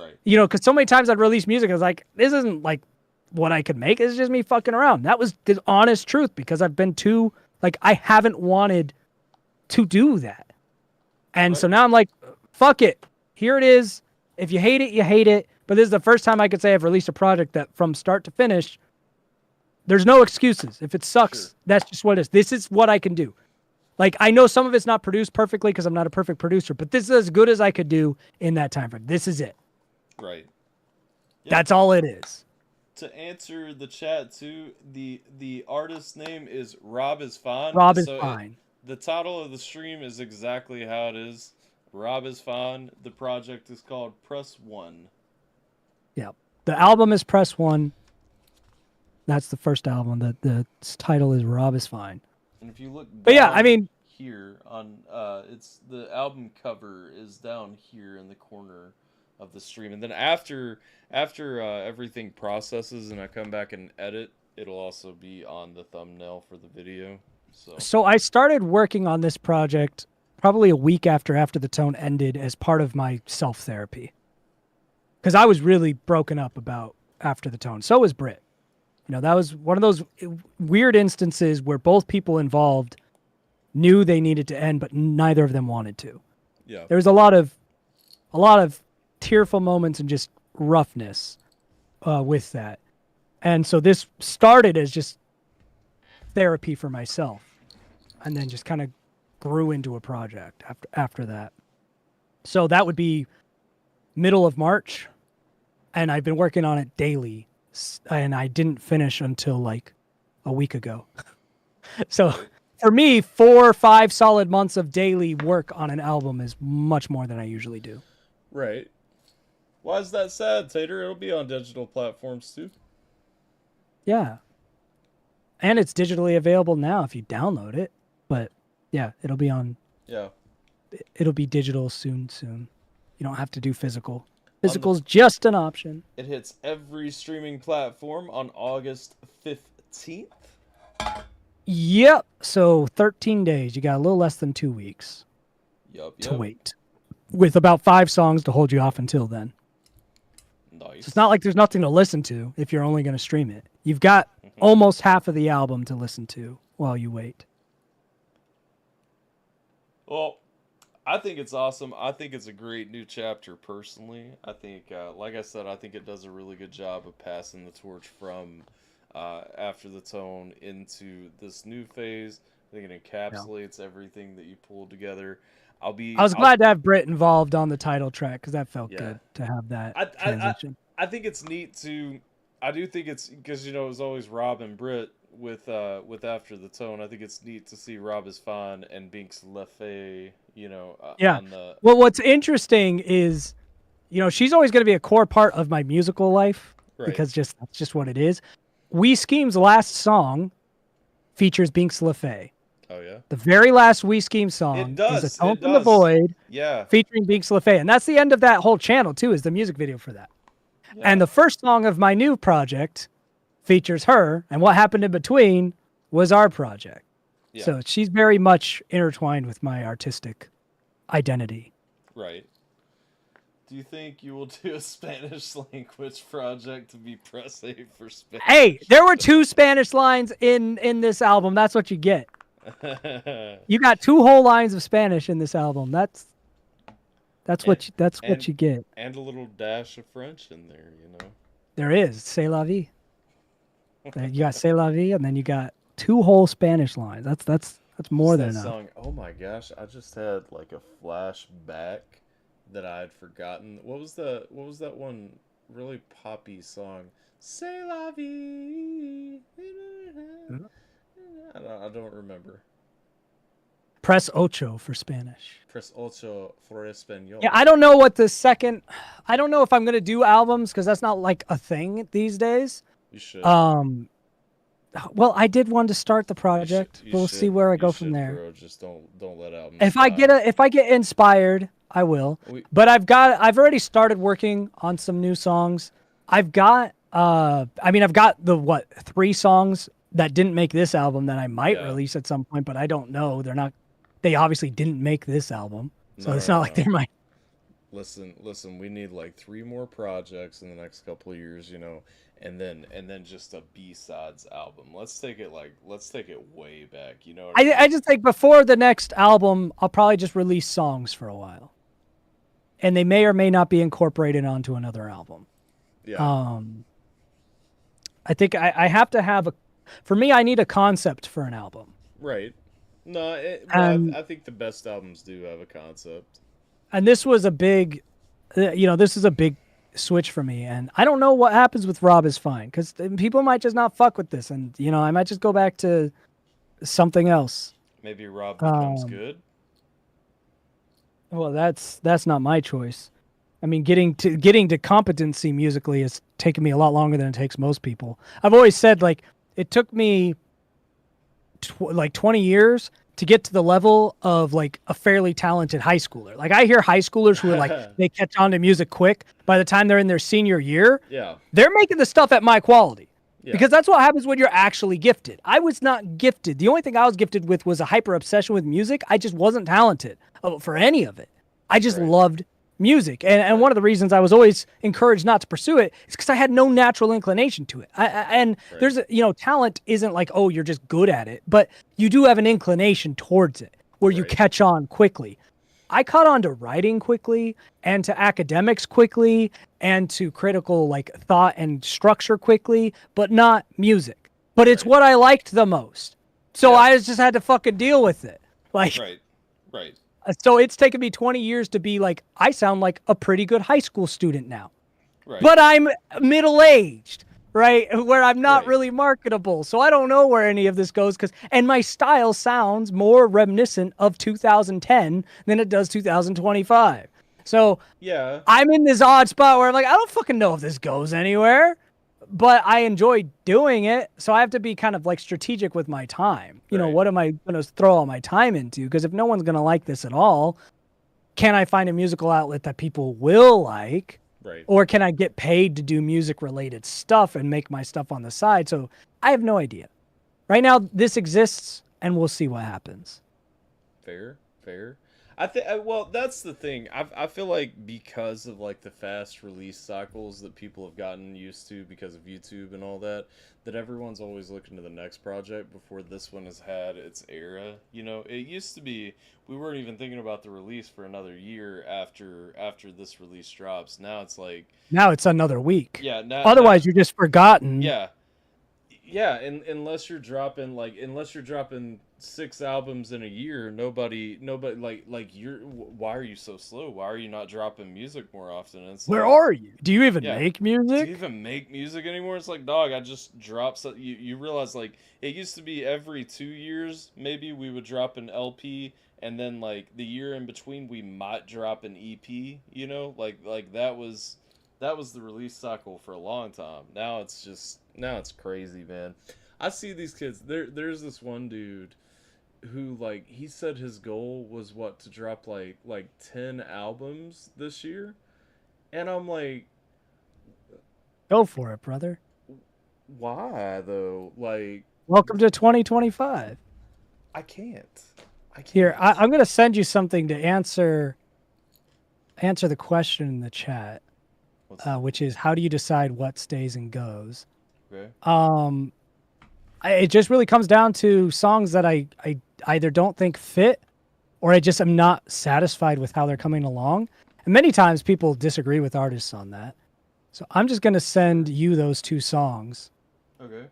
Right. Because so many times I'd release music, I was like, this isn't like what I could make. It's just me fucking around. That was the honest truth because I've been too, like, I haven't wanted to do that. And so now I'm like, fuck it. Here it is. If you hate it, you hate it. But this is the first time I could say I've released a project that from start to finish, there's no excuses. If it sucks, that's just what it is. This is what I can do. Like, I know some of it's not produced perfectly because I'm not a perfect producer, but this is as good as I could do in that time frame. This is it. Right. Yeah. That's all it is. To answer the chat too, the artist's name is Rob is Fine. Rob is Fine. The title of the stream is exactly how it is. Rob is Fine. The project is called Press 1. Yeah. The album is Press 1. That's the first album. The title is Rob is Fine. And if you look here on it's the album cover is down here in the corner of the stream. And then after everything processes and I come back and edit, it'll also be on the thumbnail for the video. So I started working on this project probably a week after the Tone ended as part of my self-therapy. Because I was really broken up about After the Tone. So was Britt. That was one of those weird instances where both people involved knew they needed to end, but neither of them wanted to. Yeah. There was a lot of tearful moments and just roughness with that. And so this started as just therapy for myself and then just kind of grew into a project after that. So that would be middle of March, and I've been working on it daily, and I didn't finish until like a week ago. So for me, 4 or 5 solid months of daily work on an album is much more than I usually do. Right. Why is that sad, Tater? It'll be on digital platforms too. Yeah. And it's digitally available now if you download it. But yeah, it'll be on. Yeah. It'll be digital soon. You don't have to do physical. Physical's just an option. It hits every streaming platform on August 15th. Yep. So 13 days. You got a little less than 2 weeks to wait. With about 5 songs to hold you off until then. Nice. So it's not like there's nothing to listen to if you're only going to stream it. You've got almost half of the album to listen to while you wait. Well, I think it's awesome. I think it's a great new chapter personally. I think, like I said, I think it does a really good job of passing the torch from After the Tone into this new phase. I think it encapsulates everything that you pulled together. I was glad to have Britt involved on the title track because that felt good to have that transition. I think it's neat to. I do think it's because it was always Rob and Britt with After the Tone. I think it's neat to see Rob is Fine and Binks Lefay. On the... Well, what's interesting is, she's always going to be a core part of my musical life because that's just what it is. We Scheme's last song features Binks Lefay. Oh yeah. The very last We Scheme song is A Tone from the Void, featuring Binks Lefay, and that's the end of that whole channel too. Is the music video for that, and the first song of my new project features her, and what happened in between was our project. Yeah. So she's very much intertwined with my artistic identity. Right. Do you think you will do a Spanish language project to be press A for Spanish? Hey, there were 2 Spanish lines in this album. That's what you get. You got 2 whole lines of Spanish in this album. That's what you get. And a little dash of French in there, you know. There is c'est la vie. You got c'est la vie, and then you got 2 whole Spanish lines. That's more than that enough. Song. Oh my gosh, I just had like a flashback that I had forgotten. What was that one really poppy song? C'est la vie. I don't remember. Press ocho for Spanish. Press ocho for español. Yeah, I don't know what the second. I don't know if I'm gonna do albums because that's not like a thing these days. You should. Well, I did want to start the project. We'll see where I go from there. Bro. Just don't let albums. If I get inspired, I will. But I've already started working on some new songs. I've got the 3 songs that didn't make this album that I might release at some point, but I don't know. They obviously didn't make this album. So it's not like they're my. Listen, we need like 3 more projects in the next couple of years, you know, and then just a B-sides album. Let's take it way back, you know. I just think before the next album, I'll probably just release songs for a while. And they may or may not be incorporated onto another album. Yeah. I think I have to have for me, I need a concept for an album. Right. No, I think the best albums do have a concept. And this was a big, this is a big switch for me. And I don't know what happens with Rob is Fine, because people might just not fuck with this. And, I might just go back to something else. Maybe Rob becomes good. Well, that's not my choice. I mean, getting to competency musically has taken me a lot longer than it takes most people. I've always said, like, it took me 20 years to get to the level of like a fairly talented high schooler. Like I hear high schoolers who are like, they catch on to music quick. By the time they're in their senior year, they're making the stuff at my quality. Yeah. Because that's what happens when you're actually gifted. I was not gifted. The only thing I was gifted with was a hyper obsession with music. I just wasn't talented for any of it. I just loved music. And one of the reasons I was always encouraged not to pursue it is because I had no natural inclination to it. There's talent isn't like, oh, you're just good at it, but you do have an inclination towards it where you catch on quickly. I caught on to writing quickly and to academics quickly and to critical like thought and structure quickly, but not music. But it's what I liked the most. So I just had to fucking deal with it. Like, right. So it's taken me 20 years to be like, I sound like a pretty good high school student now. Right. But I'm middle-aged, right? Where I'm not really marketable. So I don't know where any of this goes. And my style sounds more reminiscent of 2010 than it does 2025. So I'm in this odd spot where I'm like, I don't fucking know if this goes anywhere. But I enjoy doing it, so I have to be kind of like strategic with my time. What am I going to throw all my time into? Because if no one's going to like this at all, can I find a musical outlet that people will like? Right. Or can I get paid to do music-related stuff and make my stuff on the side? So I have no idea. Right now, this exists, and we'll see what happens. Fair. I think, well, that's the thing. I feel like because of like the fast release cycles that people have gotten used to because of YouTube and all that everyone's always looking to the next project before this one has had its era. It used to be we weren't even thinking about the release for another year after this release drops. Now it's like it's another week. Yeah. Otherwise, you're just forgotten. Yeah. Yeah, and unless you're dropping 6 albums in a year, nobody like why are you so slow? Why are you not dropping music more often? It's where are you? Do you even make music? Do you even make music anymore? It's like, dog, I just dropped some, you realize like it used to be every 2 years maybe we would drop an LP, and then like the year in between we might drop an EP, like that was the release cycle for a long time. Now it's crazy, man. I see these kids. There's this one dude who like he said his goal was to drop like 10 albums this year, and I'm like, go for it, brother. Why though? Like, welcome to 2025. I can't. Here, I'm gonna send you something to answer the question in the chat. Which is, how do you decide what stays and goes? Okay. It just really comes down to songs that I either don't think fit, or I just am not satisfied with how they're coming along. And many times people disagree with artists on that. So I'm just going to send you those 2 songs. Okay.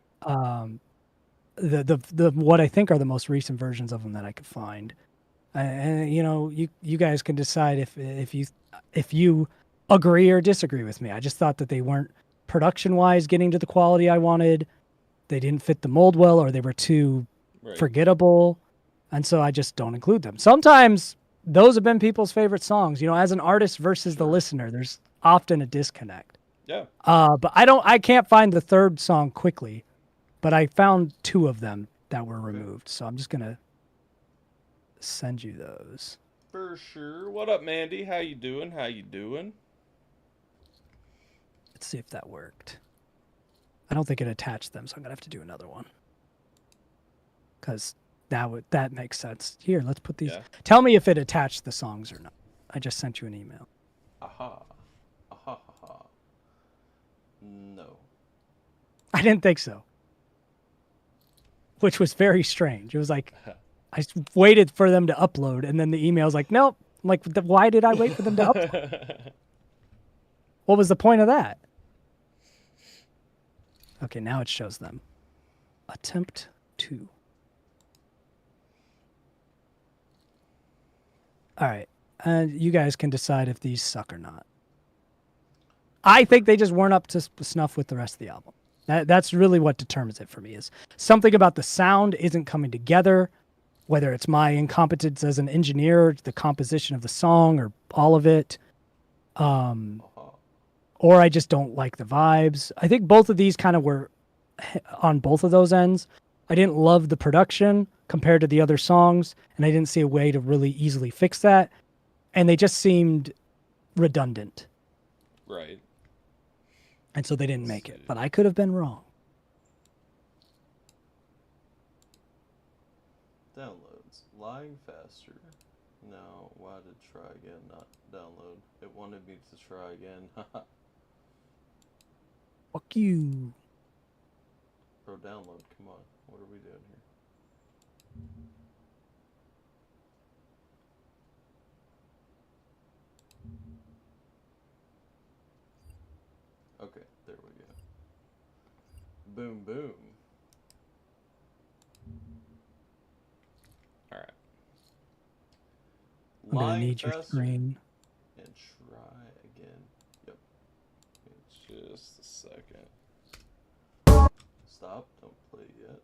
The what I think are the most recent versions of them that I could find. And you know, you guys can decide if you agree or disagree with me. I just thought that they weren't production-wise getting to the quality I wanted. They didn't fit the mold well, or they were too forgettable. And so I just don't include them. Sometimes those have been people's favorite songs. You know, as an artist versus the listener, there's often a disconnect. Yeah. But I can't find the 3rd song quickly, but I found 2 of them that were removed. So I'm just going to send you those. For sure. What up, Mandy? How you doing? Let's see if that worked. I don't think it attached them, so I'm going to have to do another one. Because that makes sense. Here, let's put these. Yeah. Tell me if it attached the songs or not. I just sent you an email. Aha. No. I didn't think so. Which was very strange. It was like, I waited for them to upload, and then the email's like, nope. I'm like, why did I wait for them to upload? What was the point of that? Okay, now it shows them. Attempt 2. All right. And you guys can decide if these suck or not. I think they just weren't up to snuff with the rest of the album. That's really what determines it for me, is something about the sound isn't coming together, whether it's my incompetence as an engineer, the composition of the song, or all of it. Or I just don't like the vibes. I think both of these kind of were on both of those ends. I didn't love the production compared to the other songs, and I didn't see a way to really easily fix that. And they just seemed redundant. Right. And so they didn't make it. But I could have been wrong. Downloads. Lying faster. No, why did try again not download? It wanted me to try again. Fuck you. Bro, download. Come on. What are we doing here? Okay, there we go. Boom, boom. Alright. I'm going to need your screen. And try again. Yep. Just a second. Stop. Don't play yet.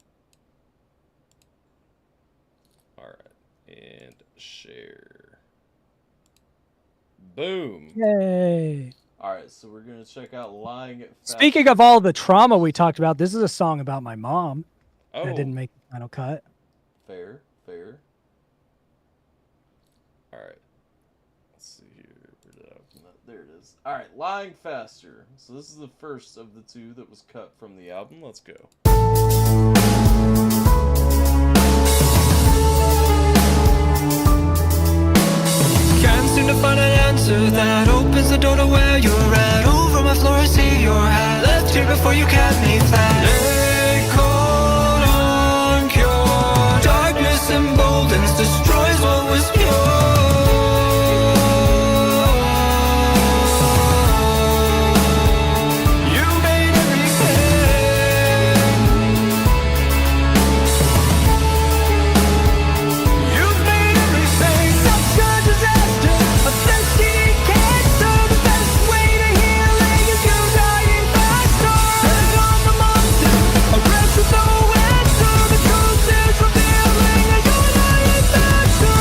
Alright. And share. Boom. Yay. Alright, so we're going to check out Lying Fast. Speaking of all the trauma we talked about, this is a song about my mom. Oh. That didn't make the final cut. Fair, fair. Alright. Let's see here. Where did I open that? There it is. Alright, Lying Faster. So this is the first of the 2 that was cut from the album. Let's go. Can't seem to find an answer that opens the door to where you're at. Over my floor I see your hat. Left here before you kept me flat. Lay cold on cure. Darkness emboldens, destroys what was pure. You made everything. You've made everything. Such a disaster. A thirsty cancer. The best way to healing is you dying faster. Turn on the monster. Arrest with no answer. The truth is revealing and you're dying faster.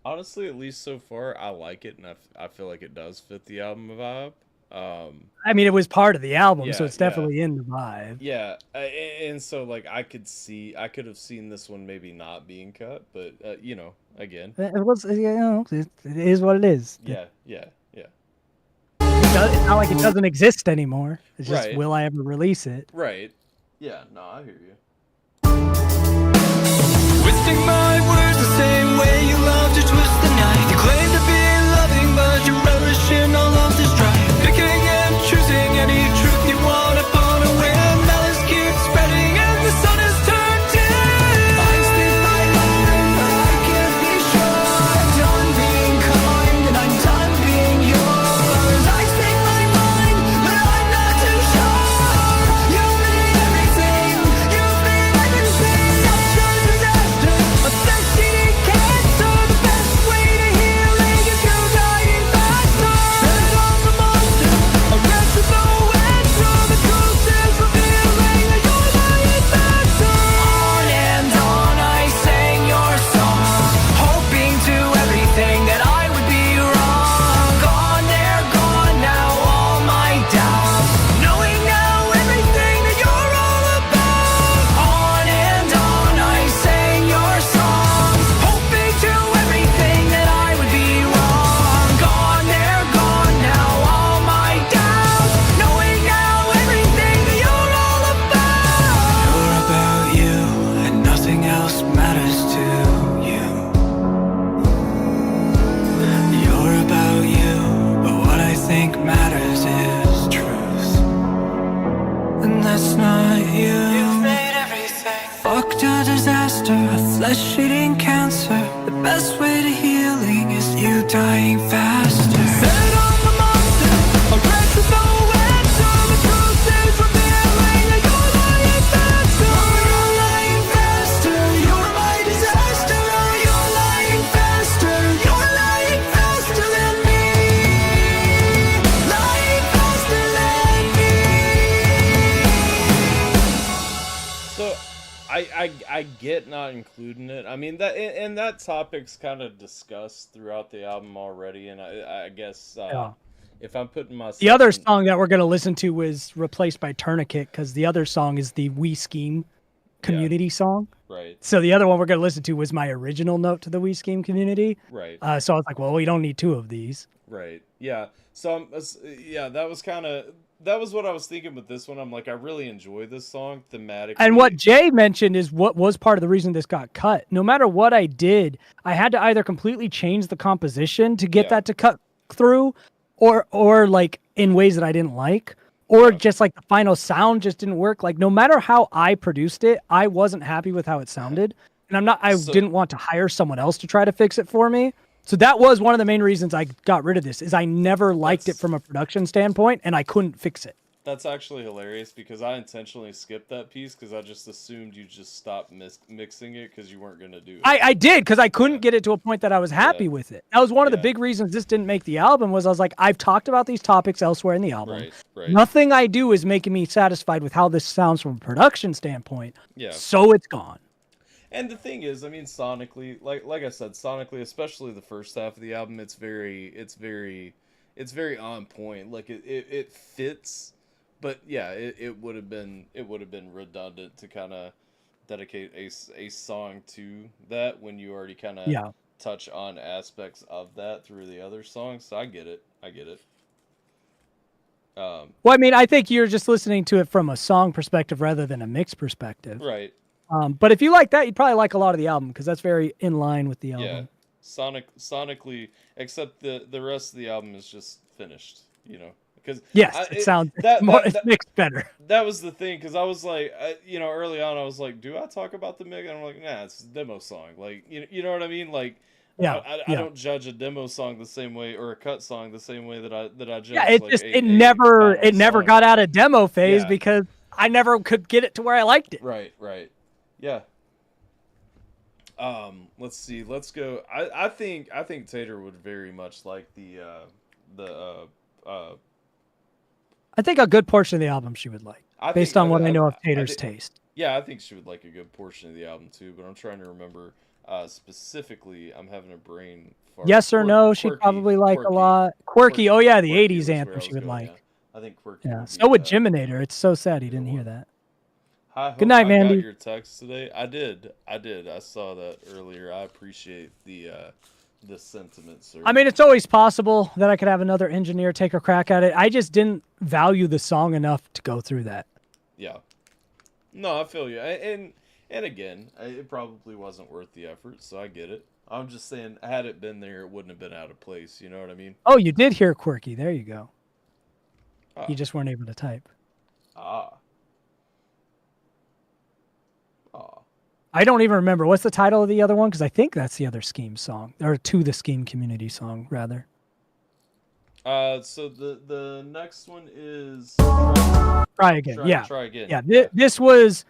Honestly, at least so far, I like it, and I feel like it does fit the album vibe. I mean, it was part of the album, so Yeah, it's definitely in the vibe. Yeah, and so, like, I could have seen this one maybe not being cut, but, you know, again. It was, you know, it is what it is. Yeah. It's not like it doesn't exist anymore. It's just, Right. will I ever release it? Right. Yeah, no, I hear you. Twisting my words the same way you love to twist the knife. You claim to be loving, but you relish in all of this strife. Picking and choosing any truth you want upon a whim. Malice keeps spreading and the sun has turned dim. I sleep by light, I caused your disaster, a flesh-eating cancer. The best way to healing is you dying faster. Set on the monster, a wretch with no answer. The truth is revealing that you're lying faster. You're lying faster, you're my disaster. You're lying faster, you're lying faster than me. Lying faster than me. So I get not including it. I mean that topic's kind of discussed throughout the album already, and I guess if I'm putting myself The other in, song that we're going to listen to was replaced by Tourniquet because the other song is the We Scheme community song. right, So the other one we're going to listen to was my original note to the We Scheme community. right, So I was like, well, we don't need two of these. right, yeah. So that was what I was thinking with this one. I'm like, I really enjoy this song thematically. And what Jay mentioned is what was part of the reason this got cut. No matter what I did, I had to either completely change the composition to get that to cut through, or like in ways that I didn't like, or just like the final sound just didn't work. Like no matter how I produced it, I wasn't happy with how it sounded. And I didn't want to hire someone else to try to fix it for me. So that was one of the main reasons I got rid of this, is I never liked it from a production standpoint, and I couldn't fix it. That's actually hilarious because I intentionally skipped that piece because I just assumed you just stopped mixing it because you weren't going to do it. I did, because I couldn't get it to a point that I was happy with it. That was one of the big reasons this didn't make the album, was I was like, I've talked about these topics elsewhere in the album. Right. Nothing I do is making me satisfied with how this sounds from a production standpoint. Yeah. So it's gone. And the thing is, I mean, sonically, like I said, sonically, especially the first half of the album, it's very on point. Like it fits, but yeah, it would have been redundant to kind of dedicate a song to that when you already kind of touch on aspects of that through the other songs. So I get it. Well, I mean, I think you're just listening to it from a song perspective rather than a mix perspective. Right. But if you like that, you'd probably like a lot of the album because that's very in line with the album. Yeah, sonically, except the rest of the album is just finished, you know. Because it sounds it's mixed better. That was the thing, because I was like, early on, I was like, do I talk about the mix? And I'm like, nah, it's a demo song. Like, you know what I mean? Like, I don't judge a demo song the same way, or a cut song the same way that I judge. Yeah, it never got out of demo phase because I never could get it to where I liked it. Right. Yeah. Let's see. Let's go. I think Tater would very much like I think a good portion of the album she would like, based on what I know of Tater's taste. Yeah, I think she would like a good portion of the album too, but I'm trying to remember specifically. I'm having a brain fart. Yes or no, she'd probably like a lot. Quirky, oh yeah, the 80s anthem she would like. Yeah. I think Quirky. Yeah, so would Jiminator. It's so sad he didn't hear that. Good night, Mandy. I got your text today. I did. I saw that earlier. I appreciate the sentiment, sir. I mean, it's always possible that I could have another engineer take a crack at it. I just didn't value the song enough to go through that. Yeah. No, I feel you. And again, it probably wasn't worth the effort, so I get it. I'm just saying, had it been there, it wouldn't have been out of place. You know what I mean? Oh, you did hear Quirky. There you go. You just weren't able to type. I don't even remember. What's the title of the other one? Because I think that's the other Scheme song. Or to the Scheme community song, rather. So the next one is... Try Again. Try Again. Yeah, this was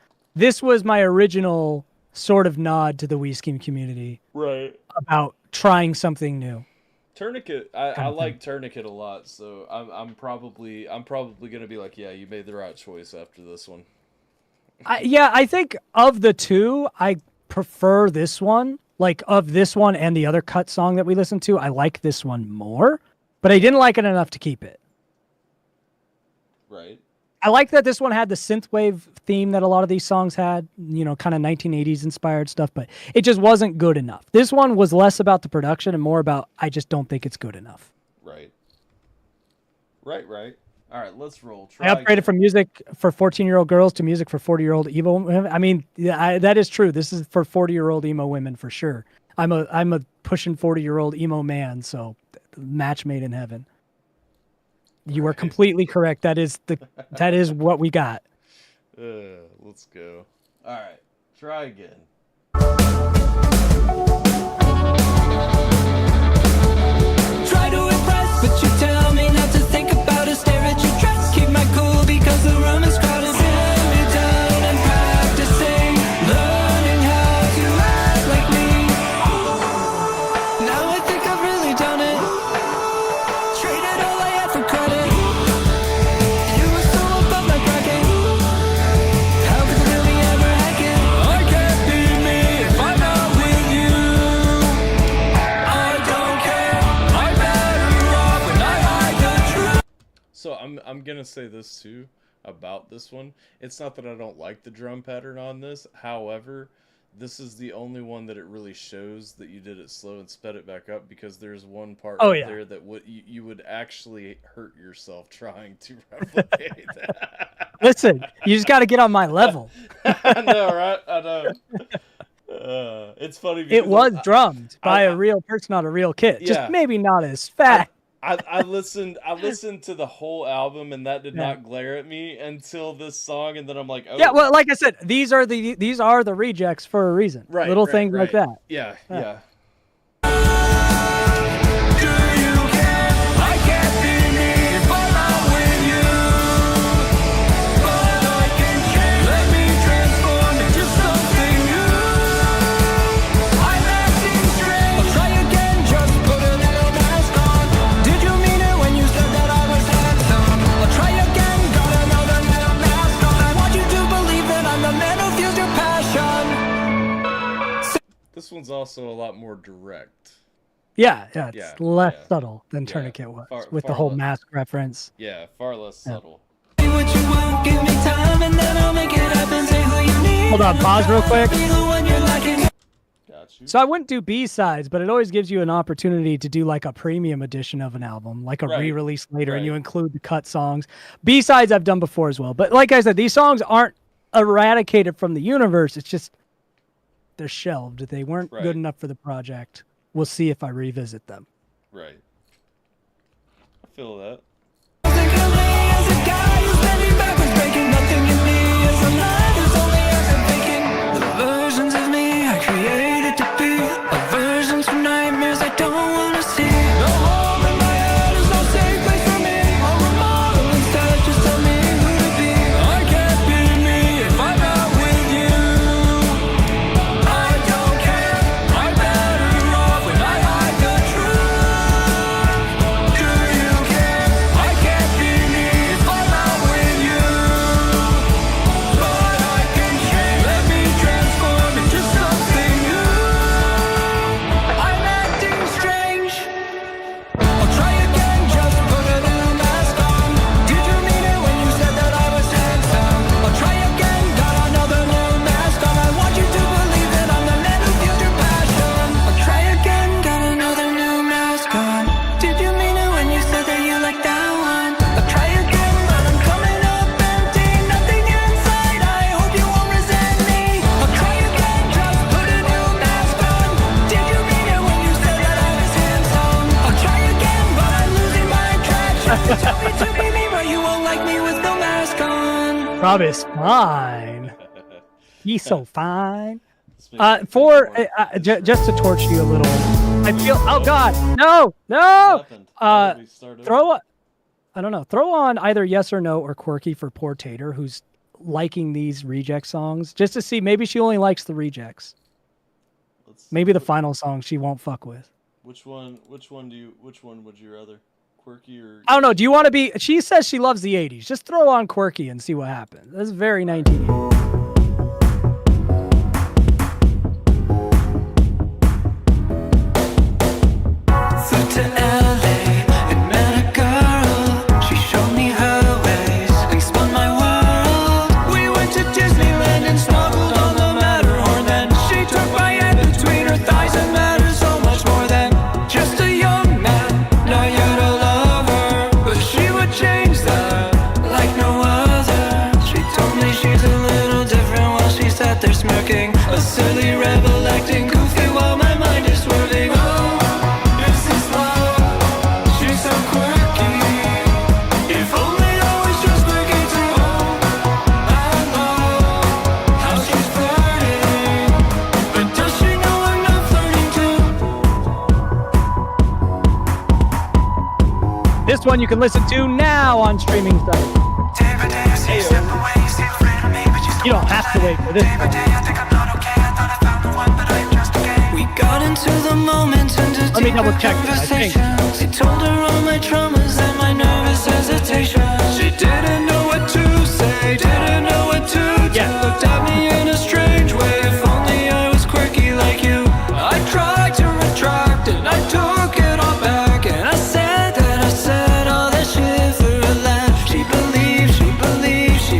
my original sort of nod to the We Scheme community. Right. About trying something new. Tourniquet, I like Tourniquet a lot, so I'm probably gonna be like, yeah, you made the right choice after this one. I think of the two, I prefer this one. Like, of this one and the other cut song that we listened to, I like this one more, but I didn't like it enough to keep it. Right. I like that this one had the synthwave theme that a lot of these songs had, kind of 1980s inspired stuff, but it just wasn't good enough. This one was less about the production and more about, I just don't think it's good enough. Right. All right, let's roll. I upgraded from music for 14-year-old girls to music for 40-year-old emo women. I mean, that is true. This is for 40-year-old emo women for sure. I'm a pushing 40-year-old emo man, so match made in heaven. You are completely correct. That is what we got. Let's go. All right. Try again. Try to impress, but you tell me not to think about it. Stare at your dress, keep my cool because the room is crowded. Sit me down and practicing, learning how to act like me. Now I think I've really done it. Traded all I had for credit. You were so above my bracket. How could you really ever hack it? I can't be me if I'm not with you. I don't care. I'm better off when I hide the truth. So I'm gonna say this too about this one. It's not that I don't like the drum pattern on this. However, this is the only one that it really shows that you did it slow and sped it back up, because there's one part there that you would actually hurt yourself trying to replicate that. Listen, you just got to get on my level. I know, right? I know. It's funny because It was drummed by a real person on a real kit. Yeah. Just maybe not as fat. I listened to the whole album, and that did not glare at me until this song, and then I'm like, oh Yeah, well, like I said, these are the rejects for a reason. right, Little right, things like right. that. Yeah. Do you care? I can't be me if I'm not with you. But I can change. Let me transform into something new. I'm acting strange. I'll try again, just put a little mask on. Did you mean it when you said that I was handsome? I'll try again, got another little mask on. I want you to believe that I'm the man who feels your passion. This one's also a lot more direct. Yeah, it's less subtle than Yeah. Tourniquet was, with the far whole less. mask reference. Yeah, far less subtle. Say what you want, give me time, and then I'll make it happen. Say who you need. Hold on, pause real quick. Be the one you're lacking. Got you. So I wouldn't do B-sides, but it always gives you an opportunity to do like a premium edition of an album, like a Right. re-release later, and you Right. include the cut songs. B-sides I've done before as well. But like I said, these songs aren't eradicated from the universe. It's just they're shelved. They weren't Right. good enough for the project. We'll see if I revisit them. Right. I feel that. Think of me as a guy who's bending backwards, breaking nothing in me as a man who's only ever faking. The versions of me I created to be are versions from nightmares I don't want to see. No home in my head is no safe place for me. I'll remodel instead, just tell me who to be. I can't be me if I'm not with you. I don't care, I'm better off when I hide the truth. Do you care? I can't be me if I'm not with you. But I can change, let me transform into something new. I'm acting strange. I'll try again, just put a little mask on. Did you mean it when you said that I was handsome? I'll try again, got another little mask on. I want you to believe that I'm the man who feels your passion. I'll try again, got another new mask on. Did you mean it when you said that you liked that one? I'll try again, but I'm coming up empty, nothing inside. I hope you won't resent me. I'll try again, just put a new mask on. Did you mean it when you said that I was handsome? I'll try again, but I'm losing my attraction. Tell me to be me, but you won't like me with no mask on. Rob is fine. He's so fine. This makes me For think more. just to torch you a little, I feel. Oh God, no. What happened? Why did we start over? Throw on either Yes or No or Quirky for poor Tater, who's liking these reject songs, just to see. Maybe she only likes the rejects. Let's see. Maybe the final song she won't fuck with. Which one would you rather? Quirky or I don't know. Do you want to be? She says she loves the '80s. Just throw on Quirky and see what happens. That's very 1980s. Flew to LA and met a girl. She showed me her ways and spun my world. We went to Disneyland and snuggled on the Matterhorn. Then she took my hand between her thighs and mattered so much more than just a young man, not yet a lover. But she would change that like no other. She told me she's a little different while she sat there smirking, a silly rebel acting goofy while my mind is swerving. Oh, is this love? She's so quirky. If only I was just quirky too. I know how she's flirting. This one you can listen to now on streaming sites. You don't have to wait for this one. We got into the moment and Let me double check this, I think. I told her all my traumas and my nervous hesitation. She didn't know what to say, didn't know what to do. Yeah. Looked at me in a strange way. If only I was quirky like you. I tried to retract and I took it all back. And I said all that shit for a laugh. She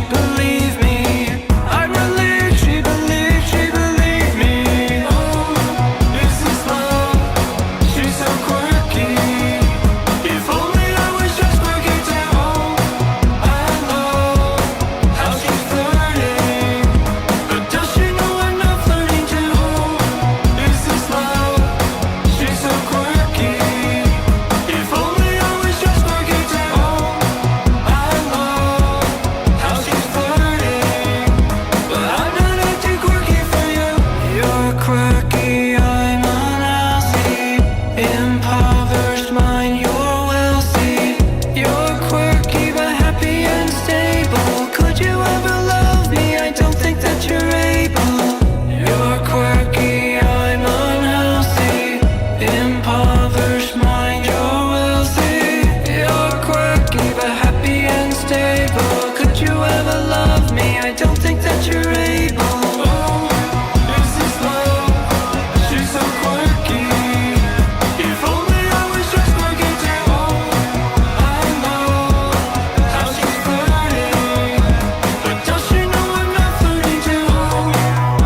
believed me. I'm relieved, she believed me. Oh, this is love. She's so quirky. If only I was just quirky too. I love how she's flirting. But does she know I'm not flirting too? This is love. She's so quirky. If only I was just quirky too. I love how she's flirting. But I'm not acting quirky for you. You're quirky, I'm unhealthy. Impoverished mind, you're wealthy. You're quirky but happy and stable. Could you ever love me? I don't think that you're able. You're quirky, I'm unhealthy. Impoverished mind, you're wealthy. You're quirky but happy and stable. Could you ever love me? I don't think that you're able. Oh, this is love. She's so quirky. If only I was just quirky too. I know how she's flirting. But does she know I'm not flirting too?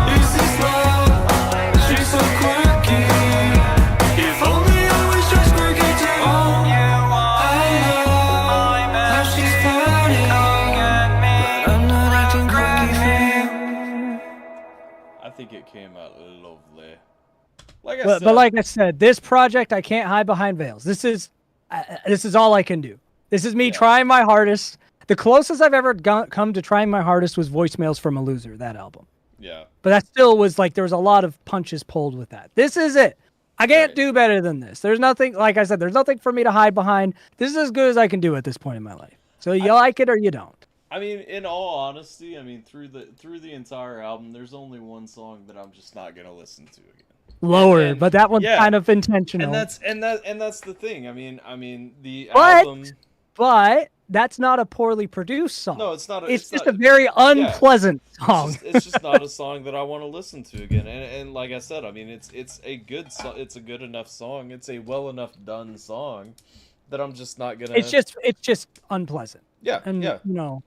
This is love. She's so quirky. If only I was just quirky too. I know how she's flirting. But I'm not acting quirky for you. I think it came out lovely. Like I But said, like I said, this project I can't hide behind veils. This is all I can do. This is me trying my hardest. The closest I've ever come to trying my hardest was Voicemails from a Loser, that album. yeah, But that still was like there was a lot of punches pulled with that. This is it. I can't Right. do better than this. There's nothing, like I said, there's nothing for me to hide behind. This is as good as I can do at this point in my life. So you like it or you don't. I mean, in all honesty, I mean, through the entire album, there's only one song that I'm just not gonna listen to again. Lower, And- but that one's yeah. kind of intentional. And that's the thing. I mean, the But- album. But that's not a poorly produced song. No, it's not. It's just not, a very unpleasant song. It's just not a song that I want to listen to again. And like I said, I mean, it's a good it's a good enough song. It's a well enough done song that I'm just not gonna. It's just unpleasant. yeah, And yeah. you know,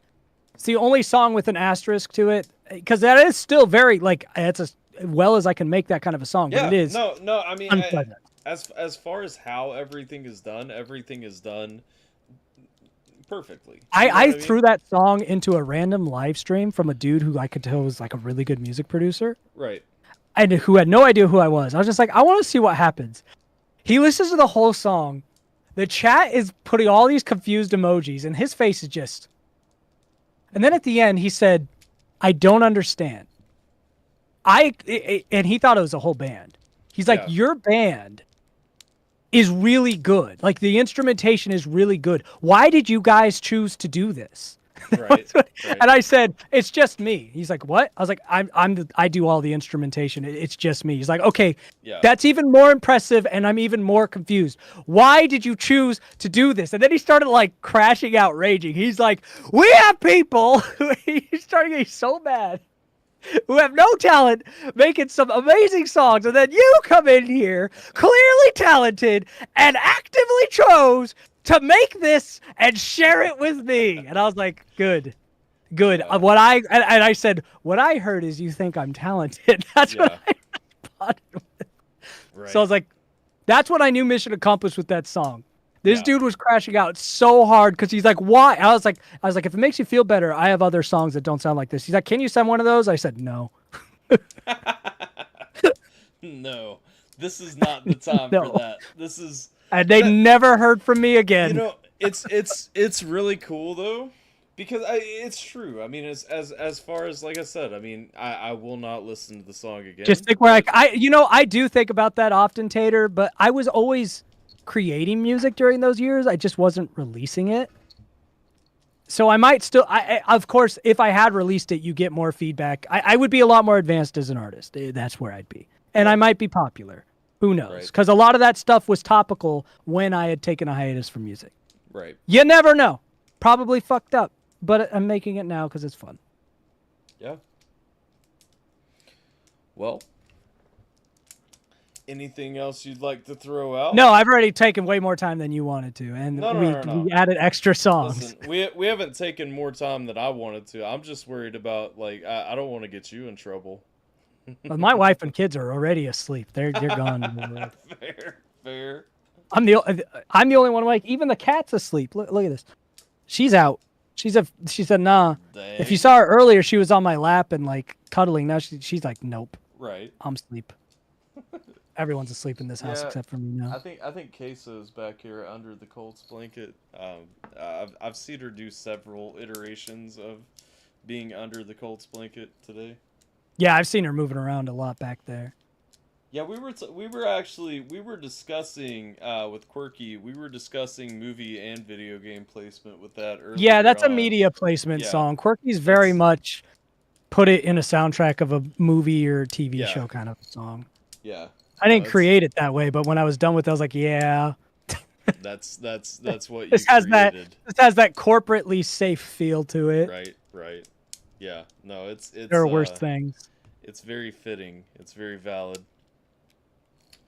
it's the only song with an asterisk to it because that is still very like it's as well as I can make that kind of a song. Yeah, but it is no. I mean, unpleasant. as far as how everything is done perfectly. You know I what I mean? threw that song into a random live stream from a dude who I could tell was like a really good music producer Right. and who had no idea who I was. I was just like, I want to see what happens. He listens to the whole song. The chat is putting all these confused emojis, and his face is just. And then at the end, he said, "I don't understand." And he thought it was a whole band. He's like, Yeah. "Your band is really good. Like the instrumentation is really good. Why did you guys choose to do this?" Right. And I said, "It's just me." He's like, "What?" I was like, I do all the instrumentation. It's just me." He's like, "Okay, Yeah. that's even more impressive, and I'm even more confused. Why did you choose to do this?" And then he started like crashing out, raging. He's like, "We have people." He's starting getting so mad. Who have no talent, making some amazing songs, and then you come in here, clearly talented, and actively chose to make this and share it with me. And I was like, good. Yeah. I said, what I heard is you think I'm talented. That's what Yeah. I responded with. Right. So I was like, that's what I knew mission accomplished with that song. This Yeah. dude was crashing out so hard because he's like, why? I was like, if it makes you feel better, I have other songs that don't sound like this. He's like, can you send one of those? I said, no. No, this is not the time No. for that. This is. And they never heard from me again. You know, it's really cool though, because it's true. I mean, as far as like I said, I mean, I will not listen to the song again. Just think where I do think about that often, Tater, but I was always creating music during those years. I just wasn't releasing it. So I might still, of course, if I had released it, you get more feedback. I would be a lot more advanced as an artist. That's where I'd be. And I might be popular. Who knows? Because a lot of that stuff was topical when I had taken a hiatus from music. Right. You never know. Probably fucked up. But I'm making it now because it's fun. Yeah. Well, anything else you'd like to throw out? No, I've already taken way more time than you wanted to, and we added extra songs. Listen, we haven't taken more time than I wanted to. I'm just worried about, like, I don't want to get you in trouble. But my wife and kids are already asleep. They're gone. Fair. I'm the only one awake. Even the cat's asleep. Look at this. She's out. She said nah. Dang. If you saw her earlier, she was on my lap and like cuddling. Now she's like, nope. Right. I'm asleep. Everyone's asleep in this house except for me now. I think Queso's back here under the Colts blanket. I've seen her do several iterations of being under the Colts blanket today. Yeah, I've seen her moving around a lot back there. Yeah, we were discussing with Quirky. We were discussing movie and video game placement with that earlier. Yeah, that's a media placement song. Quirky's very much put it in a soundtrack of a movie or TV show kind of song. Yeah. I didn't create it that way, but when I was done with it, I was like, yeah. That's what you this has created. This has that corporately safe feel to it. Right. Yeah. No, it's there are worse things. It's very fitting. It's very valid.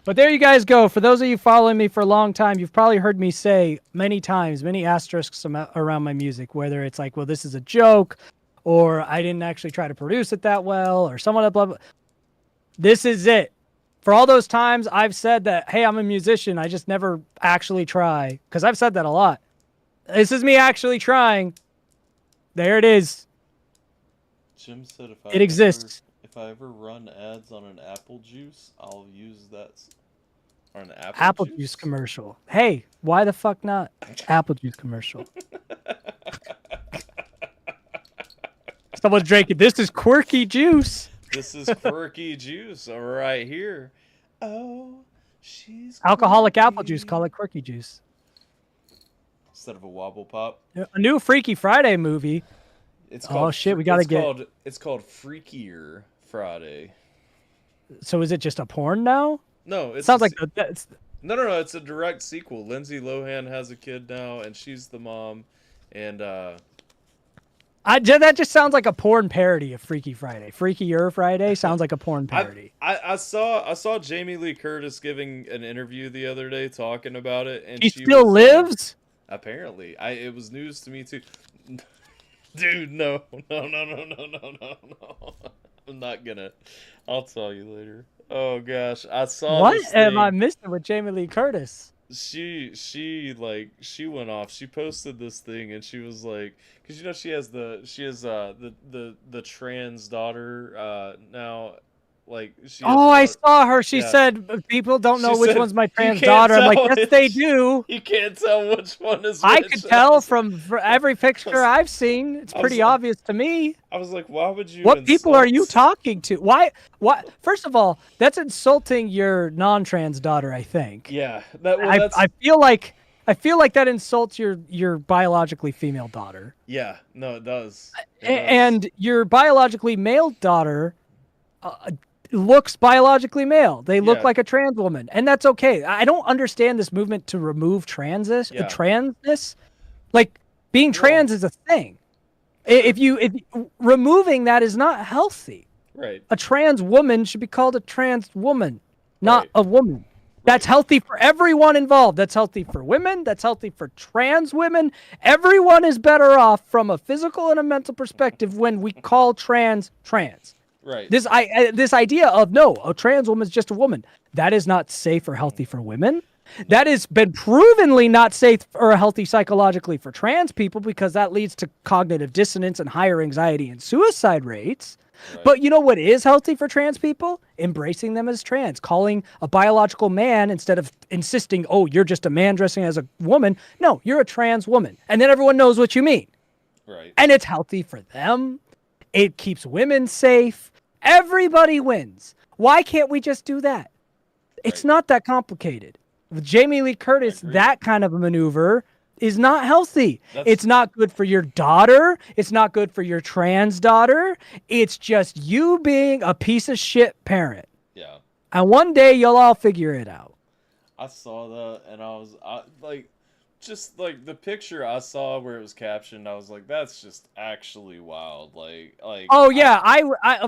But there you guys go. For those of you following me for a long time, you've probably heard me say many times, many asterisks around my music, whether it's like, well, this is a joke, or I didn't actually try to produce it that well, or someone blah, blah. This is it. For all those times I've said that, hey, I'm a musician, I just never actually try, because I've said that a lot. This is me actually trying. There it is. Jim said it exists. If I ever run ads on an apple juice, I'll use that. Or an apple juice commercial. Hey, why the fuck not? Apple juice commercial. Someone's drinking. This is quirky juice. This is quirky juice right here. Oh, she's alcoholic quirky. Apple juice. Call it quirky juice. Instead of a wobble pop. A new Freaky Friday movie. It's called, oh shit, we gotta It's called Freakier Friday. So is it just a porn now? No, it sounds like no. It's a direct sequel. Lindsay Lohan has a kid now, and she's the mom, and that just sounds like a porn parody of Freaky Friday. Freakier Friday sounds like a porn parody. I saw Jamie Lee Curtis giving an interview the other day talking about it, and she still lives. Apparently, it was news to me too. Dude, no. I'm not gonna. I'll tell you later. Oh gosh, I saw. What am I missing with Jamie Lee Curtis? She went off. She posted this thing and she was like, because you know she has the trans daughter now. Like I saw her. She said people don't know which one's my trans daughter. I'm like, yes, they do. You can't tell which one is. I could tell from every picture I've seen. It's pretty obvious to me. I was like, why would you? What people are you talking to? Why? First of all, that's insulting your non-trans daughter. I think. Yeah, I feel like that insults your biologically female daughter. Yeah, no, it does. And your biologically male daughter. Looks biologically male. They look like a trans woman, and that's okay. I don't understand this movement to remove transness. Like being trans is a thing. If removing that is not healthy. Right. A trans woman should be called a trans woman, not a woman. That's healthy for everyone involved. That's healthy for women. That's healthy for trans women. Everyone is better off from a physical and a mental perspective when we call trans. Right. This idea of no, a trans woman is just a woman. That is not safe or healthy for women. That has been provenly not safe or healthy psychologically for trans people because that leads to cognitive dissonance and higher anxiety and suicide rates. Right. But you know what is healthy for trans people? Embracing them as trans, calling a biological man instead of insisting, oh, you're just a man dressing as a woman. No, you're a trans woman. And then everyone knows what you mean. Right. And it's healthy for them. It keeps women safe. Everybody wins. Why can't we just do that? It's not that complicated. With Jamie Lee Curtis, that kind of a maneuver is not healthy. It's not good for your daughter. It's not good for your trans daughter. It's just you being a piece of shit parent. Yeah. And one day you'll all figure it out. I saw that, and just like the picture I saw where it was captioned, I was like, that's just actually wild. Like. Oh yeah,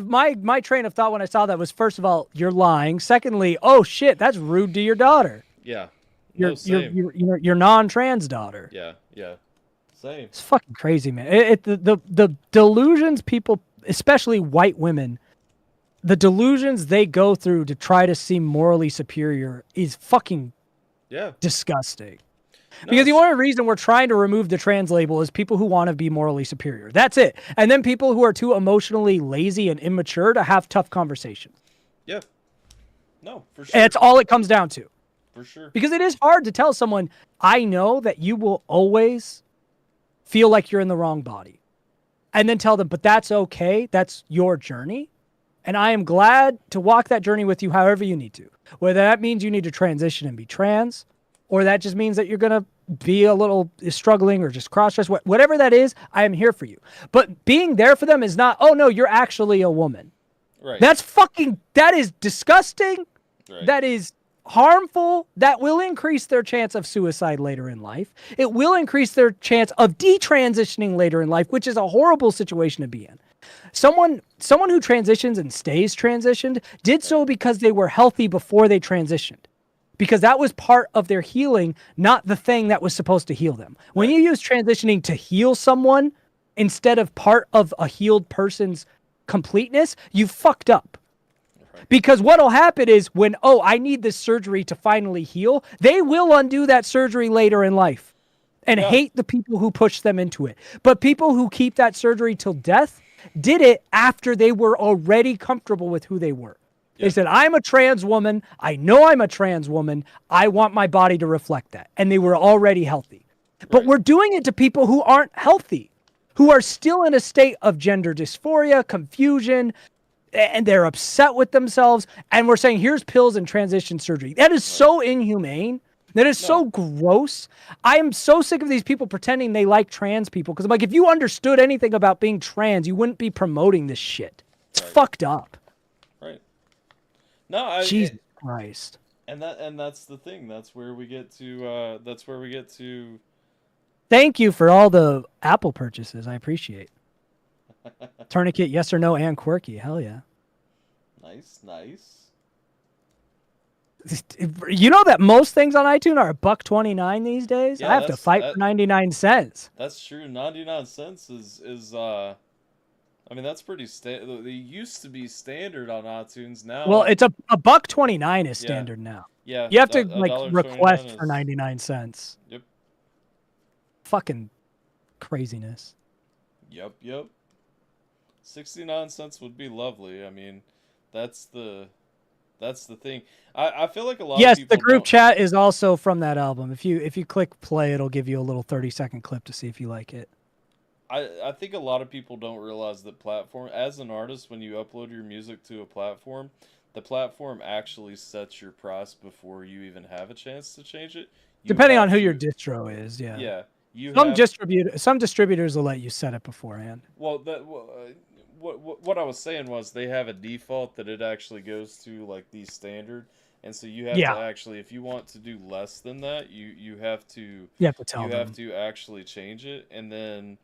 my train of thought when I saw that was, first of all, you're lying. Secondly, oh shit, that's rude to your daughter. Yeah. Your non-trans daughter. Yeah. Same. It's fucking crazy, man. The delusions people, especially white women, the delusions they go through to try to seem morally superior is fucking disgusting. No, because the only reason we're trying to remove the trans label is people who want to be morally superior. That's it. And then people who are too emotionally lazy and immature to have tough conversations. Yeah. No, for sure. That's all it comes down to. For sure. Because it is hard to tell someone, I know that you will always feel like you're in the wrong body. And then tell them, but that's okay. That's your journey. And I am glad to walk that journey with you however you need to. Whether that means you need to transition and be trans, or that just means that you're going to be a little struggling or just cross-dress. Whatever that is, I am here for you. But being there for them is not, oh no, you're actually a woman. Right. That is disgusting. Right. That is harmful. That will increase their chance of suicide later in life. It will increase their chance of detransitioning later in life, which is a horrible situation to be in. Someone who transitions and stays transitioned did so because they were healthy before they transitioned. Because that was part of their healing, not the thing that was supposed to heal them. When you use transitioning to heal someone instead of part of a healed person's completeness, you fucked up. Because what'll happen is when, I need this surgery to finally heal, they will undo that surgery later in life and hate the people who push them into it. But people who keep that surgery till death did it after they were already comfortable with who they were. They said, I'm a trans woman. I know I'm a trans woman. I want my body to reflect that. And they were already healthy. But we're doing it to people who aren't healthy, who are still in a state of gender dysphoria, confusion, and they're upset with themselves. And we're saying, here's pills and transition surgery. That is so inhumane. That is so gross. I am so sick of these people pretending they like trans people. Because I'm like, if you understood anything about being trans, you wouldn't be promoting this shit. It's fucked up. Right. No, Jesus Christ. And that's the thing. That's where we get to. Thank you for all the Apple purchases. I appreciate. Tourniquet, yes or no, and quirky. Hell yeah. Nice. You know that most things on iTunes are $1.29 these days? Yeah, I have to fight for 99 cents. That's true. 99 cents is I mean, that's pretty standard. They used to be standard on iTunes now. Well, it's $1.29 is standard now. Yeah. You have to request for 99 cents. Yep. Fucking craziness. Yep. 69 cents would be lovely. I mean, that's the thing. I feel like a lot of people the group chat is also from that album. If you click play, it'll give you a little 30-second clip to see if you like it. I think a lot of people don't realize that platform, as an artist, when you upload your music to a platform, the platform actually sets your price before you even have a chance to change it. Depending on who your distro is, yeah. Yeah. Some distributors will let you set it beforehand. Well, what I was saying was they have a default that it actually goes to like the standard, and so you have to actually, if you want to do less than that, you have to actually change it, and then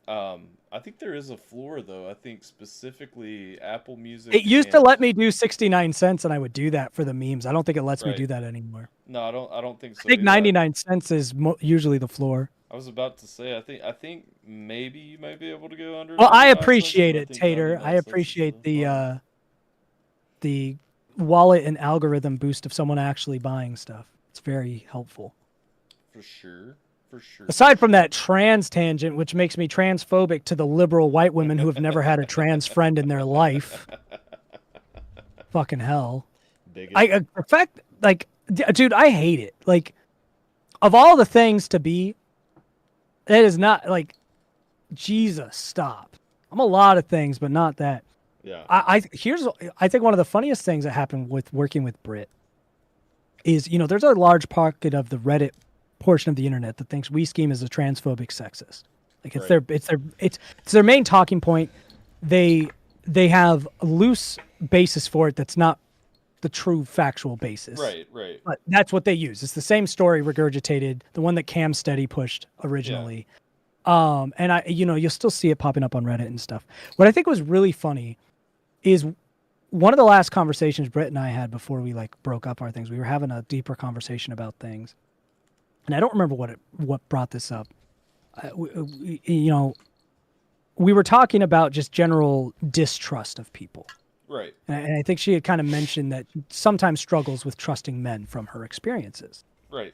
I think there is a floor though. I think specifically Apple Music. It used to let me do 69 cents, and I would do that for the memes. I don't think it lets me do that anymore. No, I don't think so. I think 99 cents is usually the floor. I was about to say, I think maybe you might be able to go under. Well, I appreciate it, Tater. I appreciate the wallet and algorithm boost of someone actually buying stuff. It's very helpful. For sure. Aside from that trans tangent, which makes me transphobic to the liberal white women who have never had a trans friend in their life. Fucking hell. Dude, I hate it. Like, of all the things to be, it is not like, Jesus, stop. I'm a lot of things, but not that. Yeah. I think one of the funniest things that happened with working with Brit is, there's a large pocket of the Reddit portion of the internet that thinks We Scheme is a transphobic sexist. Like it's their main talking point. They have a loose basis for it that's not the true factual basis. Right. But that's what they use. It's the same story regurgitated, the one that Cam Steady pushed originally. Yeah. And you'll still see it popping up on Reddit and stuff. What I think was really funny is one of the last conversations Britt and I had before we broke up our things. We were having a deeper conversation about things, and I don't remember what brought this up. We were talking about just general distrust of people. Right. And I think she had kind of mentioned that sometimes struggles with trusting men from her experiences. Right.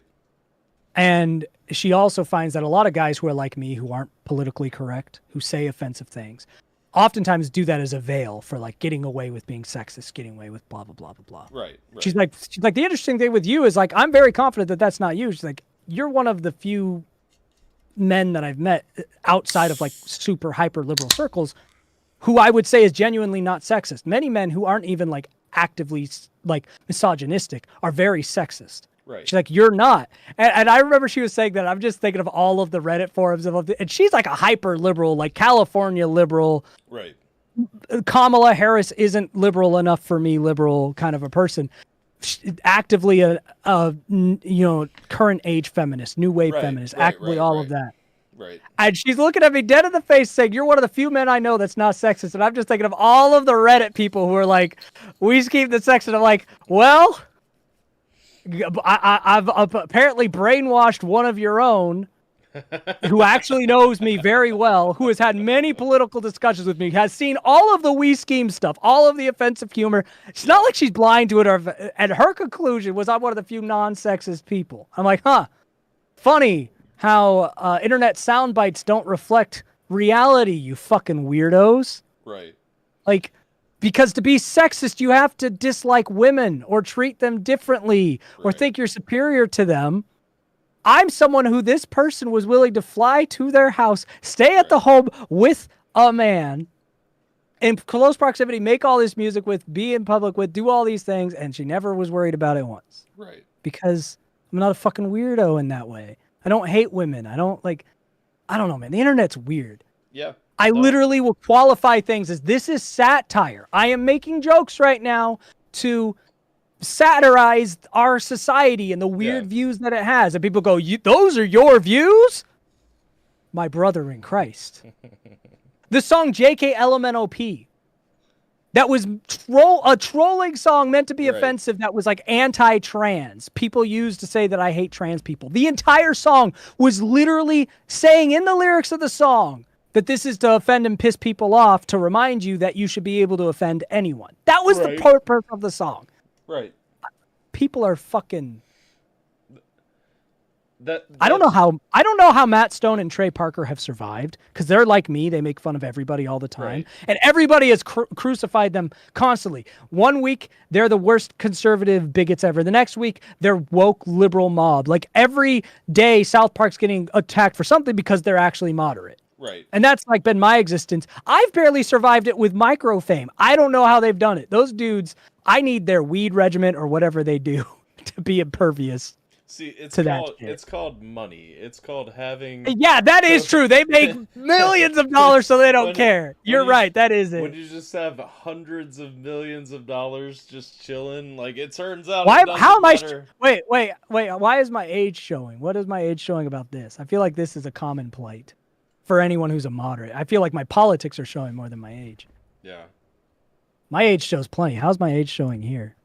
And she also finds that a lot of guys who are like me, who aren't politically correct, who say offensive things, oftentimes do that as a veil for getting away with being sexist, getting away with blah, blah, blah, blah, blah. Right. She's like, the interesting thing with you is I'm very confident that that's not you. She's like, you're one of the few men that I've met outside of super hyper liberal circles who I would say is genuinely not sexist. Many men who aren't even actively misogynistic are very sexist. Right. She's like, you're not. And I remember she was saying that. I'm just thinking of all of the Reddit forums and she's a hyper liberal, California liberal. Right. Kamala Harris isn't liberal enough for me, liberal kind of a person. Actively a current age feminist, new wave feminist, actively all of that. Right. And she's looking at me dead in the face saying, you're one of the few men I know that's not sexist. And I'm just thinking of all of the Reddit people who are like, we just keep the sex. And I'm like, well, I've apparently brainwashed one of your own who actually knows me very well, who has had many political discussions with me, has seen all of the We Scheme stuff, all of the offensive humor. It's not like she's blind to it. And her conclusion was, I'm one of the few non-sexist people. I'm like, funny how internet sound bites don't reflect reality, you fucking weirdos. Right. Because to be sexist, you have to dislike women or treat them differently or think you're superior to them. I'm someone who this person was willing to fly to their house, stay at the home with a man, in close proximity, make all this music with, be in public with, do all these things, and she never was worried about it once. Right. Because I'm not a fucking weirdo in that way. I don't hate women. I don't know, man. The internet's weird. Yeah. I literally will qualify things as this is satire. I am making jokes right now to satirize our society and the weird views that it has. And people go, those are your views? My brother in Christ. The song JKLMNOP. That was a trolling song meant to be offensive that was anti-trans. People used to say that I hate trans people. The entire song was literally saying in the lyrics of the song that this is to offend and piss people off, to remind you that you should be able to offend anyone. That was the purpose of the song. Right. People are fucking... I don't know how Matt Stone and Trey Parker have survived, because they're like me. They make fun of everybody all the time, and everybody has crucified them constantly. One week they're the worst conservative bigots ever. The next week they're woke liberal mob. Every day South Park's getting attacked for something because they're actually moderate. Right. And that's been my existence. I've barely survived it with micro fame. I don't know how they've done it. Those dudes, I need their weed regimen or whatever they do to be impervious. See, it's called money. It's called having... Yeah, that is true. They make millions of dollars, so they don't care. You're right. That is it. When you just have hundreds of millions of dollars just chilling, it turns out... How am I... Wait. Why is my age showing? What is my age showing about this? I feel like this is a common plight for anyone who's a moderate. I feel like my politics are showing more than my age. Yeah. My age shows plenty. How's my age showing here?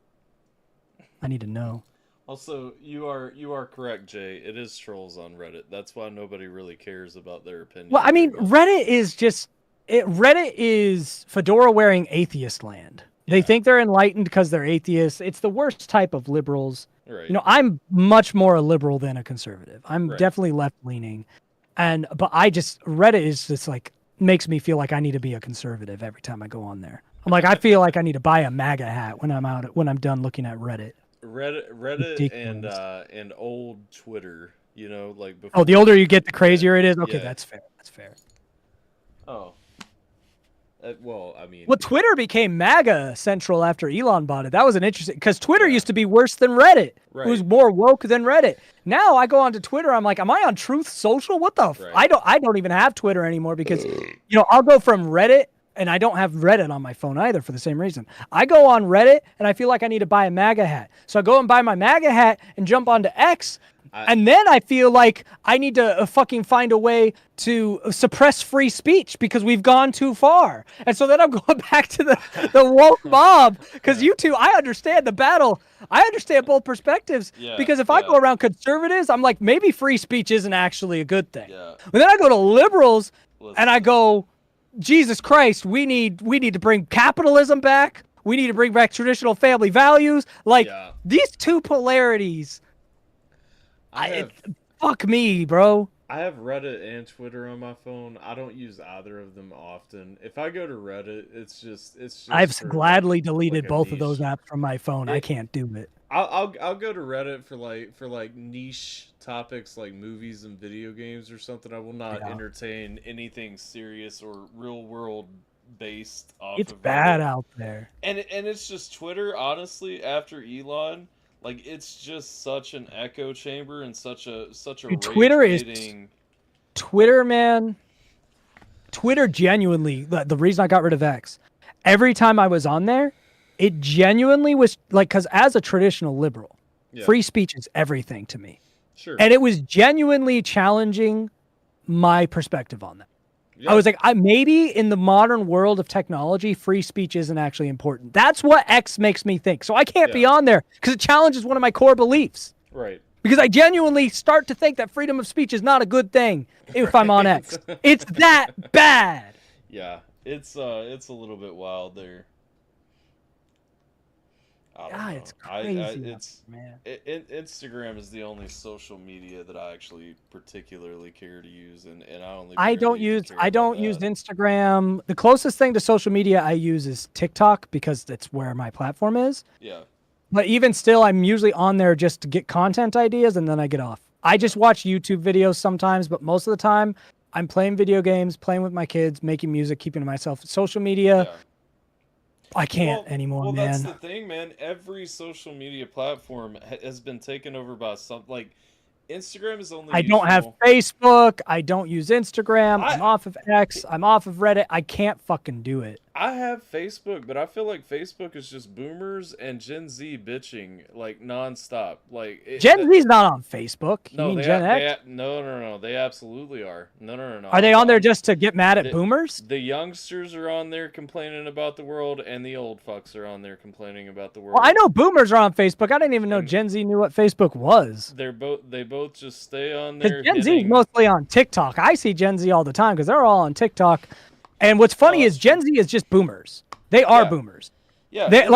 I need to know. Also, you are correct, Jay. It is trolls on Reddit. That's why nobody really cares about their opinion. Well, I mean, Reddit is fedora-wearing atheist land. They think they're enlightened because they're atheists. It's the worst type of liberals. Right. I'm much more a liberal than a conservative. I'm definitely left-leaning. But Reddit is just makes me feel like I need to be a conservative every time I go on there. I'm like, I feel like I need to buy a MAGA hat when I'm done looking at Reddit. Reddit and old Twitter, before. Oh, the older you get, the crazier it is. Okay, that's fair. Oh, Well, I mean, Well, Twitter became MAGA central after Elon bought it. That was an interesting, because Twitter used to be worse than Reddit. Right. It was more woke than Reddit. Now I go onto Twitter, I'm like, am I on Truth Social? What the? Right. I don't even have Twitter anymore because, I'll go from Reddit, and I don't have Reddit on my phone either for the same reason. I go on Reddit and I feel like I need to buy a MAGA hat, so I go and buy my MAGA hat and jump onto X. And then I feel like I need to fucking find a way to suppress free speech because we've gone too far. And so then I'm going back to the woke mob because you two, I understand the battle. I understand both perspectives because if I go around conservatives, I'm like, maybe free speech isn't actually a good thing. Yeah. But then I go to liberals and I go, Jesus Christ, we need to bring capitalism back. We need to bring back traditional family values. Like these two polarities. Fuck me, bro. I have Reddit and Twitter on my phone. I don't use either of them often. If I go to Reddit, it's just I've gladly deleted like both of those apps from my phone. I can't do it. I'll go to Reddit for like niche topics like movies and video games or something. I will not entertain anything serious or real world based off It's of bad Reddit. out there. And it's just Twitter, honestly, after Elon. Like, it's just such an echo chamber and such a Dude, Twitter, man. Twitter genuinely, the reason I got rid of X, every time I was on there, it genuinely was like, because as a traditional liberal, free speech is everything to me. Sure. And it was genuinely challenging my perspective on that. Yeah. I was like, maybe in the modern world of technology, free speech isn't actually important. That's what X makes me think. So I can't be on there because it challenges one of my core beliefs. Right. Because I genuinely start to think that freedom of speech is not a good thing if I'm on X. It's that bad. Yeah, it's a little bit wild there. It's crazy. Man. Instagram is the only social media that I actually particularly care to use, and I don't use Instagram. The closest thing to social media I use is TikTok because that's where my platform is. Yeah. But even still, I'm usually on there just to get content ideas, and then I get off. I just watch YouTube videos sometimes, but most of the time, I'm playing video games, playing with my kids, making music, keeping to myself. Social media. Yeah. I can't anymore, man. Well, that's the thing, man. Every social media platform has been taken over by something. Like, Instagram is only I don't have Facebook. I don't use Instagram. I'm off of X. I'm off of Reddit. I can't fucking do it. I have Facebook, but I feel like Facebook is just boomers and Gen Z bitching, like, nonstop. Like Gen Z's not on Facebook. No, you mean Gen X? No. They absolutely are. No. Are they on there just to get mad at boomers? The youngsters are on there complaining about the world, and the old fucks are on there complaining about the world. Well, I know boomers are on Facebook. I didn't even know Gen Z knew what Facebook was. They both just stay on there. Gen Z is mostly on TikTok. I see Gen Z all the time because they're all on TikTok. And what's funny is Gen Z is just boomers. They are boomers. Yeah. They're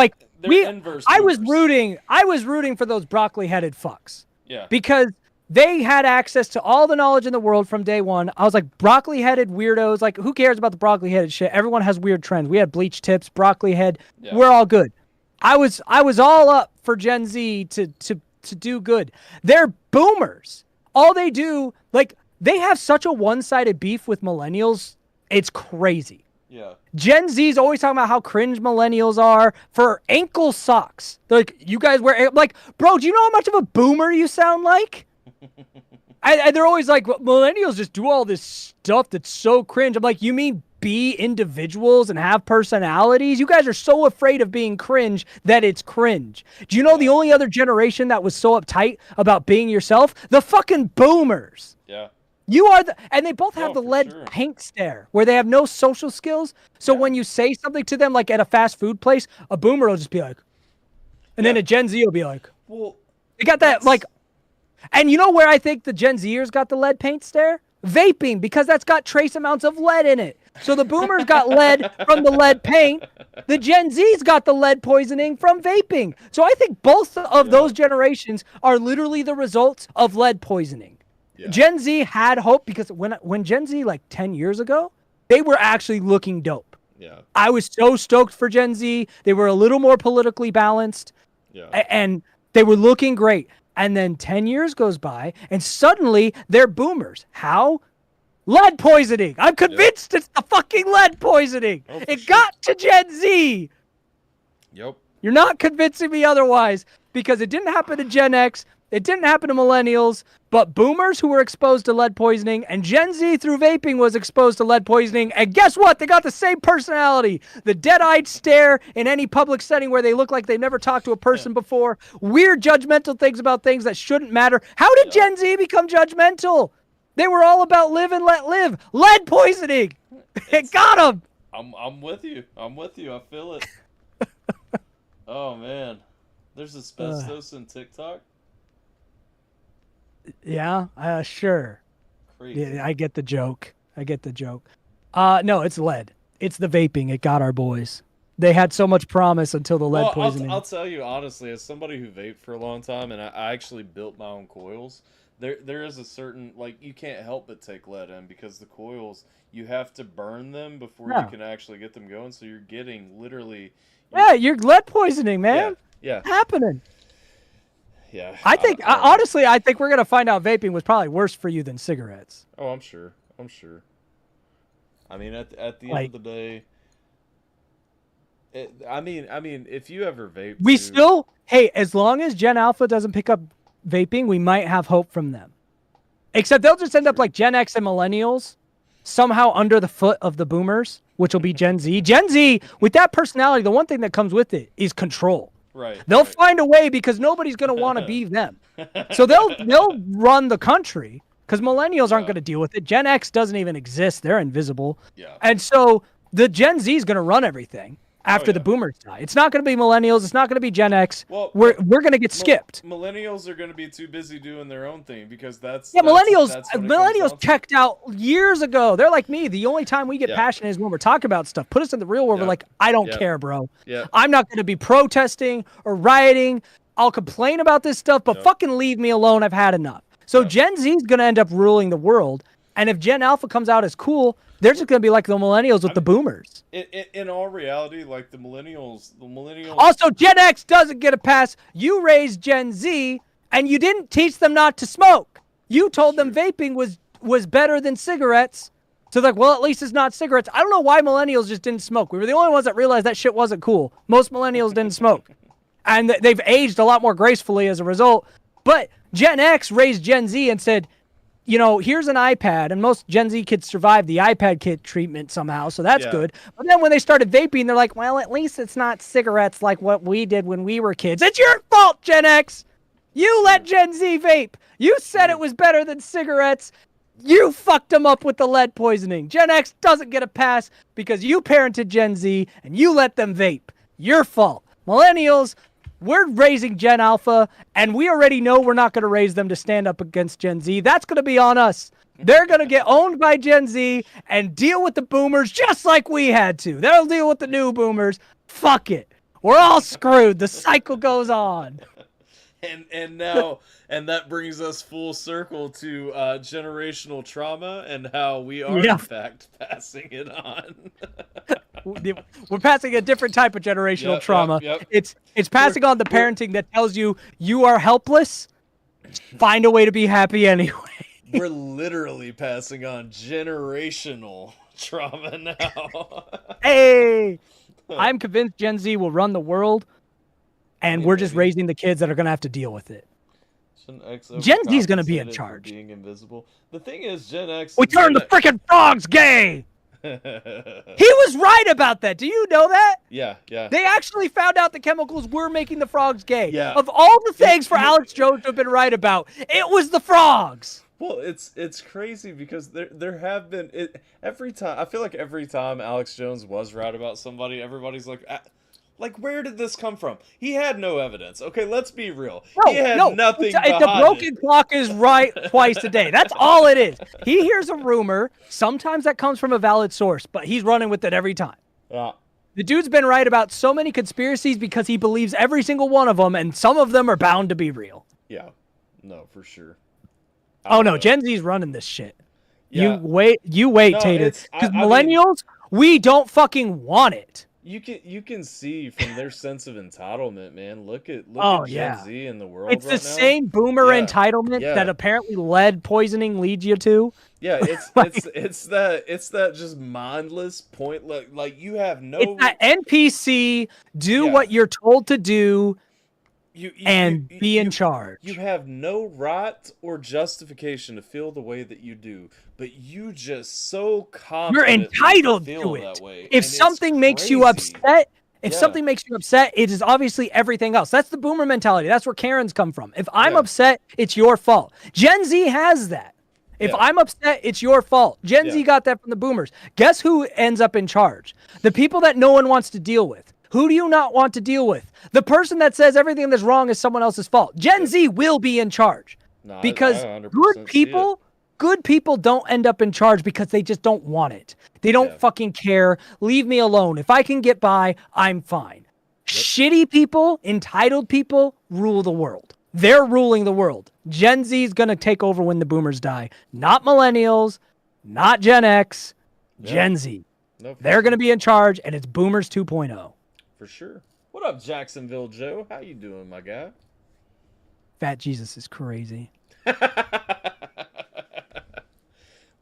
inverse I was boomers. rooting for those broccoli-headed fucks. Yeah. Because they had access to all the knowledge in the world from day one. I was like, broccoli-headed weirdos. Like, who cares about the broccoli-headed shit? Everyone has weird trends. We had bleach tips, broccoli head. Yeah. We're all good. I was all up for Gen Z to do good. They're boomers. All they do, like, they have such a one-sided beef with millennials. It's crazy. Yeah. Gen Z's always talking about how cringe millennials are for ankle socks. They're like, you guys wear, like, bro, do you know how much of a boomer you sound like? And they're always like, well, millennials just do all this stuff that's so cringe. I'm like, you mean be individuals and have personalities? You guys are so afraid of being cringe that it's cringe. Do you know the only other generation that was so uptight about being yourself? The fucking boomers. Yeah. You are and they both have the lead paint stare where they have no social skills. So when you say something to them, like at a fast food place, a boomer will just be like, and then a Gen Z will be like, well, they got that like, and you know where I think the Gen Zers got the lead paint stare? Vaping, because that's got trace amounts of lead in it. So the boomers got lead from the lead paint. The Gen Z's got the lead poisoning from vaping. So I think both of those generations are literally the results of lead poisoning. Yeah. Gen Z had hope because when Gen Z, like 10 years ago, they were actually looking dope. Yeah. I was so stoked for Gen Z. They were a little more politically balanced. Yeah. And they were looking great. And then 10 years goes by, and suddenly they're boomers. How? Lead poisoning. I'm convinced it's the fucking lead poisoning. It got to Gen Z. Yep. You're not convincing me otherwise because it didn't happen to Gen X. It didn't happen to millennials, but boomers who were exposed to lead poisoning and Gen Z through vaping was exposed to lead poisoning. And guess what? They got the same personality. The dead-eyed stare in any public setting where they look like they've never talked to a person before. Weird judgmental things about things that shouldn't matter. How did Gen Z become judgmental? They were all about live and let live. Lead poisoning. It got them. I'm with you. I'm with you. I feel it. Oh, man. There's asbestos in TikTok? Yeah, sure. Crazy. Yeah, I get the joke. No, it's lead. It's the vaping. It got our boys. They had so much promise until the lead poisoning. I'll tell you honestly, as somebody who vaped for a long time, and I actually built my own coils, there is a certain, like, you can't help but take lead in because the coils, you have to burn them before you can actually get them going, so you're getting literally... You're lead poisoning, man. Yeah. Happening. Yeah. I think, honestly, I think we're going to find out vaping was probably worse for you than cigarettes. Oh, I'm sure. I mean, at the end of the day, I mean, if you ever vape, hey, as long as Gen Alpha doesn't pick up vaping, we might have hope from them. Except they'll just end up like Gen X and millennials, somehow under the foot of the boomers, which will be Gen Z. Gen Z, with that personality, the one thing that comes with it is control. Right. They'll find a way because nobody's going to want to be them. So they'll run the country because millennials aren't going to deal with it. Gen X doesn't even exist. They're invisible. Yeah. And so the Gen Z is going to run everything after the boomers die. It's not going to be millennials. It's not going to be Gen X. Well, we're going to get skipped. Millennials are going to be too busy doing their own thing because millennials checked out years ago. They're like me. The only time we get passionate is when we're talking about stuff. Put us in the real world. We're like, I don't care, bro. Yeah. I'm not going to be protesting or rioting. I'll complain about this stuff, but fucking leave me alone. I've had enough. So Gen Z is going to end up ruling the world. And if Gen Alpha comes out as cool, they're just going to be like the millennials with the boomers. In all reality, like the millennials. Also, Gen X doesn't get a pass. You raised Gen Z, and you didn't teach them not to smoke. You told them vaping was better than cigarettes. So like, well, at least it's not cigarettes. I don't know why millennials just didn't smoke. We were the only ones that realized that shit wasn't cool. Most millennials didn't smoke. And they've aged a lot more gracefully as a result. But Gen X raised Gen Z and said, you know, here's an iPad, and most Gen Z kids survived the iPad kid treatment somehow, so that's good. But then when they started vaping, they're like, well, at least it's not cigarettes like what we did when we were kids. It's your fault, Gen X! You let Gen Z vape! You said it was better than cigarettes! You fucked them up with the lead poisoning! Gen X doesn't get a pass because you parented Gen Z, and you let them vape. Your fault. Millennials, we're raising Gen Alpha, and we already know we're not going to raise them to stand up against Gen Z. That's going to be on us. They're going to get owned by Gen Z and deal with the boomers just like we had to. They'll deal with the new boomers. Fuck it. We're all screwed. The cycle goes on. And now, and that brings us full circle to generational trauma and how we are, in fact, passing it on. We're passing a different type of generational trauma. It's passing on the parenting that tells you are helpless. Find a way to be happy anyway. We're literally passing on generational trauma now. Hey, I'm convinced Gen Z will run the world, and we're just raising the kids that are going to have to deal with it. Gen Z is going to be in charge. Being invisible. The thing is, Gen X. We turned the freaking frogs gay. He was right about that. Do you know that? Yeah. They actually found out the chemicals were making the frogs gay. Yeah. Of all the things for Alex Jones to have been right about, it was the frogs. Well, it's crazy because there have been every time. I feel like every time Alex Jones was right about somebody, everybody's like, where did this come from? He had no evidence. Okay, let's be real. He had nothing behind the broken clock is right twice a day. That's all it is. He hears a rumor. Sometimes that comes from a valid source, but he's running with it every time. Yeah. The dude's been right about so many conspiracies because he believes every single one of them, and some of them are bound to be real. Yeah. No, for sure. Oh, no, Gen Z's running this shit. Yeah. You wait, Tater. Because millennials, we don't fucking want it. You can see from their sense of entitlement, man. Look at Oh, Gen yeah. Z in the world It's right the now. same boomer Yeah. entitlement Yeah. that apparently lead poisoning leads you to. Yeah, it's that just mindless point, like you have no. It's that NPC, do Yeah. what you're told to do, you and be in charge. You have no right or justification to feel the way that you do, but you just so You're confidently entitled feel to that it. way. If and it's something makes you crazy. upset, if Yeah. something makes you upset, it is obviously everything else. That's the boomer mentality. That's where Karens come from. If I'm Yeah. upset, it's your fault. Gen Z has that. If Yeah. I'm upset, it's your fault. Gen Yeah. Z got that from the boomers. Guess who ends up in charge? The people that no one wants to deal with. Who do you not want to deal with? The person that says everything that's wrong is someone else's fault. Gen Z will be in charge. No, Because I 100% good people don't end up in charge because they just don't want it. They don't Yeah. fucking care. Leave me alone. If I can get by, I'm fine. Shitty people, entitled people rule the world. They're ruling the world. Gen Z is going to take over when the boomers die. Not millennials, not Gen X, Yeah. Gen Z. No, for They're going to sure. be in charge, and it's boomers 2.0. For sure. What up, Jacksonville Joe? How you doing, my guy? Fat Jesus is crazy.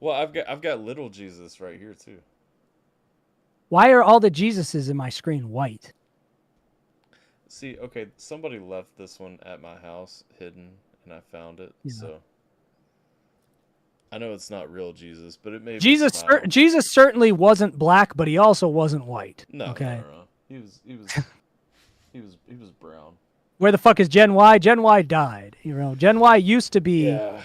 Well, I've got little Jesus right here too. Why are all the Jesuses in my screen white? See, okay, somebody left this one at my house hidden, and I found it. Yeah. So I know it's not real Jesus, but it may. Jesus be Jesus certainly wasn't black, but he also wasn't white. No, okay. no. He was brown. Where the fuck is Gen Y? Gen Y died. You know, Gen Y used to be Yeah.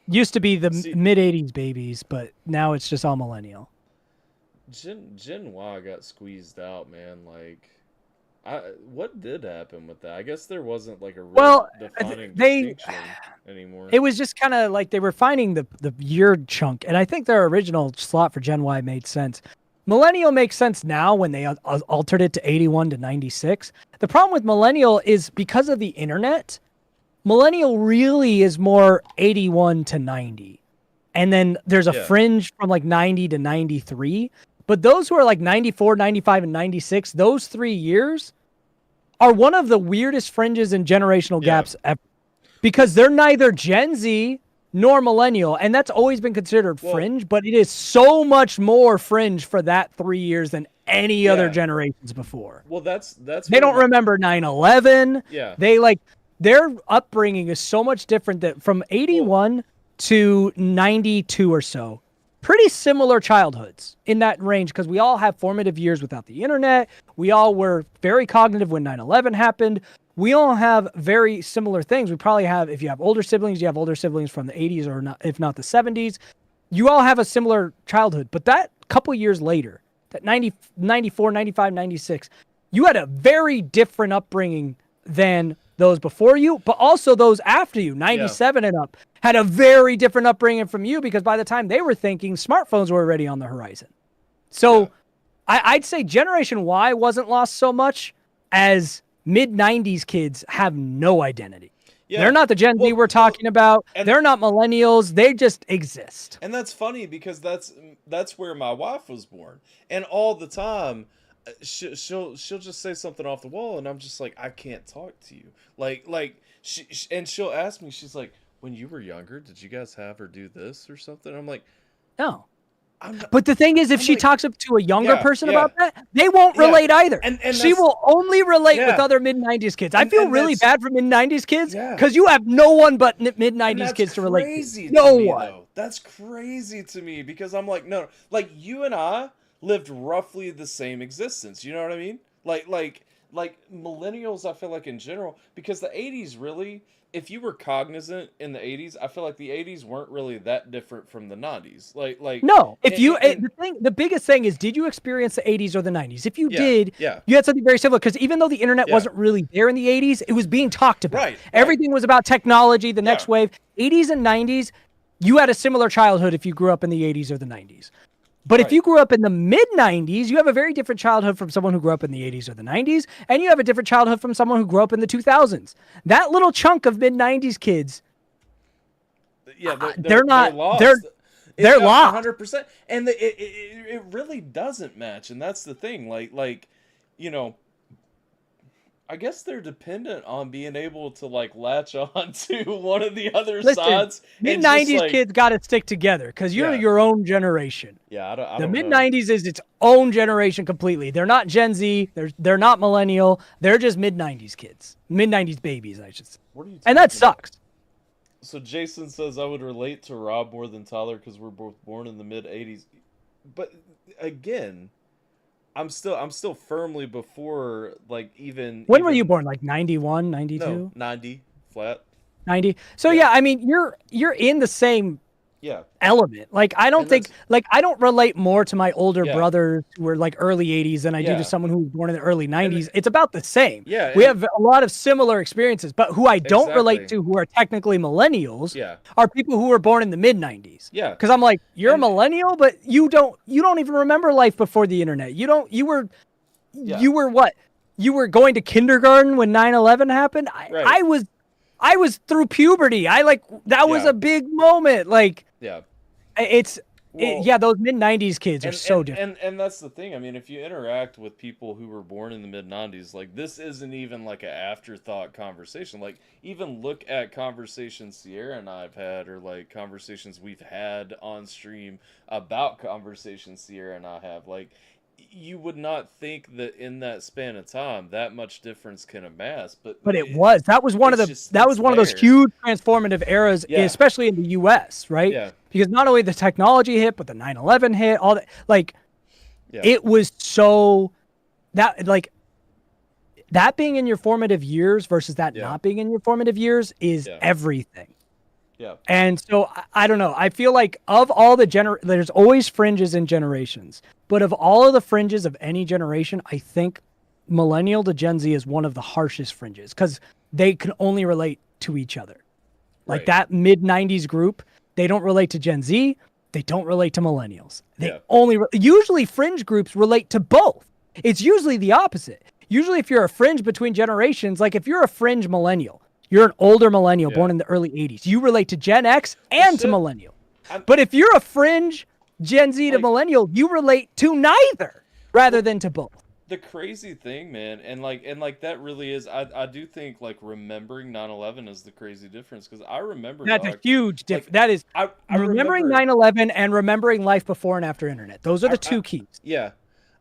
the mid '80s babies, but now it's just all millennial. Gen Y got squeezed out, man. Like, what did happen with that? I guess there wasn't like a real defining distinction anymore. It was just kind of like they were finding the year chunk, and I think their original slot for Gen Y made sense. Millennial makes sense now when they altered it to 81 to 96. The problem with millennial is because of the internet, millennial really is more 81 to 90. And then there's a fringe from like 90 to 93. But those who are like 94, 95, and 96, those 3 years are one of the weirdest fringes and generational gaps ever. Because they're neither Gen Z nor millennial, and that's always been considered fringe, but it is so much more fringe for that 3 years than any other generations before. Well, that's they don't remember 9/11. Yeah. They like their upbringing is so much different that from 81 to 92 or so, pretty similar childhoods in that range because we all have formative years without the internet. We all were very cognitive when 9/11 happened. We all have very similar things. We probably have, if you have older siblings, you have older siblings from the 80s or not, if not the 70s. You all have a similar childhood. But that couple years later, that 90, 94, 95, 96, you had a very different upbringing than those before you, but also those after you, 97 and up, had a very different upbringing from you because by the time they were thinking, smartphones were already on the horizon. So I'd say Generation Y wasn't lost so much as mid-90s kids have no identity. Yeah. They're not the Gen Z we're talking about. They're not millennials. They just exist. And that's funny because that's where my wife was born. And all the time, she'll just say something off the wall, and I'm just like, I can't talk to you. And she'll ask me, she's like, when you were younger, did you guys have her do this or something? I'm like, no. But the thing is, if she talks up to a younger person about that, they won't relate either. And she will only relate with other mid-90s kids. I feel really bad for mid-90s kids because you have no one but mid-90s kids to relate to. No one. That's crazy to me because I'm like, no, like you and I lived roughly the same existence. You know what I mean? Like millennials, I feel like in general, because the 80s really, if you were cognizant in the 80s, I feel like the 80s weren't really that different from the 90s. No, the biggest thing is, did you experience the 80s or the 90s? If you did, you had something very similar because even though the internet wasn't really there in the 80s, it was being talked about. Right. Everything was about technology, the next wave. 80s and 90s, you had a similar childhood if you grew up in the 80s or the 90s. But if you grew up in the mid-90s, you have a very different childhood from someone who grew up in the 80s or the 90s, and you have a different childhood from someone who grew up in the 2000s. That little chunk of mid-90s kids, they're lost. They're lost. 100%. And it really doesn't match, and that's the thing. Like you know, I guess they're dependent on being able to like latch on to one of the other sides. Mid 90s kids got to stick together because you're your own generation. Yeah, I don't the know. mid 90s is its own generation completely. They're not Gen Z. They're not millennial. They're just mid 90s kids, mid 90s babies, I should say. And that sucks. So Jason says I would relate to Rob more than Tyler because we're both born in the mid 80s. But again, I'm still firmly before like even. When were you born? Like 91, 92? No, 90 flat. 90. So yeah, I mean you're in the same element. Like I don't think I don't relate more to my older brothers who were like early 80s than I do to someone who was born in the early 90s. It's about the same. Yeah. We have a lot of similar experiences, but who I don't relate to who are technically millennials are people who were born in the mid 90s. Yeah. Cuz I'm like, you're a millennial, but you don't even remember life before the internet. You were what? You were going to kindergarten when 9/11 happened? I was through puberty. That was a big moment. Like, those mid 90s kids are so different. And that's the thing. I mean, if you interact with people who were born in the mid 90s, like this isn't even like an afterthought conversation. Like even look at conversations Sierra and I've had, or like conversations we've had on stream about conversations Sierra and I have. Like, you would not think that in that span of time that much difference can amass, but it was. That was one of those huge transformative eras, especially in the US, right? Yeah. Because not only the technology hit, but the 9/11 hit, all that, like it was so that being in your formative years versus that not being in your formative years is everything. Yeah. And so I don't know. I feel like of all the there's always fringes in generations, but of all of the fringes of any generation, I think millennial to Gen Z is one of the harshest fringes because they can only relate to each other. Like that mid 90s group, they don't relate to Gen Z. They don't relate to millennials. They usually fringe groups relate to both. It's usually the opposite. Usually if you're a fringe between generations, like if you're a fringe millennial, you're an older millennial born in the early 80s. You relate to Gen X and to millennial. But if you're a fringe Gen Z to millennial, you relate to neither rather than to both. The crazy thing, man, and that really is, I do think like remembering 9/11 is the crazy difference because I remember that's a huge difference. That is I remembering 9/11 and remembering life before and after internet. Those are the two keys. Yeah.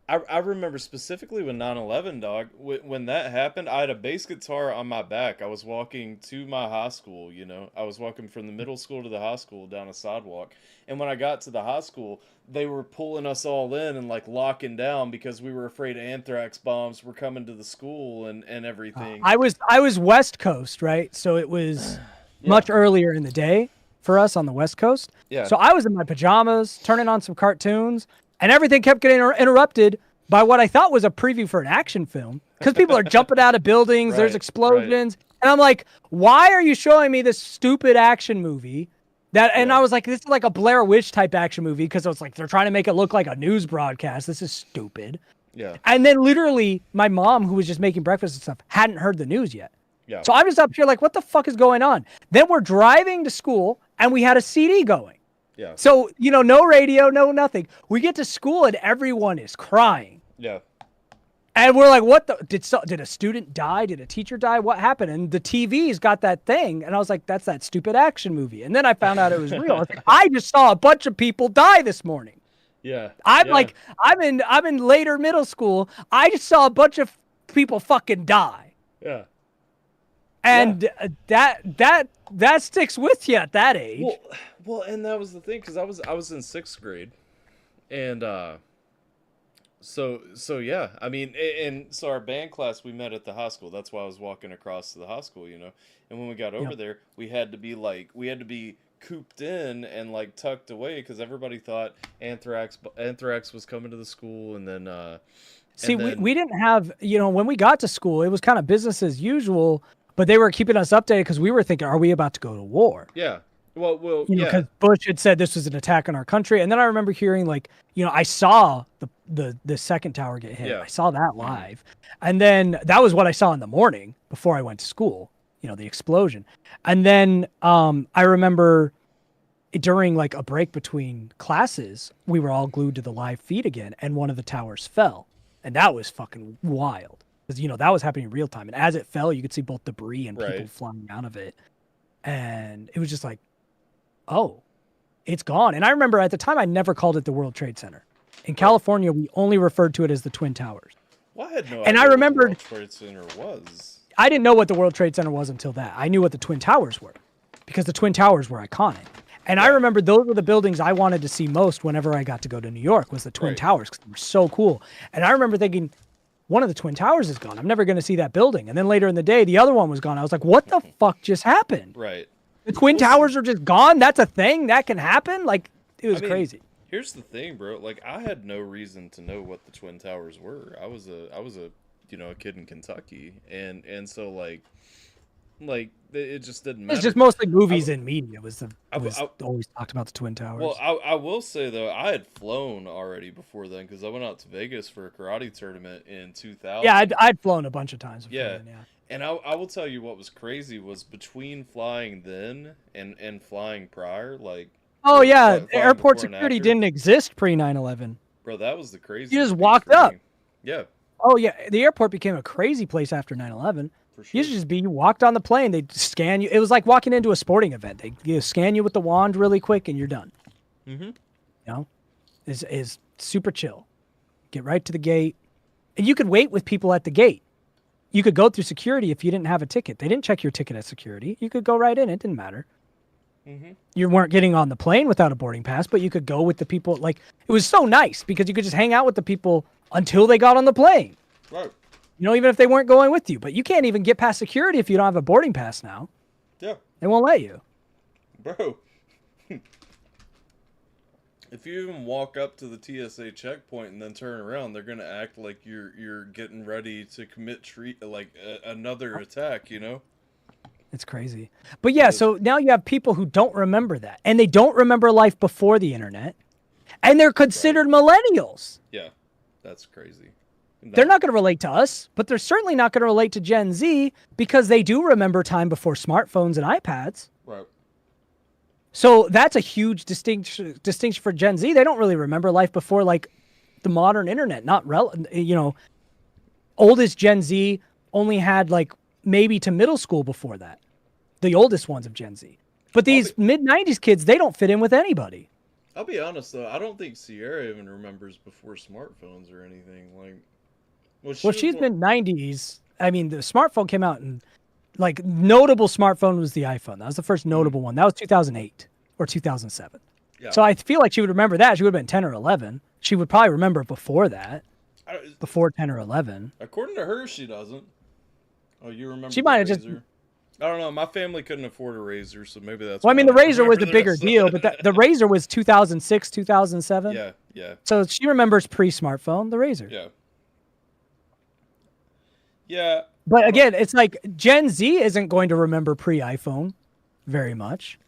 I remember specifically when 9/11, dog, when that happened, I had a bass guitar on my back. I was walking to my high school, I was walking from the middle school to the high school down a sidewalk. And when I got to the high school, they were pulling us all in and like locking down because we were afraid anthrax bombs were coming to the school and everything. I was West Coast, right? So it was much earlier in the day for us on the West Coast. Yeah. So I was in my pajamas, turning on some cartoons. And everything kept getting interrupted by what I thought was a preview for an action film. Because people are jumping out of buildings, there's explosions. And I'm like, why are you showing me this stupid action movie? And I was like, this is like a Blair Witch type action movie. Because it's like, they're trying to make it look like a news broadcast. This is stupid. Yeah. And then literally, my mom, who was just making breakfast and stuff, hadn't heard the news yet. Yeah. So I'm just up here like, what the fuck is going on? Then we're driving to school, and we had a CD going. Yeah. So, no radio, no nothing. We get to school and everyone is crying. Yeah. And we're like, what did a student die? Did a teacher die? What happened? And the TV's got that thing. And I was like, that's that stupid action movie. And then I found out it was real. I was like, I just saw a bunch of people die this morning. Yeah. I'm in later middle school. I just saw a bunch of people fucking die. Yeah. And that sticks with you at that age. Well, and that was the thing because I was in 6th grade, and so yeah. I mean, and so our band class we met at the high school. That's why I was walking across to the high school, And when we got over there, we had to be cooped in and like tucked away because everybody thought anthrax was coming to the school, and then we didn't have when we got to school, it was kind of business as usual. But they were keeping us updated because we were thinking, are we about to go to war? Yeah. Well, because Bush had said this was an attack on our country. And then I remember hearing I saw the second tower get hit. Yeah. I saw that live. And then that was what I saw in the morning before I went to school, the explosion. And then I remember during like a break between classes, we were all glued to the live feed again. And one of the towers fell. And that was fucking wild. Because, you know, that was happening in real time. And as it fell, you could see both debris and people flying out of it. And it was just like, oh, it's gone. And I remember at the time, I never called it the World Trade Center. In California, we only referred to it as the Twin Towers. Well, I had no and idea I remembered, what the World Trade Center was. I didn't know what the World Trade Center was until that. I knew what the Twin Towers were because the Twin Towers were iconic. And I remember those were the buildings I wanted to see most whenever I got to go to New York was the Twin Towers because they were so cool. And I remember thinking, one of the Twin Towers is gone. I'm never going to see that building. And then later in the day, the other one was gone. I was like, what the fuck just happened? Right. The Twin Towers are just gone? That's a thing? That can happen? Like, it was crazy. Here's the thing, bro. Like, I had no reason to know what the Twin Towers were. I was a you know, a kid in Kentucky. And so, like it just didn't matter. It's just mostly movies and media was always talked about the Twin Towers. Well, I will say, though, I had flown already before then because I went out to Vegas for a karate tournament in 2000. Yeah, I'd flown a bunch of times before then, yeah. And I will tell you what was crazy was between flying then and flying prior, like... Oh, yeah, airport security didn't exist pre 9/11. Bro, that was the craziest. You just walked up. Yeah. Oh, yeah, the airport became a crazy place after 9/11. For sure. You walked on the plane, they'd scan you. It was like walking into a sporting event. They scan you with the wand really quick, and you're done. Mm-hmm. You know, is super chill. Get right to the gate, and you could wait with people at the gate. You could go through security if you didn't have a ticket. They didn't check your ticket at security. You could go right in. It didn't matter. Mm-hmm. You weren't getting on the plane without a boarding pass, but you could go with the people. Like, it was so nice because you could just hang out with the people until they got on the plane. Right. You know, even if they weren't going with you. But you can't even get past security if you don't have a boarding pass now. Yeah. They won't let you. Bro. If you even walk up to the TSA checkpoint and then turn around, they're going to act like you're getting ready to commit another attack, you know? It's crazy. But yeah, so now you have people who don't remember that. And they don't remember life before the internet. And they're considered millennials. Yeah, that's crazy. They're not going to relate to us, but they're certainly not going to relate to Gen Z because they do remember time before smartphones and iPads. Right. So that's a huge distinction for Gen Z. They don't really remember life before like the modern internet. Oldest Gen Z only had like maybe to middle school before that. The oldest ones of Gen Z. But these mid-90s kids, they don't fit in with anybody. I'll be honest though, I don't think Sierra even remembers before smartphones or anything. Like, she's been 90s. I mean, the smartphone came out and like notable smartphone was the iPhone. That was the first notable one. That was 2008 or 2007. Yeah. So I feel like she would remember that. She would have been 10 or 11. She would probably remember before that. Before 10 or 11. According to her, she doesn't. Oh, you remember? She might have just. I don't know. My family couldn't afford a Razor, so maybe that's. Well, I mean, the Razor was a bigger deal, but the Razor was 2006, 2007. Yeah, yeah. So she remembers pre-smartphone, the Razor. Yeah. Yeah. But again, it's like Gen Z isn't going to remember pre-iPhone very much,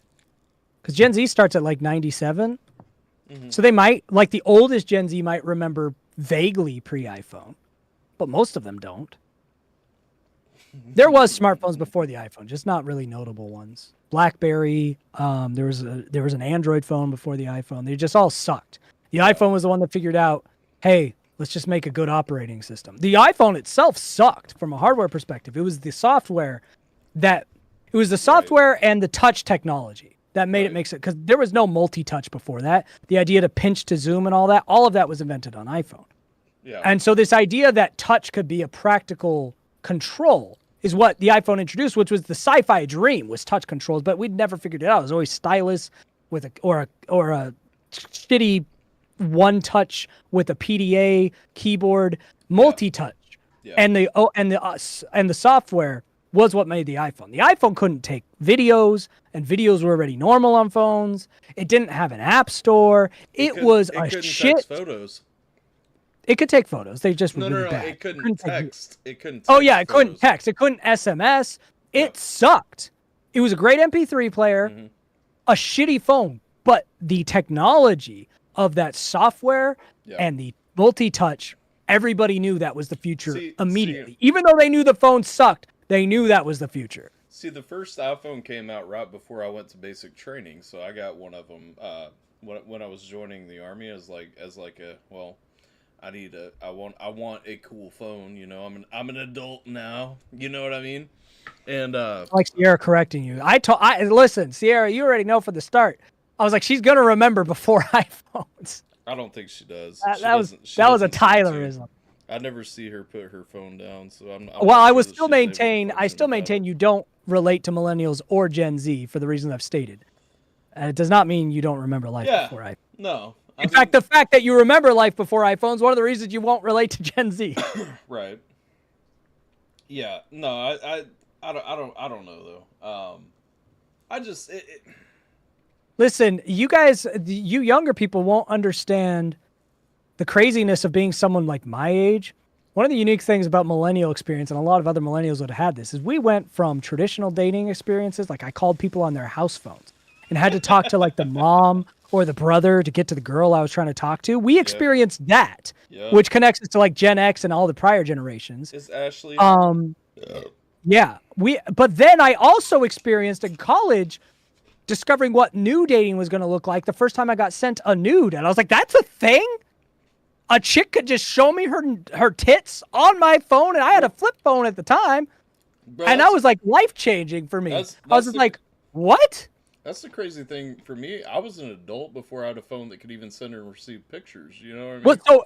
because Gen Z starts at like 97. Mm-hmm. So they might, like the oldest Gen Z might remember vaguely pre-iPhone, but most of them don't. There was smartphones before the iPhone, just not really notable ones. BlackBerry, there was an Android phone before the iPhone. They just all sucked. The iPhone was the one that figured out, hey, let's just make a good operating system. The iPhone itself sucked from a hardware perspective. It was the software and the touch technology that made it make sense, because there was no multi-touch before that. The idea to pinch to zoom and all of that was invented on iPhone. Yeah. And so this idea that touch could be a practical control is what the iPhone introduced, which was the sci-fi dream, was touch controls, but we'd never figured it out. It was always stylus with a shitty one touch with a PDA keyboard, multi-touch. Yeah. And the software was what made the iPhone. The iPhone couldn't take videos, and videos were already normal on phones. It didn't have an app store. It couldn't text photos. It could take photos. They just were really bad. It couldn't text. It couldn't. Oh yeah, it couldn't text. It couldn't SMS. It sucked. It was a great MP3 player, a shitty phone, but the technology of that software and the multi-touch, everybody knew that was the future immediately. Even though they knew the phone sucked, they knew that was the future. See, the first iPhone came out right before I went to basic training, so I got one of them when I was joining the Army as like a I want a cool phone, you know. I'm an adult now, you know what I mean? And like Sierra correcting you. Listen, Sierra, you already know from the start. I was like, she's gonna remember before iPhones. I don't think she does. That was a Tylerism. I never see her put her phone down, so I'm well, not I sure still maintain you don't relate to millennials or Gen Z for the reasons I've stated. And it does not mean you don't remember life before iPhone. No. In fact, the fact that you remember life before iPhone is one of the reasons you won't relate to Gen Z. Right. Yeah. No, I don't know though. Listen, you guys, you younger people won't understand the craziness of being someone like my age. One of the unique things about millennial experience, and a lot of other millennials would have had this, is we went from traditional dating experiences, like I called people on their house phones and had to talk to like the mom or the brother to get to the girl I was trying to talk to. We experienced that, which connects us to like Gen X and all the prior generations. Is Ashley? Yeah. But then I also experienced in college discovering what nude dating was going to look like the first time I got sent a nude. And I was like, that's a thing? A chick could just show me her tits on my phone, and I had a flip phone at the time. Bro, and that was like life-changing for me. I was just like, what? That's the crazy thing for me. I was an adult before I had a phone that could even send and receive pictures. You know what I mean? Well, so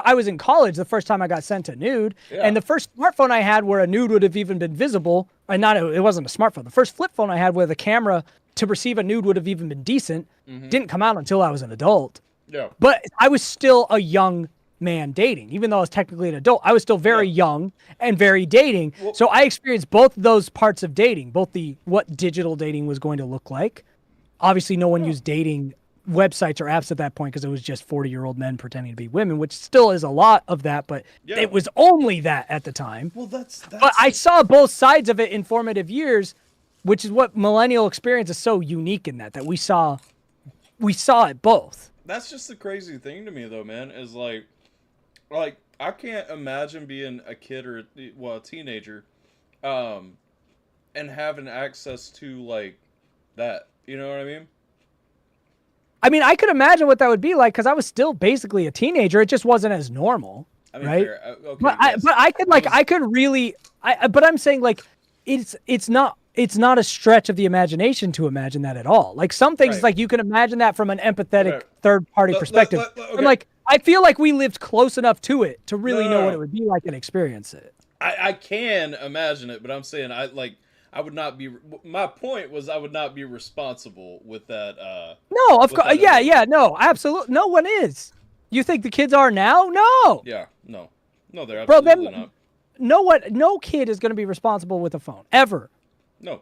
I was in college the first time I got sent a nude, and the first smartphone I had where a nude would have even been visible, it wasn't a smartphone. The first flip phone I had where the camera to receive a nude would have even been decent didn't come out until I was an adult. Yeah. But I was still a young man dating. Even though I was technically an adult, I was still very young and very dating. Well, so I experienced both those parts of dating, both what digital dating was going to look like. Obviously, no one used dating websites or apps at that point because it was just 40-year-old men pretending to be women, which still is a lot of that, but it was only that at the time. Well, that's but I saw both sides of it in formative years, which is what millennial experience is so unique in that we saw it both. That's just the crazy thing to me, though, man, is like I can't imagine being a kid or a teenager, and having access to like that. You know what I mean? I mean, I could imagine what that would be like because I was still basically a teenager. It just wasn't as normal, right? Okay, but I could really. But I'm saying like, it's not a stretch of the imagination to imagine that at all. Like some things, like you can imagine that from an empathetic third-party perspective. And like, I feel like we lived close enough to it to really know what it would be like and experience it. I can imagine it, but I'm saying I would not be. My point was I would not be responsible with that. No, of course, no, absolutely, no one is. You think the kids are now? No. Yeah, no, they're absolutely not. No kid is going to be responsible with a phone ever. No.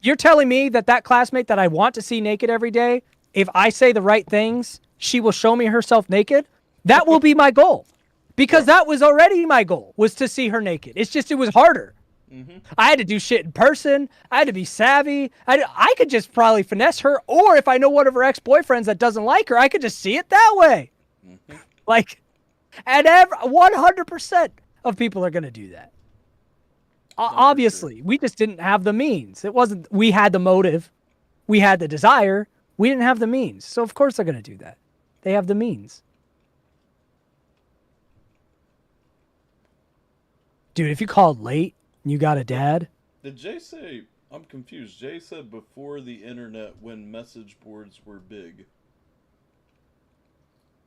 You're telling me that classmate that I want to see naked every day, if I say the right things, she will show me herself naked? That will be my goal. Because that was already my goal, was to see her naked. It's just, it was harder. I had to do shit in person. I had to be savvy. I could just probably finesse her, or if I know one of her ex-boyfriends that doesn't like her, I could just see it that way. Like, and 100% of people are going to do that. Obviously, we just didn't have the means. It wasn't, we had the motive. We had the desire. We didn't have the means. So of course they're going to do that. They have the means. Dude, if you called late and you got a dad. Did Jay say, I'm confused. Jay said before the internet when message boards were big.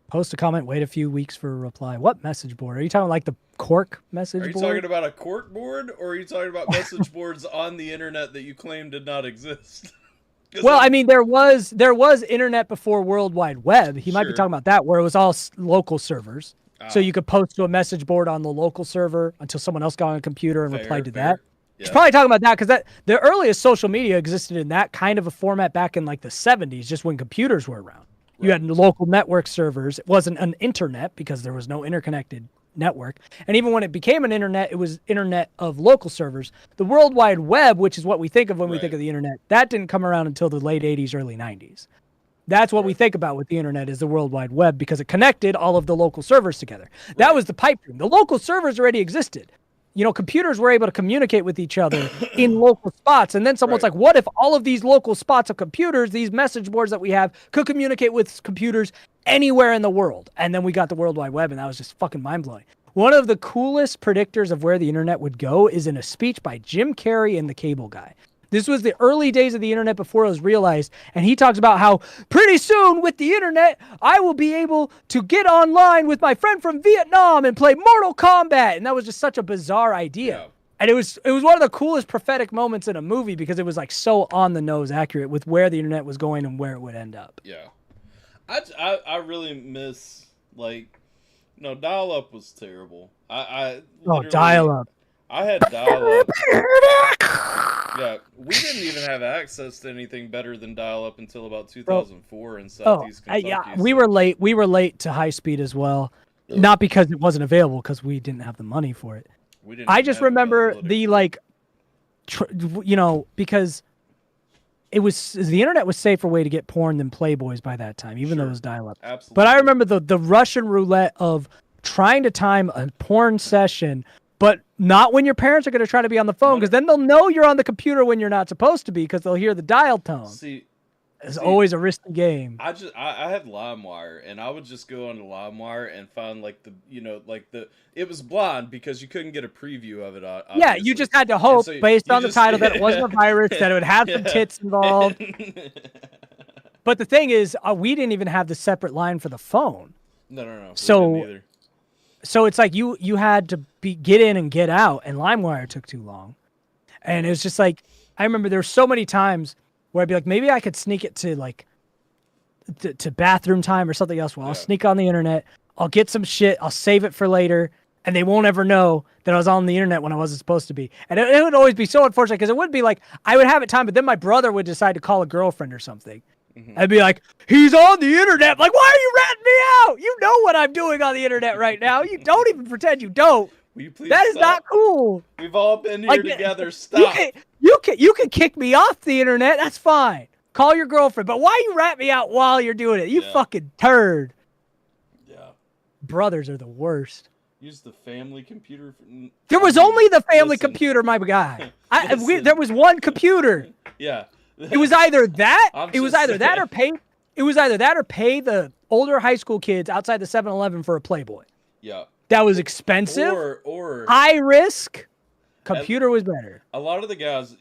Post a comment, wait a few weeks for a reply. What message board? Are you talking like the cork message board? Are you talking about a cork board, or are you talking about message boards on the internet that you claim did not exist? Well, I mean, there was internet before World Wide Web. He might be talking about that, where it was all local servers. So you could post to a message board on the local server until someone else got on a computer and replied to that. Yeah. He's probably talking about that because the earliest social media existed in that kind of a format back in like the 70s, just when computers were around. You had local network servers. It wasn't an internet because there was no interconnected network. And even when it became an internet, it was internet of local servers. The World Wide Web, which is what we think of when we think of the internet, that didn't come around until the late 80s, early 90s. That's what we think about with the internet is the World Wide Web because it connected all of the local servers together. That was the pipe dream. The local servers already existed. computers were able to communicate with each other in local spots. And then someone's like, what if all of these local spots of computers, these message boards that we have, could communicate with computers anywhere in the world? And then we got the World Wide Web, and that was just fucking mind-blowing. One of the coolest predictors of where the internet would go is in a speech by Jim Carrey and the Cable Guy. This was the early days of the internet before it was realized, and he talks about how pretty soon with the internet, I will be able to get online with my friend from Vietnam and play Mortal Kombat, and that was just such a bizarre idea. Yeah. And it was one of the coolest prophetic moments in a movie because it was like so on the nose accurate with where the internet was going and where it would end up. Yeah, I really miss dial-up was terrible. Dial-up. I had dial-up. Yeah, we didn't even have access to anything better than dial-up until about 2004 in Southeast Kentucky. Yeah, we were late. We were late to high speed as well, not because it wasn't available, because we didn't have the money for it. I just remember because the internet was a safer way to get porn than Playboys by that time, even though it was dial-up. Absolutely. But I remember the Russian roulette of trying to time a porn session, but not when your parents are going to try to be on the phone, because then they'll know you're on the computer when you're not supposed to be, because they'll hear the dial tone. It's always a risky game. I had LimeWire, and I would just go on to LimeWire and find it was blind because you couldn't get a preview of it. Obviously. Yeah, you just had to hope based on the title that it wasn't a virus, that it would have some tits involved. But the thing is, we didn't even have the separate line for the phone. No. So it's like you had to get in and get out, and LimeWire took too long. And it was just like, I remember there were so many times where I'd be like, maybe I could sneak it to to bathroom time or something else. Well, I'll sneak on the internet, I'll get some shit, I'll save it for later, and they won't ever know that I was on the internet when I wasn't supposed to be. And it would always be so unfortunate, because it would be like, I would have it time, but then my brother would decide to call a girlfriend or something. Mm-hmm. I'd be like, he's on the internet. I'm like, why are you ratting me out? You know what I'm doing on the internet right now. You don't even pretend you don't. Will you please That is not cool. We've all been here together. Stop. You can kick me off the internet. That's fine. Call your girlfriend. But why you rat me out while you're doing it? You fucking turd. Yeah. Brothers are the worst. Use the family computer. There was only the family computer, my guy. There was one computer. Yeah. It was either that. It was either that or pay. It was either that or pay the older high school kids outside the 7-Eleven for a Playboy. Yeah. That was expensive. Or high risk. Computer was better. A lot of the guys,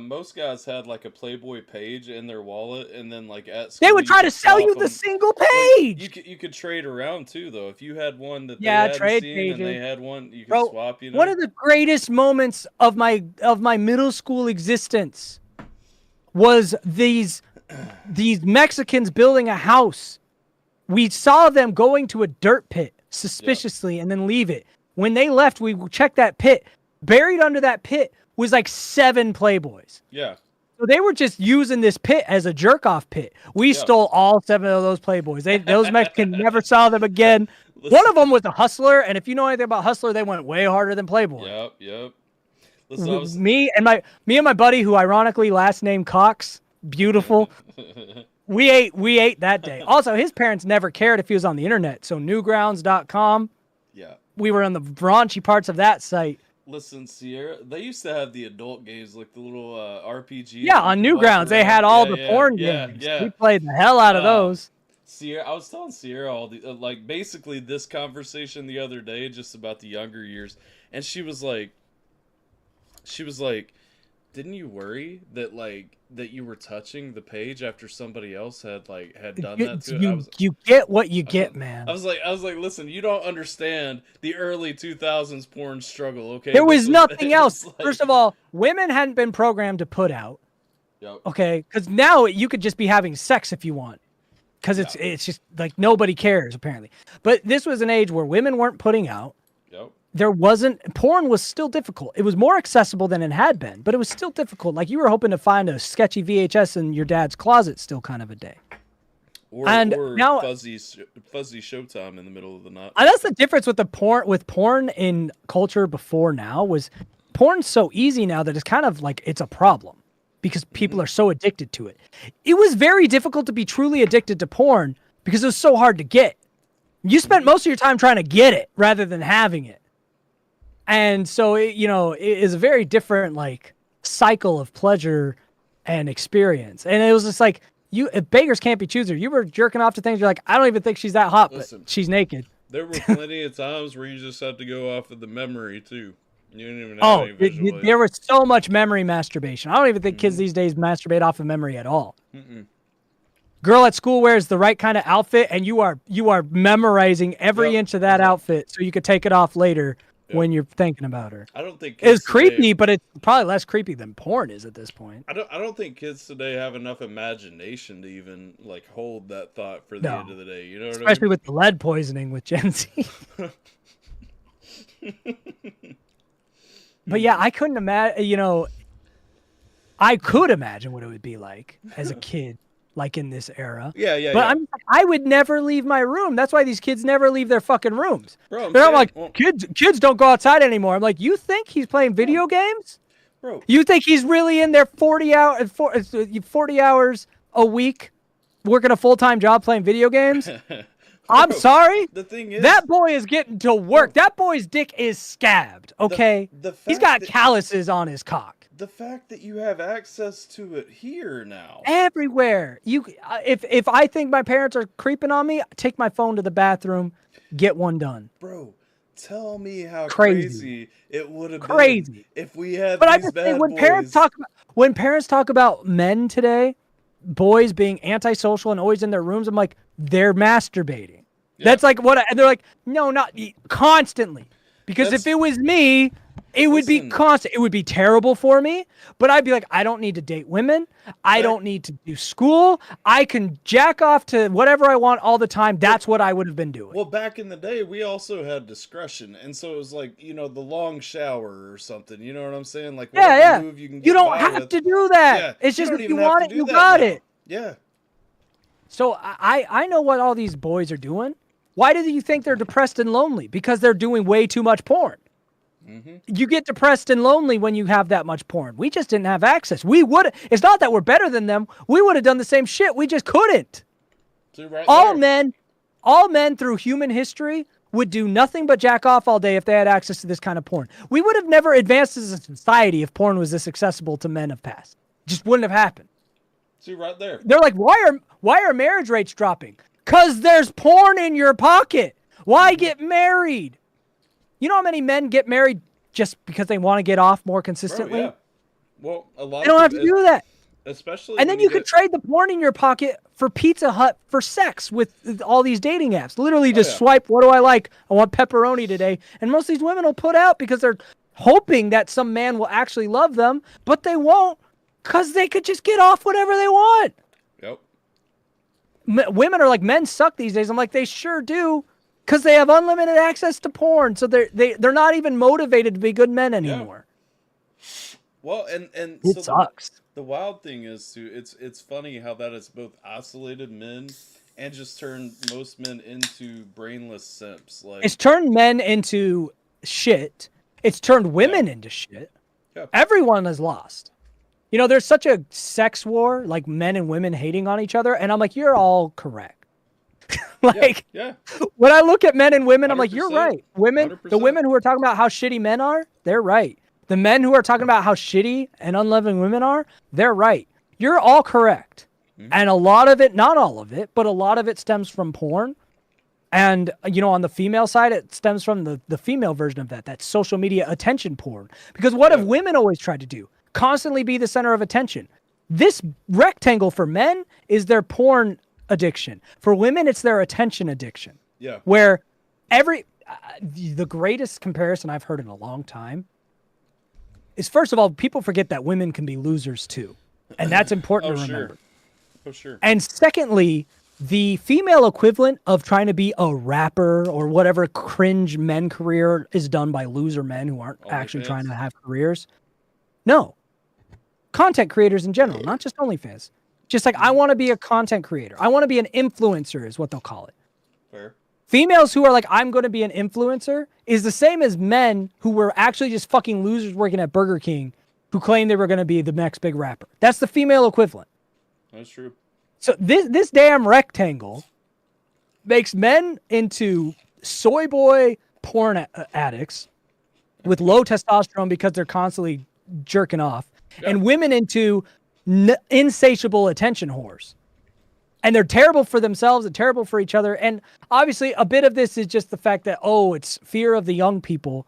most guys had like a Playboy page in their wallet, and then at school, they would try to sell you the single page. You could trade around too, though. If you had one that they hadn't seen pages. and they had one, you could swap. One of the greatest moments of my middle school existence was these Mexicans building a house. We saw them going to a dirt pit suspiciously and then leave it. When they left, we checked that pit. Buried under that pit was 7 Playboys. Yeah. So they were just using this pit as a jerk-off pit. We stole all 7 of those Playboys. Those Mexicans never saw them again. One of them was a Hustler, and if you know anything about Hustler, they went way harder than Playboy. Yep. Listen, me and my buddy, who ironically last name Cox, beautiful. we ate that day. Also, his parents never cared if he was on the internet. So newgrounds.com. Yeah. We were on the raunchy parts of that site. Listen, Sierra, they used to have the adult games, like the little RPG. Yeah, on Newgrounds, they had all the porn games. Yeah. We played the hell out of those. Sierra, I was telling Sierra all the basically this conversation the other day, just about the younger years, and she was like, didn't you worry that you were touching the page after somebody else had done that to it? You get what you get, man. I was like, listen, you don't understand the early 2000s porn struggle, okay? There was nothing else. First of all, women hadn't been programmed to put out. Yep. Okay, because now you could just be having sex if you want, because it's just nobody cares apparently. But this was an age where women weren't putting out. Yep. Porn was still difficult. It was more accessible than it had been, but it was still difficult. You were hoping to find a sketchy VHS in your dad's closet still kind of a day. Or now, fuzzy Showtime in the middle of the night. And that's the difference with porn in culture before now, was porn's so easy now that it's kind of it's a problem because people are so addicted to it. It was very difficult to be truly addicted to porn because it was so hard to get. You spent most of your time trying to get it rather than having it. And so, it is a very different like cycle of pleasure and experience. And it was just like, if beggars can't be choosers, you were jerking off to things. You're like, I don't even think she's that hot, but she's naked. There were plenty of times where you just have to go off of the memory too. You didn't even have any visual. There was so much memory masturbation. I don't even think kids these days masturbate off of memory at all. Girl at school wears the right kind of outfit, and you are memorizing every inch of that outfit so you could take it off later when you're thinking about her. I don't think kids it's creepy, but it's probably less creepy than porn is at this point. I don't think kids today have enough imagination to even like hold that thought for the end of the day. You know what I mean? Especially with the lead poisoning with Gen Z. But yeah, I couldn't imagine, I could imagine what it would be like as a kid, like in this era. Yeah. But I would never leave my room. That's why these kids never leave their fucking rooms. Bro, I'm like, kids don't go outside anymore. I'm like, you think he's playing video games? Bro. You think he's really in there 40 hours a week working a full-time job playing video games? I'm sorry. The thing is, that boy is getting to work. That boy's dick is scabbed, okay? He's got calluses on his cock. The fact that you have access to it here now. Everywhere. If I think my parents are creeping on me, take my phone to the bathroom, get one done. Bro, tell me how crazy it would have been if we had but these I just bad think boys. When parents talk about men today, boys being antisocial and always in their rooms, I'm like, they're masturbating. Yeah. That's like and they're like, no, not constantly. Because if it was me, it would be constant. It would be terrible for me, but I'd be like, I don't need to date women. I don't need to do school. I can jack off to whatever I want all the time. That's what I would have been doing. Well, back in the day, we also had discretion. And so it was like, the long shower or something. You know what I'm saying? Like, move you can get you don't by have with. to do that. Yeah, it's just don't if even you have want to it, you do that got now. it. Yeah. So I know what all these boys are doing. Why do you think they're depressed and lonely? Because they're doing way too much porn. You get depressed and lonely when you have that much porn. We just didn't have access. It's not that we're better than them. We would have done the same shit. We just couldn't. See, right all there. men through human history would do nothing but jack off all day if they had access to this kind of porn. We would have never advanced as a society if porn was this accessible to men of past. Just wouldn't have happened. See, right there. They're like, why are marriage rates dropping? 'Cause there's porn in your pocket. Why get married? You know how many men get married just because they want to get off more consistently? Bro, yeah. Well, a lot. They don't have to do that. Especially, and then you could trade the porn in your pocket for Pizza Hut for sex with all these dating apps. Literally, just swipe. What do I like? I want pepperoni today. And most of these women will put out because they're hoping that some man will actually love them, but they won't because they could just get off whatever they want. Yep. Women are like, men suck these days. I'm like, they sure do. Because they have unlimited access to porn, so they're not even motivated to be good men anymore. Yeah. Well, and it sucks. The wild thing is too, it's funny how that has both isolated men and just turned most men into brainless simps. Like, it's turned men into shit. It's turned women into shit. Yeah. Everyone has lost. There's such a sex war, like men and women hating on each other, and I'm like, you're all correct. When I look at men and women, I'm like, you're right. Women, the women who are talking about how shitty men are, they're right. The men who are talking about how shitty and unloving women are, they're right. You're all correct. And a lot of it, not all of it, but a lot of it stems from porn. And, on the female side, it stems from the female version of that social media attention porn. Because what have women always tried to do? Constantly be the center of attention. This rectangle for men is their porn addiction. For women, it's their attention addiction. Yeah. Where the greatest comparison I've heard in a long time is, first of all, people forget that women can be losers too. And that's important to remember. Oh, sure. And secondly, the female equivalent of trying to be a rapper or whatever cringe men career is done by loser men who aren't actually trying to have careers. No. Content creators in general, not just OnlyFans. Just like, I want to be a content creator. I want to be an influencer is what they'll call it. Fair. Females who are like, I'm going to be an influencer is the same as men who were actually just fucking losers working at Burger King who claimed they were going to be the next big rapper. That's the female equivalent. That's true. So this damn rectangle makes men into soy boy porn addicts with low testosterone because they're constantly jerking off, and women into insatiable attention whores. And they're terrible for themselves and terrible for each other. And obviously a bit of this is just the fact that, it's fear of the young people.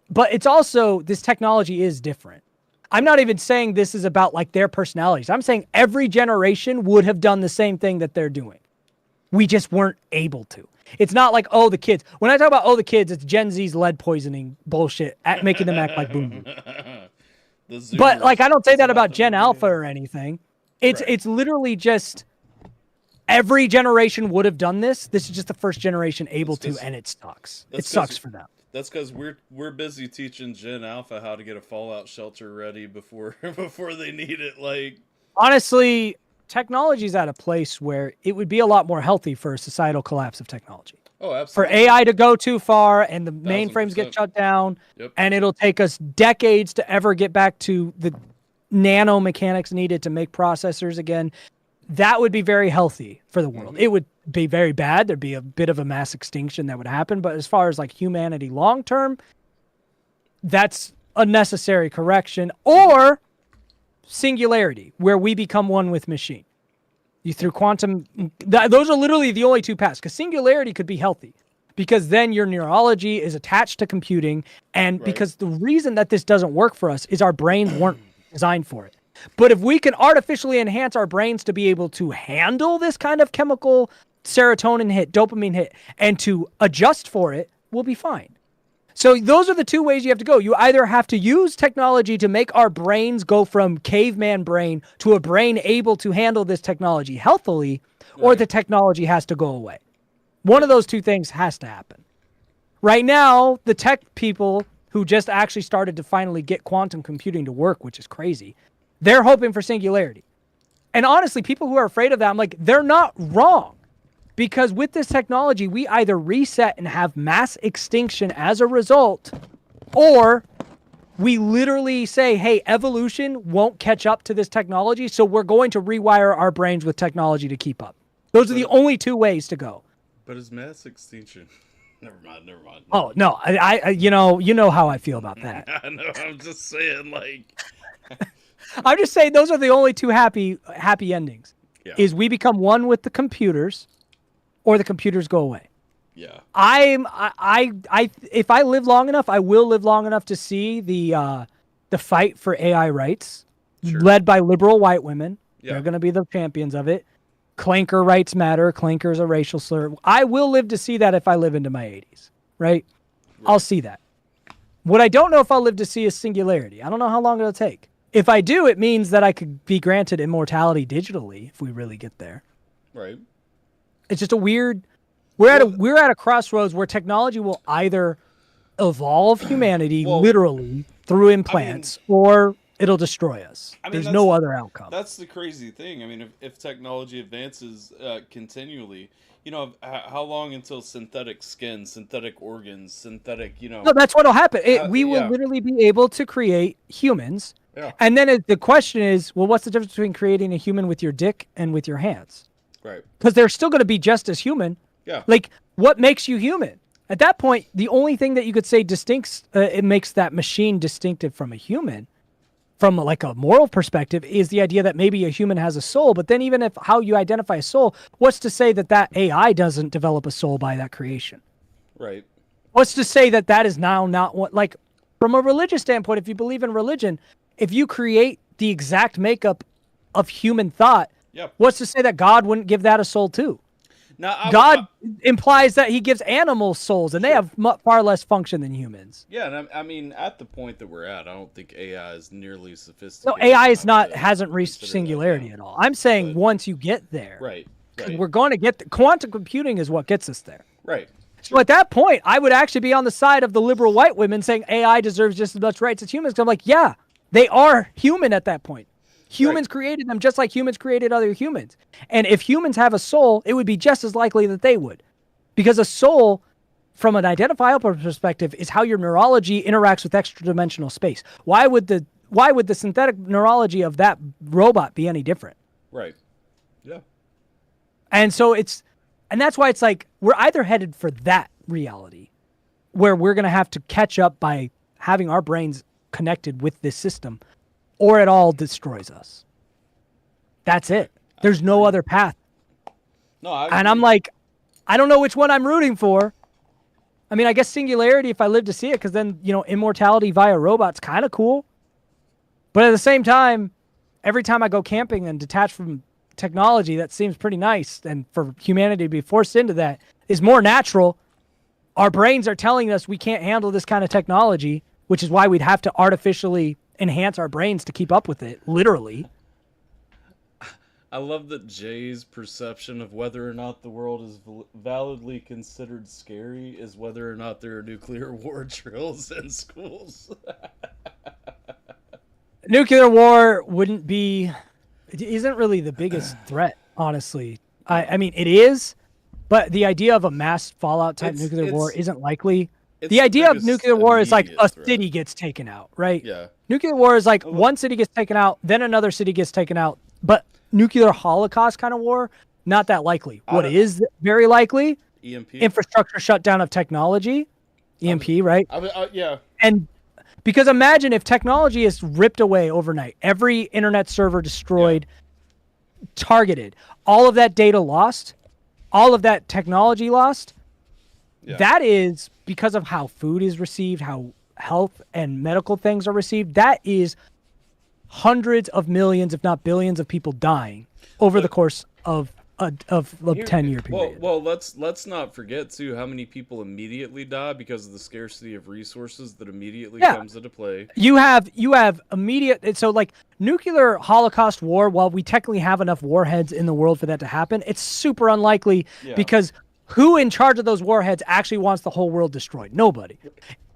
But it's also, this technology is different. I'm not even saying this is about like their personalities. I'm saying every generation would have done the same thing that they're doing. We just weren't able to. It's not like, the kids. When I talk about, the kids, it's Gen Z's lead poisoning bullshit at making them act like boom. But like, I don't say that about Gen Alpha or anything. It's literally just... Every generation would have done this. This is just the first generation able to, and it sucks. It sucks for them. That's because we're busy teaching Gen Alpha how to get a fallout shelter ready before they need it. Like, honestly, Technology's at a place where it would be a lot more healthy for a societal collapse of technology. Oh, absolutely. For AI to go too far and the mainframes get shut down, and it'll take us decades to ever get back to the nanomechanics needed to make processors again. That would be very healthy for the world. It would be very bad. There'd be a bit of a mass extinction that would happen. But as far as like humanity long term, that's a necessary correction. Or singularity, where we become one with machine. Through quantum, those are literally the only two paths. Because singularity could be healthy. Because then your neurology is attached to computing. And because the reason that this doesn't work for us is our brains weren't designed for it. But if we can artificially enhance our brains to be able to handle this kind of chemical serotonin hit, dopamine hit, and to adjust for it, we'll be fine. So those are the two ways you have to go. You either have to use technology to make our brains go from caveman brain to a brain able to handle this technology healthily, or the technology has to go away. One of those two things has to happen. Right now, the tech people who just actually started to finally get quantum computing to work, which is crazy, they're hoping for singularity. And honestly, people who are afraid of that, I'm like, they're not wrong. Because with this technology, we either reset and have mass extinction as a result, or we literally say, hey, evolution won't catch up to this technology, so we're going to rewire our brains with technology to keep up. Those are the only two ways to go. But is mass extinction... Never mind. Oh, no. I you know how I feel about that. I know. I'm just saying, like... I'm just saying those are the only two happy endings. Yeah. Is we become one with the computers, or the computers go away. Yeah. If I live long enough, I will live long enough to see the fight for AI rights, led by liberal white women. Yeah. They're going to be the champions of it. Clanker rights matter. Clanker is a racial slur. I will live to see that if I live into my 80s, right? I'll see that. What I don't know if I'll live to see is singularity. I don't know how long it'll take. If I do, it means that I could be granted immortality digitally if we really get there. Right. It's just a weird... We're at a crossroads where technology will either evolve humanity literally through implants, or it'll destroy us. There's no other outcome. That's the crazy thing. I mean, if technology advances continually, how long until synthetic skin, synthetic organs, synthetic, No, that's what'll happen. We will literally be able to create humans. Yeah. And then the question is, well, what's the difference between creating a human with your dick and with your hands? Right. Because they're still going to be just as human. Yeah. Like, what makes you human? At that point, the only thing that you could say it makes that machine distinctive from a human, from like a moral perspective, is the idea that maybe a human has a soul. But then even if how you identify a soul, what's to say that AI doesn't develop a soul by that creation? Right. What's to say that is now not what, like, from a religious standpoint, if you believe in religion, if you create the exact makeup of human thought, what's to say that God wouldn't give that a soul too? Now, God implies that he gives animals souls, and they have far less function than humans. Yeah, and I mean, at the point that we're at, I don't think AI is nearly sophisticated. No, AI hasn't reached singularity at all. I'm saying once you get there, right. We're going to get quantum computing is what gets us there. Right. So at that point, I would actually be on the side of the liberal white women saying AI deserves just as much rights as humans. Because I'm like, yeah, they are human at that point. Humans created them just like humans created other humans. And if humans have a soul, it would be just as likely that they would. Because a soul, from an identifiable perspective, is how your neurology interacts with extra-dimensional space. Why would the synthetic neurology of that robot be any different? Right. Yeah. And so that's why it's like, we're either headed for that reality, where we're going to have to catch up by having our brains connected with this system, or it all destroys us. That's it. There's no other path. No, and I'm like, I don't know which one I'm rooting for. I mean, I guess singularity if I live to see it, because then, immortality via robots kind of cool. But at the same time, every time I go camping and detach from technology, that seems pretty nice. And for humanity to be forced into that is more natural. Our brains are telling us we can't handle this kind of technology, which is why we'd have to artificially enhance our brains to keep up with it, literally. I love that Jay's perception of whether or not the world is validly considered scary is whether or not there are nuclear war drills in schools. Nuclear war isn't really the biggest threat, honestly. I mean, it is, but the idea of a mass fallout type nuclear war isn't likely. The idea of nuclear war is like a city gets taken out, right? Yeah. Nuclear war is like one city gets taken out, then another city gets taken out. But nuclear holocaust kind of war, not that likely. What is very likely? EMP. Infrastructure shutdown of technology. EMP, right? Yeah. And because imagine if technology is ripped away overnight, every internet server destroyed, targeted, all of that data lost, all of that technology lost. Yeah. That is because of how food is received, how health and medical things are received. That is hundreds of millions, if not billions, of people dying over the course of a 10-year period. Well, let's not forget too how many people immediately die because of the scarcity of resources that immediately comes into play. You have immediate. So like nuclear holocaust war, while we technically have enough warheads in the world for that to happen, it's super unlikely because who in charge of those warheads actually wants the whole world destroyed? Nobody.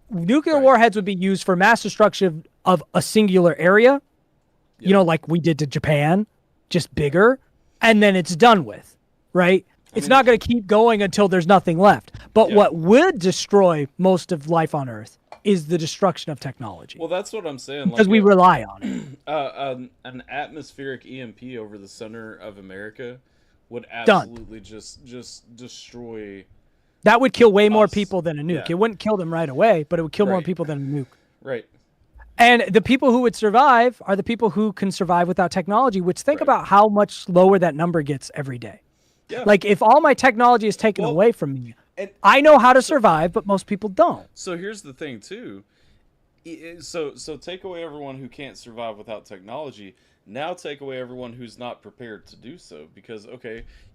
Nuclear warheads would be used for mass destruction of a singular area. Like we did to Japan, just bigger, and then it's done with, right? It's not going to keep going until there's nothing left. But what would destroy most of life on Earth is the destruction of technology. Well, that's what I'm saying. Because we rely on it. An atmospheric EMP over the center of America would absolutely just destroy. That would kill way more people than a nuke. It wouldn't kill them right away, but it would kill more people than a nuke. Right. And the people who would survive are the people who can survive without technology, which think about how much lower that number gets every day. Yeah. Like if all my technology is taken away from me, I know how to survive, but most people don't. So here's the thing too. So take away everyone who can't survive without technology. Now take away everyone who's not prepared to do so, because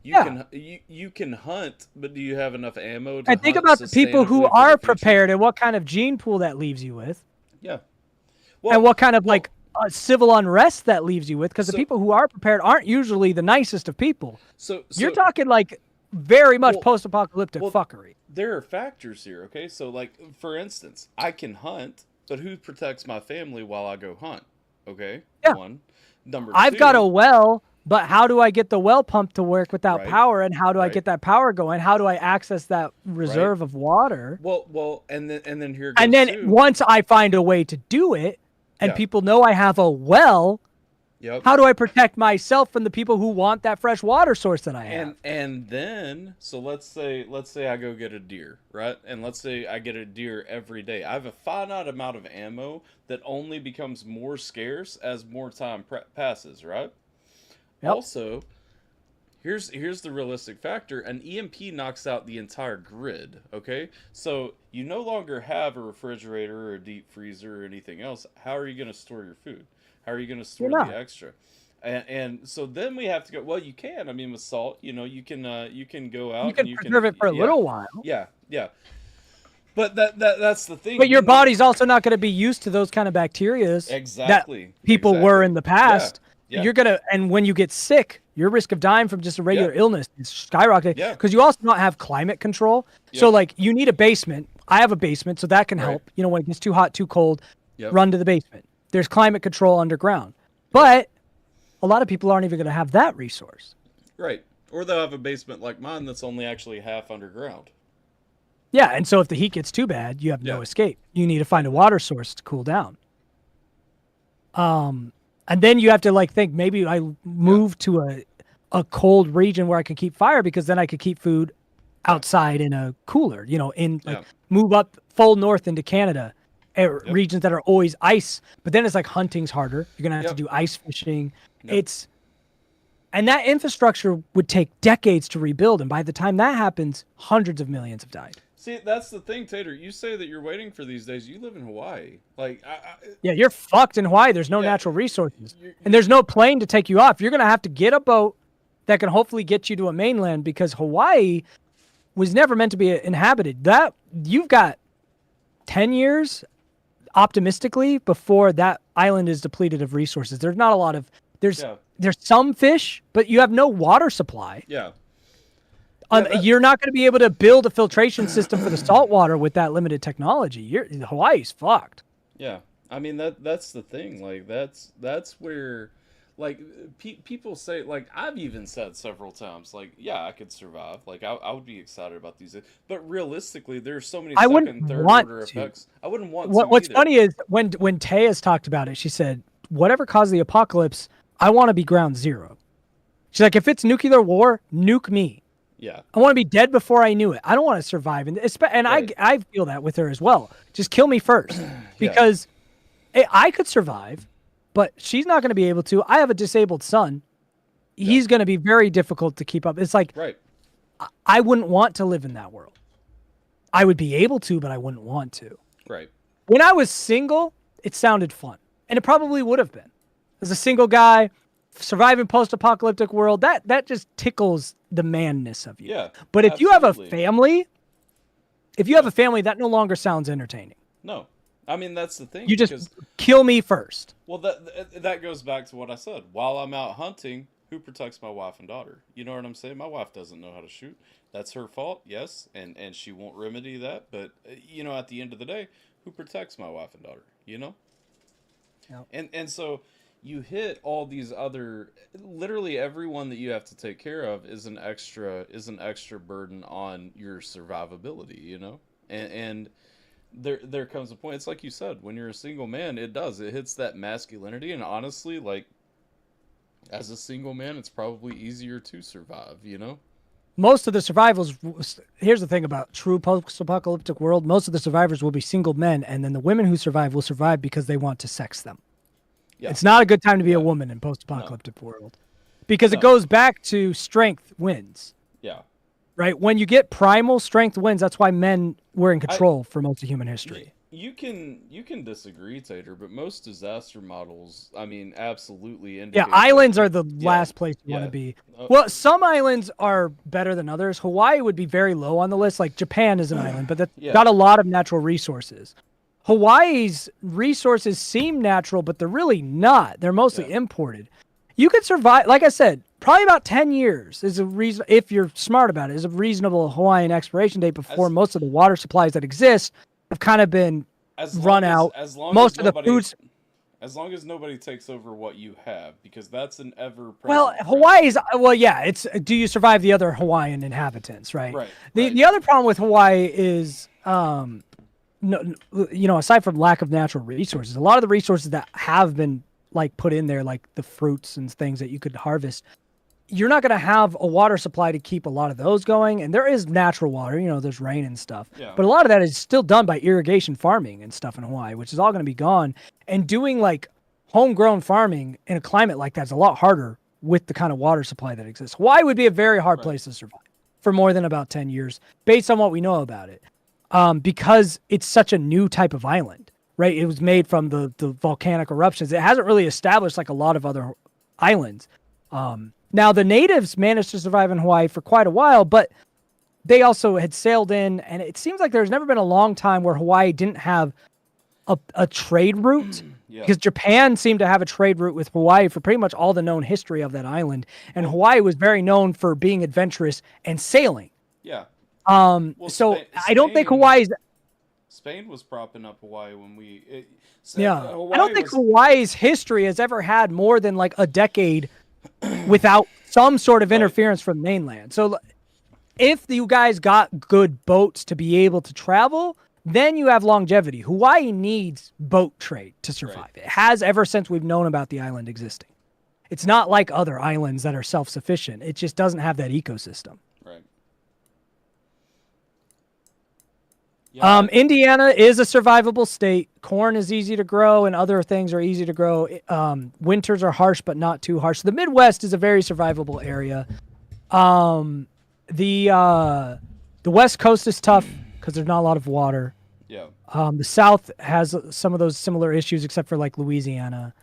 you can hunt, but do you have enough ammo to I think about the people who are prepared and what kind of gene pool that leaves you with. Yeah. And what kind of civil unrest that leaves you with, because the people who are prepared aren't usually the nicest of people. So you're talking like very much post-apocalyptic fuckery. There are factors here, okay? So like for instance, I can hunt, but who protects my family while I go hunt? Okay? Yeah. One. Number two. I've got a well, but how do I get the well pump to work without power, and how do I get that power going? How do I access that reserve of water? Well, and then here goes and then once I find a way to do it, and people know I have a well, how do I protect myself from the people who want that fresh water source that I have? And then, so let's say I go get a deer, right? And let's say I get a deer every day. I have a finite amount of ammo that only becomes more scarce as more time passes, right? Yep. Also, here's the realistic factor. An EMP knocks out the entire grid, okay? So you no longer have a refrigerator or a deep freezer or anything else. How are you going to store your food? How are you going to store the extra? And so then we have to go, well, you can. I mean, with salt, you can go out. You can preserve it for a little while. Yeah. But that's the thing. But your body's also not going to be used to those kind of bacteria that people were in the past. Yeah. You're going to, and when you get sick, your risk of dying from just a regular illness is skyrocketing because you also don't have climate control. So like you need a basement. I have a basement, so that can help. When it gets too hot, too cold, run to the basement. There's climate control underground. But a lot of people aren't even going to have that resource. Right. Or they'll have a basement like mine that's only actually half underground. Yeah, and so if the heat gets too bad, you have no escape. You need to find a water source to cool down. And then you have to think maybe I move to a cold region where I can keep fire, because then I could keep food outside in a cooler, move up full north into Canada regions that are always ice. But then it's like hunting's harder. You're gonna have to do ice fishing. And that infrastructure would take decades to rebuild, and by the time that happens, hundreds of millions have died. See, that's the thing, Tater. You say that you're waiting for these days. You live in Hawaii. Like, yeah, you're fucked in Hawaii. There's no natural resources, and there's no plane to take you off. You're gonna have to get a boat that can hopefully get you to a mainland, because Hawaii was never meant to be inhabited. That you've got 10 years, optimistically, before that island is depleted of resources. There's not a lot of there's some fish, but you have no water supply. You're not going to be able to build a filtration system for the salt water with that limited technology. Hawaii's fucked. Yeah, I mean that's the thing. Like that's where, like, people say, like, I've even said several times, like, yeah, I could survive. Like, I would be excited about these, but realistically, there's so many second, third order effects. I wouldn't want to. What's funny is when Taya's talked about it, she said, "Whatever caused the apocalypse, I want to be ground zero." She's like, if it's nuclear war, nuke me. Yeah. I want to be dead before I knew it. I don't want to survive. And I feel that with her as well. Just kill me first. Because I could survive, but she's not going to be able to. I have a disabled son. He's going to be very difficult to keep up. It's like, I wouldn't want to live in that world. I would be able to, but I wouldn't want to. Right. When I was single, it sounded fun. And it probably would have been. As a single guy, surviving post-apocalyptic world, that just tickles the manness of you. Yeah. But if you have a family, that no longer sounds entertaining. No. I mean, that's the thing. You just kill me first. Well, that goes back to what I said. While I'm out hunting, who protects my wife and daughter? You know what I'm saying? My wife doesn't know how to shoot. That's her fault, yes, and she won't remedy that. But, you know, at the end of the day, who protects my wife and daughter? You know? Yep. And so you hit all these other, literally everyone that you have to take care of is an extra burden on your survivability, you know? And there comes a point, it's like you said, when you're a single man, it hits that masculinity, and honestly, like, as a single man, it's probably easier to survive, you know? Most of the survivals, here's the thing about true post-apocalyptic world, most of the survivors will be single men, and then the women who survive will survive because they want to sex them. Yeah. It's not a good time to be a woman in post-apocalyptic world, because it goes back to strength wins. Yeah. Right? When you get primal, strength wins. That's why men were in control for most of human history. You can disagree, Tater, but most disaster models, I mean, absolutely indicate. Yeah, islands are the last place you want to be. Well, some islands are better than others. Hawaii would be very low on the list. Like Japan is an island, but that's got a lot of natural resources. Hawaii's resources seem natural, but they're really not. They're mostly imported. You could survive, like I said, probably about 10 years is a reason, if you're smart about it, is a reasonable Hawaiian expiration date before most of the water supplies that exist have kind of been run out. Most of the foods. As long as nobody takes over what you have, because that's an ever-present. Well, Hawaii's, it's, do you survive the other Hawaiian inhabitants, right? Right. The other problem with Hawaii is, no, you know, aside from lack of natural resources, a lot of the resources that have been like put in there, like the fruits and things that you could harvest, you're not going to have a water supply to keep a lot of those going. And there is natural water, you know, there's rain and stuff. Yeah. But a lot of that is still done by irrigation farming and stuff in Hawaii, which is all going to be gone. And doing like homegrown farming in a climate like that is a lot harder with the kind of water supply that exists. Hawaii would be a very hard place to survive for more than about 10 years, based on what we know about it. Because it's such a new type of island, right? It was made from the volcanic eruptions. It hasn't really established like a lot of other islands. Now, the natives managed to survive in Hawaii for quite a while, but they also had sailed in, and it seems like there's never been a long time where Hawaii didn't have a trade route, because Japan seemed to have a trade route with Hawaii for pretty much all the known history of that island, and Hawaii was very known for being adventurous and sailing. Yeah. Well, so I don't think Hawaii's... Spain was propping up Hawaii when we... I don't think Hawaii's history has ever had more than like a decade without some sort of interference from mainland. So if you guys got good boats to be able to travel, then you have longevity. Hawaii needs boat trade to survive. It has ever since we've known about the island existing. It's not like other islands that are self-sufficient. It just doesn't have that ecosystem. Right. Yeah. Indiana is a survivable state. Corn is easy to grow, and other things are easy to grow. Winters are harsh, but not too harsh. The Midwest is a very survivable area. The West Coast is tough because there's not a lot of water. Yeah. The South has some of those similar issues, except for like Louisiana.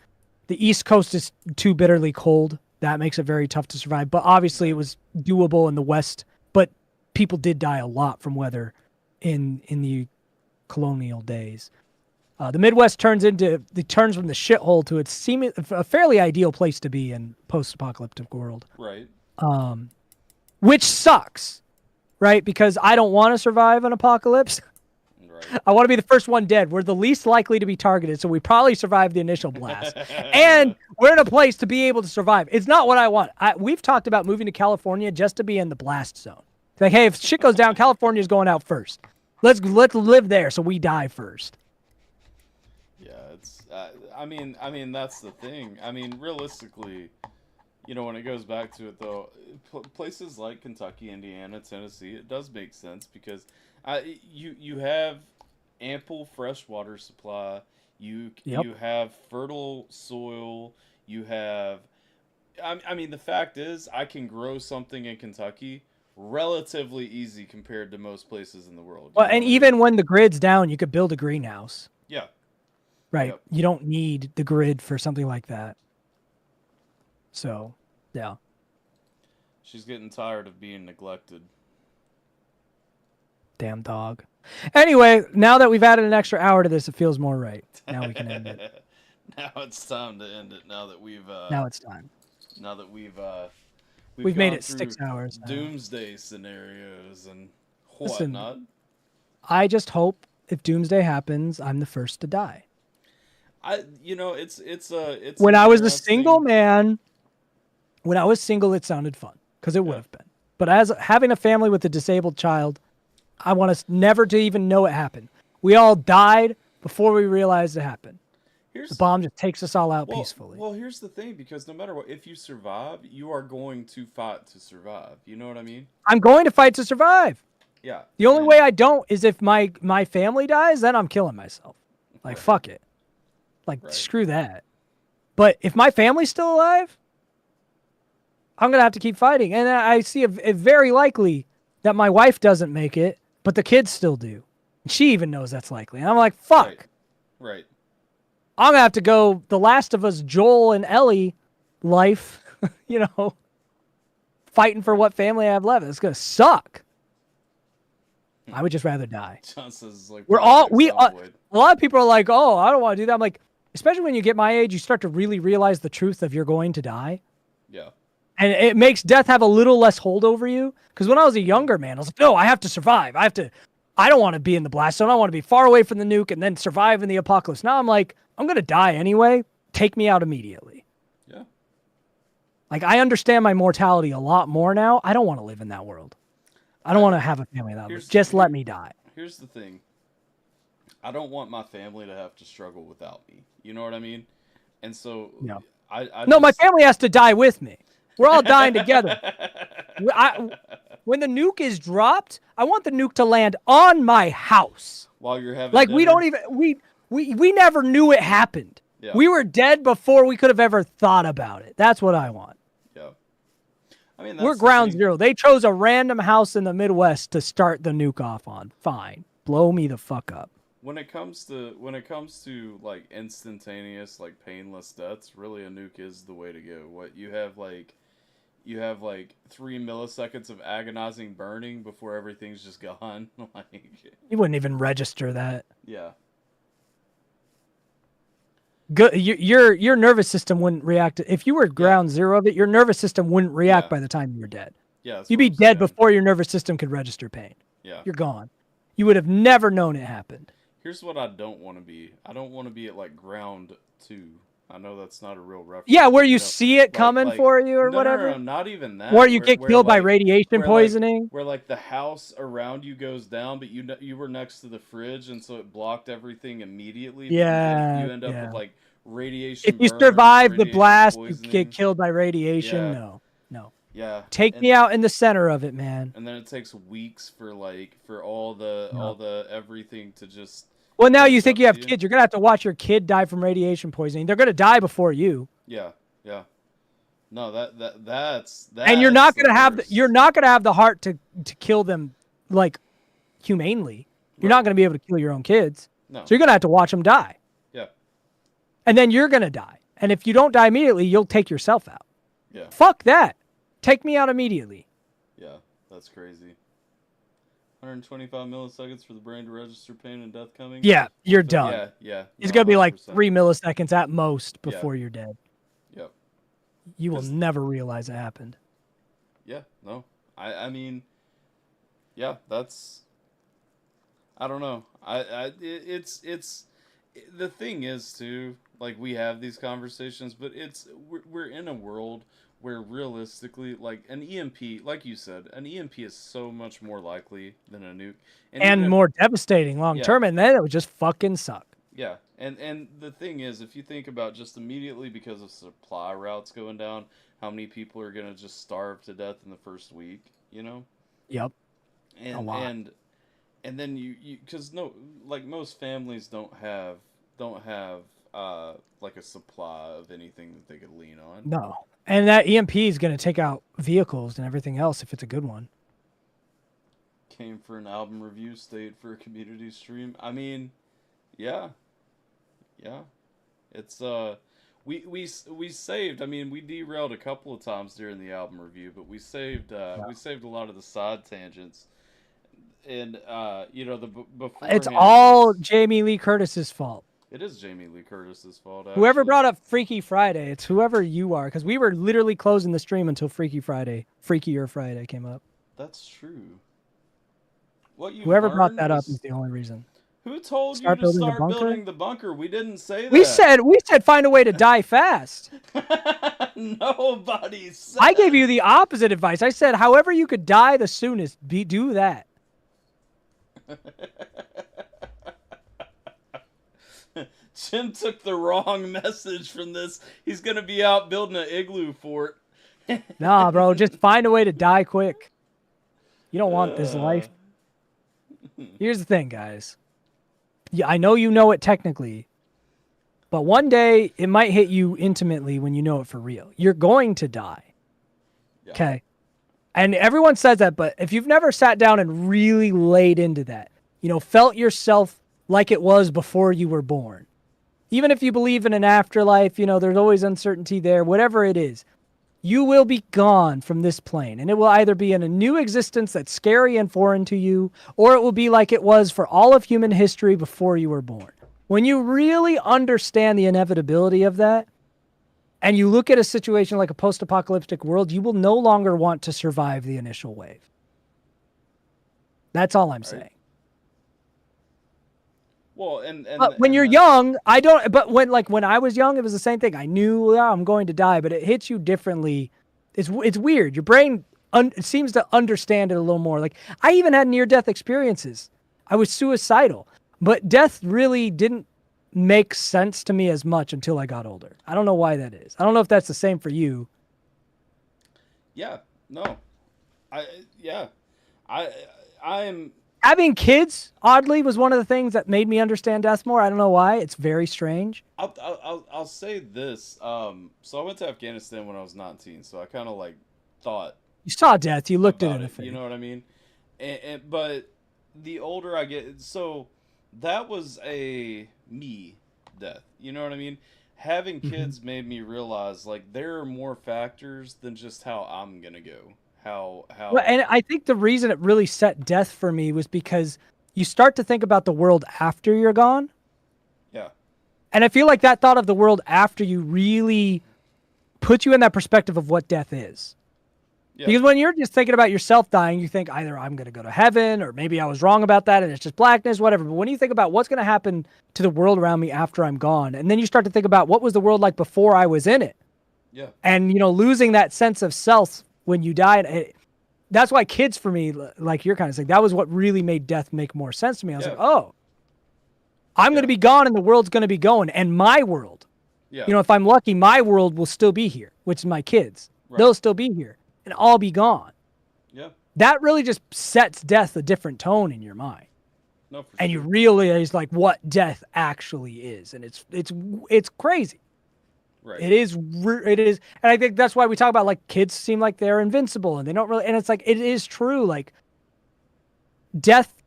The East Coast is too bitterly cold. That makes it very tough to survive. But obviously, it was doable in the West. But people did die a lot from weather in the colonial days. The Midwest turns from the shithole to its a fairly ideal place to be in post-apocalyptic world. Right. Which sucks, right? Because I don't want to survive an apocalypse. Right. I want to be the first one dead. We're the least likely to be targeted, so we probably survived the initial blast. And we're in a place to be able to survive. It's not what I want. We've talked about moving to California just to be in the blast zone. Like, hey, if shit goes down, California's going out first. Let's live there so we die first. Yeah, it's. I mean, that's the thing. I mean, realistically, you know, when it goes back to it, though, places like Kentucky, Indiana, Tennessee, it does make sense because you have ample fresh water supply. You have fertile soil. You have. I mean, the fact is, I can grow something in Kentucky relatively easy compared to most places in the world. Well, and even when the grid's down, you could build a greenhouse. Yeah. Right. Yep. You don't need the grid for something like that. So, yeah. She's getting tired of being neglected. Damn dog. Anyway, now that we've added an extra hour to this, it feels more right. Now we can end it. Now it's time to end it. Now that we've now it's time. Now that we've made gone it 6 through hours now. Doomsday scenarios and Listen, whatnot. I just hope if doomsday happens, I'm the first to die. It's when I was a interesting. single man, when I was single, it sounded fun because it would have been. But as having a family with a disabled child, I want us never to even know it happened. We all died before we realized it happened. The bomb just takes us all out peacefully. Well, here's the thing, because no matter what, if you survive, you are going to fight to survive. You know what I mean? I'm going to fight to survive. Yeah. The only way I don't is if my family dies, then I'm killing myself. Like, fuck it. Like, screw that. But if my family's still alive, I'm going to have to keep fighting. And I see it very likely that my wife doesn't make it, but the kids still do. And she even knows that's likely. And I'm like, fuck. Right. I'm going to have to go The Last of Us, Joel and Ellie life, fighting for what family I have left. It's going to suck. I would just rather die. John says, like, a lot of people are like, oh, I don't want to do that. I'm like, especially when you get my age, you start to really realize the truth of you're going to die. Yeah. And it makes death have a little less hold over you. Because when I was a younger man, I was like, no, I have to survive. I don't want to be in the blast zone. I want to be far away from the nuke and then survive in the apocalypse. Now I'm like, I'm going to die anyway. Take me out immediately. Yeah. Like, I understand my mortality a lot more now. I don't want to live in that world. I don't want to have a family that way. Just let me die. Here's the thing. I don't want my family to have to struggle without me. You know what I mean? And so my family has to die with me. We're all dying together. When the nuke is dropped, I want the nuke to land on my house. While you're having like dinner? we don't even we never knew it happened. Yeah. We were dead before we could have ever thought about it. That's what I want. Yeah. I mean, we're ground zero. They chose a random house in the Midwest to start the nuke off on. Fine. Blow me the fuck up. When it comes to like instantaneous, like painless deaths, really a nuke is the way to go. What you have like 3 milliseconds of agonizing burning before everything's just gone. Like, you wouldn't even register that. Yeah. Good. Your nervous system wouldn't react. If you were ground zero of it, your nervous system wouldn't react by the time you were dead. Yeah. You'd be dead before your nervous system could register pain. Yeah. You're gone. You would have never known it happened. Here's what I don't want to be. I don't want to be at like ground 2. I know that's not a real reference. Yeah, where you see it coming for you or whatever. No, not even that. Where you get killed by radiation poisoning. Where like the house around you goes down, but you were next to the fridge, and so it blocked everything immediately. Yeah. You end up with like radiation. If you survive the blast, you get killed by radiation. Yeah. No. Yeah. Take me out in the center of it, man. And then it takes weeks for all the everything to just. Well, now you catch think up you have to kids. You're gonna have to watch your kid die from radiation poisoning. They're gonna die before you. Yeah. No, that's And you're not gonna have worst. you're not gonna have the heart to kill them like humanely. You're not gonna be able to kill your own kids. No. So you're gonna have to watch them die. Yeah. And then you're gonna die. And if you don't die immediately, you'll take yourself out. Yeah. Fuck that. Take me out immediately. Yeah, that's crazy. 125 milliseconds for the brain to register pain and death coming. Yeah, you're done. Yeah. It's gonna be like 100%. 3 milliseconds at most before you're dead. Yep. You will never realize it happened. Yeah. No. I mean. Yeah. That's. I don't know. It's the thing is too, like, we have these conversations, but we're in a world where realistically, like, an EMP, like you said, an EMP is so much more likely than a nuke, And more devastating long term, and then it would just fucking suck. Yeah, and the thing is, if you think about just immediately because of supply routes going down, how many people are gonna just starve to death in the first week, you know? Yep. And a lot. and then you because most families don't have like a supply of anything that they could lean on. No. And that EMP is going to take out vehicles and everything else if it's a good one. Came for an album review, stayed for a community stream. I mean, yeah. It's we saved. I mean, we derailed a couple of times during the album review, but we saved a lot of the side tangents. And before It's all Jamie Lee Curtis's fault. It is Jamie Lee Curtis's fault. Actually. Whoever brought up Freaky Friday, it's whoever you are, because we were literally closing the stream until Freakier Friday came up. That's true. Whoever brought that up is the only reason. Who told you to start building the bunker? We didn't say that. We said find a way to die fast. Nobody said. I gave you the opposite advice. I said however you could die the soonest, do that. Jim took the wrong message from this. He's going to be out building an igloo fort. Nah, bro, just find a way to die quick. You don't want this life. Here's the thing, guys. Yeah, I know you know it technically, but one day it might hit you intimately when you know it for real. You're going to die. Yeah. Okay? And everyone says that, but if you've never sat down and really laid into that, felt yourself like it was before you were born, even if you believe in an afterlife, there's always uncertainty there, whatever it is, you will be gone from this plane. And it will either be in a new existence that's scary and foreign to you, or it will be like it was for all of human history before you were born. When you really understand the inevitability of that, and you look at a situation like a post-apocalyptic world, you will no longer want to survive the initial wave. That's all I'm saying. Well, but when you're young, I don't. But when I was young, it was the same thing. I knew I'm going to die, but it hits you differently. It's weird. Your brain seems to understand it a little more. Like I even had near-death experiences. I was suicidal, but death really didn't make sense to me as much until I got older. I don't know why that is. I don't know if that's the same for you. Yeah. No. I'm. Having kids, oddly, was one of the things that made me understand death more. I don't know why. It's very strange. I'll say this. So I went to Afghanistan when I was 19, so I kind of thought. You saw death. You looked at it. You know what I mean? But the older I get, so that was a me death. You know what I mean? Having kids made me realize there are more factors than just how I'm gonna go. How Well, and I think the reason it really set death for me was because you start to think about the world after you're gone. Yeah. And I feel like that thought of the world after you really put you in that perspective of what death is. Yeah. Because when you're just thinking about yourself dying, you think either I'm going to go to heaven or maybe I was wrong about that and it's just blackness, whatever. But when you think about what's going to happen to the world around me after I'm gone, and then you start to think about what was the world like before I was in it. Yeah. And, losing that sense of self when you died, that's why kids for me, like you're kind of saying, that was what really made death make more sense to me. I was like, oh, I'm going to be gone and the world's going to be going. And my world, if I'm lucky, my world will still be here, which is my kids. Right. They'll still be here. and all be gone. Yeah. That really just sets death a different tone in your mind. No, for and sure. you realize like what death actually is, and it's crazy. Right. It is, and I think that's why we talk about like kids seem like they're invincible, and they don't really. And it's like it is true. Like death,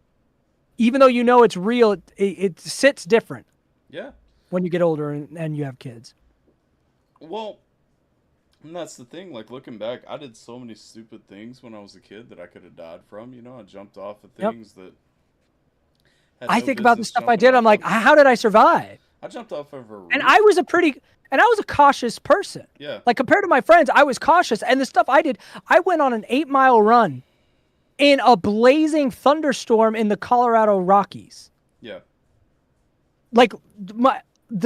even though you know it's real, it sits different. Yeah. When you get older and you have kids. Well, and that's the thing. Like looking back, I did so many stupid things when I was a kid that I could have died from. You know, I jumped off of things that. I think about the stuff I did. I'm like, how did I survive? I jumped off of a roof. And I was a cautious person. Yeah. Like compared to my friends, I was cautious. And the stuff I did, I went on an 8-mile run in a blazing thunderstorm in the Colorado Rockies. Yeah. Like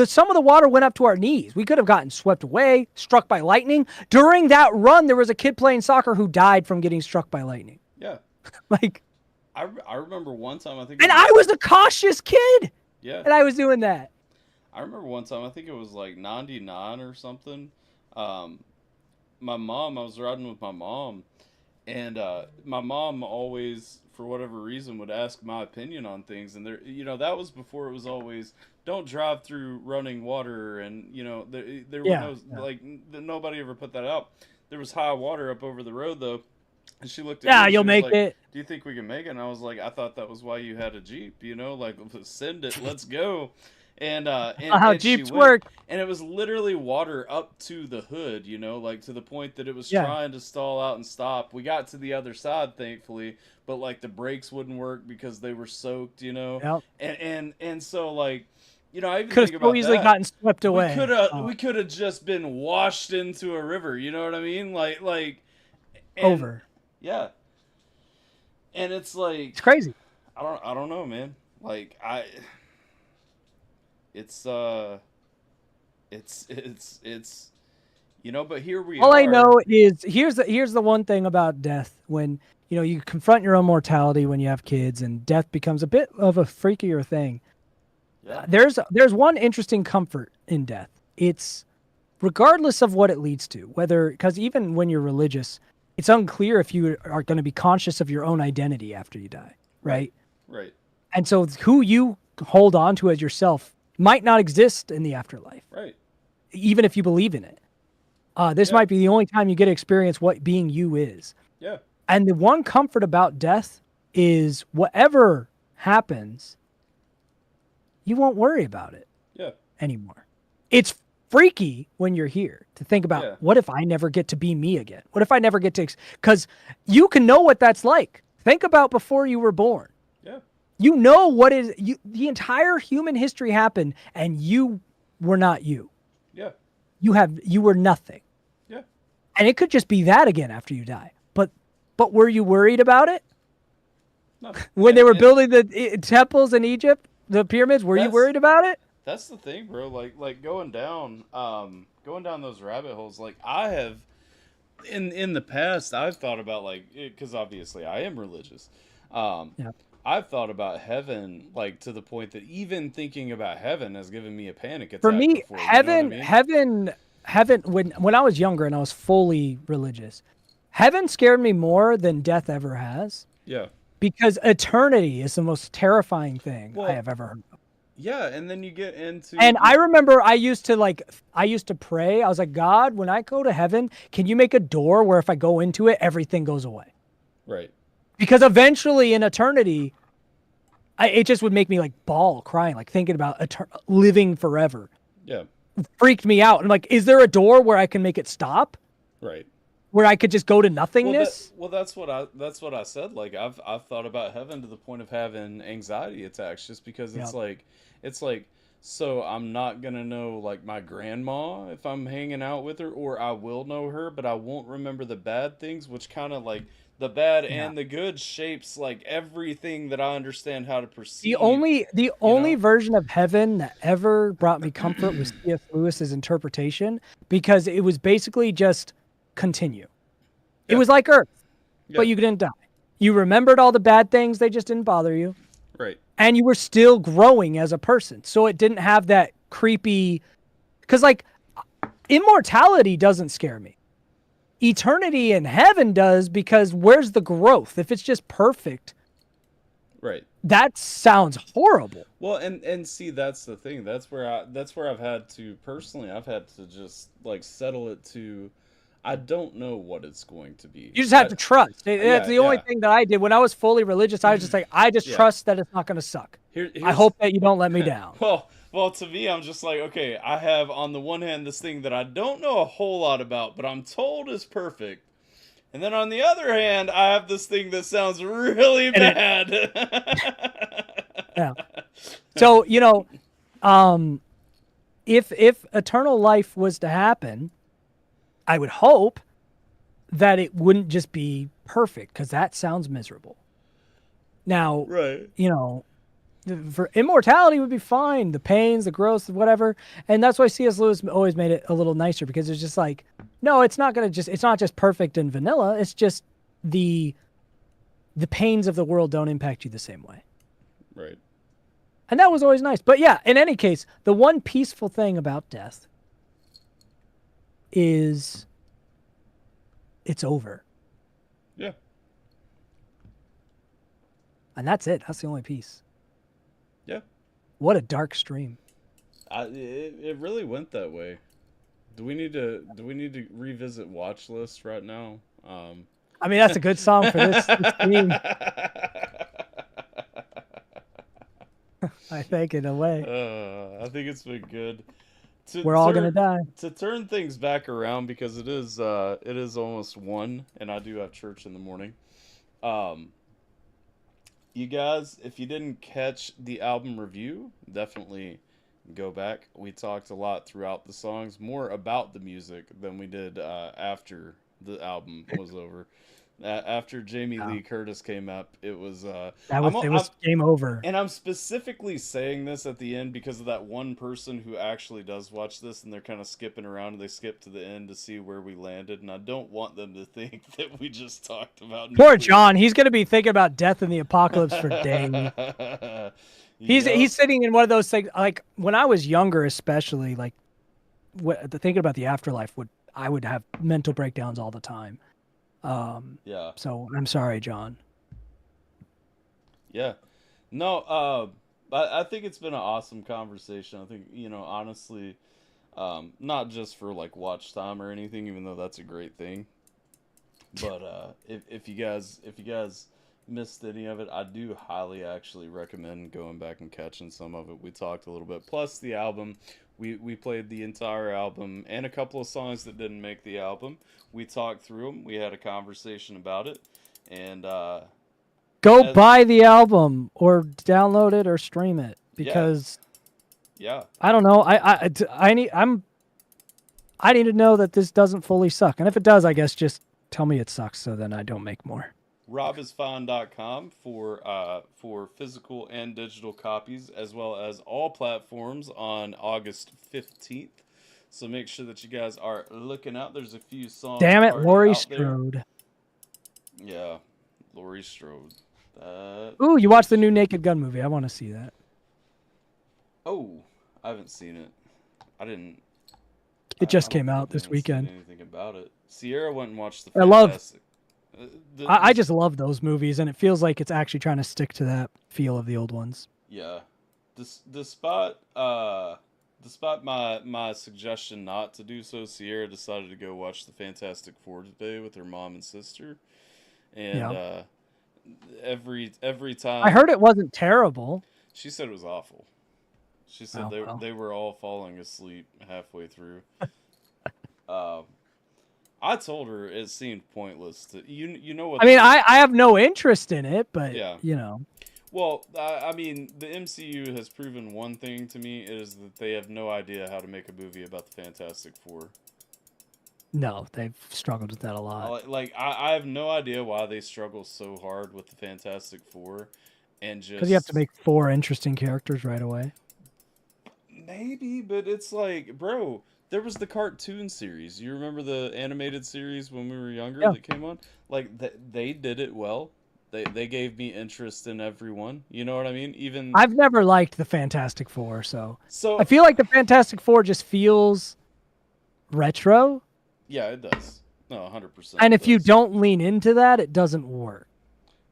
some of the water went up to our knees. We could have gotten swept away, struck by lightning. During that run, there was a kid playing soccer who died from getting struck by lightning. Yeah. Like. I remember one time, I think... And I was a cautious kid! Yeah. And I was doing that. I remember one time, I think it was like 99 or something. I was riding with my mom. And my mom always, for whatever reason, would ask my opinion on things. And there, that was before it was always, don't drive through running water. And, there was like, nobody ever put that out. There was high water up over the road, though. And she looked at me. Yeah, you'll make like, it. Do you think we can make it? And I was like, I thought that was why you had a Jeep, like, send it, let's go. And how and Jeeps work. And it was literally water up to the hood, like to the point that it was trying to stall out and stop. We got to the other side, thankfully, but like the brakes wouldn't work because they were soaked, Yep. And so like, I even could think have about so easily that. Gotten swept away. We could have just been washed into a river. You know what I mean? Like over. Yeah. And it's like it's crazy. I don't know, man. Like it's but here we are. All I know is here's the one thing about death. When you confront your own mortality when you have kids, and death becomes a bit of a freakier thing. Yeah. There's one interesting comfort in death. It's regardless of what it leads to, because even when you're religious, it's unclear if you are going to be conscious of your own identity after you die, right? Right. And so who you hold on to as yourself might not exist in the afterlife. Right. Even if you believe in it. This might be the only time you get to experience what being you is. Yeah. And the one comfort about death is whatever happens, you won't worry about it anymore. It's freaky when you're here to think about what if I never get to be me again? What if I never get to, because you can know what that's like. Think about before you were born. Yeah. You know the entire human history happened and you were not you. Yeah. You were nothing. Yeah. And it could just be that again after you die. But were you worried about it? No. When they were building the temples in Egypt, the pyramids, were you worried about it? That's the thing, bro. Like going down those rabbit holes. Like I have, in the past, I've thought about because obviously I am religious. I've thought about heaven, like to the point that even thinking about heaven has given me a panic attack. For me, before, heaven. When I was younger and I was fully religious, heaven scared me more than death ever has. Yeah. Because eternity is the most terrifying thing I have ever heard of. Yeah, and then you get into... And I remember I used to pray. I was like, God, when I go to heaven, can you make a door where if I go into it, everything goes away? Right. Because eventually in eternity, it just would make me like bawl crying, like thinking about living forever. Yeah. It freaked me out. I'm like, is there a door where I can make it stop? Right. Where I could just go to nothingness? That's what I said. Like I've thought about heaven to the point of having anxiety attacks just because it's like so I'm not gonna know like my grandma if I'm hanging out with her, or I will know her, but I won't remember the bad things, which kind of like the bad and the good shapes like everything that I understand how to perceive. The only version of heaven that ever brought me comfort was C.S. Lewis's interpretation, because it was basically just continue. It was like Earth, but you didn't die. You remembered all the bad things, they just didn't bother you. Right. And you were still growing as a person. So it didn't have that creepy, because like immortality doesn't scare me. eternity in heaven does, because where's the growth? If it's just perfect, right? That sounds horrible. Well, and see, that's the thing. That's where I've had to personally. I've had to just like settle it to. I don't know what it's going to be. You just have to trust. That's the only thing that I did when I was fully religious. I was just like, I just trust that it's not going to suck. I hope that you don't let me down. Well, to me, I'm just like, okay, I have on the one hand this thing that I don't know a whole lot about, but I'm told is perfect. And then on the other hand, I have this thing that sounds really bad. Yeah. So, if eternal life was to happen, I would hope that it wouldn't just be perfect, because that sounds miserable. Now, right. For immortality would be fine. The pains, the growth, whatever. And that's why C.S. Lewis always made it a little nicer, because it's just like, no, it's not just perfect and vanilla. It's just the pains of the world don't impact you the same way. Right. And that was always nice. But yeah, in any case, the one peaceful thing about death is it's over. Yeah. And that's it. That's the only piece. Yeah. What a dark stream. It really went that way. Do we need to revisit Watch List right now? I mean, that's a good song for this stream. I think, in a way. I think it's been good. We're all gonna die. To turn things back around, because it is almost 1, and I do have church in the morning. You guys, if you didn't catch the album review, definitely go back. We talked a lot throughout the songs, more about the music than we did after the album was over. After Jamie Lee Curtis came up, it was game over. And I'm specifically saying this at the end because of that one person who actually does watch this, and they're kind of skipping around, and they skip to the end to see where we landed, and I don't want them to think that we just talked about poor John. He's going to be thinking about death and the apocalypse for days. He's sitting in one of those things, like when I was younger, especially, like thinking about the afterlife, I would have mental breakdowns all the time. Yeah. So I'm sorry, John. Yeah. No, I think it's been an awesome conversation. I think, honestly, not just for like watch time or anything, even though that's a great thing. But if you guys missed any of it, I do highly actually recommend going back and catching some of it. We talked a little bit. Plus the album, we played the entire album and a couple of songs that didn't make the album. We talked through them. We had a conversation about it, and go buy the album or download it or stream it, because I don't know. I need to know that this doesn't fully suck, and if it does, I guess just tell me it sucks, so then I don't make more. robisfine.com for physical and digital copies, as well as all platforms on August 15th. So make sure that you guys are looking out. There's a few songs. Damn it, Laurie Strode. Yeah, Laurie Strode. Ooh, you watched the new Naked Gun movie. I want to see that. Oh, I haven't seen it. I didn't. It just came out this weekend. Anything about it? Sierra went and watched the. I just love those movies, and it feels like it's actually trying to stick to that feel of the old ones. Yeah, despite my suggestion not to do so, Sierra decided to go watch the Fantastic Four today with her mom and sister, and every time I heard it wasn't terrible. She said it was awful. She said they were all falling asleep halfway through. I told her it seemed pointless to you know what. I mean, I have no interest in it, but Well, I mean, the MCU has proven one thing to me, is that they have no idea how to make a movie about the Fantastic Four. No, they've struggled with that a lot. I have no idea why they struggle so hard with the Fantastic Four, and just because you have to make 4 interesting characters right away. Maybe, but it's like, bro, there was the cartoon series. You remember the animated series when we were younger that came on? Like, they did it well. They gave me interest in everyone. You know what I mean? Even I've never liked the Fantastic Four, so I feel like the Fantastic Four just feels retro. Yeah, it does. No, 100%. And if you don't lean into that, it doesn't work.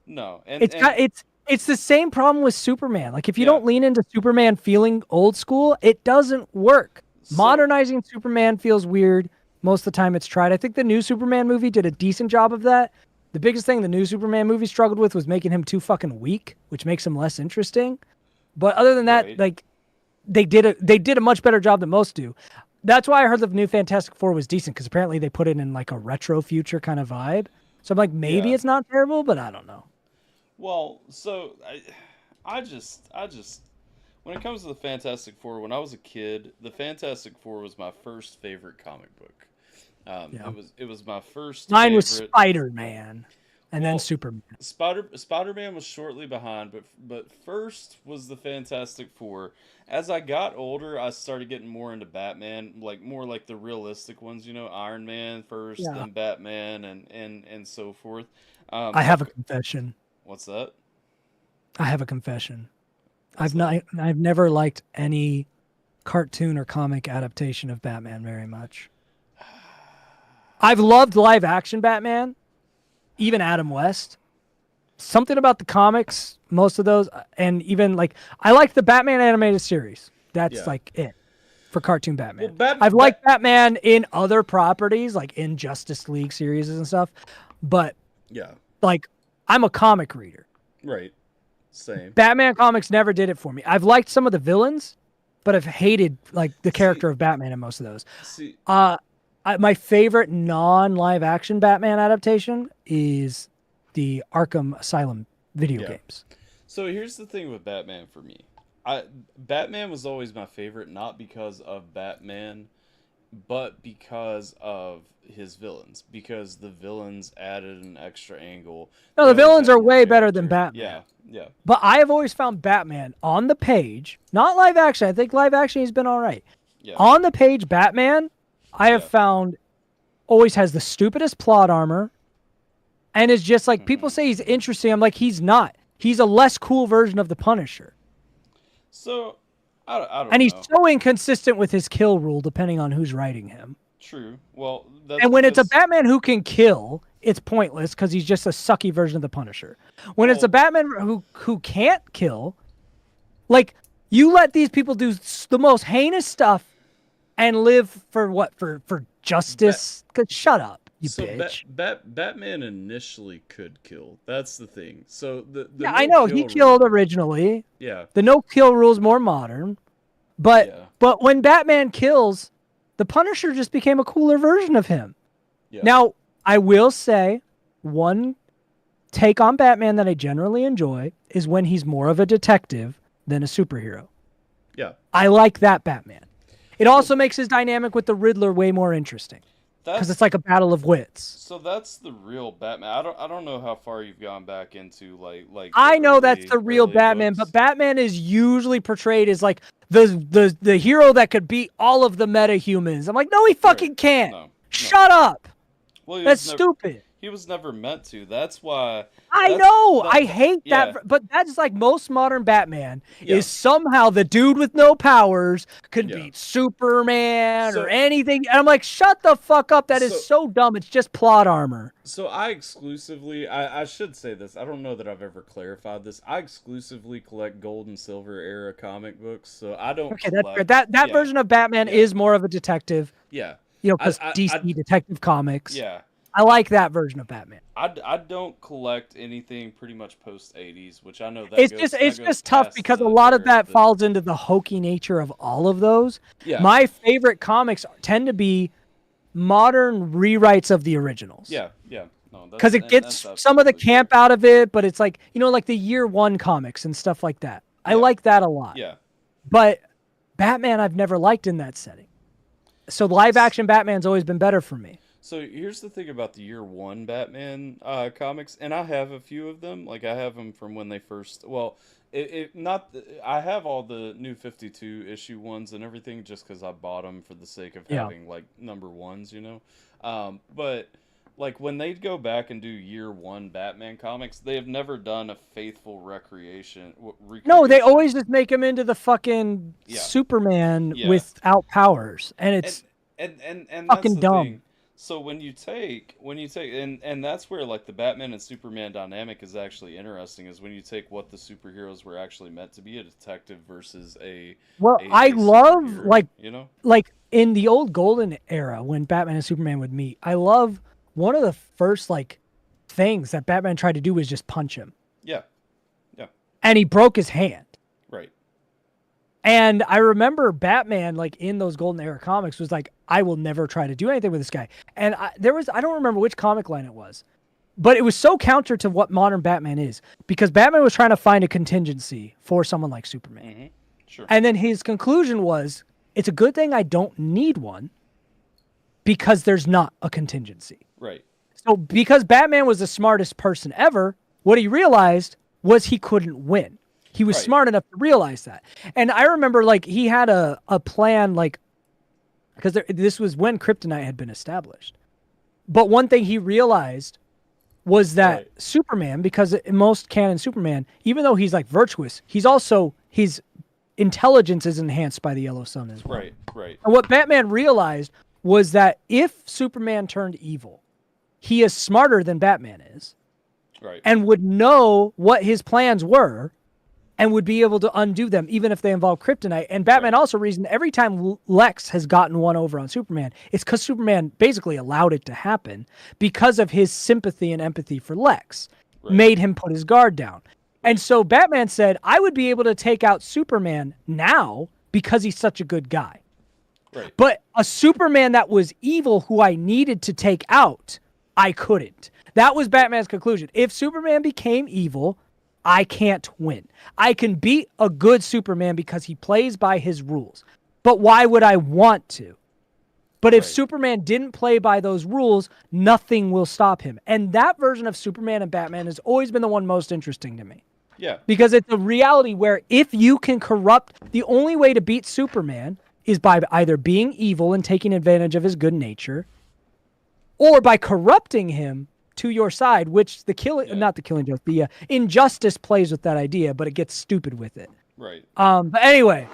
No, it's the same problem with Superman. Like if you don't lean into Superman feeling old school, it doesn't work. Modernizing Superman feels weird. Most of the time it's tried. I think the new Superman movie did a decent job of that. The biggest thing the new Superman movie struggled with was making him too fucking weak, which makes him less interesting. But other than that, like they did a much better job than most do. That's why I heard the new Fantastic Four was decent, because apparently they put it in like a retro future kind of vibe. So I'm like, maybe it's not terrible, but I don't know. Well, so I just when it comes to the Fantastic Four, when I was a kid, the Fantastic Four was my first favorite comic book. It was my first. Mine was Spider-Man, and then Superman. Spider-Man was shortly behind, but first was the Fantastic Four. As I got older, I started getting more into Batman, more like the realistic ones, Iron Man first, then Batman, and so forth. I have a confession. What's that? I have a confession. I've never liked any cartoon or comic adaptation of Batman very much. I've loved live action Batman, even Adam West. Something about the comics, most of those, and even I like the Batman animated series. That's like it for cartoon Batman. Well, I've liked Batman in other properties, like in Justice League series and stuff, but I'm a comic reader. Right. Same. Batman comics never did it for me. I've liked some of the villains, but I've hated the character of Batman in most of those. My favorite non-live action Batman adaptation is the Arkham Asylum video games. So here's the thing with Batman for me. Batman was always my favorite, not because of Batman, but because of his villains. Because the villains added an extra angle. No, the villains are way better than Batman. Yeah. But I have always found Batman on the page, not live action. I think live action has been all right. Yeah. On the page, Batman, I have found always has the stupidest plot armor. And is just people say he's interesting. I'm like, he's not. He's a less cool version of the Punisher. So, I don't know. And he's so inconsistent with his kill rule, depending on who's writing him. True. Well, and when it's a Batman who can kill, it's pointless because he's just a sucky version of the Punisher. When it's a Batman who can't kill, you let these people do the most heinous stuff and live for justice. Shut up. You bitch. Batman initially could kill. That's the thing. So I know he killed originally. Yeah. The no kill rule is more modern, but when Batman kills, the Punisher just became a cooler version of him. Yeah. Now I will say one take on Batman that I generally enjoy is when he's more of a detective than a superhero. Yeah. I like that Batman. It also makes his dynamic with the Riddler way more interesting. Because it's like a battle of wits. So that's the real Batman. I don't know how far you've gone back into like. I know that's the real Batman, but Batman is usually portrayed as the hero that could beat all of the meta-humans. I'm like, no, he fucking can't. No. Shut up. Well, that's stupid. He was never meant to. That's why. I know. I hate that. But that's most modern Batman is somehow the dude with no powers could beat Superman or anything. And I'm like, shut the fuck up. That is so dumb. It's just plot armor. So I exclusively, I should say this. I don't know that I've ever clarified this. I exclusively collect gold and silver era comic books. So I don't. Okay, that version of Batman is more of a detective. Yeah. Because DC Detective Comics. Yeah. I like that version of Batman. I don't collect anything pretty much post 80s, which I know that it's just tough because a lot of that falls into the hokey nature of all of those. Yeah. My favorite comics tend to be modern rewrites of the originals. Yeah. Because it gets some of the camp out of it, but it's like the year one comics and stuff like that. I like that a lot. Yeah. But Batman I've never liked in that setting. So live action Batman's always been better for me. So here's the thing about the year one Batman comics, and I have a few of them. I have them from when they first. Well, I have all the new 52 issue ones and everything just because I bought them for the sake of having number ones, But when they go back and do year one Batman comics, they have never done a faithful recreation. No, they always just make him into the fucking Superman without powers, and it's and fucking dumb. thing. So when you take and that's where like the Batman and Superman dynamic is actually interesting, is when you take what the superheroes were actually meant to be, a detective versus Well, a I love superhero, you know? like in the old golden era when Batman and Superman would meet. I love one of the first like things that Batman tried to do was just punch him. Yeah. Yeah. And he broke his hand. Right. And I remember Batman, like in those golden era comics, was like, I will never try to do anything with this guy. And I don't remember which comic line it was, but it was so counter to what modern Batman is, because Batman was trying to find a contingency for someone like Superman. Mm-hmm. Sure. And then his conclusion was, it's a good thing I don't need one because there's not a contingency. Right. So because Batman was the smartest person ever, what he realized was he couldn't win. He was smart enough to realize that. And I remember like he had a plan, like, because this was when Kryptonite had been established. But one thing he realized was that Superman, because in most canon Superman, even though he's like virtuous, he's also, his intelligence is enhanced by the yellow sun as well. Right, right. And what Batman realized was that if Superman turned evil, he is smarter than Batman is. Right. And would know what his plans were and would be able to undo them, even if they involve kryptonite. And Batman also reasoned every time Lex has gotten one over on Superman, it's because Superman basically allowed it to happen because of his sympathy and empathy for Lex, made him put his guard down. And so Batman said, I would be able to take out Superman now because he's such a good guy. Right. But a Superman that was evil who I needed to take out, I couldn't. That was Batman's conclusion. If Superman became evil, I can't win. I can beat a good Superman because he plays by his rules. But why would I want to? But if Superman didn't play by those rules, nothing will stop him. And that version of Superman and Batman has always been the one most interesting to me. Yeah. Because it's a reality where if you can corrupt, the only way to beat Superman is by either being evil and taking advantage of his good nature, or by corrupting him to your side, which the Injustice plays with that idea, but it gets stupid with it. Right. But anyway,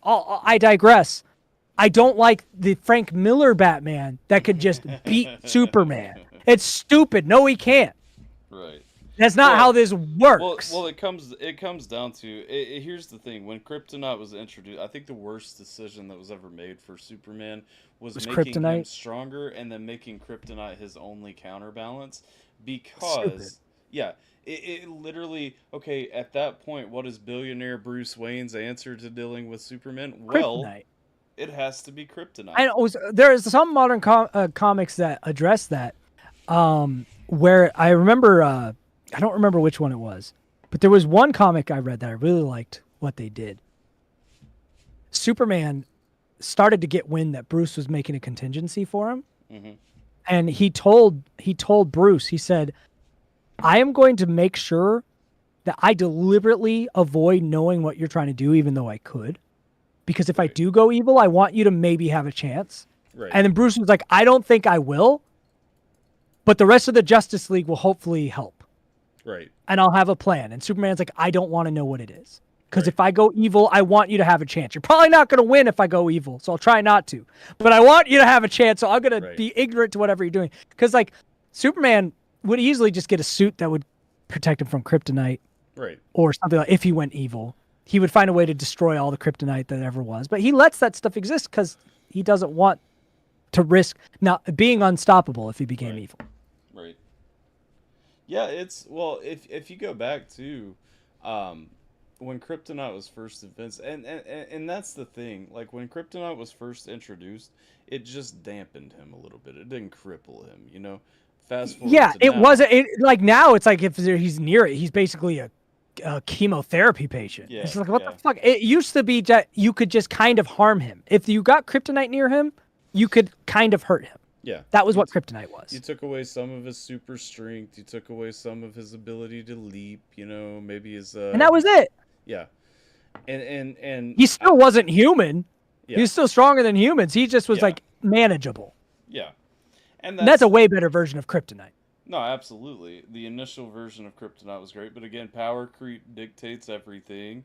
I digress. I don't like the Frank Miller Batman that could just beat Superman. It's stupid. No, he can't. Right. That's not how this works. Well, it comes down to here's the thing. When Kryptonite was introduced, I think the worst decision that was ever made for Superman was making Kryptonite? him stronger and then making Kryptonite his only counterbalance. Because it literally, at that point, what is billionaire Bruce Wayne's answer to dealing with Superman? Well, Kryptonite. it has to be Kryptonite. And there's some modern comics that address that, where I remember, I don't remember which one it was, but there was one comic I read that I really liked what they did. Superman started to get wind that Bruce was making a contingency for him. Mm-hmm. And he told Bruce, he said, I am going to make sure that I deliberately avoid knowing what you're trying to do, even though I could. Because if I do go evil, I want you to maybe have a chance. Right. And then Bruce was like, I don't think I will, but the rest of the Justice League will hopefully help. Right. And I'll have a plan. And Superman's like, I don't want to know what it is. Because if I go evil, I want you to have a chance. You're probably not going to win if I go evil, so I'll try not to. But I want you to have a chance, so I'm going to be ignorant to whatever you're doing. Because, like, Superman would easily just get a suit that would protect him from kryptonite. Right. Or something like, if he went evil. He would find a way to destroy all the kryptonite that ever was. But he lets that stuff exist because he doesn't want to risk not being unstoppable if he became evil. Right. Yeah, if you go back to when Kryptonite was first invented, and that's the thing, like when Kryptonite was first introduced, it just dampened him a little bit. It didn't cripple him, you know. Fast forward. Yeah, to it now, wasn't. Like now, it's like if he's near it, he's basically a chemotherapy patient. Yeah, it's like, what the fuck? It used to be that you could just kind of harm him. If you got kryptonite near him, you could kind of hurt him. Yeah. That was what kryptonite was. You took away some of his super strength. You took away some of his ability to leap, you know, maybe his... and that was it. Yeah. And he still wasn't human. Yeah. He was still stronger than humans. He just was like manageable. Yeah. And that's a way better version of kryptonite. No, absolutely. The initial version of Kryptonite was great, but again, power creep dictates everything,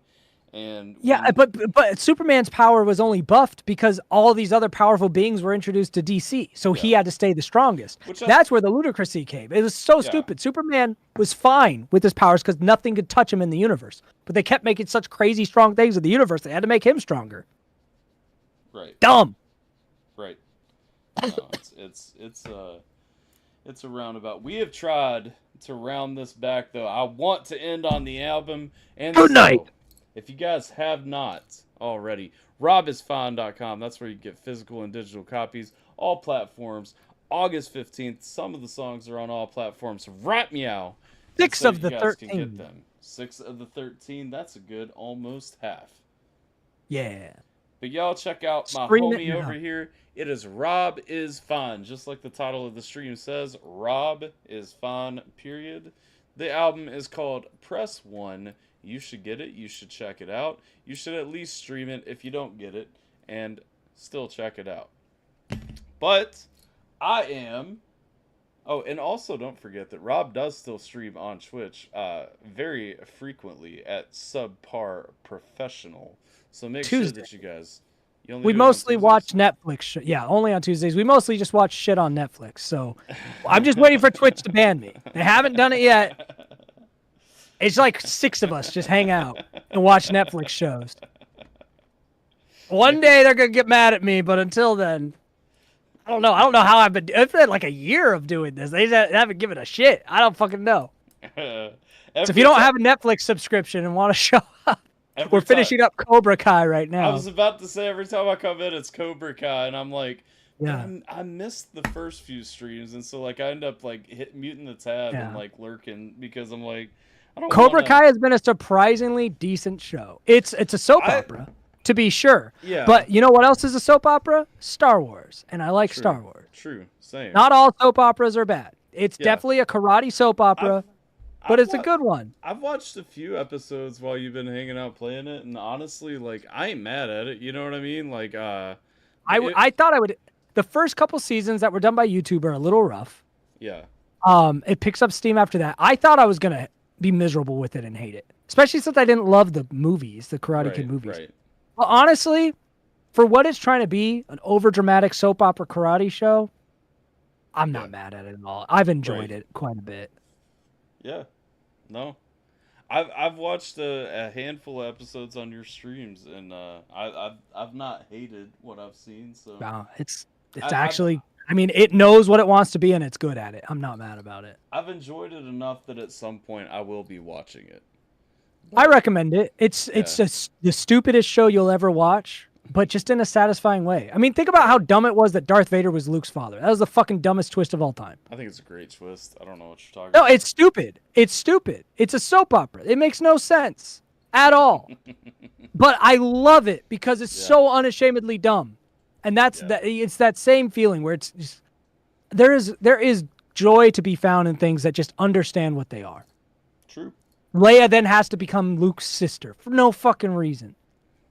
And yeah, but Superman's power was only buffed because all these other powerful beings were introduced to DC, so he had to stay the strongest. That's where the ludicrousy came. It was so stupid. Superman was fine with his powers because nothing could touch him in the universe, but they kept making such crazy strong things in the universe. They had to make him stronger. Right. Dumb. Right. No, it's a roundabout. We have tried to round this back, though. I want to end on the album and Good night. If you guys have not already, robisfine.com. That's where you get physical and digital copies, all platforms. August 15th. Some of the songs are on all platforms. Rat Meow. 6 of the 13. Can get them. 6 of the 13. That's a good almost half. Yeah. But y'all check out my Stream homie it over here. It is Rob is Fine. Just like the title of the stream says, Rob is Fine, period. The album is called Press 1. You should get it. You should check it out. You should at least stream it if you don't get it. And still check it out. But I am... Oh, and also don't forget that Rob does still stream on Twitch very frequently at Subpar Professional. So make sure that you guys... We mostly watch Netflix. Yeah, only on Tuesdays. We mostly just watch shit on Netflix. So I'm just waiting for Twitch to ban me. They haven't done it yet. It's like 6 of us just hang out and watch Netflix shows. One day they're going to get mad at me, but until then, I don't know. I don't know how I've been like a year of doing this. They haven't given a shit. I don't fucking know. So if you don't have a Netflix subscription and want to show up, we're finishing up Cobra Kai right now. I was about to say, every time I come in, it's Cobra Kai, and I'm like, yeah, I missed the first few streams, and so like I end up like muting the tab and like lurking because I'm like, I don't. Cobra Kai has been a surprisingly decent show. It's a soap opera, to be sure. Yeah. But you know what else is a soap opera? Star Wars, and I like Star Wars. True. Same. Not all soap operas are bad. It's definitely a karate soap opera. But it's a good one. I've watched a few episodes while you've been hanging out playing it, and honestly, like, I ain't mad at it. You know what I mean? Like, I thought I would. The first couple seasons that were done by YouTube are a little rough. Yeah. It picks up steam after that. I thought I was gonna be miserable with it and hate it, especially since I didn't love the movies, the Karate Kid movies. Right. Well, honestly, for what it's trying to be, an overdramatic soap opera karate show, I'm not mad at it at all. I've enjoyed it quite a bit. Yeah. No, I've watched a handful of episodes on your streams, and I've not hated what I've seen. So no, it's actually, I mean, it knows what it wants to be, and it's good at it. I'm not mad about it. I've enjoyed it enough that at some point I will be watching it. I recommend it. It's just the stupidest show you'll ever watch, but just in a satisfying way. I mean, think about how dumb it was that Darth Vader was Luke's father. That was the fucking dumbest twist of all time. I think it's a great twist. I don't know what you're talking about. No, it's stupid. It's stupid. It's a soap opera. It makes no sense at all. But I love it because it's so unashamedly dumb. And that's it's that same feeling where it's just, there is joy to be found in things that just understand what they are. True. Leia then has to become Luke's sister for no fucking reason.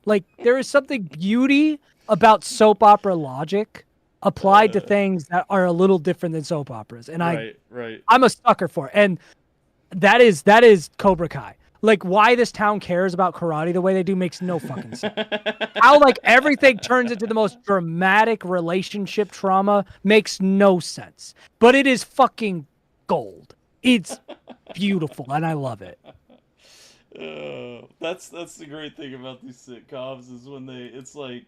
Like, there is something beauty about soap opera logic applied to things that are a little different than soap operas. And I'm a sucker for it. And that is Cobra Kai. Like, why this town cares about karate the way they do makes no fucking sense. How, like, everything turns into the most dramatic relationship trauma makes no sense. But it is fucking gold. It's beautiful, and I love it. That's the great thing about these sitcoms is when it's like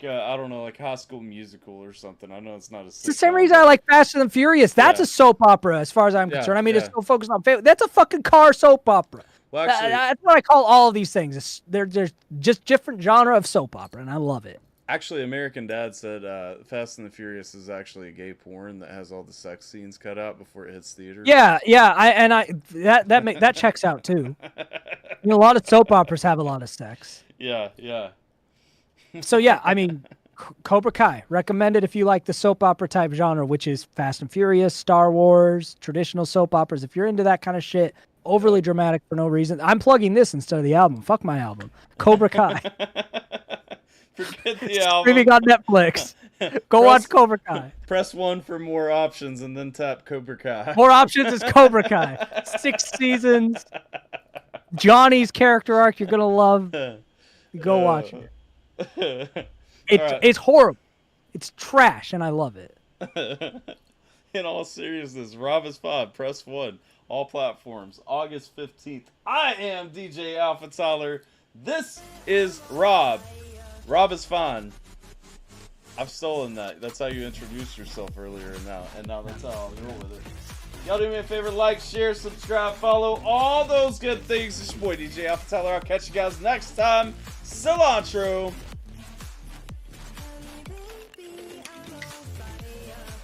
I don't know, like High School Musical or something. I know it's not a sitcom. It's the same reason I like Fast and Furious. That's a soap opera as far as I'm concerned. I mean, it's so focused on family. That's a fucking car soap opera. Well, actually, that's what I call all of these things. They're just different genre of soap opera, and I love it. Actually, American Dad said Fast and the Furious is actually a gay porn that has all the sex scenes cut out before it hits theaters. Yeah. That checks out too. You know, a lot of soap operas have a lot of sex. Yeah. So yeah, I mean, Cobra Kai, recommended if you like the soap opera type genre, which is Fast and Furious, Star Wars, traditional soap operas. If you're into that kind of shit, overly dramatic for no reason. I'm plugging this instead of the album. Fuck my album. Cobra Kai. Forget the album. Streaming on Netflix. Go watch Cobra Kai. Press 1 for more options and then tap Cobra Kai. More options is Cobra Kai. 6 seasons. Johnny's character arc you're gonna love. Go watch it. It's horrible. It's trash, and I love it. In all seriousness, Rob is Pod, press 1, all platforms, August 15th. I am DJ AlphaTyler. This is Rob. Rob is fine. I've stolen that. That's how you introduced yourself earlier, and now that's how I'll roll with it. Y'all do me a favor, like, share, subscribe, follow, all those good things. It's your boy DJ AlphaTyler. I'll catch you guys next time. Cilantro.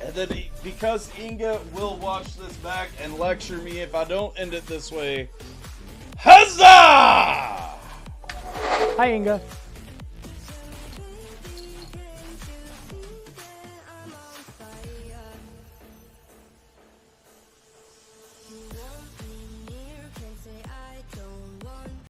And then, because Inga will watch this back and lecture me if I don't end it this way, huzzah! Hi, Inga.